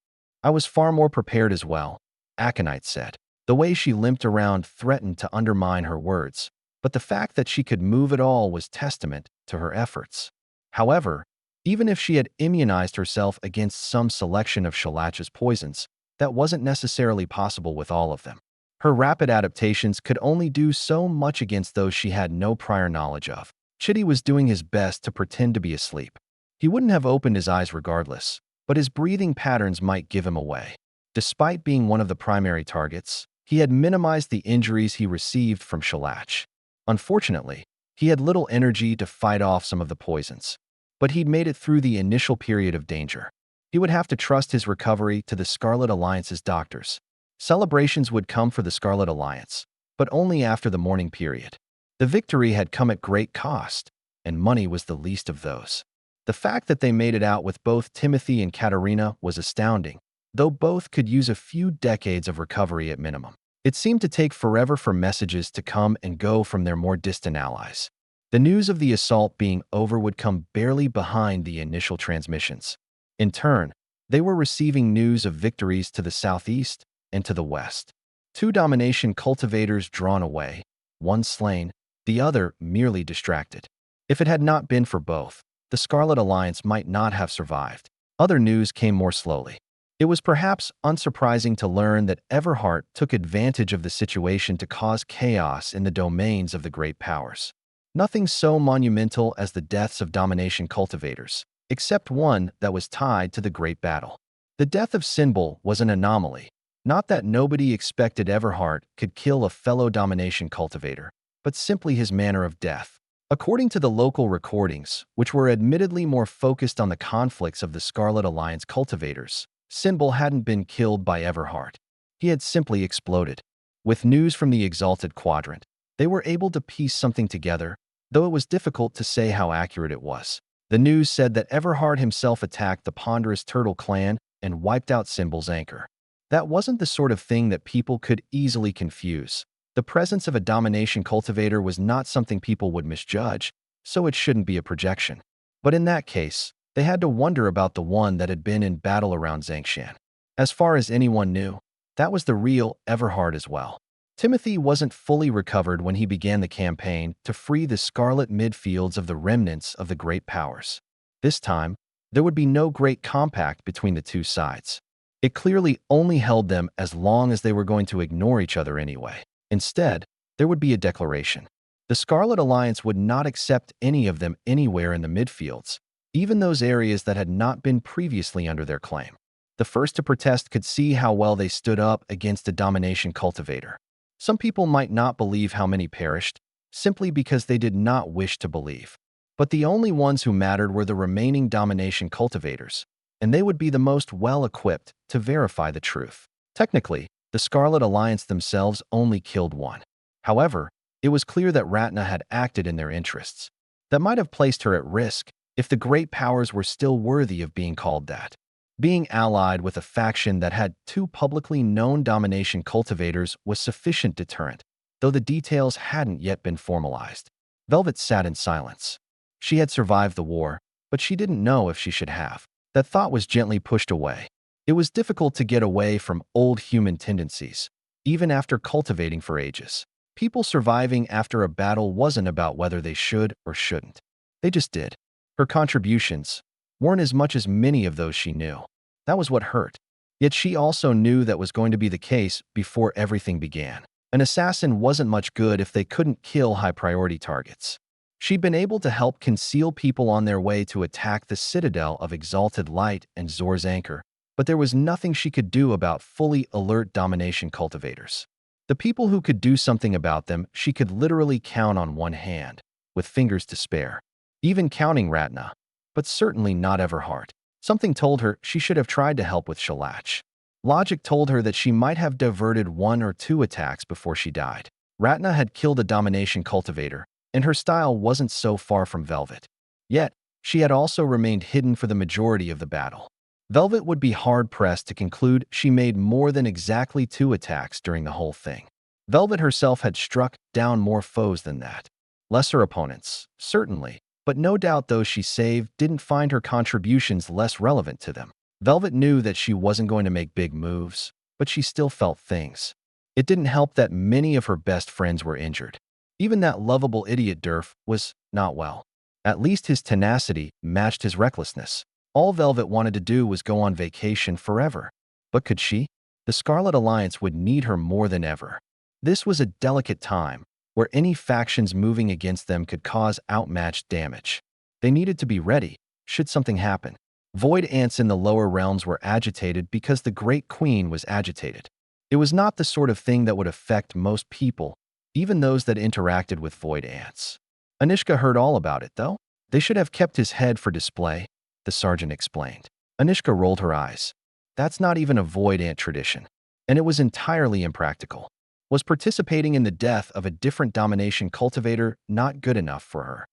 I was far more prepared as well, Aconite said. The way she limped around threatened to undermine her words, but the fact that she could move at all was testament to her efforts. However, even if she had immunized herself against some selection of Xianxia's poisons, that wasn't necessarily possible with all of them. Her rapid adaptations could only do so much against those she had no prior knowledge of. Chitty was doing his best to pretend to be asleep. He wouldn't have opened his eyes regardless, but his breathing patterns might give him away. Despite being one of the primary targets, he had minimized the injuries he received from Xianxia. Unfortunately, he had little energy to fight off some of the poisons, but he'd made it through the initial period of danger. He would have to trust his recovery to the Scarlet Alliance's doctors. Celebrations would come for the Scarlet Alliance, but only after the mourning period. The victory had come at great cost, and money was the least of those. The fact that they made it out with both Timothy and Katerina was astounding, though both could use a few decades of recovery at minimum. It seemed to take forever for messages to come and go from their more distant allies. The news of the assault being over would come barely behind the initial transmissions. In turn, they were receiving news of victories to the southeast and to the west. 2 domination cultivators drawn away, 1 slain, the other merely distracted. If it had not been for both, the Scarlet Alliance might not have survived. Other news came more slowly. It was perhaps unsurprising to learn that Everhart took advantage of the situation to cause chaos in the domains of the great powers. Nothing so monumental as the deaths of domination cultivators, except one that was tied to the great battle. The death of Sinbul was an anomaly. Not that nobody expected Everhart could kill a fellow domination cultivator, but simply his manner of death. According to the local recordings, which were admittedly more focused on the conflicts of the Scarlet Alliance cultivators, Sinbul hadn't been killed by Everhart. He had simply exploded. With news from the Exalted Quadrant, they were able to piece something together, though it was difficult to say how accurate it was. The news said that Everhart himself attacked the ponderous Turtle clan and wiped out Sinbul's anchor. That wasn't the sort of thing that people could easily confuse. The presence of a domination cultivator was not something people would misjudge, so it shouldn't be a projection. But in that case, they had to wonder about the one that had been in battle around Xianxia. As far as anyone knew, that was the real Everhart as well. Timothy wasn't fully recovered when he began the campaign to free the scarlet midfields of the remnants of the great powers. This time, there would be no great compact between the two sides. It clearly only held them as long as they were going to ignore each other anyway. Instead, there would be a declaration. The Scarlet Alliance would not accept any of them anywhere in the midfields, even those areas that had not been previously under their claim. The first to protest could see how well they stood up against a domination cultivator. Some people might not believe how many perished, simply because they did not wish to believe. But the only ones who mattered were the remaining domination cultivators, and they would be the most well-equipped to verify the truth. Technically, the Scarlet Alliance themselves only killed one. However, it was clear that Ratna had acted in their interests. That might have placed her at risk if the great powers were still worthy of being called that. Being allied with a faction that had 2 publicly known domination cultivators was sufficient deterrent, though the details hadn't yet been formalized. Velvet sat in silence. She had survived the war, but she didn't know if she should have. That thought was gently pushed away. It was difficult to get away from old human tendencies, even after cultivating for ages. People surviving after a battle wasn't about whether they should or shouldn't. They just did. Her contributions weren't as much as many of those she knew. That was what hurt. Yet she also knew that was going to be the case before everything began. An assassin wasn't much good if they couldn't kill high-priority targets. She'd been able to help conceal people on their way to attack the citadel of Exalted Light and Zor's Anchor, but there was nothing she could do about fully alert domination cultivators. The people who could do something about them she could literally count on one hand, with fingers to spare. Even counting Ratna, but certainly not Everhart. Something told her she should have tried to help with Xianxia. Logic told her that she might have diverted 1 or 2 attacks before she died. Ratna had killed a domination cultivator, and her style wasn't so far from Velvet. Yet, she had also remained hidden for the majority of the battle. Velvet would be hard-pressed to conclude she made more than exactly 2 attacks during the whole thing. Velvet herself had struck down more foes than that. Lesser opponents, certainly, but no doubt those she saved didn't find her contributions less relevant to them. Velvet knew that she wasn't going to make big moves, but she still felt things. It didn't help that many of her best friends were injured. Even that lovable idiot Durf was not well. At least his tenacity matched his recklessness. All Velvet wanted to do was go on vacation forever. But could she? The Scarlet Alliance would need her more than ever. This was a delicate time, where any factions moving against them could cause outmatched damage. They needed to be ready, should something happen. Void ants in the lower realms were agitated because the Great Queen was agitated. It was not the sort of thing that would affect most people, even those that interacted with void ants. Anishka heard all about it, though. They should have kept his head for display, the sergeant explained. Anishka rolled her eyes. That's not even a void ant tradition, and it was entirely impractical. Was participating in the death of a different domination cultivator not good enough for her?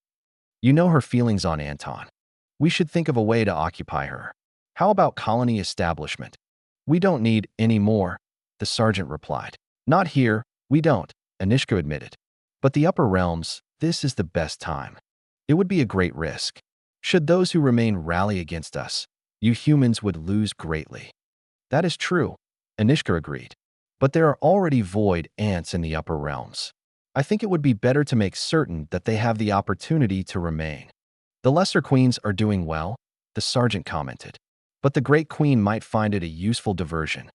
You know her feelings on Anton. We should think of a way to occupy her. How about colony establishment? We don't need any more, the sergeant replied. Not here, we don't, Anishka admitted. But the upper realms, this is the best time. It would be a great risk. Should those who remain rally against us, you humans would lose greatly. That is true, Anishka agreed. But there are already void ants in the upper realms. I think it would be better to make certain that they have the opportunity to remain. The lesser queens are doing well, the sergeant commented. But the Great Queen might find it a useful diversion.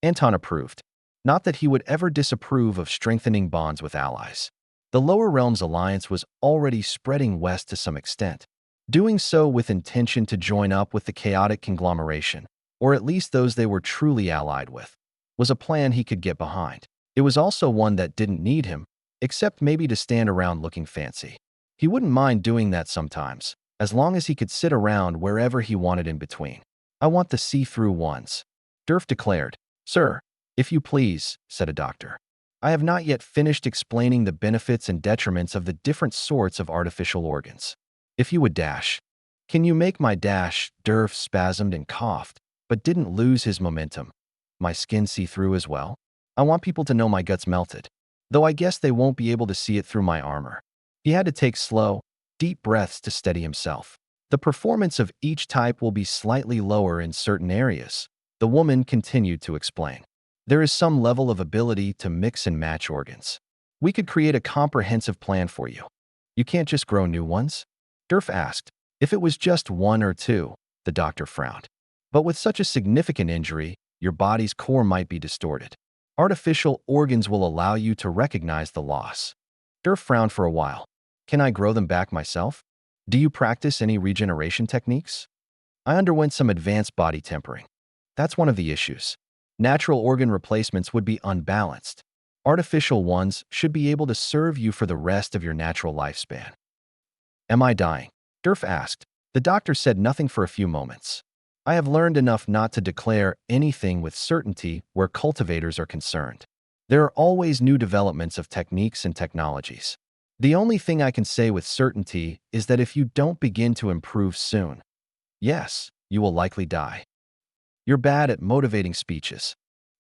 Anton approved. Not that he would ever disapprove of strengthening bonds with allies. The Lower Realms Alliance was already spreading west to some extent, doing so with intention to join up with the chaotic conglomeration, or at least those they were truly allied with, was a plan he could get behind. It was also one that didn't need him, except maybe to stand around looking fancy. He wouldn't mind doing that sometimes, as long as he could sit around wherever he wanted in between. I want the see-through ones, Durf declared. Sir, if you please, said a doctor. I have not yet finished explaining the benefits and detriments of the different sorts of artificial organs. If you would dash. Can you make my dash? Durf spasmed and coughed, but didn't lose his momentum. My skin see-through as well? I want people to know my guts melted, though I guess they won't be able to see it through my armor. He had to take slow, deep breaths to steady himself. The performance of each type will be slightly lower in certain areas, the woman continued to explain. There is some level of ability to mix and match organs. We could create a comprehensive plan for you. You can't just grow new ones? Durf asked. If it was just 1 or 2, the doctor frowned. But with such a significant injury, your body's core might be distorted. Artificial organs will allow you to recognize the loss. Durf frowned for a while. Can I grow them back myself? Do you practice any regeneration techniques? I underwent some advanced body tempering. That's one of the issues. Natural organ replacements would be unbalanced. Artificial ones should be able to serve you for the rest of your natural lifespan. Am I dying? Durf asked. The doctor said nothing for a few moments. I have learned enough not to declare anything with certainty where cultivators are concerned. There are always new developments of techniques and technologies. The only thing I can say with certainty is that if you don't begin to improve soon, yes, you will likely die. You're bad at motivating speeches.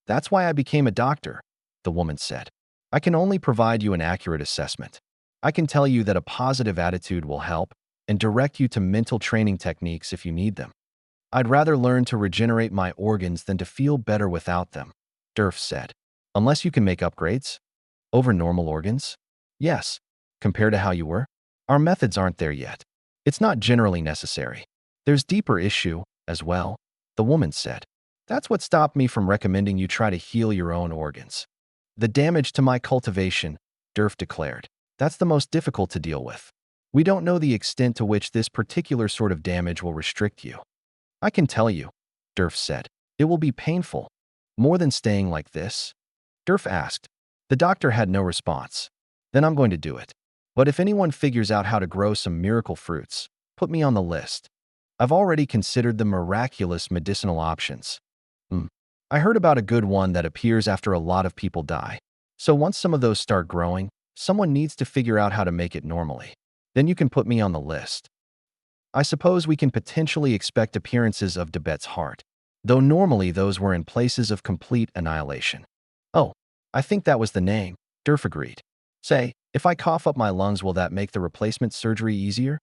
That's why I became a doctor, the woman said. I can only provide you an accurate assessment. I can tell you that a positive attitude will help and direct you to mental training techniques if you need them. I'd rather learn to regenerate my organs than to feel better without them, Durf said. Unless you can make upgrades? Over normal organs? Yes. Compared to how you were? Our methods aren't there yet. It's not generally necessary. There's deeper issue, as well, the woman said. That's what stopped me from recommending you try to heal your own organs. The damage to my cultivation, Durf declared. That's the most difficult to deal with. We don't know the extent to which this particular sort of damage will restrict you. I can tell you, Durf said. It will be painful. More than staying like this? Durf asked. The doctor had no response. Then I'm going to do it. But if anyone figures out how to grow some miracle fruits, put me on the list. I've already considered the miraculous medicinal options. I heard about a good one that appears after a lot of people die. So once some of those start growing, someone needs to figure out how to make it normally. Then you can put me on the list. I suppose we can potentially expect appearances of Tibet's heart, though normally those were in places of complete annihilation. Oh, I think that was the name, Durf agreed. Say, if I cough up my lungs, will that make the replacement surgery easier?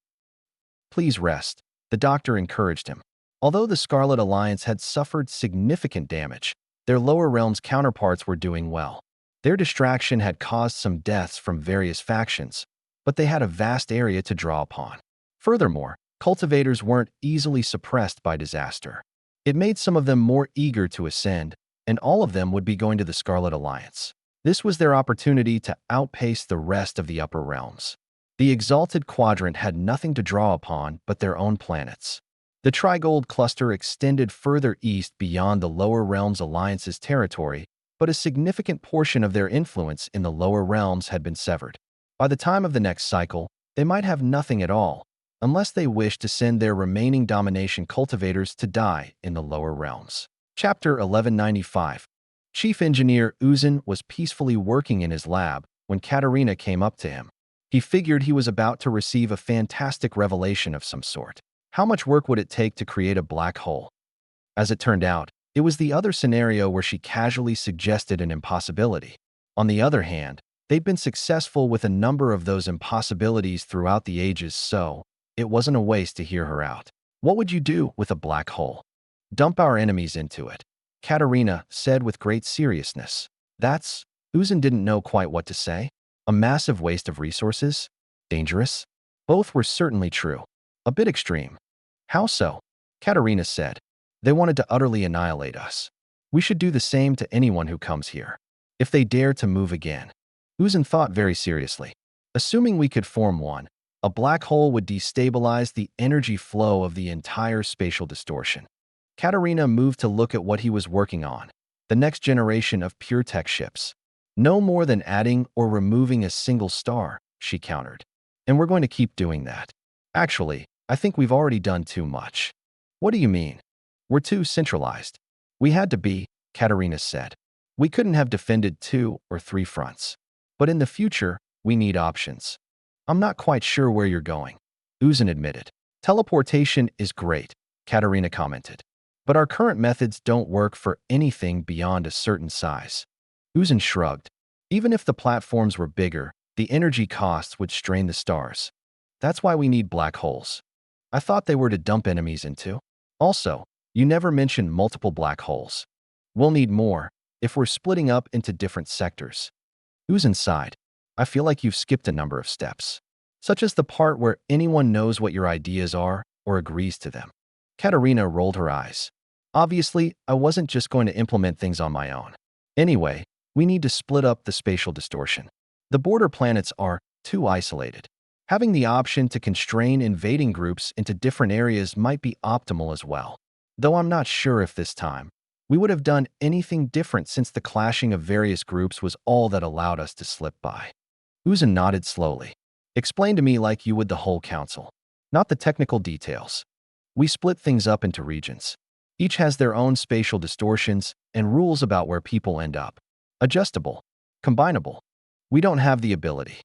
Please rest, the doctor encouraged him. Although the Scarlet Alliance had suffered significant damage, their lower realms counterparts were doing well. Their distraction had caused some deaths from various factions, but they had a vast area to draw upon. Furthermore, cultivators weren't easily suppressed by disaster. It made some of them more eager to ascend, and all of them would be going to the Scarlet Alliance. This was their opportunity to outpace the rest of the upper realms. The Exalted Quadrant had nothing to draw upon but their own planets. The Trigold Cluster extended further east beyond the Lower Realms Alliance's territory, but a significant portion of their influence in the lower realms had been severed. By the time of the next cycle, they might have nothing at all, unless they wished to send their remaining domination cultivators to die in the lower realms. Chapter 1195. Chief Engineer Uzun was peacefully working in his lab when Katerina came up to him. He figured he was about to receive a fantastic revelation of some sort. How much work would it take to create a black hole? As it turned out, it was the other scenario where she casually suggested an impossibility. On the other hand, they'd been successful with a number of those impossibilities throughout the ages, so it wasn't a waste to hear her out. What would you do with a black hole? Dump our enemies into it, Katerina said with great seriousness. Uzun didn't know quite what to say. A massive waste of resources? Dangerous? Both were certainly true. A bit extreme. How so? Katerina said. They wanted to utterly annihilate us. We should do the same to anyone who comes here. If they dare to move again. Uzun thought very seriously. Assuming we could form one, a black hole would destabilize the energy flow of the entire spatial distortion. Katerina moved to look at what he was working on, the next generation of pure tech ships. No more than adding or removing a single star, she countered. And we're going to keep doing that. Actually, I think we've already done too much. What do you mean? We're too centralized. We had to be, Katerina said. We couldn't have defended 2 or 3 fronts. But in the future, we need options. I'm not quite sure where you're going, Uzun admitted. Teleportation is great, Katerina commented. But our current methods don't work for anything beyond a certain size. Uzun shrugged. Even if the platforms were bigger, the energy costs would strain the stars. That's why we need black holes. I thought they were to dump enemies into. Also, you never mentioned multiple black holes. We'll need more if we're splitting up into different sectors. Uzun sighed. I feel like you've skipped a number of steps, such as the part where anyone knows what your ideas are or agrees to them. Katerina rolled her eyes. Obviously, I wasn't just going to implement things on my own. Anyway, we need to split up the spatial distortion. The border planets are too isolated. Having the option to constrain invading groups into different areas might be optimal as well. Though I'm not sure if this time we would have done anything different, since the clashing of various groups was all that allowed us to slip by. Uzun nodded slowly. Explain to me like you would the whole council, not the technical details. We split things up into regions. Each has their own spatial distortions and rules about where people end up. Adjustable, combinable. We don't have the ability.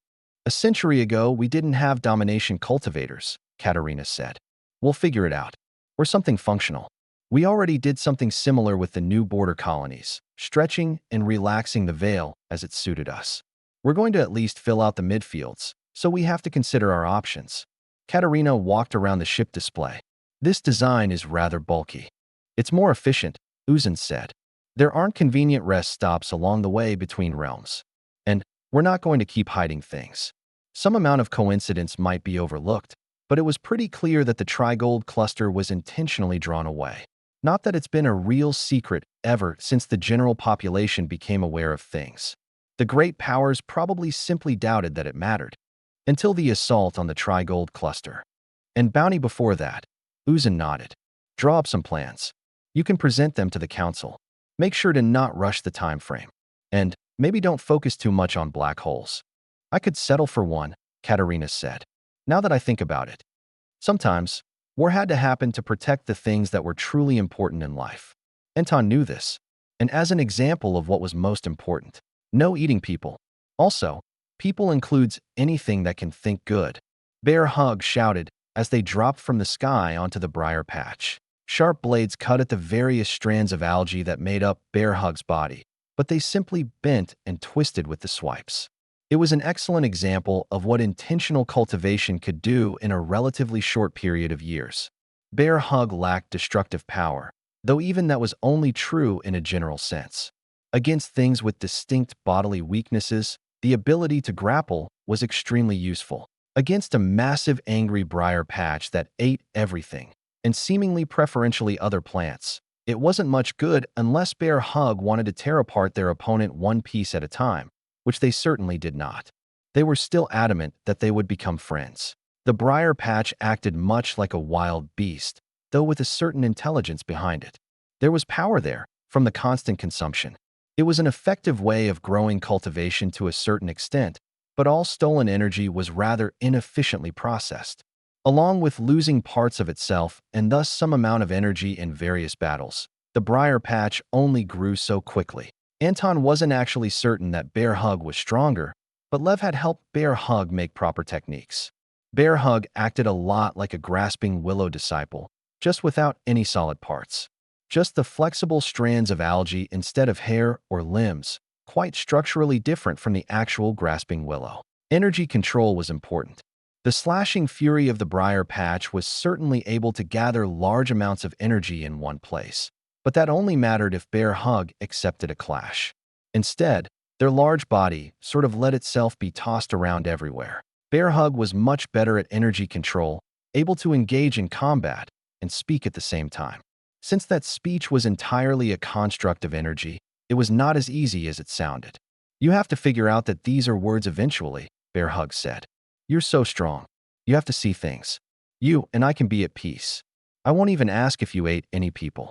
A century ago, we didn't have domination cultivators, Katerina said. We'll figure it out. Or something functional. We already did something similar with the new border colonies, stretching and relaxing the veil as it suited us. We're going to at least fill out the midfields, so we have to consider our options. Katerina walked around the ship display. This design is rather bulky. It's more efficient, Uzun said. There aren't convenient rest stops along the way between realms. And we're not going to keep hiding things. Some amount of coincidence might be overlooked, but it was pretty clear that the Trigold cluster was intentionally drawn away. Not that it's been a real secret ever since the general population became aware of things. The great powers probably simply doubted that it mattered, until the assault on the Trigold cluster. And bounty before that. Uzun nodded. Draw up some plans. You can present them to the council. Make sure to not rush the time frame. And maybe don't focus too much on black holes. I could settle for one, Katerina said. Now that I think about it. Sometimes, war had to happen to protect the things that were truly important in life. Anton knew this. And as an example of what was most important, no eating people. Also, people includes anything that can think good. Bear Hug shouted as they dropped from the sky onto the briar patch. Sharp blades cut at the various strands of algae that made up Bear Hug's body, but they simply bent and twisted with the swipes. It was an excellent example of what intentional cultivation could do in a relatively short period of years. Bear Hug lacked destructive power, though even that was only true in a general sense. Against things with distinct bodily weaknesses, the ability to grapple was extremely useful. Against a massive angry briar patch that ate everything, and seemingly preferentially other plants, it wasn't much good unless Bear Hug wanted to tear apart their opponent one piece at a time, which they certainly did not. They were still adamant that they would become friends. The briar patch acted much like a wild beast, though with a certain intelligence behind it. There was power there, from the constant consumption. It was an effective way of growing cultivation to a certain extent, but all stolen energy was rather inefficiently processed. Along with losing parts of itself and thus some amount of energy in various battles, the briar patch only grew so quickly. Anton wasn't actually certain that Bear Hug was stronger, but Lev had helped Bear Hug make proper techniques. Bear Hug acted a lot like a grasping willow disciple, just without any solid parts. Just the flexible strands of algae instead of hair or limbs, quite structurally different from the actual grasping willow. Energy control was important. The slashing fury of the briar patch was certainly able to gather large amounts of energy in one place, but that only mattered if Bear Hug accepted a clash. Instead, their large body sort of let itself be tossed around everywhere. Bear Hug was much better at energy control, able to engage in combat and speak at the same time. Since that speech was entirely a construct of energy, it was not as easy as it sounded. "You have to figure out that these are words eventually," Bear Hug said. "You're so strong. You have to see things. You and I can be at peace. I won't even ask if you ate any people."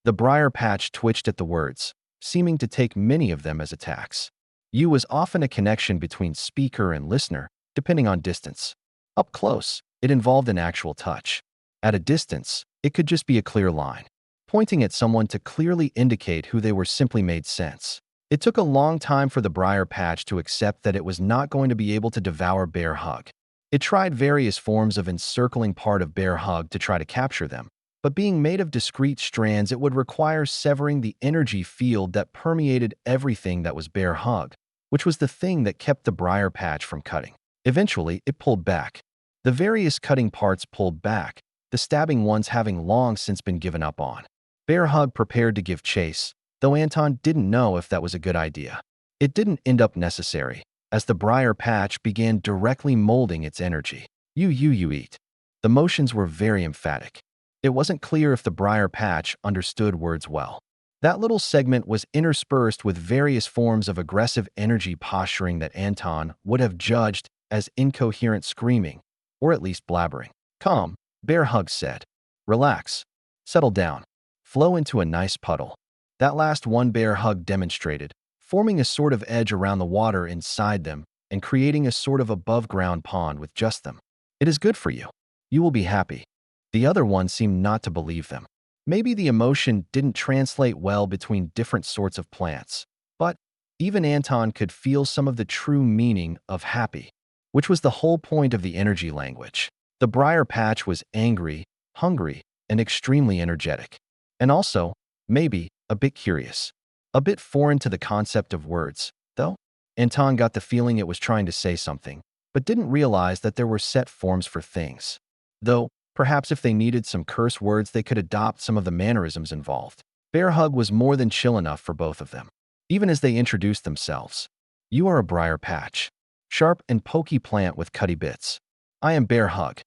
The briar patch twitched at the words, seeming to take many of them as attacks. "You" was often a connection between speaker and listener, depending on distance. Up close, it involved an actual touch. At a distance, it could just be a clear line. Pointing at someone to clearly indicate who they were simply made sense. It took a long time for the briar patch to accept that it was not going to be able to devour Bear Hug. It tried various forms of encircling part of Bear Hug to try to capture them, but being made of discrete strands, it would require severing the energy field that permeated everything that was Bear Hug, which was the thing that kept the briar patch from cutting. Eventually, it pulled back. The various cutting parts pulled back, the stabbing ones having long since been given up on. Bear Hug prepared to give chase, though Anton didn't know if that was a good idea. It didn't end up necessary, as the briar patch began directly molding its energy. You eat." The motions were very emphatic. It wasn't clear if the briar patch understood words well. That little segment was interspersed with various forms of aggressive energy posturing that Anton would have judged as incoherent screaming, or at least blabbering. "Calm," Bear Hug said. "Relax. Settle down. Flow into a nice puddle." That last one Bear Hug demonstrated, forming a sort of edge around the water inside them and creating a sort of above-ground pond with just them. "It is good for you. You will be happy." The other one seemed not to believe them. Maybe the emotion didn't translate well between different sorts of plants, but even Anton could feel some of the true meaning of happy, which was the whole point of the energy language. The briar patch was angry, hungry, and extremely energetic. And also, maybe, a bit curious. A bit foreign to the concept of words, though. Anton got the feeling it was trying to say something, but didn't realize that there were set forms for things. Though, perhaps if they needed some curse words, they could adopt some of the mannerisms involved. Bear Hug was more than chill enough for both of them. Even as they introduced themselves. "You are a briar patch. Sharp and pokey plant with cutty bits. I am Bear Hug."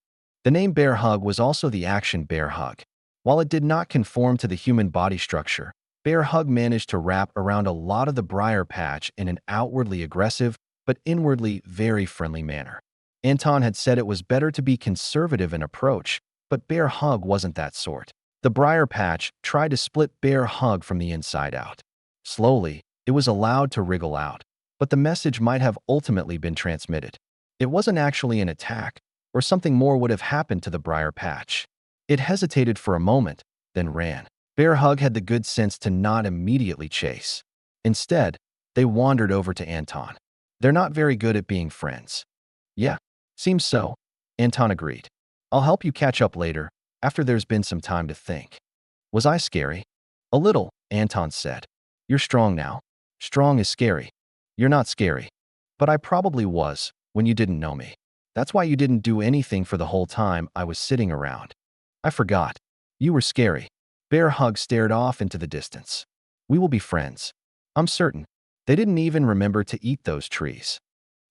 The name Bear Hug was also the action Bear Hug. While it did not conform to the human body structure, Bear Hug managed to wrap around a lot of the briar patch in an outwardly aggressive, but inwardly very friendly manner. Anton had said it was better to be conservative in approach, but Bear Hug wasn't that sort. The briar patch tried to split Bear Hug from the inside out. Slowly, it was allowed to wriggle out, but the message might have ultimately been transmitted. It wasn't actually an attack, or something more would have happened to the briar patch. It hesitated for a moment, then ran. Bear Hug had the good sense to not immediately chase. Instead, they wandered over to Anton. "They're not very good at being friends." "Yeah, seems so," Anton agreed. I'll help you catch up later, after there's been some time to think. Was I scary? A little, Anton said. You're strong now. Strong is scary. You're not scary. But I probably was, when you didn't know me. That's why you didn't do anything for the whole time I was sitting around. I forgot. You were scary. Bear Hug stared off into the distance. We will be friends. I'm certain. They didn't even remember to eat those trees.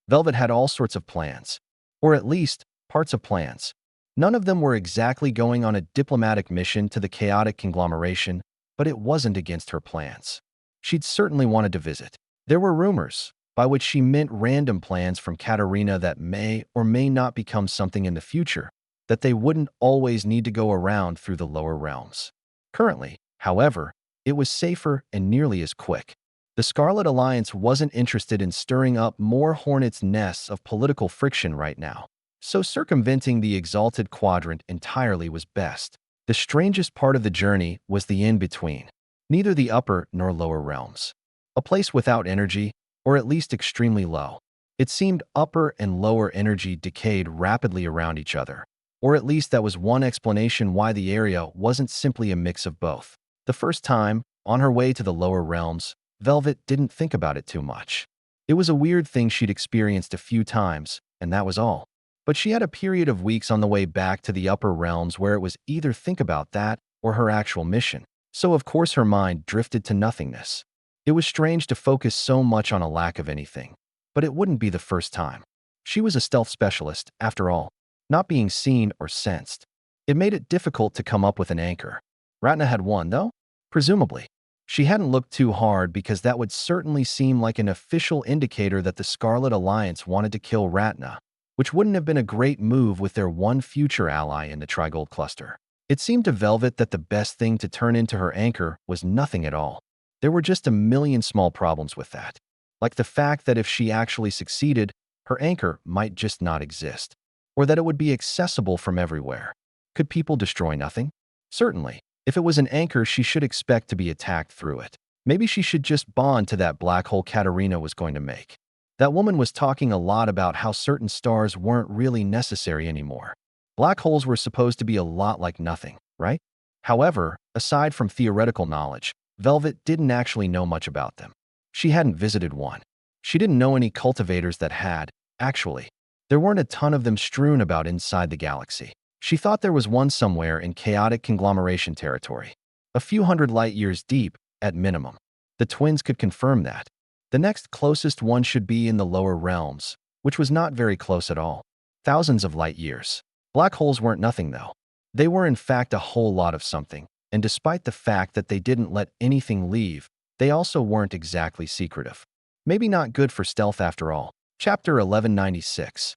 Velvet had all sorts of plans. Or at least, parts of plans. None of them were exactly going on a diplomatic mission to the chaotic conglomeration, but it wasn't against her plans. She'd certainly wanted to visit. There were rumors, by which she meant random plans from Katerina that may or may not become something in the future, that they wouldn't always need to go around through the lower realms. Currently, however, it was safer and nearly as quick. The Scarlet Alliance wasn't interested in stirring up more hornets' nests of political friction right now, so circumventing the Exalted Quadrant entirely was best. The strangest part of the journey was the in-between, neither the upper nor lower realms. A place without energy, or at least extremely low. It seemed upper and lower energy decayed rapidly around each other, or at least that was one explanation why the area wasn't simply a mix of both. The first time, on her way to the lower realms, Velvet didn't think about it too much. It was a weird thing she'd experienced a few times, and that was all. But she had a period of weeks on the way back to the upper realms where it was either think about that or her actual mission. So of course her mind drifted to nothingness. It was strange to focus so much on a lack of anything, but it wouldn't be the first time. She was a stealth specialist, after all, not being seen or sensed. It made it difficult to come up with an anchor. Ratna had one, though? Presumably. She hadn't looked too hard because that would certainly seem like an official indicator that the Scarlet Alliance wanted to kill Ratna, which wouldn't have been a great move with their one future ally in the Trigold cluster. It seemed to Velvet that the best thing to turn into her anchor was nothing at all. There were just a million small problems with that, like the fact that if she actually succeeded, her anchor might just not exist, or that it would be accessible from everywhere. Could people destroy nothing? Certainly. If it was an anchor, she should expect to be attacked through it. Maybe she should just bond to that black hole Katerina was going to make. That woman was talking a lot about how certain stars weren't really necessary anymore. Black holes were supposed to be a lot like nothing, right? However, aside from theoretical knowledge, Velvet didn't actually know much about them. She hadn't visited one. She didn't know any cultivators that had, actually. There weren't a ton of them strewn about inside the galaxy. She thought there was one somewhere in chaotic conglomeration territory, a few hundred light years deep, at minimum. The twins could confirm that. The next closest one should be in the lower realms, which was not very close at all. Thousands of light years. Black holes weren't nothing, though. They were in fact a whole lot of something, and despite the fact that they didn't let anything leave, they also weren't exactly secretive. Maybe not good for stealth after all. Chapter 1196.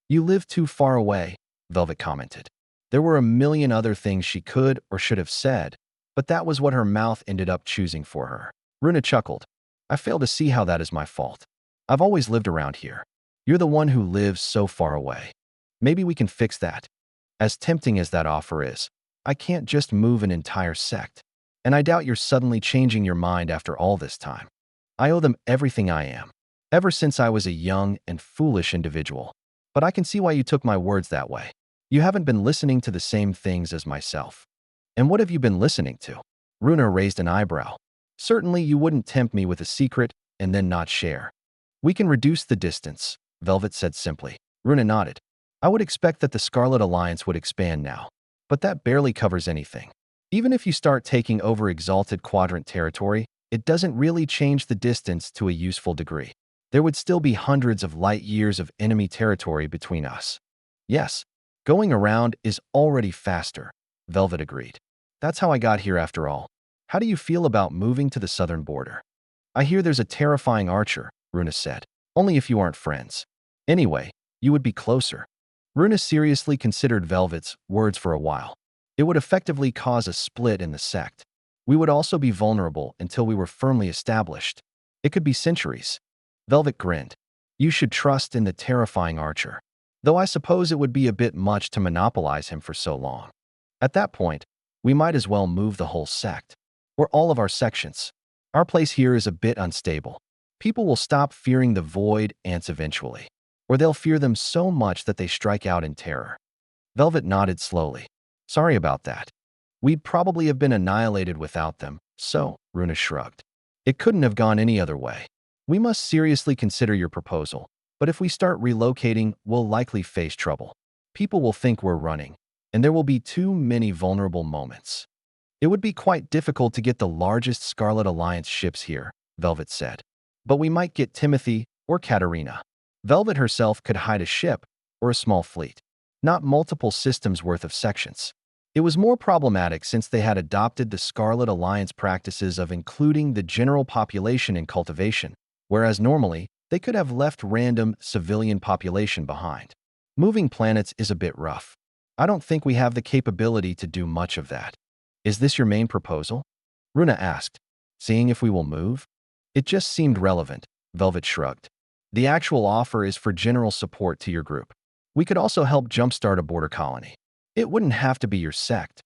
You live too far away, Velvet commented. There were a million other things she could or should have said, but that was what her mouth ended up choosing for her. Runa chuckled. I fail to see how that is my fault. I've always lived around here. You're the one who lives so far away. Maybe we can fix that. As tempting as that offer is, I can't just move an entire sect. And I doubt you're suddenly changing your mind after all this time. I owe them everything I am, ever since I was a young and foolish individual. But I can see why you took my words that way. You haven't been listening to the same things as myself. And what have you been listening to? Runa raised an eyebrow. Certainly you wouldn't tempt me with a secret and then not share. We can reduce the distance, Velvet said simply. Runa nodded. I would expect that the Scarlet Alliance would expand now, but that barely covers anything. Even if you start taking over Exalted Quadrant territory, it doesn't really change the distance to a useful degree. There would still be hundreds of light years of enemy territory between us. Yes, going around is already faster, Velvet agreed. That's how I got here after all. How do you feel about moving to the southern border? I hear there's a terrifying archer, Runa said. Only if you aren't friends. Anyway, you would be closer. Runa seriously considered Velvet's words for a while. It would effectively cause a split in the sect. We would also be vulnerable until we were firmly established. It could be centuries. Velvet grinned. You should trust in the terrifying archer. Though I suppose it would be a bit much to monopolize him for so long. At that point, we might as well move the whole sect. Or all of our sections. Our place here is a bit unstable. People will stop fearing the void ants eventually. Or they'll fear them so much that they strike out in terror. Velvet nodded slowly. Sorry about that. We'd probably have been annihilated without them, so, Runa shrugged. It couldn't have gone any other way. We must seriously consider your proposal, but if we start relocating, we'll likely face trouble. People will think we're running, and there will be too many vulnerable moments. It would be quite difficult to get the largest Scarlet Alliance ships here, Velvet said. But we might get Timothy or Katerina. Velvet herself could hide a ship or a small fleet, not multiple systems worth of sections. It was more problematic since they had adopted the Scarlet Alliance practices of including the general population in cultivation, whereas normally they could have left random civilian population behind. Moving planets is a bit rough. I don't think we have the capability to do much of that. Is this your main proposal? Runa asked, seeing if we will move. It just seemed relevant, Velvet shrugged. The actual offer is for general support to your group. We could also help jumpstart a border colony. It wouldn't have to be your sect.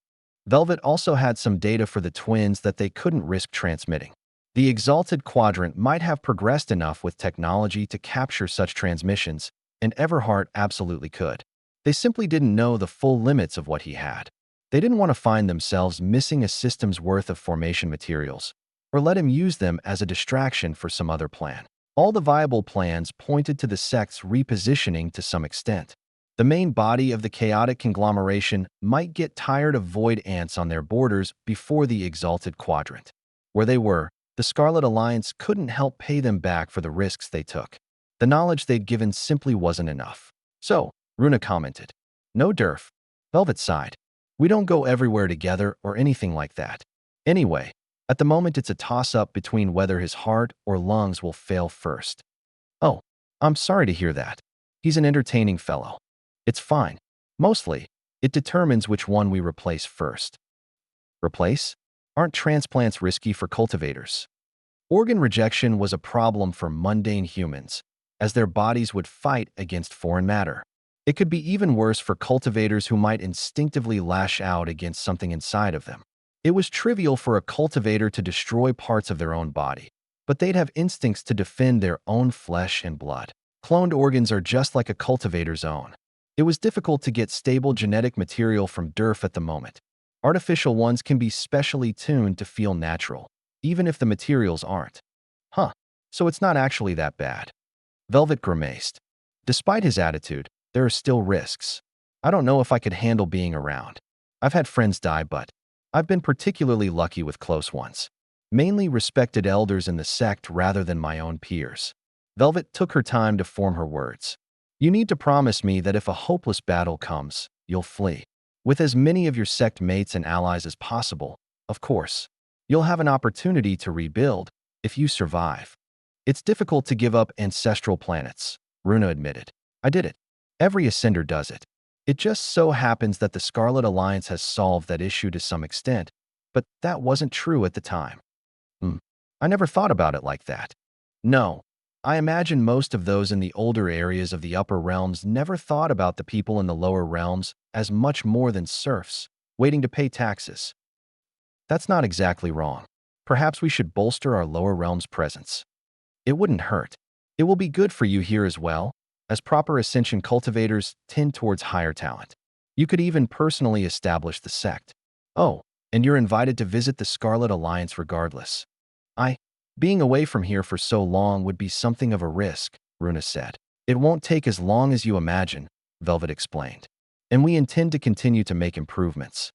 Velvet also had some data for the twins that they couldn't risk transmitting. The Exalted Quadrant might have progressed enough with technology to capture such transmissions, and Everhart absolutely could. They simply didn't know the full limits of what he had. They didn't want to find themselves missing a system's worth of formation materials, or let him use them as a distraction for some other plan. All the viable plans pointed to the sect's repositioning to some extent. The main body of the chaotic conglomeration might get tired of void ants on their borders before the Exalted Quadrant. Where they were, the Scarlet Alliance couldn't help pay them back for the risks they took. The knowledge they'd given simply wasn't enough. So, Runa commented. No derf. Velvet sighed. We don't go everywhere together or anything like that. Anyway, at the moment it's a toss-up between whether his heart or lungs will fail first. Oh, I'm sorry to hear that. He's an entertaining fellow. It's fine. Mostly, it determines which one we replace first. Replace? Aren't transplants risky for cultivators? Organ rejection was a problem for mundane humans, as their bodies would fight against foreign matter. It could be even worse for cultivators who might instinctively lash out against something inside of them. It was trivial for a cultivator to destroy parts of their own body, but they'd have instincts to defend their own flesh and blood. Cloned organs are just like a cultivator's own. It was difficult to get stable genetic material from DERF at the moment. Artificial ones can be specially tuned to feel natural, even if the materials aren't. Huh, so it's not actually that bad. Velvet grimaced. Despite his attitude, there are still risks. I don't know if I could handle being around. I've had friends die, but I've been particularly lucky with close ones. Mainly respected elders in the sect rather than my own peers. Velvet took her time to form her words. You need to promise me that if a hopeless battle comes, you'll flee. With as many of your sect mates and allies as possible, of course. You'll have an opportunity to rebuild if you survive. It's difficult to give up ancestral planets, Runa admitted. I did it. Every Ascender does it. It just so happens that the Scarlet Alliance has solved that issue to some extent, but that wasn't true at the time. I never thought about it like that. No, I imagine most of those in the older areas of the upper realms never thought about the people in the lower realms as much more than serfs, waiting to pay taxes. That's not exactly wrong. Perhaps we should bolster our lower realms' presence. It wouldn't hurt. It will be good for you here as well, as proper Ascension cultivators tend towards higher talent. You could even personally establish the sect. Oh, and you're invited to visit the Scarlet Alliance regardless. Being away from here for so long would be something of a risk, Runa said. It won't take as long as you imagine, Velvet explained. And we intend to continue to make improvements.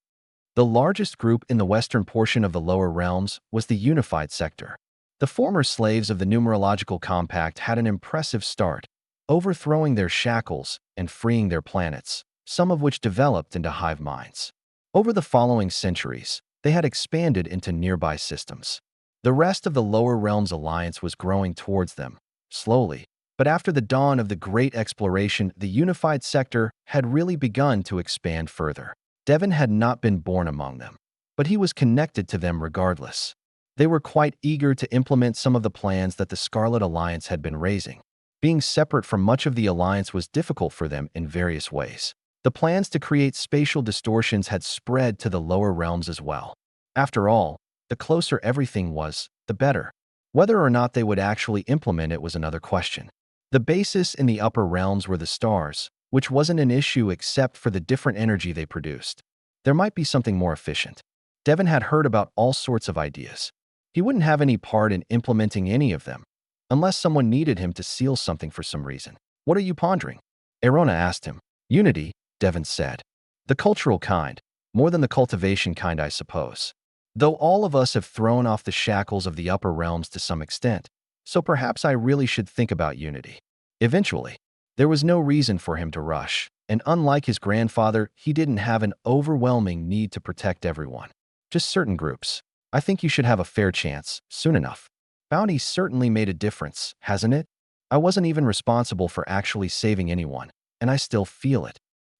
The largest group in the western portion of the lower realms was the Unified Sector. The former slaves of the Numerological Compact had an impressive start, overthrowing their shackles and freeing their planets, some of which developed into hive minds. Over the following centuries, they had expanded into nearby systems. The rest of the Lower Realms Alliance was growing towards them, slowly, but after the dawn of the Great Exploration, the Unified Sector had really begun to expand further. Devon had not been born among them, but he was connected to them regardless. They were quite eager to implement some of the plans that the Scarlet Alliance had been raising. Being separate from much of the Alliance was difficult for them in various ways. The plans to create spatial distortions had spread to the lower realms as well. After all, the closer everything was, the better. Whether or not they would actually implement it was another question. The basis in the upper realms were the stars, which wasn't an issue except for the different energy they produced. There might be something more efficient. Devon had heard about all sorts of ideas. He wouldn't have any part in implementing any of them, unless someone needed him to seal something for some reason. What are you pondering? Erona asked him. Unity, Devon said. The cultural kind, more than the cultivation kind, I suppose. Though all of us have thrown off the shackles of the upper realms to some extent, so perhaps I really should think about unity. Eventually, there was no reason for him to rush, and unlike his grandfather, he didn't have an overwhelming need to protect everyone. Just certain groups. I think you should have a fair chance, soon enough. Bounty certainly made a difference, hasn't it? I wasn't even responsible for actually saving anyone, and I still feel it.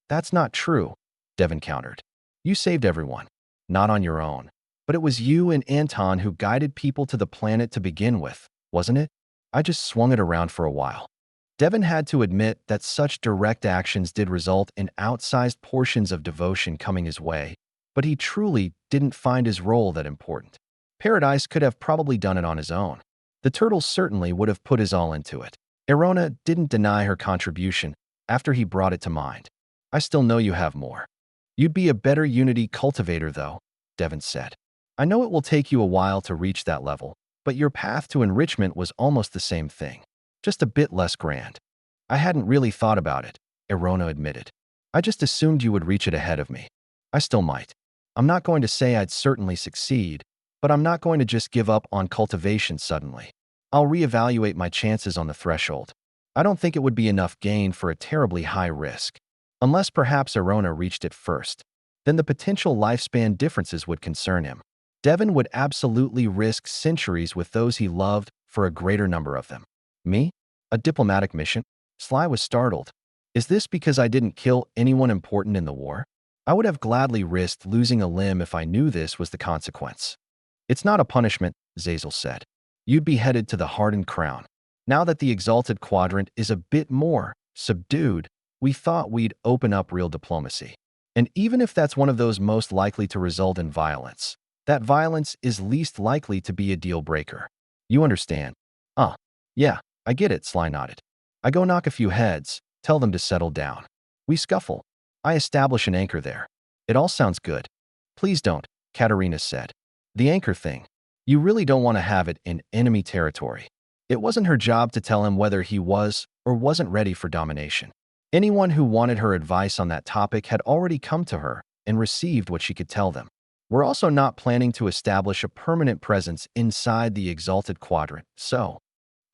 That's not true, Devon countered. You saved everyone. Not on your own. But it was you and Anton who guided people to the planet to begin with, wasn't it? I just swung it around for a while. Devon had to admit that such direct actions did result in outsized portions of devotion coming his way, but he truly didn't find his role that important. Paradise could have probably done it on his own. The turtle certainly would have put his all into it. Erona didn't deny her contribution after he brought it to mind. I still know you have more. You'd be a better Unity cultivator, though, Devon said. I know it will take you a while to reach that level, but your path to enrichment was almost the same thing, just a bit less grand. I hadn't really thought about it, Erona admitted. I just assumed you would reach it ahead of me. I still might. I'm not going to say I'd certainly succeed, but I'm not going to just give up on cultivation suddenly. I'll reevaluate my chances on the threshold. I don't think it would be enough gain for a terribly high risk. Unless perhaps Erona reached it first, then the potential lifespan differences would concern him. Devon would absolutely risk centuries with those he loved for a greater number of them. Me? A diplomatic mission? Sly was startled. Is this because I didn't kill anyone important in the war? I would have gladly risked losing a limb if I knew this was the consequence. It's not a punishment, Zazel said. You'd be headed to the hardened crown. Now that the exalted quadrant is a bit more subdued, we thought we'd open up real diplomacy. And even if that's one of those most likely to result in violence, that violence is least likely to be a deal breaker. You understand? Yeah, I get it, Sly nodded. I go knock a few heads, tell them to settle down. We scuffle. I establish an anchor there. It all sounds good. Please don't, Katerina said. The anchor thing. You really don't want to have it in enemy territory. It wasn't her job to tell him whether he was or wasn't ready for domination. Anyone who wanted her advice on that topic had already come to her and received what she could tell them. We're also not planning to establish a permanent presence inside the exalted quadrant, so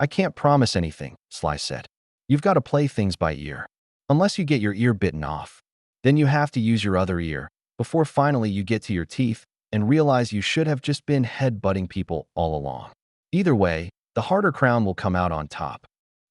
I can't promise anything, Sly said. You've got to play things by ear. Unless you get your ear bitten off. Then you have to use your other ear before finally you get to your teeth and realize you should have just been head-butting people all along. Either way, the harder crown will come out on top.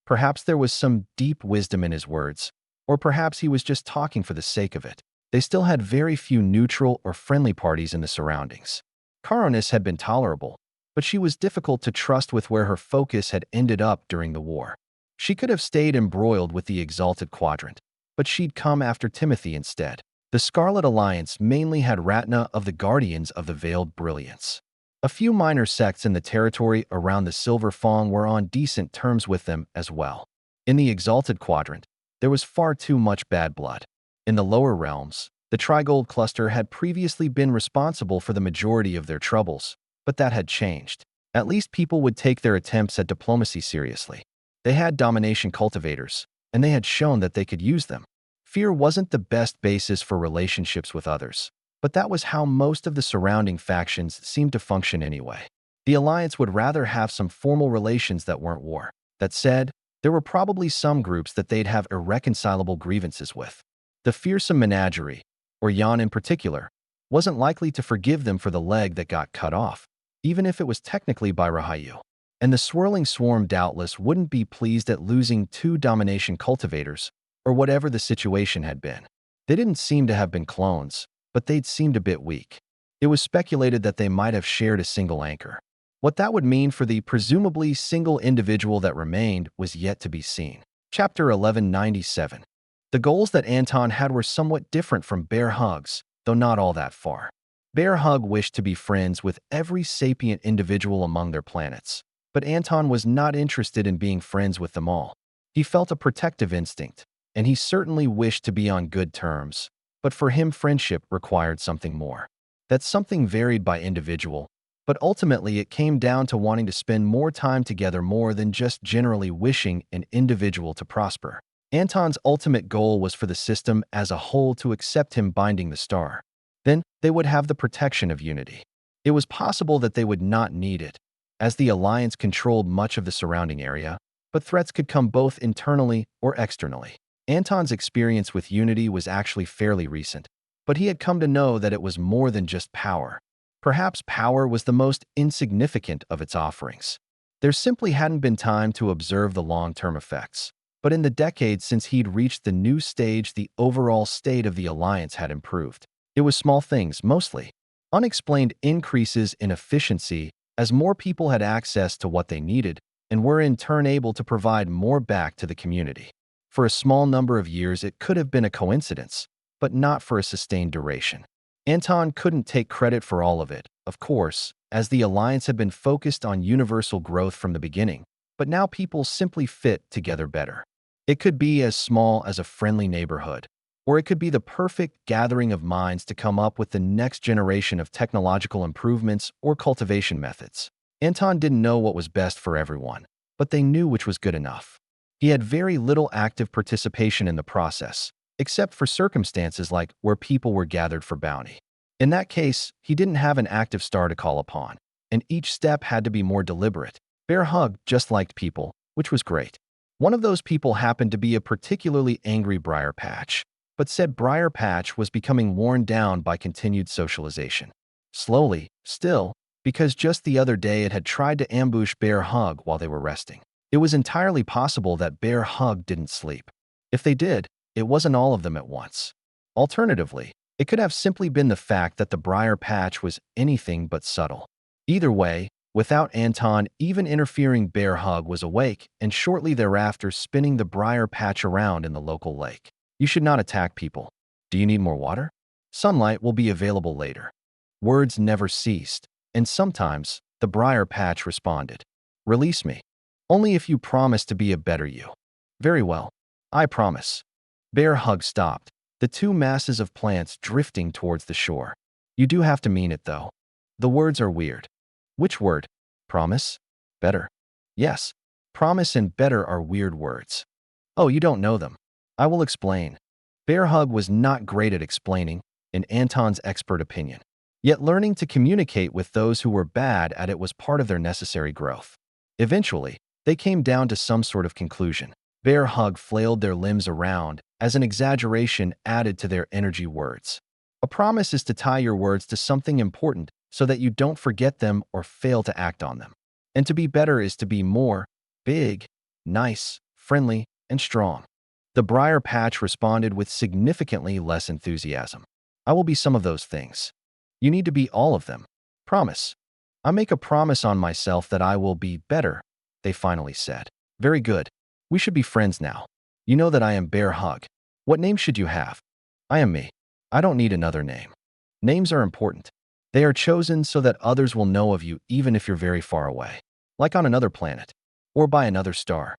Perhaps there was some deep wisdom in his words, or perhaps he was just talking for the sake of it. They still had very few neutral or friendly parties in the surroundings. Caronis had been tolerable, but she was difficult to trust with where her focus had ended up during the war. She could have stayed embroiled with the exalted quadrant, but she'd come after Timothy instead. The Scarlet Alliance mainly had Ratna of the Guardians of the Veiled Brilliance. A few minor sects in the territory around the Silver Fang were on decent terms with them as well. In the exalted quadrant, there was far too much bad blood. In the lower realms, the Trigold cluster had previously been responsible for the majority of their troubles, but that had changed. At least people would take their attempts at diplomacy seriously. They had domination cultivators, and they had shown that they could use them. Fear wasn't the best basis for relationships with others, but that was how most of the surrounding factions seemed to function anyway. The Alliance would rather have some formal relations that weren't war. That said, there were probably some groups that they'd have irreconcilable grievances with. The fearsome menagerie, or Yan in particular, wasn't likely to forgive them for the leg that got cut off, even if it was technically by Rahayu. And the swirling swarm doubtless wouldn't be pleased at losing 2 domination cultivators, or whatever the situation had been. They didn't seem to have been clones, but they'd seemed a bit weak. It was speculated that they might have shared a single anchor. What that would mean for the presumably single individual that remained was yet to be seen. Chapter 1197. The goals that Anton had were somewhat different from Bear Hug's, though not all that far. Bear Hug wished to be friends with every sapient individual among their planets, but Anton was not interested in being friends with them all. He felt a protective instinct, and he certainly wished to be on good terms. But for him, friendship required something more. That something varied by individual, but ultimately it came down to wanting to spend more time together more than just generally wishing an individual to prosper. Anton's ultimate goal was for the system as a whole to accept him binding the star. Then they would have the protection of unity. It was possible that they would not need it, as the Alliance controlled much of the surrounding area, but threats could come both internally or externally. Anton's experience with unity was actually fairly recent, but he had come to know that it was more than just power. Perhaps power was the most insignificant of its offerings. There simply hadn't been time to observe the long-term effects. But in the decades since he'd reached the new stage, the overall state of the Alliance had improved. It was small things, mostly. Unexplained increases in efficiency as more people had access to what they needed and were in turn able to provide more back to the community. For a small number of years, it could have been a coincidence, but not for a sustained duration. Anton couldn't take credit for all of it, of course, as the Alliance had been focused on universal growth from the beginning, but now people simply fit together better. It could be as small as a friendly neighborhood, or it could be the perfect gathering of minds to come up with the next generation of technological improvements or cultivation methods. Anton didn't know what was best for everyone, but they knew which was good enough. He had very little active participation in the process, except for circumstances like where people were gathered for bounty. In that case, he didn't have an active star to call upon, and each step had to be more deliberate. Bear Hug just liked people, which was great. One of those people happened to be a particularly angry Briar Patch, but said Briar Patch was becoming worn down by continued socialization. Slowly, still, because just the other day it had tried to ambush Bear Hug while they were resting. It was entirely possible that Bear Hug didn't sleep. If they did, it wasn't all of them at once. Alternatively, it could have simply been the fact that the Briar Patch was anything but subtle. Either way, without Anton even interfering, Bear Hug was awake and shortly thereafter spinning the Briar Patch around in the local lake. You should not attack people. Do you need more water? Sunlight will be available later. Words never ceased, and sometimes the Briar Patch responded. Release me. Only if you promise to be a better you. Very well. I promise. Bear Hug stopped, the two masses of plants drifting towards the shore. You do have to mean it, though. The words are weird. Which word? Promise? Better. Yes. Promise and better are weird words. Oh, you don't know them. I will explain. Bear Hug was not great at explaining, in Anton's expert opinion. Yet learning to communicate with those who were bad at it was part of their necessary growth. Eventually, they came down to some sort of conclusion. Bear Hug flailed their limbs around as an exaggeration added to their energy words. A promise is to tie your words to something important so that you don't forget them or fail to act on them. And to be better is to be more big, nice, friendly, and strong. The Briar Patch responded with significantly less enthusiasm. I will be some of those things. You need to be all of them. Promise. I make a promise on myself that I will be better, they finally said. Very good. We should be friends now. You know that I am Bear Hug. What name should you have? I am me. I don't need another name. Names are important. They are chosen so that others will know of you even if you're very far away, like on another planet, or by another star.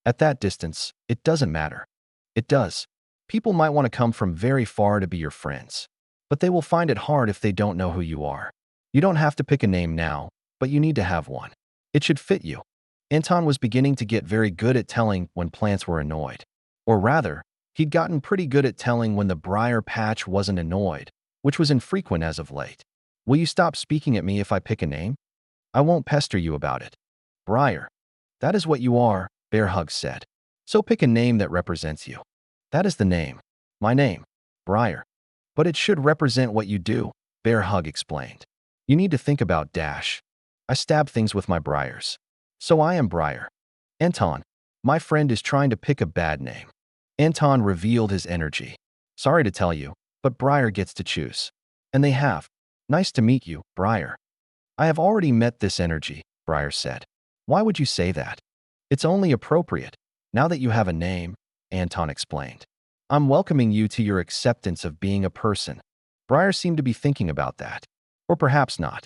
At that distance, it doesn't matter. It does. People might want to come from very far to be your friends, but they will find it hard if they don't know who you are. You don't have to pick a name now, but you need to have one. It should fit you. Anton was beginning to get very good at telling when plants were annoyed. Or rather, he'd gotten pretty good at telling when the Briar Patch wasn't annoyed, which was infrequent as of late. Will you stop speaking at me if I pick a name? I won't pester you about it. Briar. That is what you are, Bear Hug said. So pick a name that represents you. That is the name. My name. Briar. But it should represent what you do, Bear Hug explained. You need to think about dash. I stab things with my briars. So I am Briar. Anton. My friend is trying to pick a bad name. Anton revealed his energy. Sorry to tell you, but Briar gets to choose. And they have. Nice to meet you, Briar. I have already met this energy, Briar said. Why would you say that? It's only appropriate, now that you have a name, Anton explained. I'm welcoming you to your acceptance of being a person. Briar seemed to be thinking about that. Or perhaps not.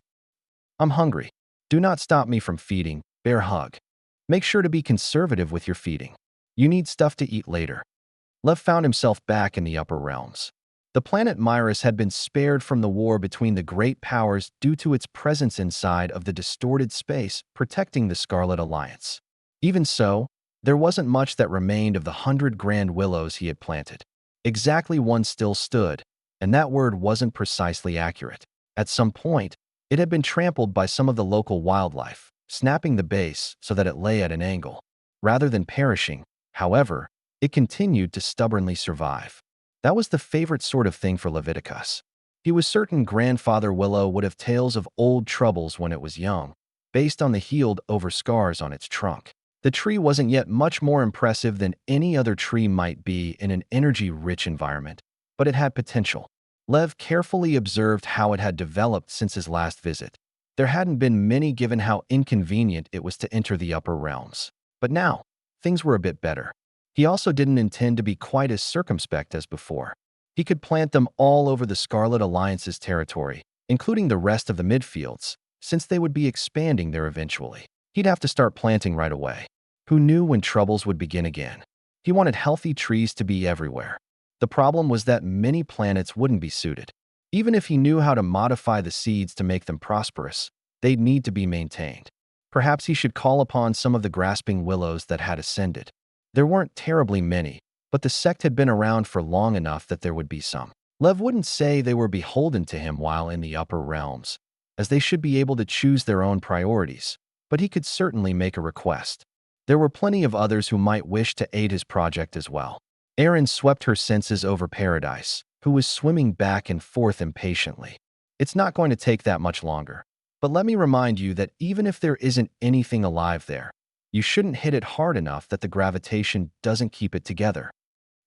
I'm hungry. Do not stop me from feeding, Bear Hug. Make sure to be conservative with your feeding. You need stuff to eat later. Lev found himself back in the upper realms. The planet Myrus had been spared from the war between the great powers due to its presence inside of the distorted space protecting the Scarlet Alliance. Even so, there wasn't much that remained of the 100 grand willows he had planted. Exactly one still stood, and that word wasn't precisely accurate. At some point, it had been trampled by some of the local wildlife, snapping the base so that it lay at an angle. Rather than perishing, however, it continued to stubbornly survive. That was the favorite sort of thing for Leviticus. He was certain Grandfather Willow would have tales of old troubles when it was young, based on the healed-over scars on its trunk. The tree wasn't yet much more impressive than any other tree might be in an energy-rich environment, but it had potential. Lev carefully observed how it had developed since his last visit. There hadn't been many given how inconvenient it was to enter the upper realms. But now, things were a bit better. He also didn't intend to be quite as circumspect as before. He could plant them all over the Scarlet Alliance's territory, including the rest of the midfields, since they would be expanding there eventually. He'd have to start planting right away. Who knew when troubles would begin again? He wanted healthy trees to be everywhere. The problem was that many planets wouldn't be suited. Even if he knew how to modify the seeds to make them prosperous, they'd need to be maintained. Perhaps he should call upon some of the grasping willows that had ascended. There weren't terribly many, but the sect had been around for long enough that there would be some. Lev wouldn't say they were beholden to him while in the upper realms, as they should be able to choose their own priorities, but he could certainly make a request. There were plenty of others who might wish to aid his project as well. Erin swept her senses over Paradise, who was swimming back and forth impatiently. It's not going to take that much longer, but let me remind you that even if there isn't anything alive there, you shouldn't hit it hard enough that the gravitation doesn't keep it together.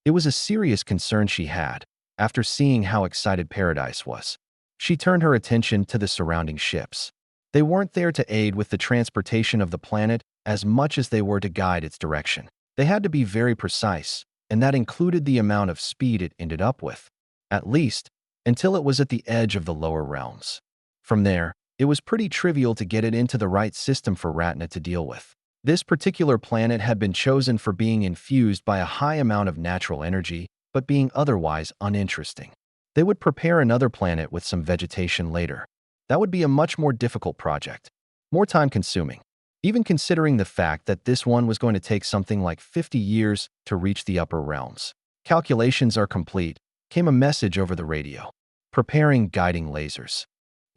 It was a serious concern she had, after seeing how excited Paradise was. She turned her attention to the surrounding ships. They weren't there to aid with the transportation of the planet as much as they were to guide its direction. They had to be very precise, and that included the amount of speed it ended up with, at least until it was at the edge of the lower realms. From there, it was pretty trivial to get it into the right system for Ratna to deal with. This particular planet had been chosen for being infused by a high amount of natural energy, but being otherwise uninteresting. They would prepare another planet with some vegetation later. That would be a much more difficult project, more time-consuming, even considering the fact that this one was going to take something like 50 years to reach the upper realms. Calculations are complete, came a message over the radio. Preparing guiding lasers.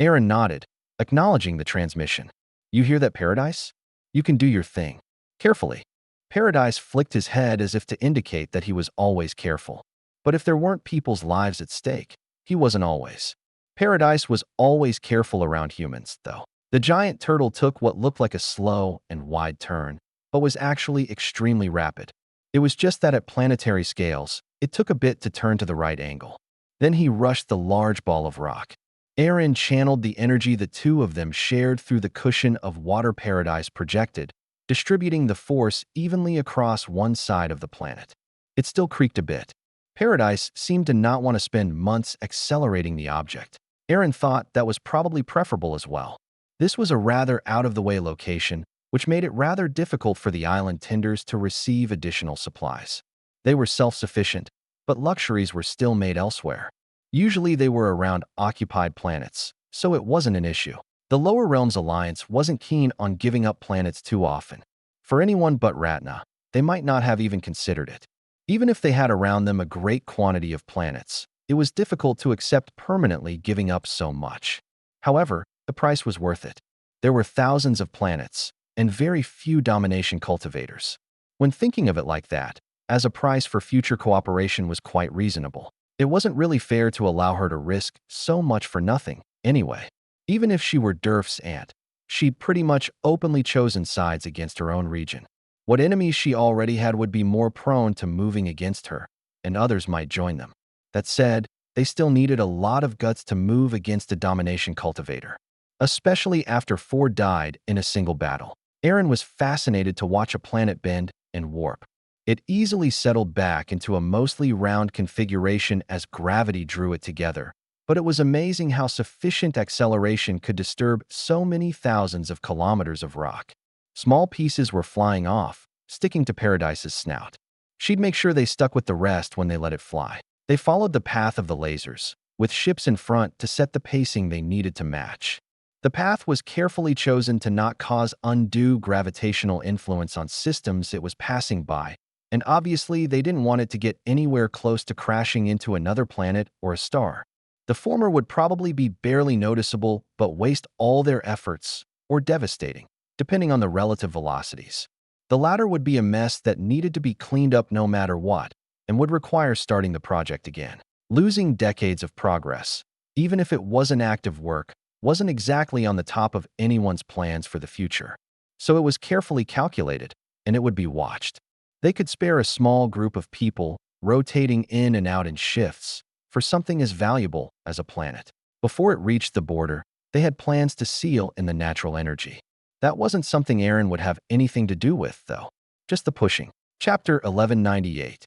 Erin nodded, acknowledging the transmission. You hear that, Paradise? You can do your thing. Carefully. Paradise flicked his head as if to indicate that he was always careful. But if there weren't people's lives at stake, he wasn't always. Paradise was always careful around humans, though. The giant turtle took what looked like a slow and wide turn, but was actually extremely rapid. It was just that at planetary scales, it took a bit to turn to the right angle. Then he rushed the large ball of rock. Erin channeled the energy the two of them shared through the cushion of water Paradise projected, distributing the force evenly across one side of the planet. It still creaked a bit. Paradise seemed to not want to spend months accelerating the object. Erin thought that was probably preferable as well. This was a rather out-of-the-way location, which made it rather difficult for the island tenders to receive additional supplies. They were self-sufficient, but luxuries were still made elsewhere. Usually they were around occupied planets, so it wasn't an issue. The Lower Realms Alliance wasn't keen on giving up planets too often. For anyone but Ratna, they might not have even considered it. Even if they had around them a great quantity of planets, it was difficult to accept permanently giving up so much. However, the price was worth it. There were thousands of planets, and very few domination cultivators. When thinking of it like that, as a price for future cooperation was quite reasonable. It wasn't really fair to allow her to risk so much for nothing, anyway. Even if she were Durf's aunt, she'd pretty much openly chosen sides against her own region. What enemies she already had would be more prone to moving against her, and others might join them. That said, they still needed a lot of guts to move against a domination cultivator, especially after 4 died in a single battle. Erin was fascinated to watch a planet bend and warp. It easily settled back into a mostly round configuration as gravity drew it together, but it was amazing how sufficient acceleration could disturb so many thousands of kilometers of rock. Small pieces were flying off, sticking to Paradise's snout. She'd make sure they stuck with the rest when they let it fly. They followed the path of the lasers, with ships in front to set the pacing they needed to match. The path was carefully chosen to not cause undue gravitational influence on systems it was passing by, and obviously they didn't want it to get anywhere close to crashing into another planet or a star. The former would probably be barely noticeable but waste all their efforts, or devastating, depending on the relative velocities. The latter would be a mess that needed to be cleaned up no matter what, and would require starting the project again. Losing decades of progress, even if it wasn't active work, wasn't exactly on the top of anyone's plans for the future. So it was carefully calculated, and it would be watched. They could spare a small group of people, rotating in and out in shifts, for something as valuable as a planet. Before it reached the border, they had plans to seal in the natural energy. That wasn't something Aaron would have anything to do with, though. Just the pushing. Chapter 1198.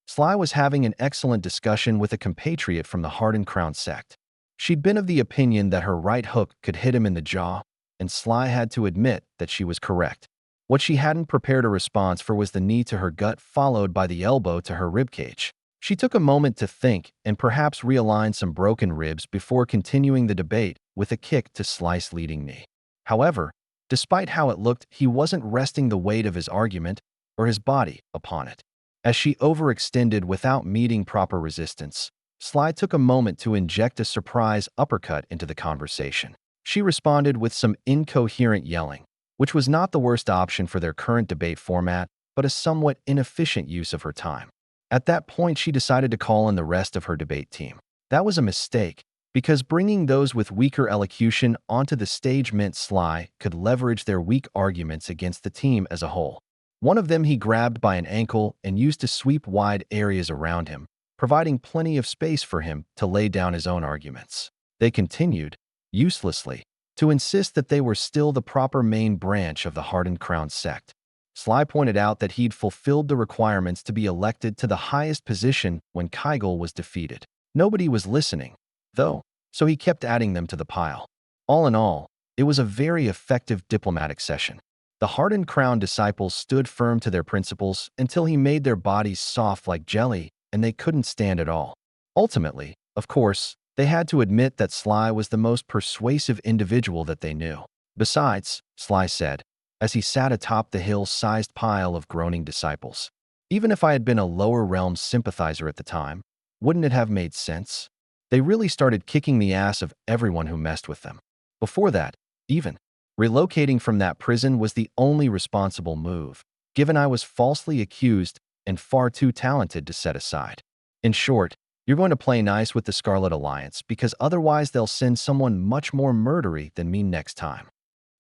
Sly was having an excellent discussion with a compatriot from the Hardened Crown sect. She'd been of the opinion that her right hook could hit him in the jaw, and Sly had to admit that she was correct. What she hadn't prepared a response for was the knee to her gut followed by the elbow to her ribcage. She took a moment to think and perhaps realign some broken ribs before continuing the debate with a kick to Sly's leading knee. However, despite how it looked, he wasn't resting the weight of his argument or his body upon it. As she overextended without meeting proper resistance, Sly took a moment to inject a surprise uppercut into the conversation. She responded with some incoherent yelling, which was not the worst option for their current debate format, but a somewhat inefficient use of her time. At that point, she decided to call in the rest of her debate team. That was a mistake, because bringing those with weaker elocution onto the stage meant Sly could leverage their weak arguments against the team as a whole. One of them he grabbed by an ankle and used to sweep wide areas around him, providing plenty of space for him to lay down his own arguments. They continued, uselessly, to insist that they were still the proper main branch of the Hardened Crown sect. Sly pointed out that he'd fulfilled the requirements to be elected to the highest position when Kygel was defeated. Nobody was listening, though, so he kept adding them to the pile. All in all, it was a very effective diplomatic session. The Hardened Crown disciples stood firm to their principles until he made their bodies soft like jelly, and they couldn't stand at all. Ultimately, of course, they had to admit that Sly was the most persuasive individual that they knew. Besides, Sly said, as he sat atop the hill-sized pile of groaning disciples, even if I had been a lower realm sympathizer at the time, wouldn't it have made sense? They really started kicking the ass of everyone who messed with them. Before that, even, relocating from that prison was the only responsible move, given I was falsely accused and far too talented to set aside. In short, you're going to play nice with the Scarlet Alliance because otherwise they'll send someone much more murdery than me next time.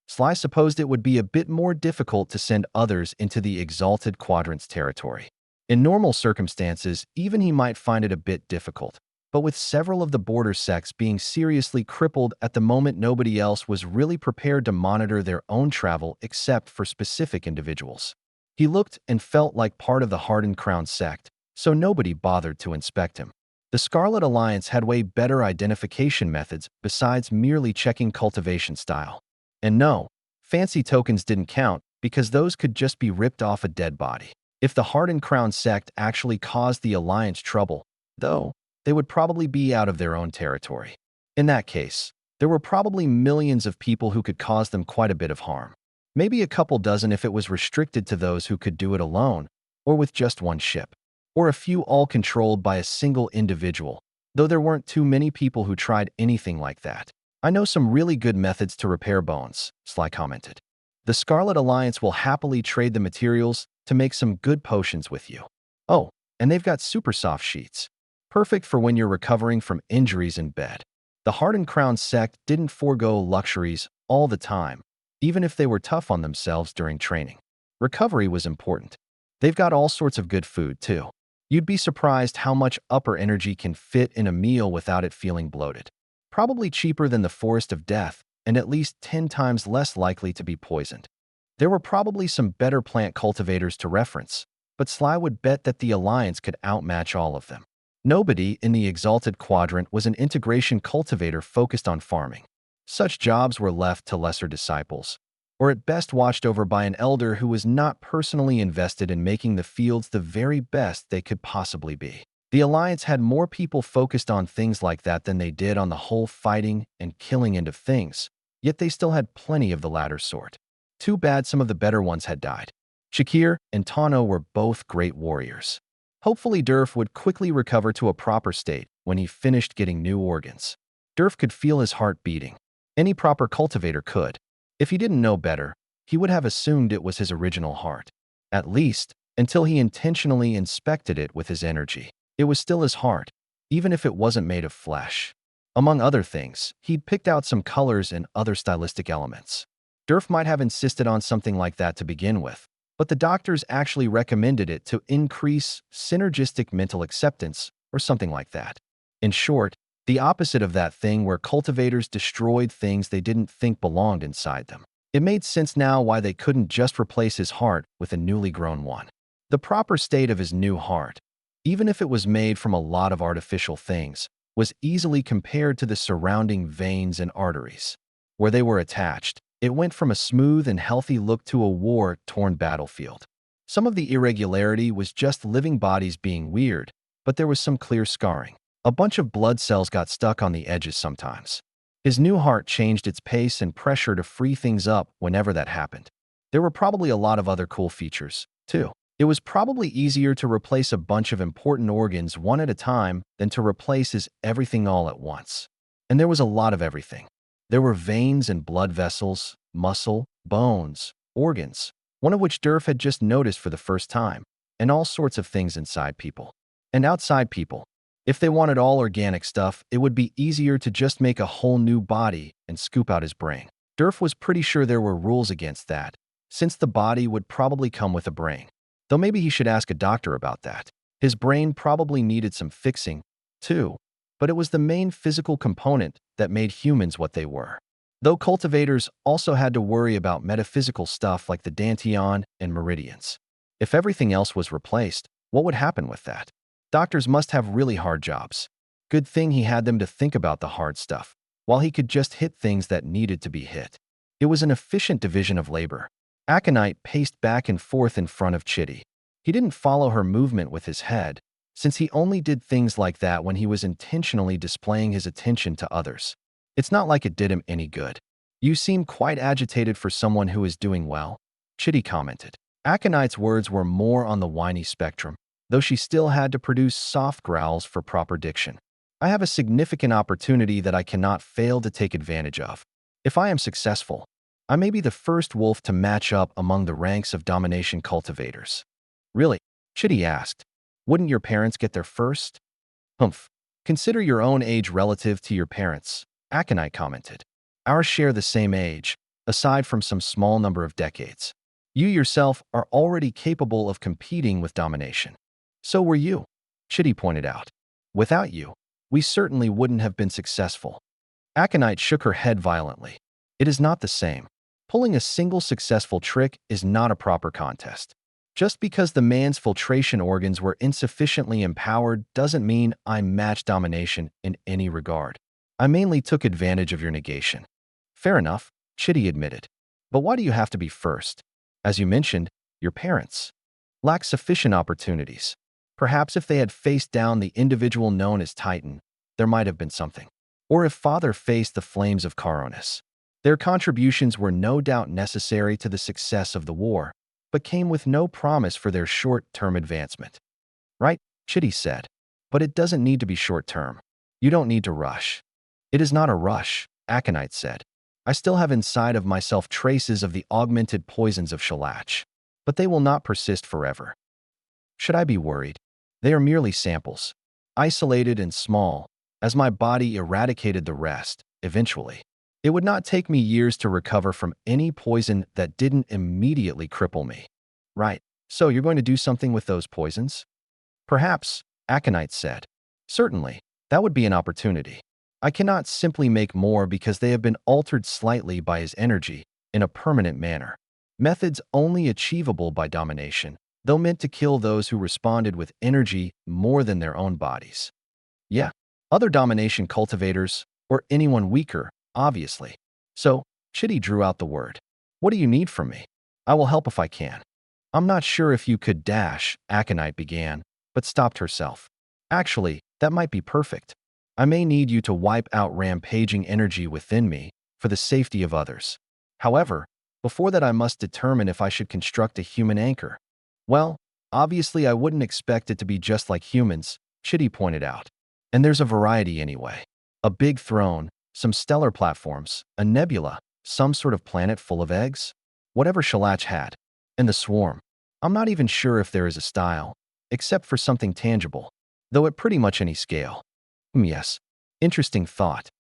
Sly supposed it would be a bit more difficult to send others into the Exalted Quadrant's territory. In normal circumstances, even he might find it a bit difficult, but with several of the border sects being seriously crippled at the moment, nobody else was really prepared to monitor their own travel except for specific individuals. He looked and felt like part of the Hardened Crown sect, so nobody bothered to inspect him. The Scarlet Alliance had way better identification methods besides merely checking cultivation style. And no, fancy tokens didn't count because those could just be ripped off a dead body. If the Hardened Crown sect actually caused the Alliance trouble, though, they would probably be out of their own territory. In that case, there were probably millions of people who could cause them quite a bit of harm. Maybe a couple dozen if it was restricted to those who could do it alone, or with just one ship. Or a few all controlled by a single individual, though there weren't too many people who tried anything like that. I know some really good methods to repair bones, Sly commented. The Scarlet Alliance will happily trade the materials to make some good potions with you. Oh, and they've got super soft sheets. Perfect for when you're recovering from injuries in bed. The Hardened Crown sect didn't forego luxuries all the time, even if they were tough on themselves during training. Recovery was important. They've got all sorts of good food, too. You'd be surprised how much upper energy can fit in a meal without it feeling bloated. Probably cheaper than the Forest of Death, and at least 10 times less likely to be poisoned. There were probably some better plant cultivators to reference, but Sly would bet that the Alliance could outmatch all of them. Nobody in the Exalted Quadrant was an integration cultivator focused on farming. Such jobs were left to lesser disciples, or at best watched over by an elder who was not personally invested in making the fields the very best they could possibly be. The Alliance had more people focused on things like that than they did on the whole fighting and killing end of things, yet they still had plenty of the latter sort. Too bad some of the better ones had died. Shakir and Tano were both great warriors. Hopefully Durf would quickly recover to a proper state when he finished getting new organs. Durf could feel his heart beating. Any proper cultivator could. If he didn't know better, he would have assumed it was his original heart. At least, until he intentionally inspected it with his energy. It was still his heart, even if it wasn't made of flesh. Among other things, he'd picked out some colors and other stylistic elements. Durf might have insisted on something like that to begin with, but the doctors actually recommended it to increase synergistic mental acceptance or something like that. In short, the opposite of that thing where cultivators destroyed things they didn't think belonged inside them. It made sense now why they couldn't just replace his heart with a newly grown one. The proper state of his new heart, even if it was made from a lot of artificial things, was easily compared to the surrounding veins and arteries. Where they were attached, it went from a smooth and healthy look to a war-torn battlefield. Some of the irregularity was just living bodies being weird, but there was some clear scarring. A bunch of blood cells got stuck on the edges sometimes. His new heart changed its pace and pressure to free things up whenever that happened. There were probably a lot of other cool features, too. It was probably easier to replace a bunch of important organs one at a time than to replace his everything all at once. And there was a lot of everything. There were veins and blood vessels, muscle, bones, organs, one of which Durf had just noticed for the first time, and all sorts of things inside people. And outside people. If they wanted all organic stuff, it would be easier to just make a whole new body and scoop out his brain. Durf was pretty sure there were rules against that, since the body would probably come with a brain. Though maybe he should ask a doctor about that. His brain probably needed some fixing, too, but it was the main physical component that made humans what they were. Though cultivators also had to worry about metaphysical stuff like the dantian and meridians. If everything else was replaced, what would happen with that? Doctors must have really hard jobs. Good thing he had them to think about the hard stuff, while he could just hit things that needed to be hit. It was an efficient division of labor. Aconite paced back and forth in front of Chitty. He didn't follow her movement with his head, since he only did things like that when he was intentionally displaying his attention to others. It's not like it did him any good. You seem quite agitated for someone who is doing well, Chitty commented. Aconite's words were more on the whiny spectrum, though she still had to produce soft growls for proper diction. I have a significant opportunity that I cannot fail to take advantage of. If I am successful, I may be the first wolf to match up among the ranks of domination cultivators. Really? Chitty asked. Wouldn't your parents get there first? Humph. Consider your own age relative to your parents, Aconite commented. Ours share the same age, aside from some small number of decades. You yourself are already capable of competing with domination. So were you, Chitty pointed out. Without you, we certainly wouldn't have been successful. Aconite shook her head violently. It is not the same. Pulling a single successful trick is not a proper contest. Just because the man's filtration organs were insufficiently empowered doesn't mean I matched domination in any regard. I mainly took advantage of your negation. Fair enough, Chitty admitted. But why do you have to be first? As you mentioned, your parents lack sufficient opportunities. Perhaps if they had faced down the individual known as Titan, there might have been something. Or if father faced the flames of Caronus. Their contributions were no doubt necessary to the success of the war, but came with no promise for their short-term advancement. Right, Chitty said. But it doesn't need to be short-term. You don't need to rush. It is not a rush, Aconite said. I still have inside of myself traces of the augmented poisons of Shalach, but they will not persist forever. Should I be worried? They are merely samples, isolated and small, as my body eradicated the rest, eventually. It would not take me years to recover from any poison that didn't immediately cripple me. Right, so you're going to do something with those poisons? Perhaps, Aconite said. Certainly, that would be an opportunity. I cannot simply make more because they have been altered slightly by his energy in a permanent manner. Methods only achievable by domination, though meant to kill those who responded with energy more than their own bodies. Yeah, other domination cultivators, or anyone weaker, obviously. So, Chitty drew out the word. What do you need from me? I will help if I can. I'm not sure if you could dash, Aconite began, but stopped herself. Actually, that might be perfect. I may need you to wipe out rampaging energy within me for the safety of others. However, before that I must determine if I should construct a human anchor. Well, obviously I wouldn't expect it to be just like humans, Chitty pointed out. And there's a variety anyway. A big throne, some stellar platforms, a nebula, some sort of planet full of eggs? Whatever Shalach had. And the swarm. I'm not even sure if there is a style, except for something tangible, though at pretty much any scale. Yes. Interesting thought.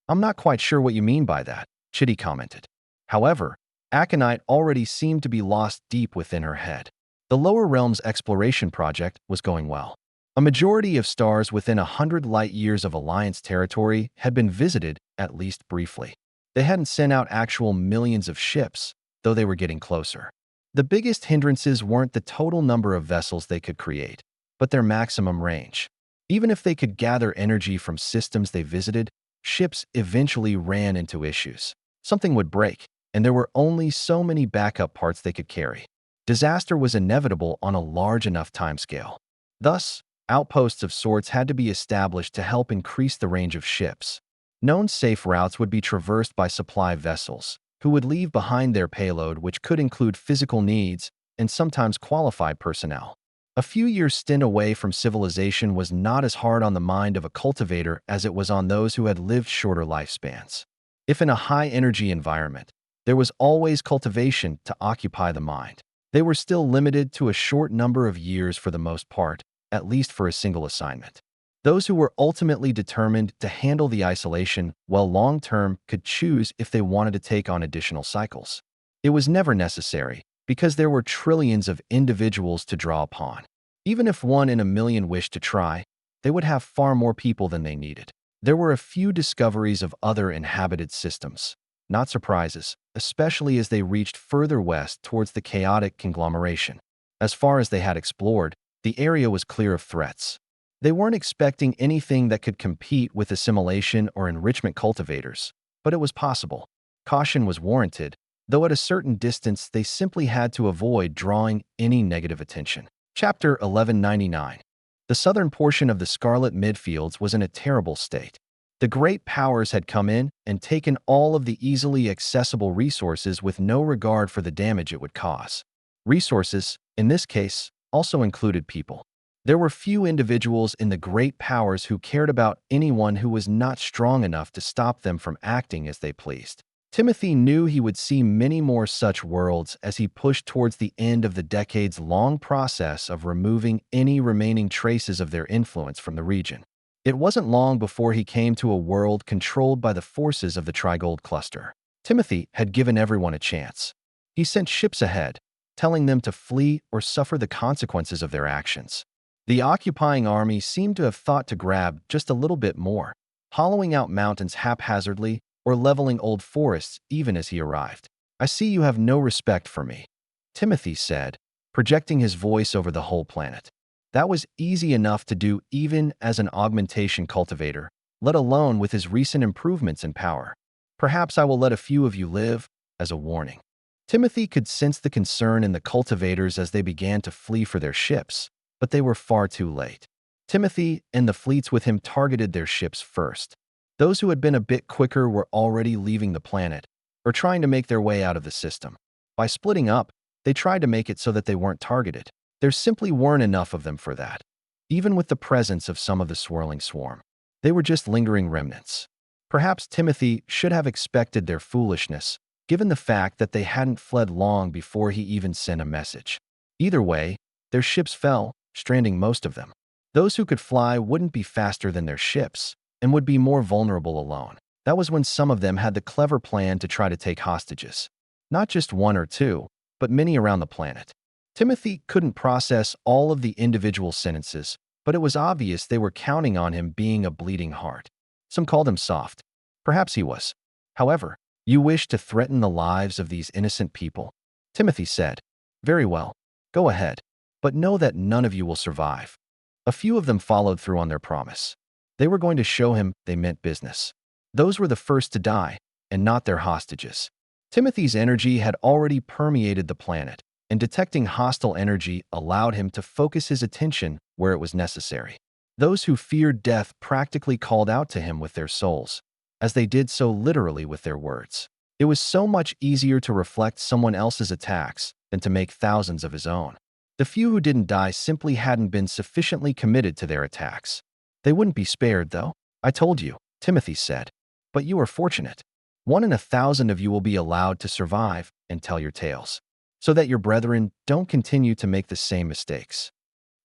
I'm not quite sure what you mean by that, Chitty commented. However, Aconite already seemed to be lost deep within her head. The Lower Realms exploration project was going well. A majority of stars within 100 light-years of Alliance territory had been visited, at least briefly. They hadn't sent out actual millions of ships, though they were getting closer. The biggest hindrances weren't the total number of vessels they could create, but their maximum range. Even if they could gather energy from systems they visited, ships eventually ran into issues. Something would break, and there were only so many backup parts they could carry. Disaster was inevitable on a large enough timescale. Thus, outposts of sorts had to be established to help increase the range of ships. Known safe routes would be traversed by supply vessels, who would leave behind their payload, which could include physical needs and sometimes qualified personnel. A few years' stint away from civilization was not as hard on the mind of a cultivator as it was on those who had lived shorter lifespans. If in a high-energy environment, there was always cultivation to occupy the mind. They were still limited to a short number of years for the most part, at least for a single assignment. Those who were ultimately determined to handle the isolation well long-term could choose if they wanted to take on additional cycles. It was never necessary, because there were trillions of individuals to draw upon. Even if 1 in a million wished to try, they would have far more people than they needed. There were a few discoveries of other inhabited systems. Not surprises, especially as they reached further west towards the chaotic conglomeration. As far as they had explored, the area was clear of threats. They weren't expecting anything that could compete with assimilation or enrichment cultivators, but it was possible. Caution was warranted, though at a certain distance they simply had to avoid drawing any negative attention. Chapter 1199. The southern portion of the Scarlet Midfields was in a terrible state. The great powers had come in and taken all of the easily accessible resources with no regard for the damage it would cause. Resources, in this case, also included people. There were few individuals in the great powers who cared about anyone who was not strong enough to stop them from acting as they pleased. Timothy knew he would see many more such worlds as he pushed towards the end of the decades-long process of removing any remaining traces of their influence from the region. It wasn't long before he came to a world controlled by the forces of the Trigold cluster. Timothy had given everyone a chance. He sent ships ahead, telling them to flee or suffer the consequences of their actions. The occupying army seemed to have thought to grab just a little bit more, hollowing out mountains haphazardly or leveling old forests even as he arrived. "I see you have no respect for me," Timothy said, projecting his voice over the whole planet. That was easy enough to do even as an augmentation cultivator, let alone with his recent improvements in power. "Perhaps I will let a few of you live, as a warning." Timothy could sense the concern in the cultivators as they began to flee for their ships, but they were far too late. Timothy and the fleets with him targeted their ships first. Those who had been a bit quicker were already leaving the planet, or trying to make their way out of the system. By splitting up, they tried to make it so that they weren't targeted. There simply weren't enough of them for that, even with the presence of some of the swirling swarm. They were just lingering remnants. Perhaps Timothy should have expected their foolishness, given the fact that they hadn't fled long before he even sent a message. Either way, their ships fell, stranding most of them. Those who could fly wouldn't be faster than their ships, and would be more vulnerable alone. That was when some of them had the clever plan to try to take hostages. Not just 1 or 2, but many around the planet. Timothy couldn't process all of the individual sentences, but it was obvious they were counting on him being a bleeding heart. Some called him soft. Perhaps he was. However, "You wish to threaten the lives of these innocent people?" Timothy said. "Very well. Go ahead. But know that none of you will survive." A few of them followed through on their promise. They were going to show him they meant business. Those were the first to die, and not their hostages. Timothy's energy had already permeated the planet, and detecting hostile energy allowed him to focus his attention where it was necessary. Those who feared death practically called out to him with their souls, as they did so literally with their words. It was so much easier to reflect someone else's attacks than to make thousands of his own. The few who didn't die simply hadn't been sufficiently committed to their attacks. They wouldn't be spared, though. I told you, Timothy said. But you are fortunate. 1 in 1,000 of you will be allowed to survive and tell your tales, so that your brethren don't continue to make the same mistakes.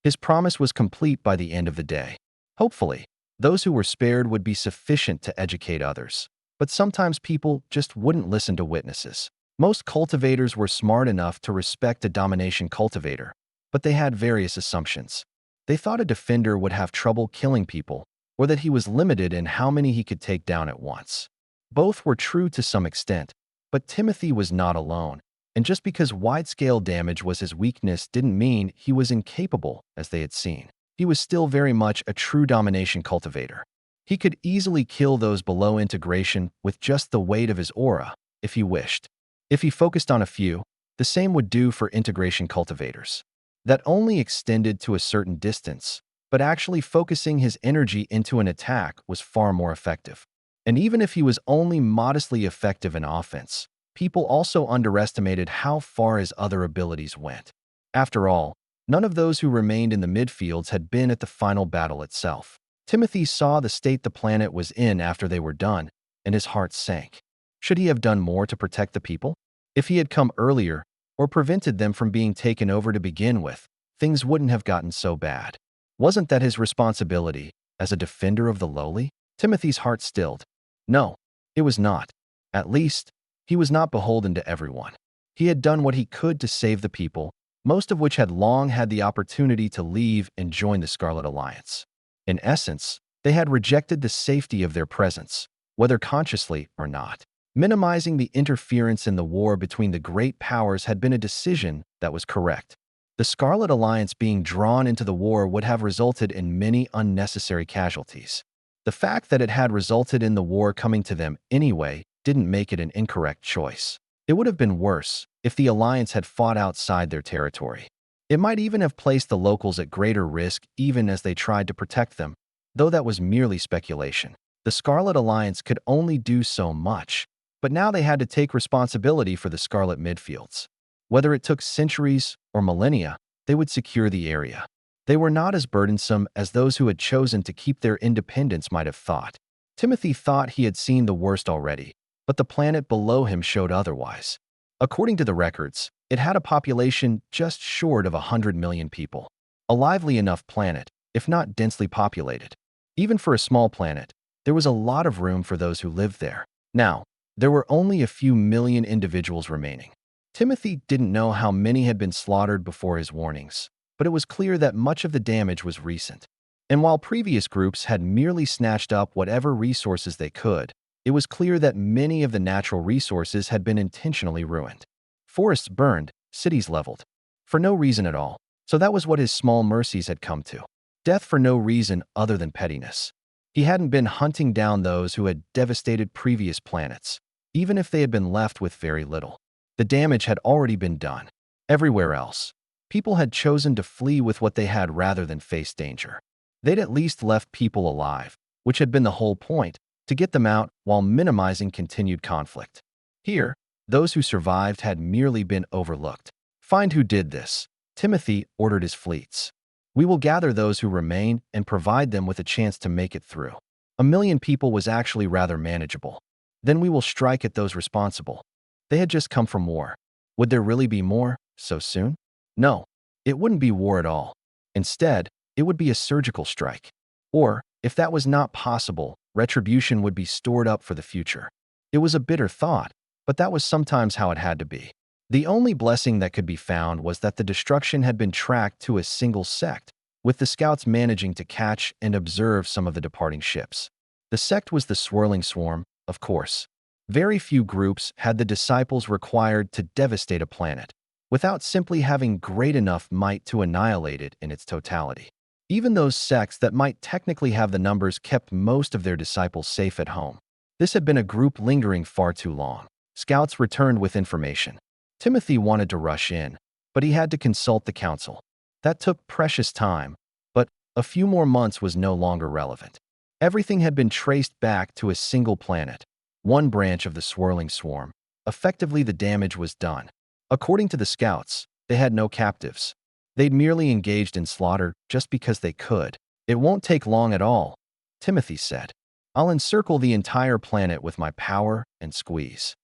His promise was complete by the end of the day. Hopefully, those who were spared would be sufficient to educate others. But sometimes people just wouldn't listen to witnesses. Most cultivators were smart enough to respect a domination cultivator, but they had various assumptions. They thought a defender would have trouble killing people, or that he was limited in how many he could take down at once. Both were true to some extent, but Timothy was not alone, and just because wide-scale damage was his weakness didn't mean he was incapable, as they had seen. He was still very much a true domination cultivator. He could easily kill those below integration with just the weight of his aura, if he wished. If he focused on a few, the same would do for integration cultivators. That only extended to a certain distance, but actually focusing his energy into an attack was far more effective. And even if he was only modestly effective in offense, people also underestimated how far his other abilities went. After all, none of those who remained in the midfields had been at the final battle itself. Timothy saw the state the planet was in after they were done, and his heart sank. Should he have done more to protect the people? If he had come earlier, or prevented them from being taken over to begin with, things wouldn't have gotten so bad. Wasn't that his responsibility, as a defender of the lowly? Timothy's heart stilled. No, it was not. At least, he was not beholden to everyone. He had done what he could to save the people, most of which had long had the opportunity to leave and join the Scarlet Alliance. In essence, they had rejected the safety of their presence, whether consciously or not. Minimizing the interference in the war between the great powers had been a decision that was correct. The Scarlet Alliance being drawn into the war would have resulted in many unnecessary casualties. The fact that it had resulted in the war coming to them anyway didn't make it an incorrect choice. It would have been worse if the Alliance had fought outside their territory. It might even have placed the locals at greater risk even as they tried to protect them, though that was merely speculation. The Scarlet Alliance could only do so much, but now they had to take responsibility for the Scarlet midfields. Whether it took centuries or millennia, they would secure the area. They were not as burdensome as those who had chosen to keep their independence might have thought. Timothy thought he had seen the worst already, but the planet below him showed otherwise. According to the records, it had a population just short of 100 million people. A lively enough planet, if not densely populated. Even for a small planet, there was a lot of room for those who lived there. Now, there were only a few million individuals remaining. Timothy didn't know how many had been slaughtered before his warnings, but it was clear that much of the damage was recent. And while previous groups had merely snatched up whatever resources they could, it was clear that many of the natural resources had been intentionally ruined. Forests burned, cities leveled. For no reason at all. So that was what his small mercies had come to. Death for no reason other than pettiness. He hadn't been hunting down those who had devastated previous planets, even if they had been left with very little. The damage had already been done. Everywhere else, people had chosen to flee with what they had rather than face danger. They'd at least left people alive, which had been the whole point, to get them out while minimizing continued conflict. Here, those who survived had merely been overlooked. Find who did this. Timothy ordered his fleets. We will gather those who remain and provide them with a chance to make it through. 1 million people was actually rather manageable. Then we will strike at those responsible. They had just come from war. Would there really be more so soon? No, it wouldn't be war at all. Instead, it would be a surgical strike. Or, if that was not possible, retribution would be stored up for the future. It was a bitter thought, but that was sometimes how it had to be. The only blessing that could be found was that the destruction had been tracked to a single sect, with the scouts managing to catch and observe some of the departing ships. The sect was the swirling swarm, of course. Very few groups had the disciples required to devastate a planet, without simply having great enough might to annihilate it in its totality. Even those sects that might technically have the numbers kept most of their disciples safe at home. This had been a group lingering far too long. Scouts returned with information. Timothy wanted to rush in, but he had to consult the council. That took precious time, but a few more months was no longer relevant. Everything had been traced back to a single planet, one branch of the swirling swarm. Effectively, the damage was done. According to the scouts, they had no captives. They'd merely engaged in slaughter just because they could. It won't take long at all, Timothy said. I'll encircle the entire planet with my power and squeeze.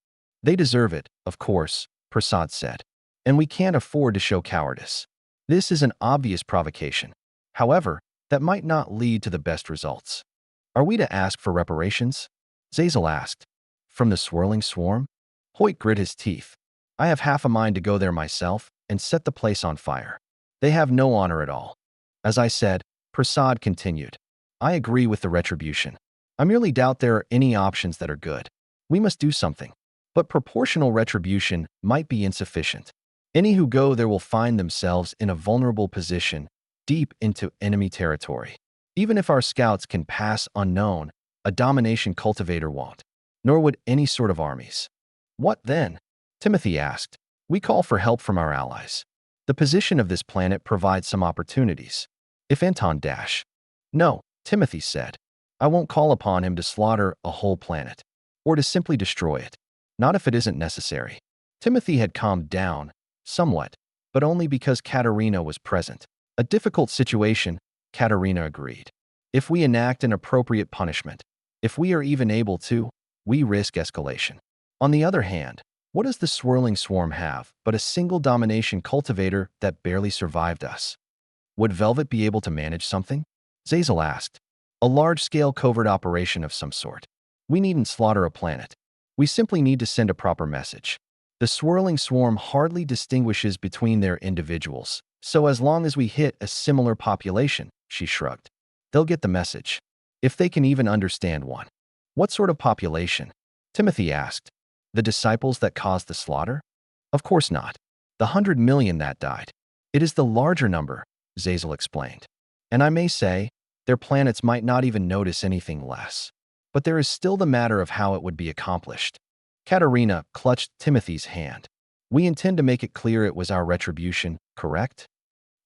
They deserve it, of course, Prasad said. And we can't afford to show cowardice. This is an obvious provocation. However, that might not lead to the best results. Are we to ask for reparations? Zazel asked. From the swirling swarm? Hoyt grit his teeth. I have half a mind to go there myself and set the place on fire. They have no honor at all. As I said, Prasad continued. I agree with the retribution. I merely doubt there are any options that are good. We must do something. But proportional retribution might be insufficient. Any who go there will find themselves in a vulnerable position, deep into enemy territory. Even if our scouts can pass unknown, a domination cultivator won't. Nor would any sort of armies. What then? Timothy asked. We call for help from our allies. The position of this planet provides some opportunities. If Anton dash. No, Timothy said. I won't call upon him to slaughter a whole planet. Or to simply destroy it. Not if it isn't necessary. Timothy had calmed down, somewhat, but only because Katerina was present. A difficult situation, Katerina agreed. If we enact an appropriate punishment, if we are even able to, we risk escalation. On the other hand, what does the swirling swarm have but a single domination cultivator that barely survived us? Would Velvet be able to manage something? Zazel asked. A large-scale covert operation of some sort. We needn't slaughter a planet. We simply need to send a proper message. The swirling swarm hardly distinguishes between their individuals, so as long as we hit a similar population, she shrugged. They'll get the message. If they can even understand one. What sort of population? Timothy asked. The disciples that caused the slaughter? Of course not. The 100 million that died. It is the larger number, Zazel explained. And I may say, their planets might not even notice anything less. But there is still the matter of how it would be accomplished. Katerina clutched Timothy's hand. We intend to make it clear it was our retribution, correct?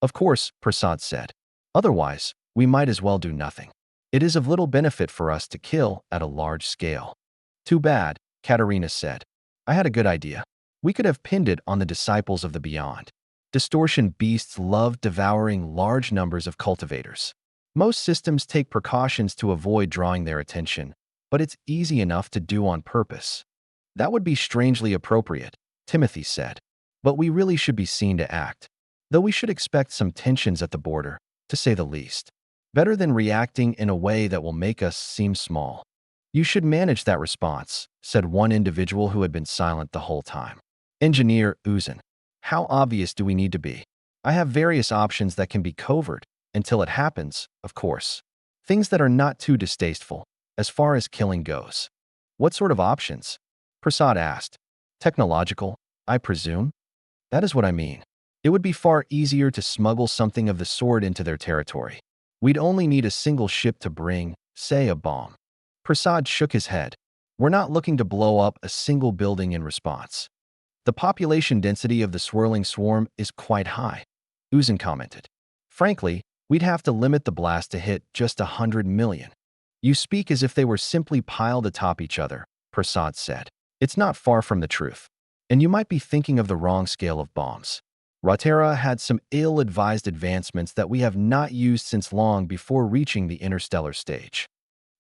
Of course, Prasad said. Otherwise, we might as well do nothing. It is of little benefit for us to kill at a large scale. Too bad, Katerina said. I had a good idea. We could have pinned it on the disciples of the beyond. Distortion beasts love devouring large numbers of cultivators. Most systems take precautions to avoid drawing their attention, but it's easy enough to do on purpose. That would be strangely appropriate, Timothy said. But we really should be seen to act. Though we should expect some tensions at the border, to say the least. Better than reacting in a way that will make us seem small. You should manage that response, said one individual who had been silent the whole time. Engineer Uzan. How obvious do we need to be? I have various options that can be covert, until it happens, of course. Things that are not too distasteful, as far as killing goes. What sort of options? Prasad asked. Technological, I presume? That is what I mean. It would be far easier to smuggle something of the sort into their territory. We'd only need a single ship to bring, say, a bomb. Prasad shook his head. We're not looking to blow up a single building in response. The population density of the swirling swarm is quite high, Uzan commented. Frankly, we'd have to limit the blast to hit just 100 million. You speak as if they were simply piled atop each other, Prasad said. It's not far from the truth. And you might be thinking of the wrong scale of bombs. Ratera had some ill-advised advancements that we have not used since long before reaching the interstellar stage.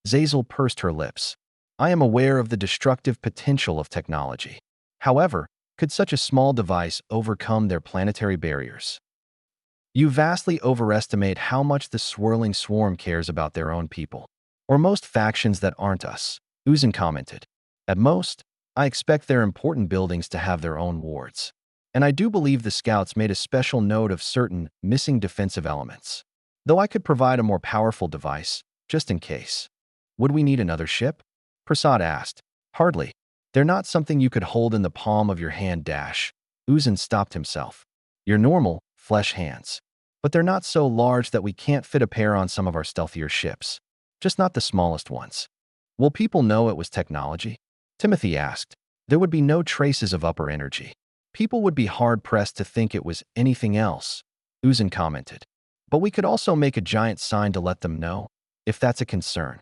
Zazel pursed her lips. I am aware of the destructive potential of technology. However, could such a small device overcome their planetary barriers? You vastly overestimate how much the swirling swarm cares about their own people. Or most factions that aren't us, Uzan commented. At most, I expect their important buildings to have their own wards. And I do believe the scouts made a special note of certain missing defensive elements. Though I could provide a more powerful device, just in case. Would we need another ship? Prasad asked. Hardly. They're not something you could hold in the palm of your hand dash. Uzan stopped himself. Your normal, flesh hands. But they're not so large that we can't fit a pair on some of our stealthier ships. Just not the smallest ones. Will people know it was technology? Timothy asked. There would be no traces of upper energy. People would be hard-pressed to think it was anything else, Uzun commented. But we could also make a giant sign to let them know, if that's a concern.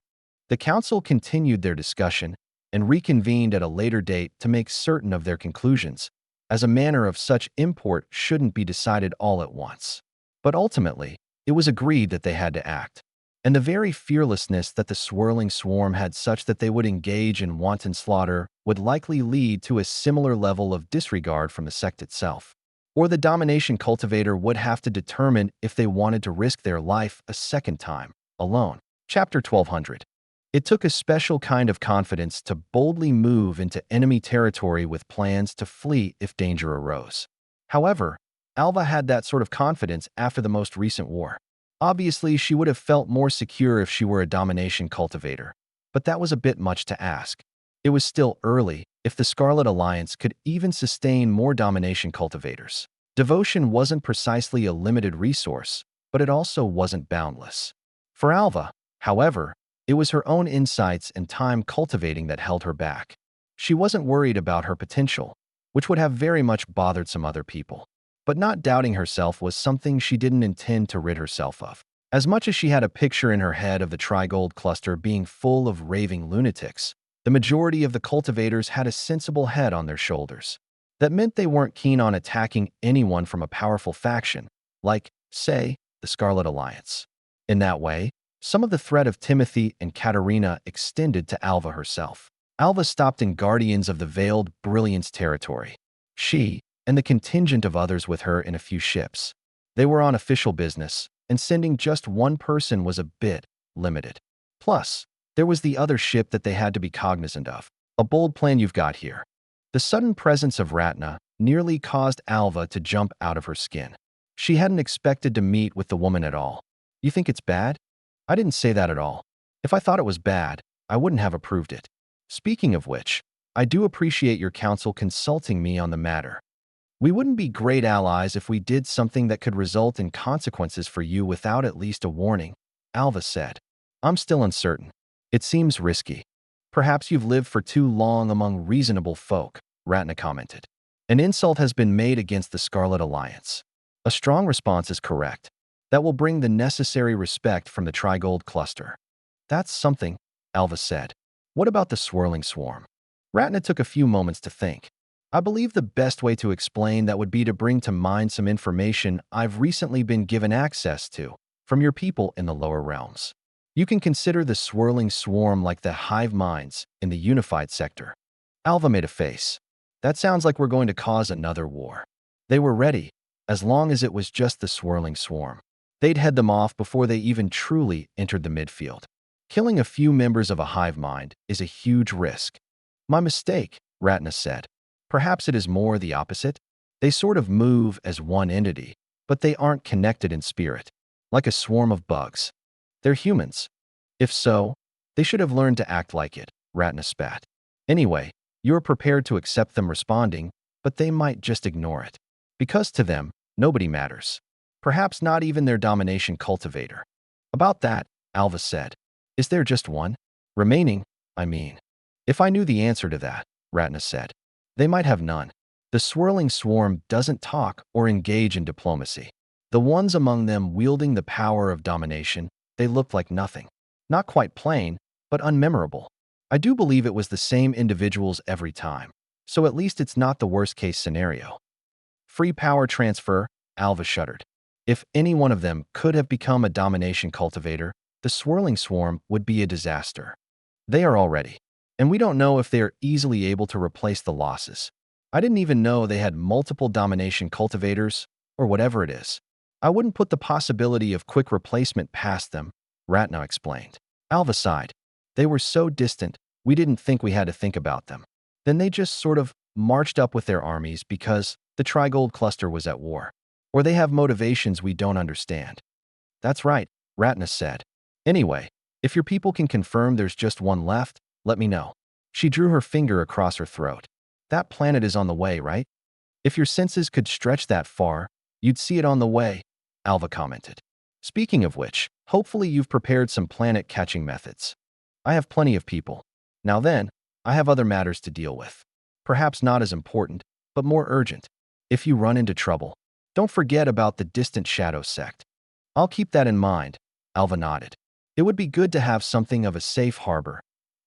The council continued their discussion and reconvened at a later date to make certain of their conclusions, as a matter of such import shouldn't be decided all at once. But ultimately, it was agreed that they had to act. And the very fearlessness that the swirling swarm had such that they would engage in wanton slaughter would likely lead to a similar level of disregard from the sect itself. Or the domination cultivator would have to determine if they wanted to risk their life a second time, alone. Chapter 1200. It took a special kind of confidence to boldly move into enemy territory with plans to flee if danger arose. However, Alva had that sort of confidence after the most recent war. Obviously, she would have felt more secure if she were a domination cultivator, but that was a bit much to ask. It was still early if the Scarlet Alliance could even sustain more domination cultivators. Devotion wasn't precisely a limited resource, but it also wasn't boundless. For Alva, however, it was her own insights and time cultivating that held her back. She wasn't worried about her potential, which would have very much bothered some other people. But not doubting herself was something she didn't intend to rid herself of. As much as she had a picture in her head of the Trigold cluster being full of raving lunatics, the majority of the cultivators had a sensible head on their shoulders. That meant they weren't keen on attacking anyone from a powerful faction, like, say, the Scarlet Alliance. In that way, some of the threat of Timothy and Katerina extended to Alva herself. Alva stopped in Guardians of the Veiled Brilliance territory. She, and the contingent of others with her in a few ships. They were on official business, and sending just one person was a bit limited. Plus, there was the other ship that they had to be cognizant of. A bold plan you've got here. The sudden presence of Ratna nearly caused Alva to jump out of her skin. She hadn't expected to meet with the woman at all. You think it's bad? I didn't say that at all. If I thought it was bad, I wouldn't have approved it. Speaking of which, I do appreciate your counsel consulting me on the matter. We wouldn't be great allies if we did something that could result in consequences for you without at least a warning, Alva said. I'm still uncertain. It seems risky. Perhaps you've lived for too long among reasonable folk, Ratna commented. An insult has been made against the Scarlet Alliance. A strong response is correct. That will bring the necessary respect from the Trigold cluster. That's something, Alva said. What about the swirling swarm? Ratna took a few moments to think. I believe the best way to explain that would be to bring to mind some information I've recently been given access to from your people in the lower realms. You can consider the swirling swarm like the hive minds in the unified sector. Alva made a face. That sounds like we're going to cause another war. They were ready, as long as it was just the swirling swarm. They'd head them off before they even truly entered the midfield. Killing a few members of a hive mind is a huge risk. My mistake, Ratna said. Perhaps it is more the opposite. They sort of move as one entity, but they aren't connected in spirit, like a swarm of bugs. They're humans. If so, they should have learned to act like it, Ratna spat. Anyway, you're prepared to accept them responding, but they might just ignore it. Because to them, nobody matters. Perhaps not even their domination cultivator. About that, Alva said. Is there just one? Remaining, I mean. If I knew the answer to that, Ratna said. They might have none. The swirling swarm doesn't talk or engage in diplomacy. The ones among them wielding the power of domination, they looked like nothing. Not quite plain, but unmemorable. I do believe it was the same individuals every time, so at least it's not the worst-case scenario. Free power transfer, Alva shuddered. If any one of them could have become a domination cultivator, the swirling swarm would be a disaster. They are already. And we don't know if they are easily able to replace the losses. I didn't even know they had multiple domination cultivators, or whatever it is. I wouldn't put the possibility of quick replacement past them, Ratna explained. Alva sighed. They were so distant, we didn't think we had to think about them. Then they just sort of marched up with their armies because the Trigold cluster was at war. Or they have motivations we don't understand. That's right, Ratna said. Anyway, if your people can confirm there's just one left, let me know. She drew her finger across her throat. That planet is on the way, right? If your senses could stretch that far, you'd see it on the way, Alva commented. Speaking of which, hopefully you've prepared some planet-catching methods. I have plenty of people. Now then, I have other matters to deal with. Perhaps not as important, but more urgent. If you run into trouble, don't forget about the distant shadow sect. I'll keep that in mind, Alva nodded. It would be good to have something of a safe harbor,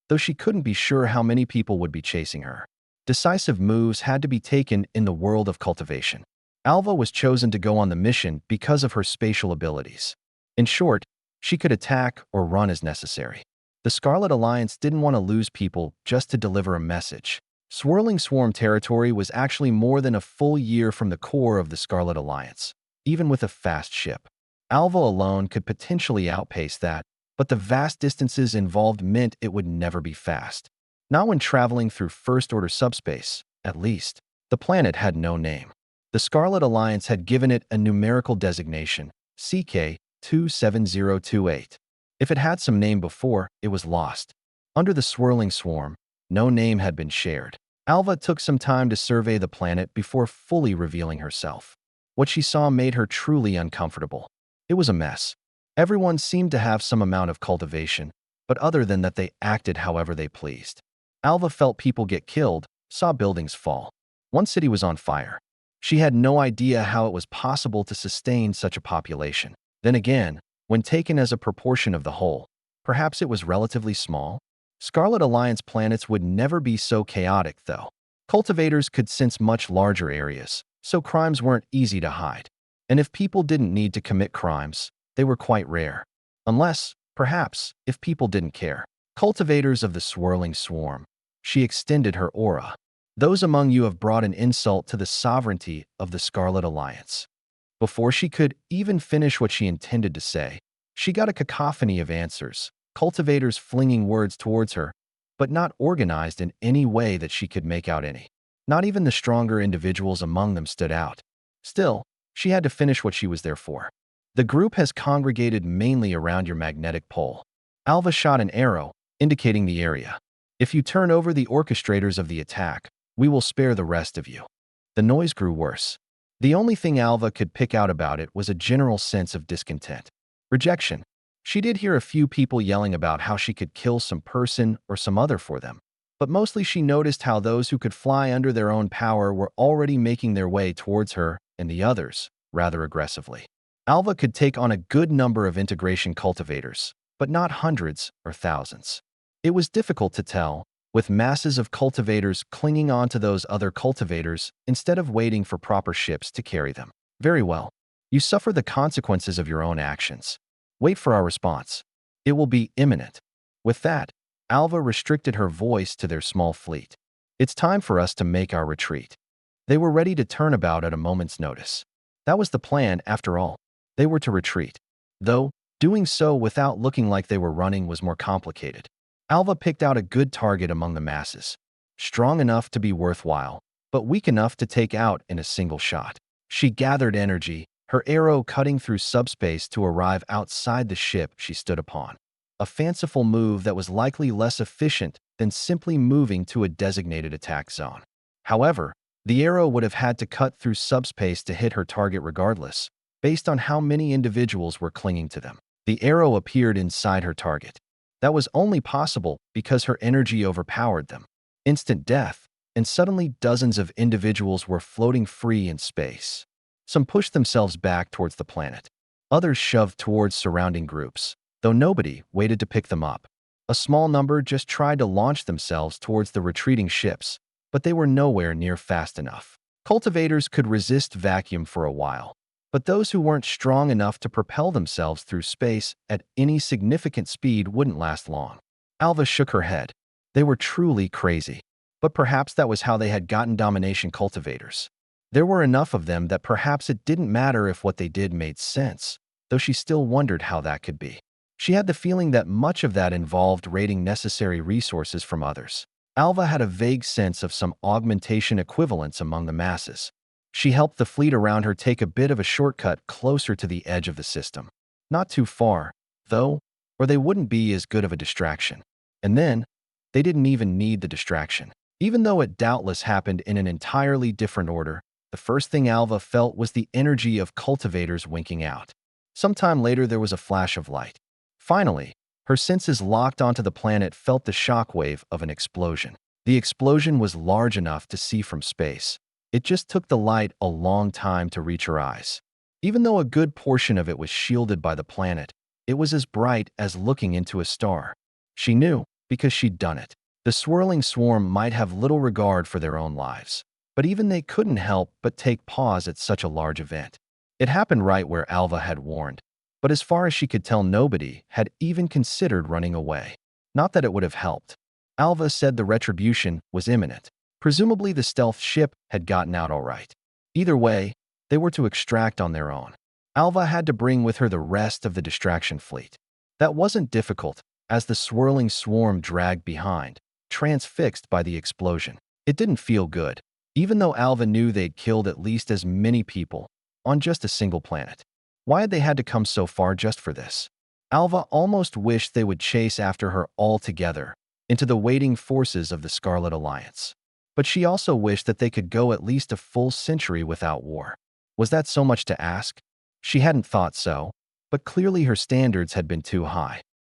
though she couldn't be sure how many people would be chasing her. Decisive moves had to be taken in the world of cultivation. Alva was chosen to go on the mission because of her spatial abilities. In short, she could attack or run as necessary. The Scarlet Alliance didn't want to lose people just to deliver a message. Swirling Swarm territory was actually more than a full year from the core of the Scarlet Alliance, even with a fast ship. Alva alone could potentially outpace that, but the vast distances involved meant it would never be fast. Not when traveling through First-Order subspace, at least. The planet had no name. The Scarlet Alliance had given it a numerical designation, CK-27028. If it had some name before, it was lost. Under the Swirling Swarm, no name had been shared. Alva took some time to survey the planet before fully revealing herself. What she saw made her truly uncomfortable. It was a mess. Everyone seemed to have some amount of cultivation, but other than that they acted however they pleased. Alva felt people get killed, saw buildings fall. One city was on fire. She had no idea how it was possible to sustain such a population. Then again, when taken as a proportion of the whole, perhaps it was relatively small. Scarlet Alliance planets would never be so chaotic, though. Cultivators could sense much larger areas, so crimes weren't easy to hide. And if people didn't need to commit crimes, they were quite rare. Unless, perhaps, if people didn't care. Cultivators of the Swirling Swarm. She extended her aura. Those among you have brought an insult to the sovereignty of the Scarlet Alliance. Before she could even finish what she intended to say, she got a cacophony of answers, cultivators flinging words towards her, but not organized in any way that she could make out any. Not even the stronger individuals among them stood out. Still, she had to finish what she was there for. The group has congregated mainly around your magnetic pole. Alva shot an arrow, indicating the area. If you turn over the orchestrators of the attack, we will spare the rest of you. The noise grew worse. The only thing Alva could pick out about it was a general sense of discontent. Rejection. She did hear a few people yelling about how she could kill some person or some other for them, but mostly she noticed how those who could fly under their own power were already making their way towards her and the others, rather aggressively. Alva could take on a good number of integration cultivators, but not hundreds or thousands. It was difficult to tell, with masses of cultivators clinging on to those other cultivators instead of waiting for proper ships to carry them. Very well. You suffer the consequences of your own actions. Wait for our response. It will be imminent. With that, Alva restricted her voice to their small fleet. It's time for us to make our retreat. They were ready to turn about at a moment's notice. That was the plan, after all. They were to retreat. Though, doing so without looking like they were running was more complicated. Alva picked out a good target among the masses. Strong enough to be worthwhile, but weak enough to take out in a single shot. She gathered energy, her arrow cutting through subspace to arrive outside the ship she stood upon. A fanciful move that was likely less efficient than simply moving to a designated attack zone. However, the arrow would have had to cut through subspace to hit her target regardless, based on how many individuals were clinging to them. The arrow appeared inside her target. That was only possible because her energy overpowered them. Instant death, and suddenly dozens of individuals were floating free in space. Some pushed themselves back towards the planet. Others shoved towards surrounding groups, though nobody waited to pick them up. A small number just tried to launch themselves towards the retreating ships, but they were nowhere near fast enough. Cultivators could resist vacuum for a while, but those who weren't strong enough to propel themselves through space at any significant speed wouldn't last long. Alva shook her head. They were truly crazy. But perhaps that was how they had gotten domination cultivators. There were enough of them that perhaps it didn't matter if what they did made sense, though she still wondered how that could be. She had the feeling that much of that involved raiding necessary resources from others. Alva had a vague sense of some augmentation equivalents among the masses. She helped the fleet around her take a bit of a shortcut closer to the edge of the system. Not too far, though, or they wouldn't be as good of a distraction. And then, they didn't even need the distraction. Even though it doubtless happened in an entirely different order, the first thing Alva felt was the energy of cultivators winking out. Sometime later there was a flash of light. Finally, her senses locked onto the planet felt the shockwave of an explosion. The explosion was large enough to see from space. It just took the light a long time to reach her eyes. Even though a good portion of it was shielded by the planet, it was as bright as looking into a star. She knew, because she'd done it. The swirling swarm might have little regard for their own lives, but even they couldn't help but take pause at such a large event. It happened right where Alva had warned, but as far as she could tell, nobody had even considered running away. Not that it would have helped. Alva said the retribution was imminent. Presumably the stealth ship had gotten out all right. Either way, they were to extract on their own. Alva had to bring with her the rest of the distraction fleet. That wasn't difficult, as the swirling swarm dragged behind, transfixed by the explosion. It didn't feel good, even though Alva knew they'd killed at least as many people on just a single planet. Why had they had to come so far just for this? Alva almost wished they would chase after her altogether into the waiting forces of the Scarlet Alliance. But she also wished that they could go at least a full century without war. Was that so much to ask? She hadn't thought so, but clearly her standards had been too high.